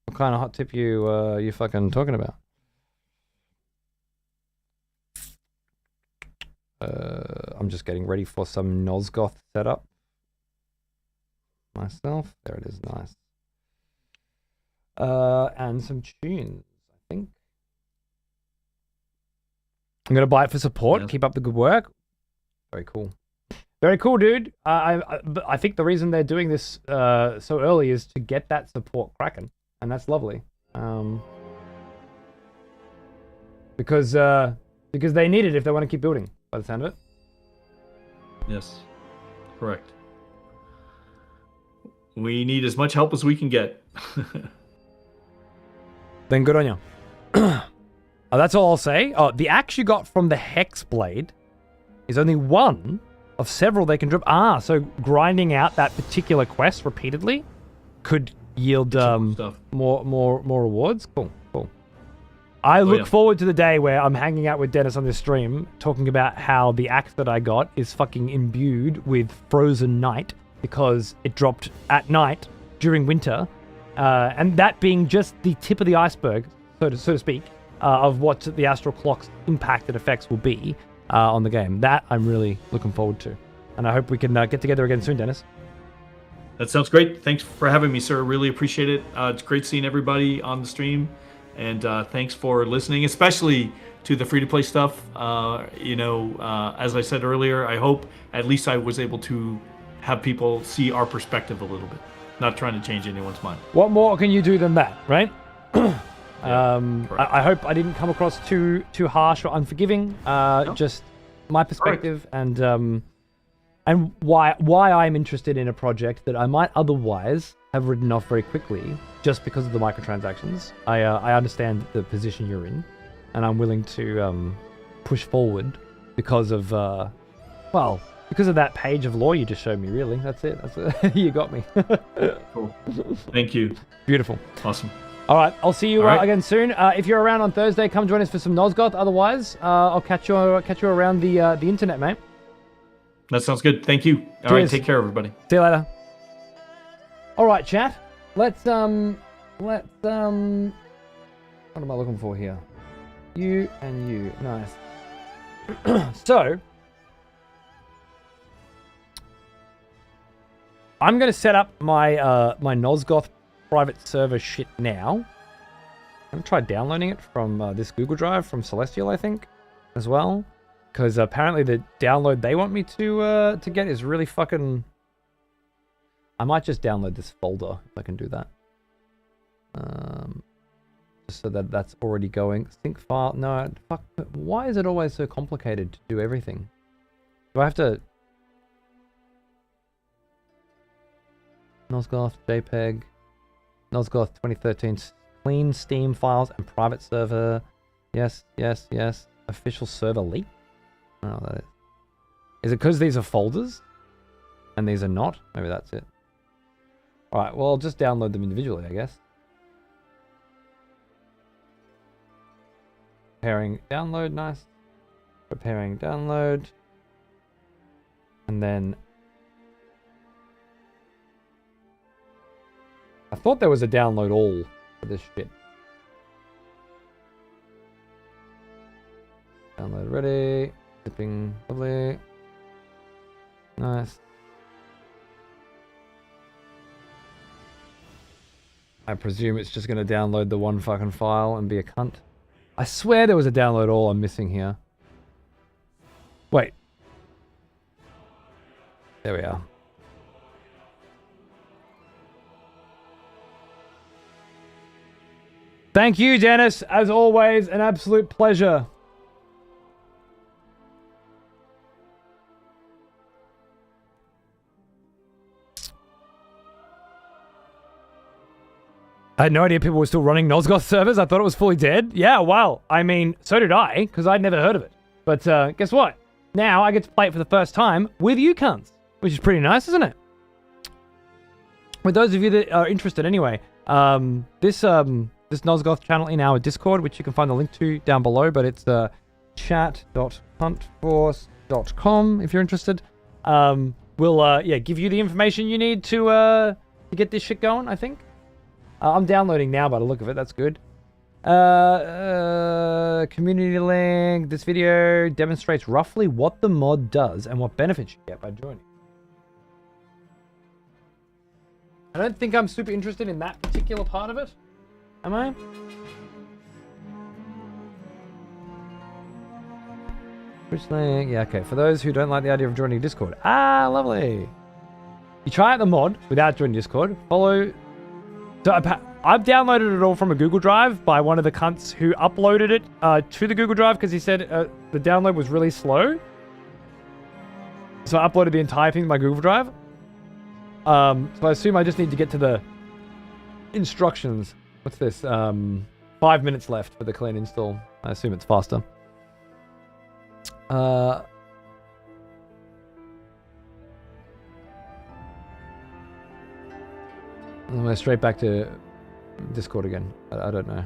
What kind of hot tip you fucking talking about? I'm just getting ready for some Nosgoth setup. Myself. There it is, nice. And some tunes, I think. I'm gonna buy it for support. Yes. Keep up the good work. Very cool. Very cool, dude. I think the reason they're doing this so early is to get that support cracking, and that's lovely. Because they need it if they want to keep building, by the sound of it. Yes, correct. We need as much help as we can get. Then good on you. That's all I'll say. The axe you got from the Hex Blade is only one of several they can drop. So grinding out that particular quest repeatedly could yield more rewards. Cool. I look forward to the day where I'm hanging out with Dennis on this stream, talking about how the axe that I got is fucking imbued with Frozen Night because it dropped at night during winter, and that being just the tip of the iceberg, so to speak, of what the Astral Clock's impact and effects will be on the game. That I'm really looking forward to, and I hope we can get together again soon, Dennis. That sounds great. Thanks for having me, sir. Really appreciate it. It's great seeing everybody on the stream, and thanks for listening, especially to the free-to-play stuff. As I said earlier, I hope at least I was able to have people see our perspective a little bit. Not trying to change anyone's mind. What more can you do than that, right? I hope I didn't come across too harsh or unforgiving. No. Just my perspective and why I'm interested in a project that I might otherwise have written off very quickly just because of the microtransactions. I understand the position you're in, and I'm willing to push forward because of because of that page of lore you just showed me. Really, that's it. You got me. Cool. Thank you. Beautiful. Awesome. All right, I'll see you again soon. If you're around on Thursday, come join us for some Nosgoth. Otherwise, I'll catch you around the internet, mate. That sounds good. Thank you. All right, take care, everybody. See you later. All right, chat. Let's what am I looking for here? You and you. Nice. So, I'm going to set up my my Nosgoth private server shit now. I'm going to try downloading it from this Google Drive from Celestial, I think, as well. Because apparently the download they want me to get is really fucking I might just download this folder if I can do that. Just so that that's already going. Sync file. No, fuck. Why is it always so complicated to do everything? Do I have to... Nosgoth, JPEG. Nosgoth 2013. Clean Steam files and private server. Yes, yes, yes. Official server leak? I don't know what that is. Is it because these are folders? And these are not? Maybe that's it. Alright, well, I'll just download them individually, I guess. Preparing download, nice. Preparing download. And then... I thought there was a download all for this shit. Download ready. Zipping, lovely. Nice. I presume it's just going to download the one fucking file and be a cunt. I swear there was a download all I'm missing here. Wait. There we are. Thank you, Dennis. As always, an absolute pleasure. I had no idea people were still running Nosgoth servers. I thought it was fully dead. Yeah, well, I mean, so did I, because I'd never heard of it. But guess what? Now I get to play it for the first time with you cunts, which is pretty nice, isn't it? For those of you that are interested anyway, this Nosgoth channel in our Discord, which you can find the link to down below, but it's chat.huntforce.com if you're interested. We'll give you the information you need to get this shit going, I think. I'm downloading now by the look of it. That's good. Community link. This video demonstrates roughly what the mod does and what benefits you get by joining. I don't think I'm super interested in that particular part of it. Am I? Which link? Yeah, okay. For those who don't like the idea of joining Discord. Ah, lovely. You try out the mod without joining Discord. Follow... So I've downloaded it all from a Google Drive by one of the cunts who uploaded it to the Google Drive because he said the download was really slow. So I uploaded the entire thing to my Google Drive. So I assume I just need to get to the instructions. What's this? 5 minutes left for the clean install. I assume it's faster. I'm going straight back to Discord again. I don't know.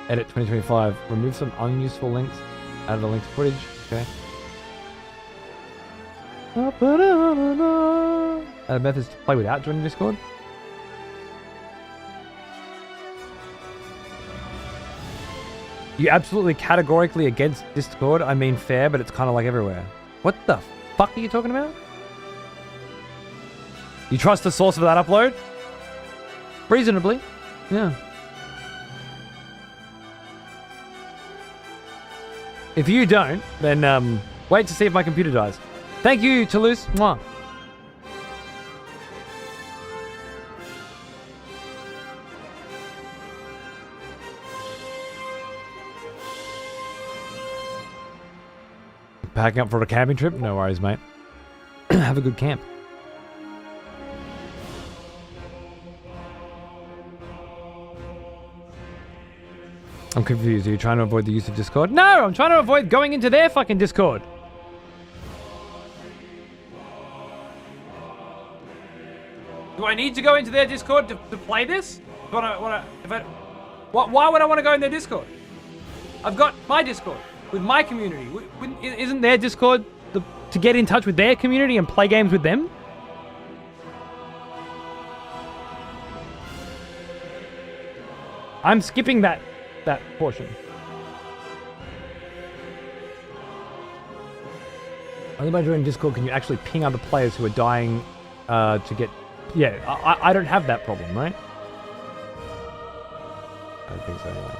Edit 2025. Remove some unuseful links. Add the linked footage. Okay. Add methods to play without joining Discord. You absolutely categorically against Discord. I mean fair, but it's kind of like everywhere. What the fuck are you talking about? You trust the source of that upload? Reasonably. Yeah. If you don't, then wait to see if my computer dies. Thank you, Toulouse. Mwah. Packing up for a camping trip? No worries, mate. Have a good camp. I'm confused. Are you trying to avoid the use of Discord? No, I'm trying to avoid going into their fucking Discord. Do I need to go into their Discord to play this? Why would I want to go in their Discord? I've got my Discord with my community. Isn't their Discord to get in touch with their community and play games with them? I'm skipping that portion. Only by joining Discord can you actually ping other players who are dying to get... Yeah, I don't have that problem, right? I don't think so anyway.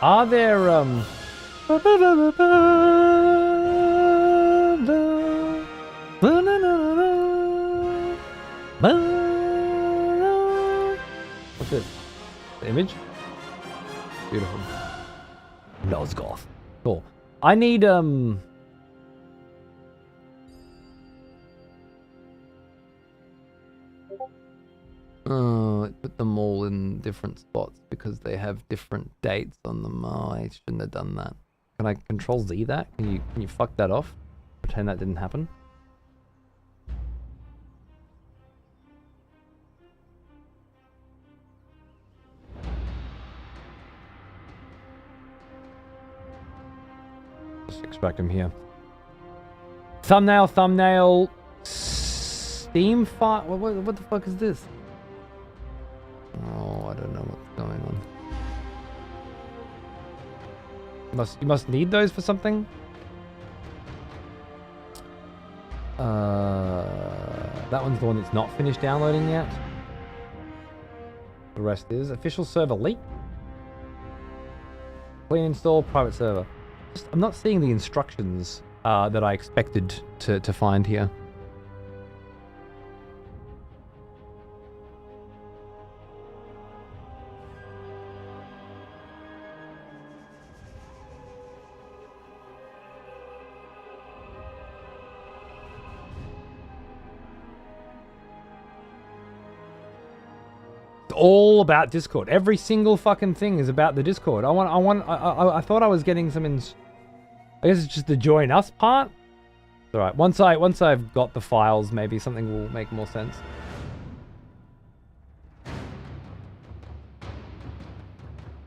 Are there what's this? The image? Beautiful. Nosgoth. Cool. I need put them all in different spots because they have different dates on them. Oh, I shouldn't have done that. Can I control Z that? Can you fuck that off? Pretend that didn't happen. Just extract them here. Thumbnail. Steam file. What the fuck is this? Oh, I don't know what's going on. You must need those for something? That one's the one that's not finished downloading yet. The rest is official server leak. Clean install private server. I'm not seeing the instructions that I expected to find here. All about Discord. Every single fucking thing is about the Discord. I thought I was getting some I guess it's just the join us part. All right. Once I've got the files, maybe something will make more sense.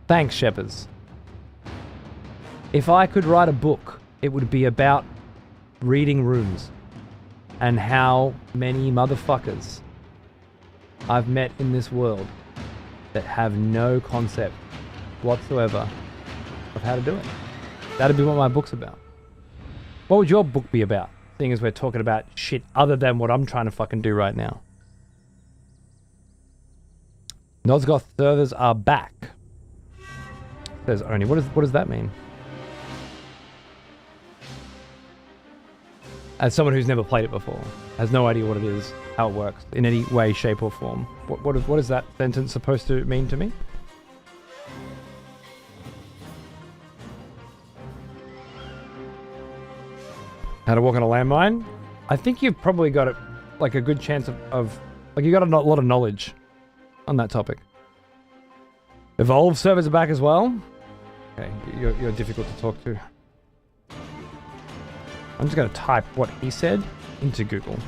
Thanks, Shepherds. If I could write a book, it would be about reading rooms and how many motherfuckers I've met in this world that have no concept whatsoever of how to do it. That'd be what my book's about. What would your book be about? Seeing as we're talking about shit other than what I'm trying to fucking do right now. Nosgoth servers are back. Says only. What does that mean? As someone who's never played it before, has no idea what it is, how it works, in any way, shape, or form. What is that sentence supposed to mean to me? How to walk on a landmine? I think you've probably got like a good chance of like you got a lot of knowledge on that topic. Evolve servers are back as well. Okay, you're difficult to talk to. I'm just going to type what he said into Google.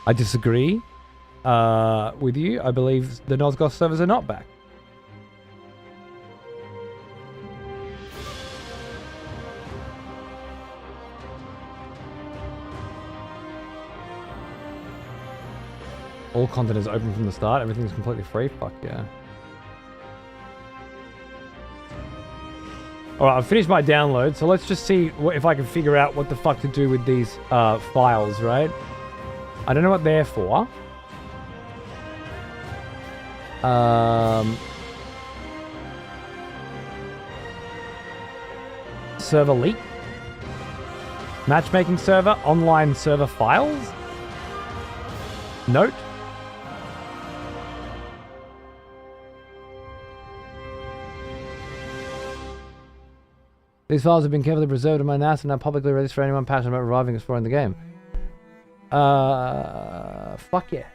I disagree with you. I believe the Nosgoth servers are not back. All content is open from the start. Everything's completely free. Fuck yeah. Alright, I've finished my download, so let's just see if I can figure out what the fuck to do with these files, right? I don't know what they're for. Server leak. Matchmaking server. Online server files. Note. These files have been carefully preserved in my NAS and now publicly released for anyone passionate about reviving and exploring the game. Fuck yeah.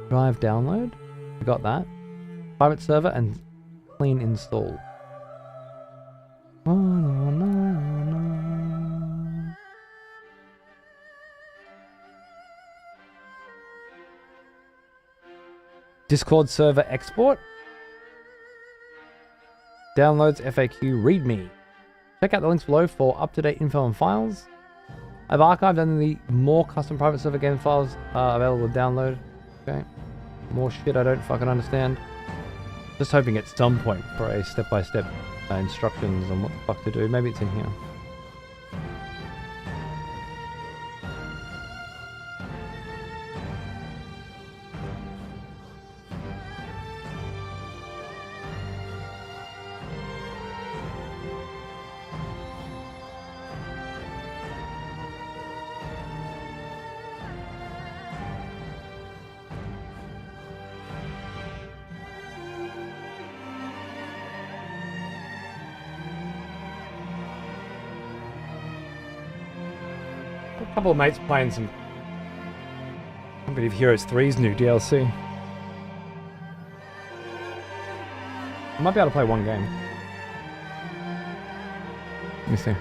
Drive download. I got that. Private server and clean install. Discord server export. Downloads FAQ README. Check out the links below for up-to-date info and files. I've archived under the more custom private server game files available to download. Okay. More shit I don't fucking understand. Just hoping at some point for a step-by-step instructions on what the fuck to do. Maybe it's in here. A couple of mates playing some Company of Heroes 3's new DLC. I might be able to play one game. Let me see.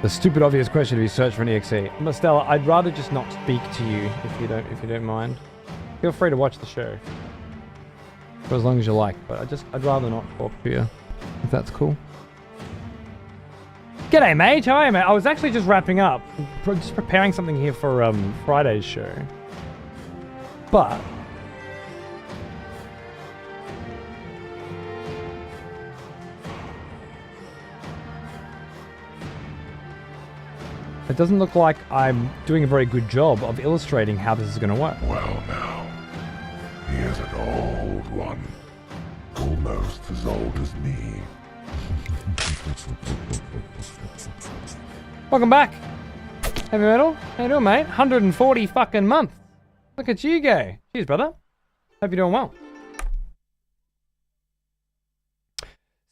The stupid obvious question if you search for an EXE. Stella, I'd rather just not speak to you if you don't mind. Feel free to watch the show. For as long as you like, but I'd rather not talk to you. If that's cool. G'day, mate. How are you, mate? I was actually just wrapping up. Just preparing something here for Friday's show. But it doesn't look like I'm doing a very good job of illustrating how this is going to work. Well, now, he is an old one. Almost as old as me. Welcome back, Heavy Metal. How you doing, mate? 140 fucking month. Look at you go. Cheers, brother. Hope you're doing well.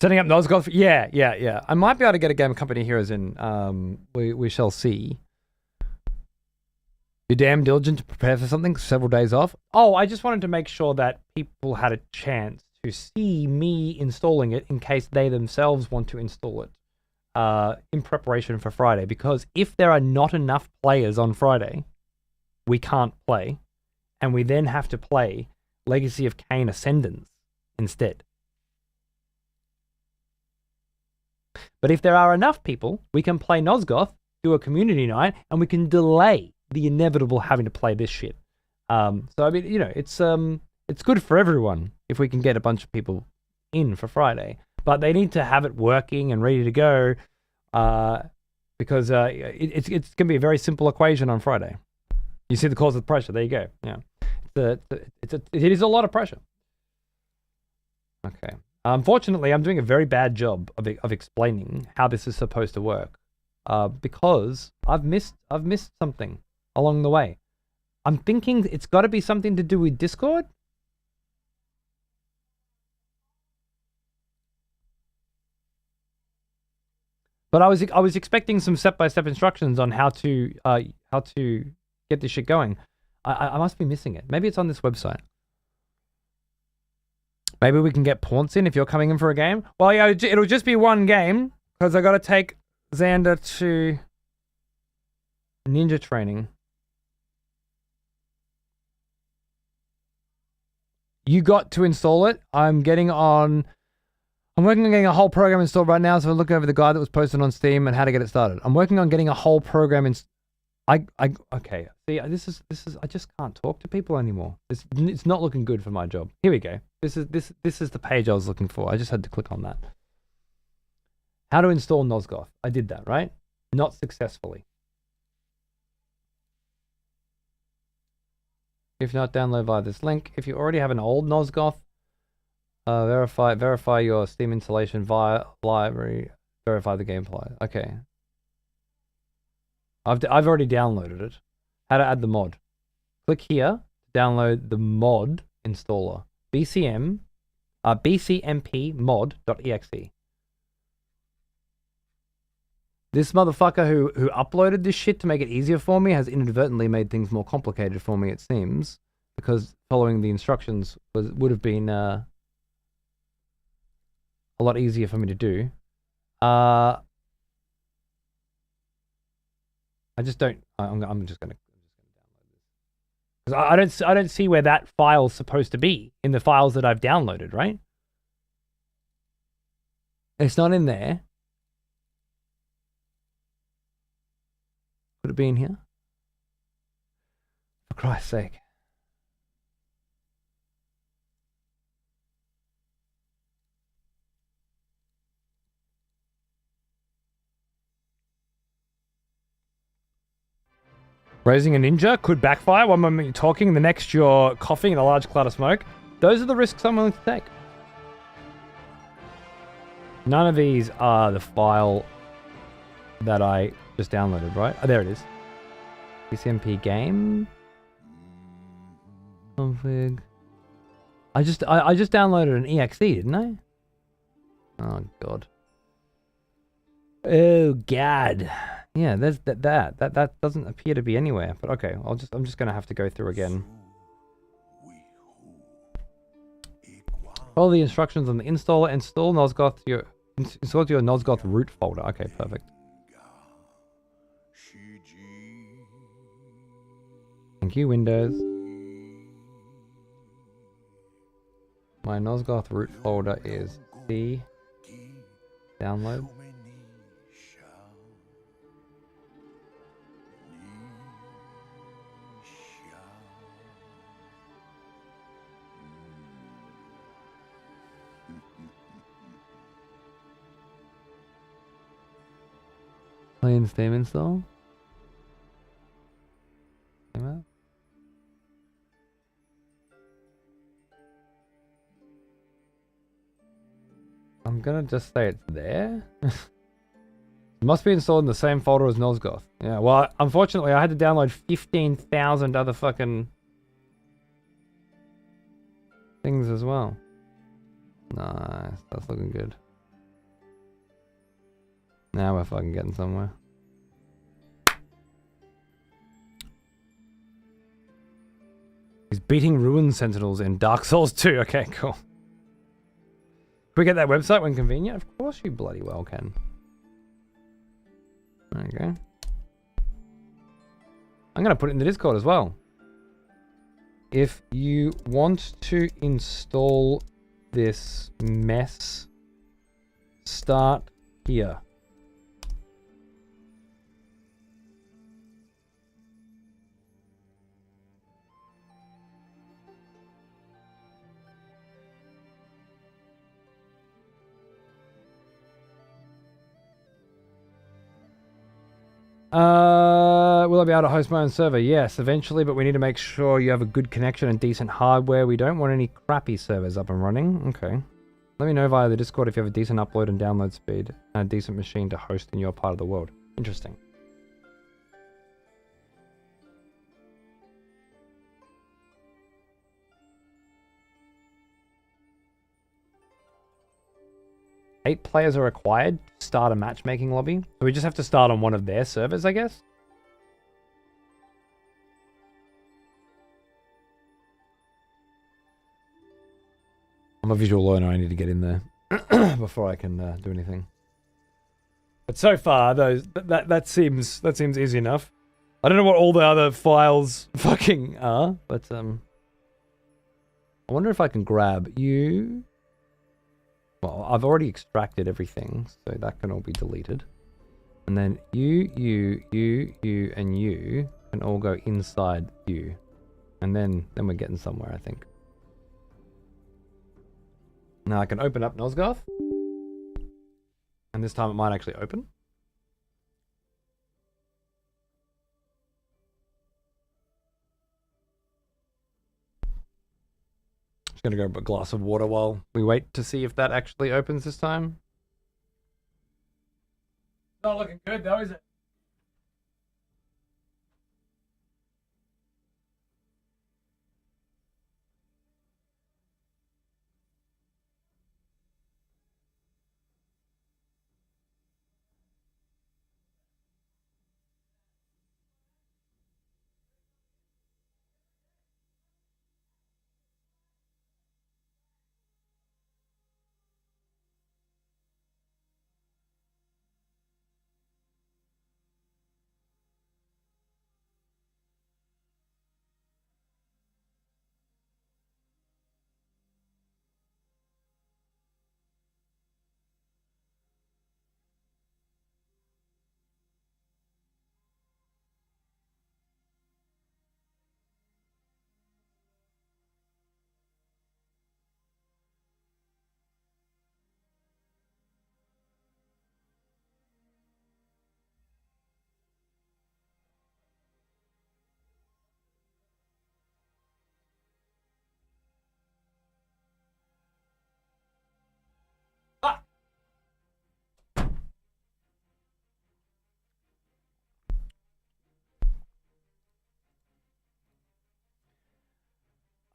Setting up Nosgoth. Yeah. I might be able to get a game of Company Heroes in. We shall see. You're damn diligent to prepare for something. Several days off. Oh, I just wanted to make sure that people had a chance to see me installing it in case they themselves want to install it in preparation for Friday. Because if there are not enough players on Friday, we can't play. And we then have to play Legacy of Kain Ascendance instead. But if there are enough people, we can play Nosgoth, do a community night, and we can delay the inevitable having to play this shit. So I mean, you know, it's good for everyone if we can get a bunch of people in for Friday. But they need to have it working and ready to go, because it's going to be a very simple equation on Friday. You see the cause of the pressure. There you go. Yeah, it is a lot of pressure. Okay. Unfortunately, I'm doing a very bad job of explaining how this is supposed to work, because I've missed something along the way. I'm thinking it's got to be something to do with Discord. But I was expecting some step-by-step instructions on how to get this shit going. I must be missing it. Maybe it's on this website. Maybe we can get Paunce in if you're coming in for a game. Well, yeah, it'll just be one game because I got to take Xander to ninja training. You got to install it. I'm working on getting a whole program installed right now. So I'm looking over the guide that was posted on Steam and how to get it started. I'm working on getting a whole program okay. See, this is I just can't talk to people anymore. It's not looking good for my job. Here we go. This is the page I was looking for. I just had to click on that. How to install Nosgoth. I did that, right? Not successfully. If not, download via this link. If you already have an old Nosgoth, verify your Steam installation via library. Verify the gameplay. Okay. I've already downloaded it. How to add the mod. Click here to download the mod installer. bcmp mod.exe. This motherfucker who uploaded this shit to make it easier for me has inadvertently made things more complicated for me, it seems, because following the instructions would have been a lot easier for me to do. I just don't. I'm just gonna download this because I don't see where that file's supposed to be in the files that I've downloaded. Right? It's not in there. Could it be in here? Christ's sake. Raising a ninja could backfire. One moment you're talking, the next you're coughing in a large cloud of smoke. Those are the risks I'm willing to take. None of these are the file that I just downloaded, right? Oh, there it is. PCMP game. Config. I just downloaded an exe, didn't I? Oh god. Oh god. Yeah, there's that doesn't appear to be anywhere. But okay, I'm just gonna have to go through again. Follow the instructions on the installer. Install Nosgoth to your Nosgoth root folder. Okay, perfect. Thank you, Windows. My Nosgoth root folder is C. Download. Play Steam install. I'm gonna just say it's there. It must be installed in the same folder as Nosgoth. Yeah, well, unfortunately, I had to download 15,000 other fucking things as well. Nice, that's looking good. Now we're fucking getting somewhere. He's beating Ruin Sentinels in Dark Souls 2. Okay, cool. Can we get that website when convenient? Of course you bloody well can. Okay. I'm going to put it in the Discord as well. If you want to install this mess, start here. Will I be able to host my own server? Yes, eventually, but we need to make sure you have a good connection and decent hardware. We don't want any crappy servers up and running. Okay. Let me know via the Discord if you have a decent upload and download speed and a decent machine to host in your part of the world. Interesting. Eight players are required to start a matchmaking lobby. So we just have to start on one of their servers, I guess? I'm a visual learner. I need to get in there before I can do anything. But so far, that seems easy enough. I don't know what all the other files fucking are, but I wonder if I can grab you. Well, I've already extracted everything, so that can all be deleted. And then you, and you can all go inside you. And then we're getting somewhere, I think. Now I can open up Nosgoth. And this time it might actually open. Just gonna grab a glass of water while we wait to see if that actually opens this time. Not looking good though, is it?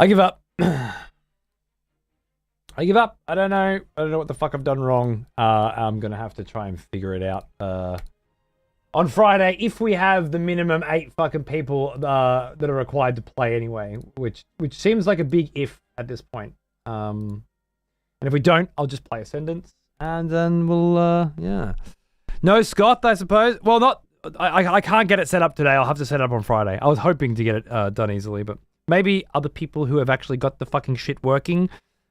I give up. I give up. I don't know what the fuck I've done wrong. I'm gonna have to try and figure it out. On Friday, if we have the minimum 8 fucking people that are required to play anyway, which seems like a big if at this point. And if we don't, I'll just play Ascendance, and then we'll yeah. No Scott, I suppose. Well, not. I can't get it set up today. I'll have to set it up on Friday. I was hoping to get it done easily, but maybe other people who have actually got the fucking shit working.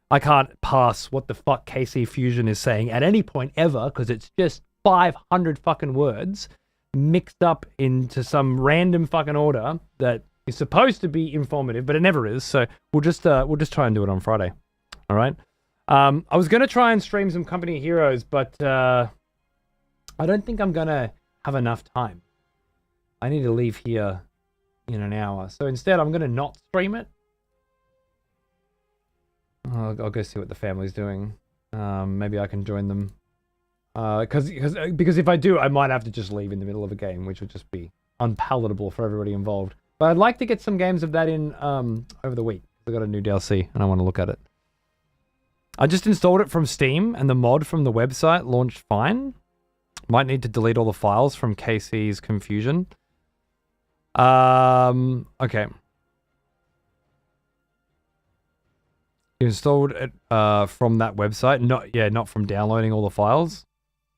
I can't pass what the fuck KC Fusion is saying at any point ever, because it's just 500 fucking words mixed up into some random fucking order that is supposed to be informative, but it never is. So we'll just try and do it on Friday. All right. I was gonna try and stream some Company of Heroes, but I don't think I'm gonna have enough time. I need to leave here in an hour, so instead I'm gonna not stream it. I'll go see what the family's doing. Maybe I can join them. Because if I do, I might have to just leave in the middle of a game, which would just be unpalatable for everybody involved. But I'd like to get some games of that in over the week. I got a new DLC and I want to look at it. I just installed it from Steam and the mod from the website launched fine. Might need to delete all the files from KC's confusion. Okay. You installed it from that website, not from downloading all the files.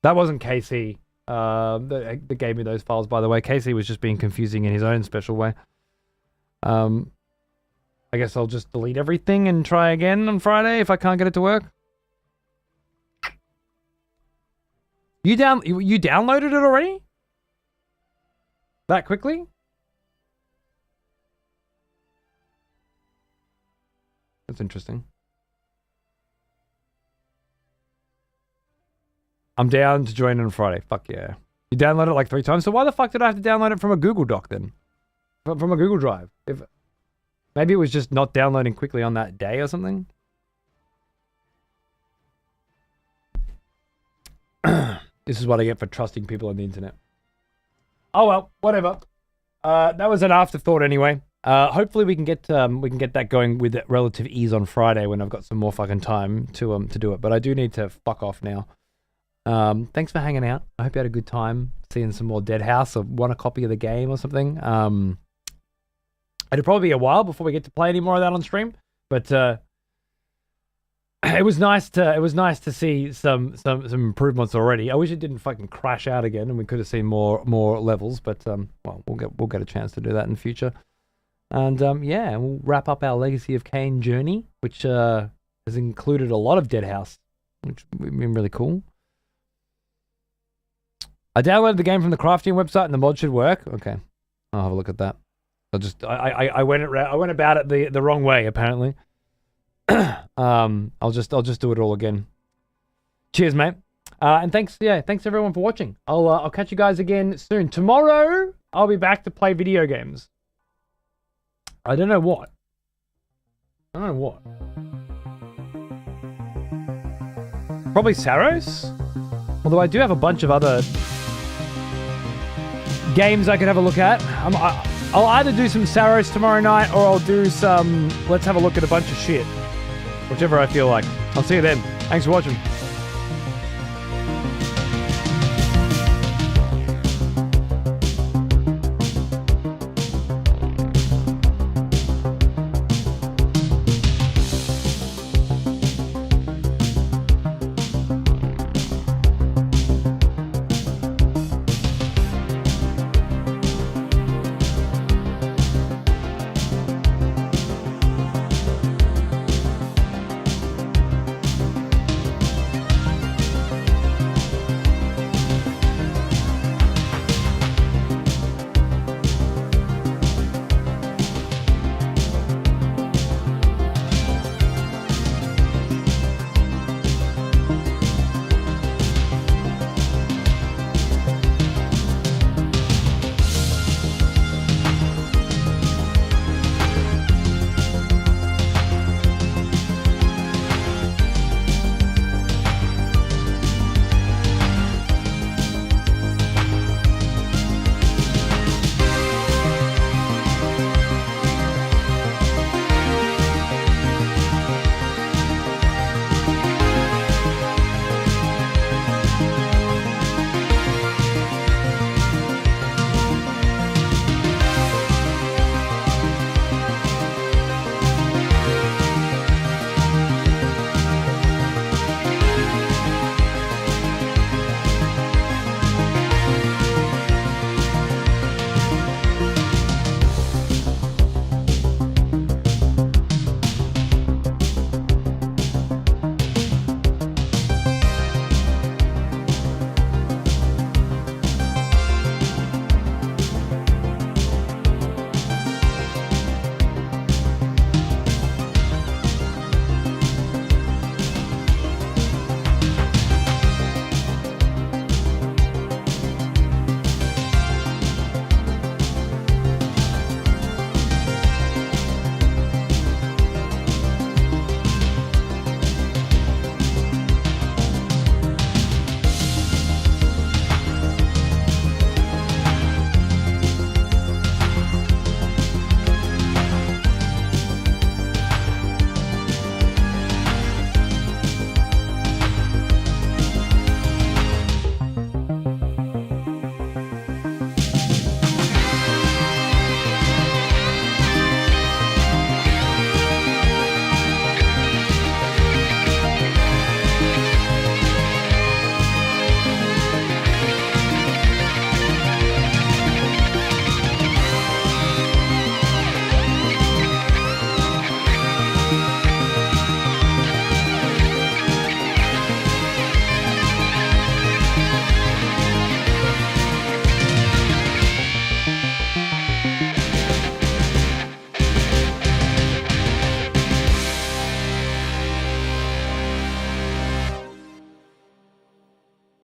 That wasn't KC that gave me those files, by the way. KC was just being confusing in his own special way. I guess I'll just delete everything and try again on Friday if I can't get it to work. You downloaded it already? That quickly? That's interesting. I'm down to join on Friday. Fuck yeah. You downloaded it like 3 times, so why the fuck did I have to download it from a Google Doc then? From a Google Drive? Maybe it was just not downloading quickly on that day or something? This is what I get for trusting people on the internet. Oh well, whatever. That was an afterthought anyway. Hopefully we can get that going with relative ease on Friday when I've got some more fucking time to do it. But I do need to fuck off now. Thanks for hanging out. I hope you had a good time seeing some more Deadhaus or want a copy of the game or something. It'll probably be a while before we get to play any more of that on stream, but it was nice to see some improvements already. I wish it didn't fucking crash out again and we could have seen more levels, but well, we'll get a chance to do that in the future. And yeah, we'll wrap up our Legacy of Kain journey, which has included a lot of Deadhaus, which would been really cool. I downloaded the game from the crafting website and the mod should work. Okay, I'll have a look at that. I went about it the wrong way apparently. I'll just do it all again. Cheers, mate. And thanks everyone for watching. I'll catch you guys again soon. Tomorrow I'll be back to play video games. I don't know what. Probably Saros. Although I do have a bunch of other games I could have a look at. I'll either do some Saros tomorrow night or I'll do some let's have a look at a bunch of shit. Whichever I feel like. I'll see you then. Thanks for watching.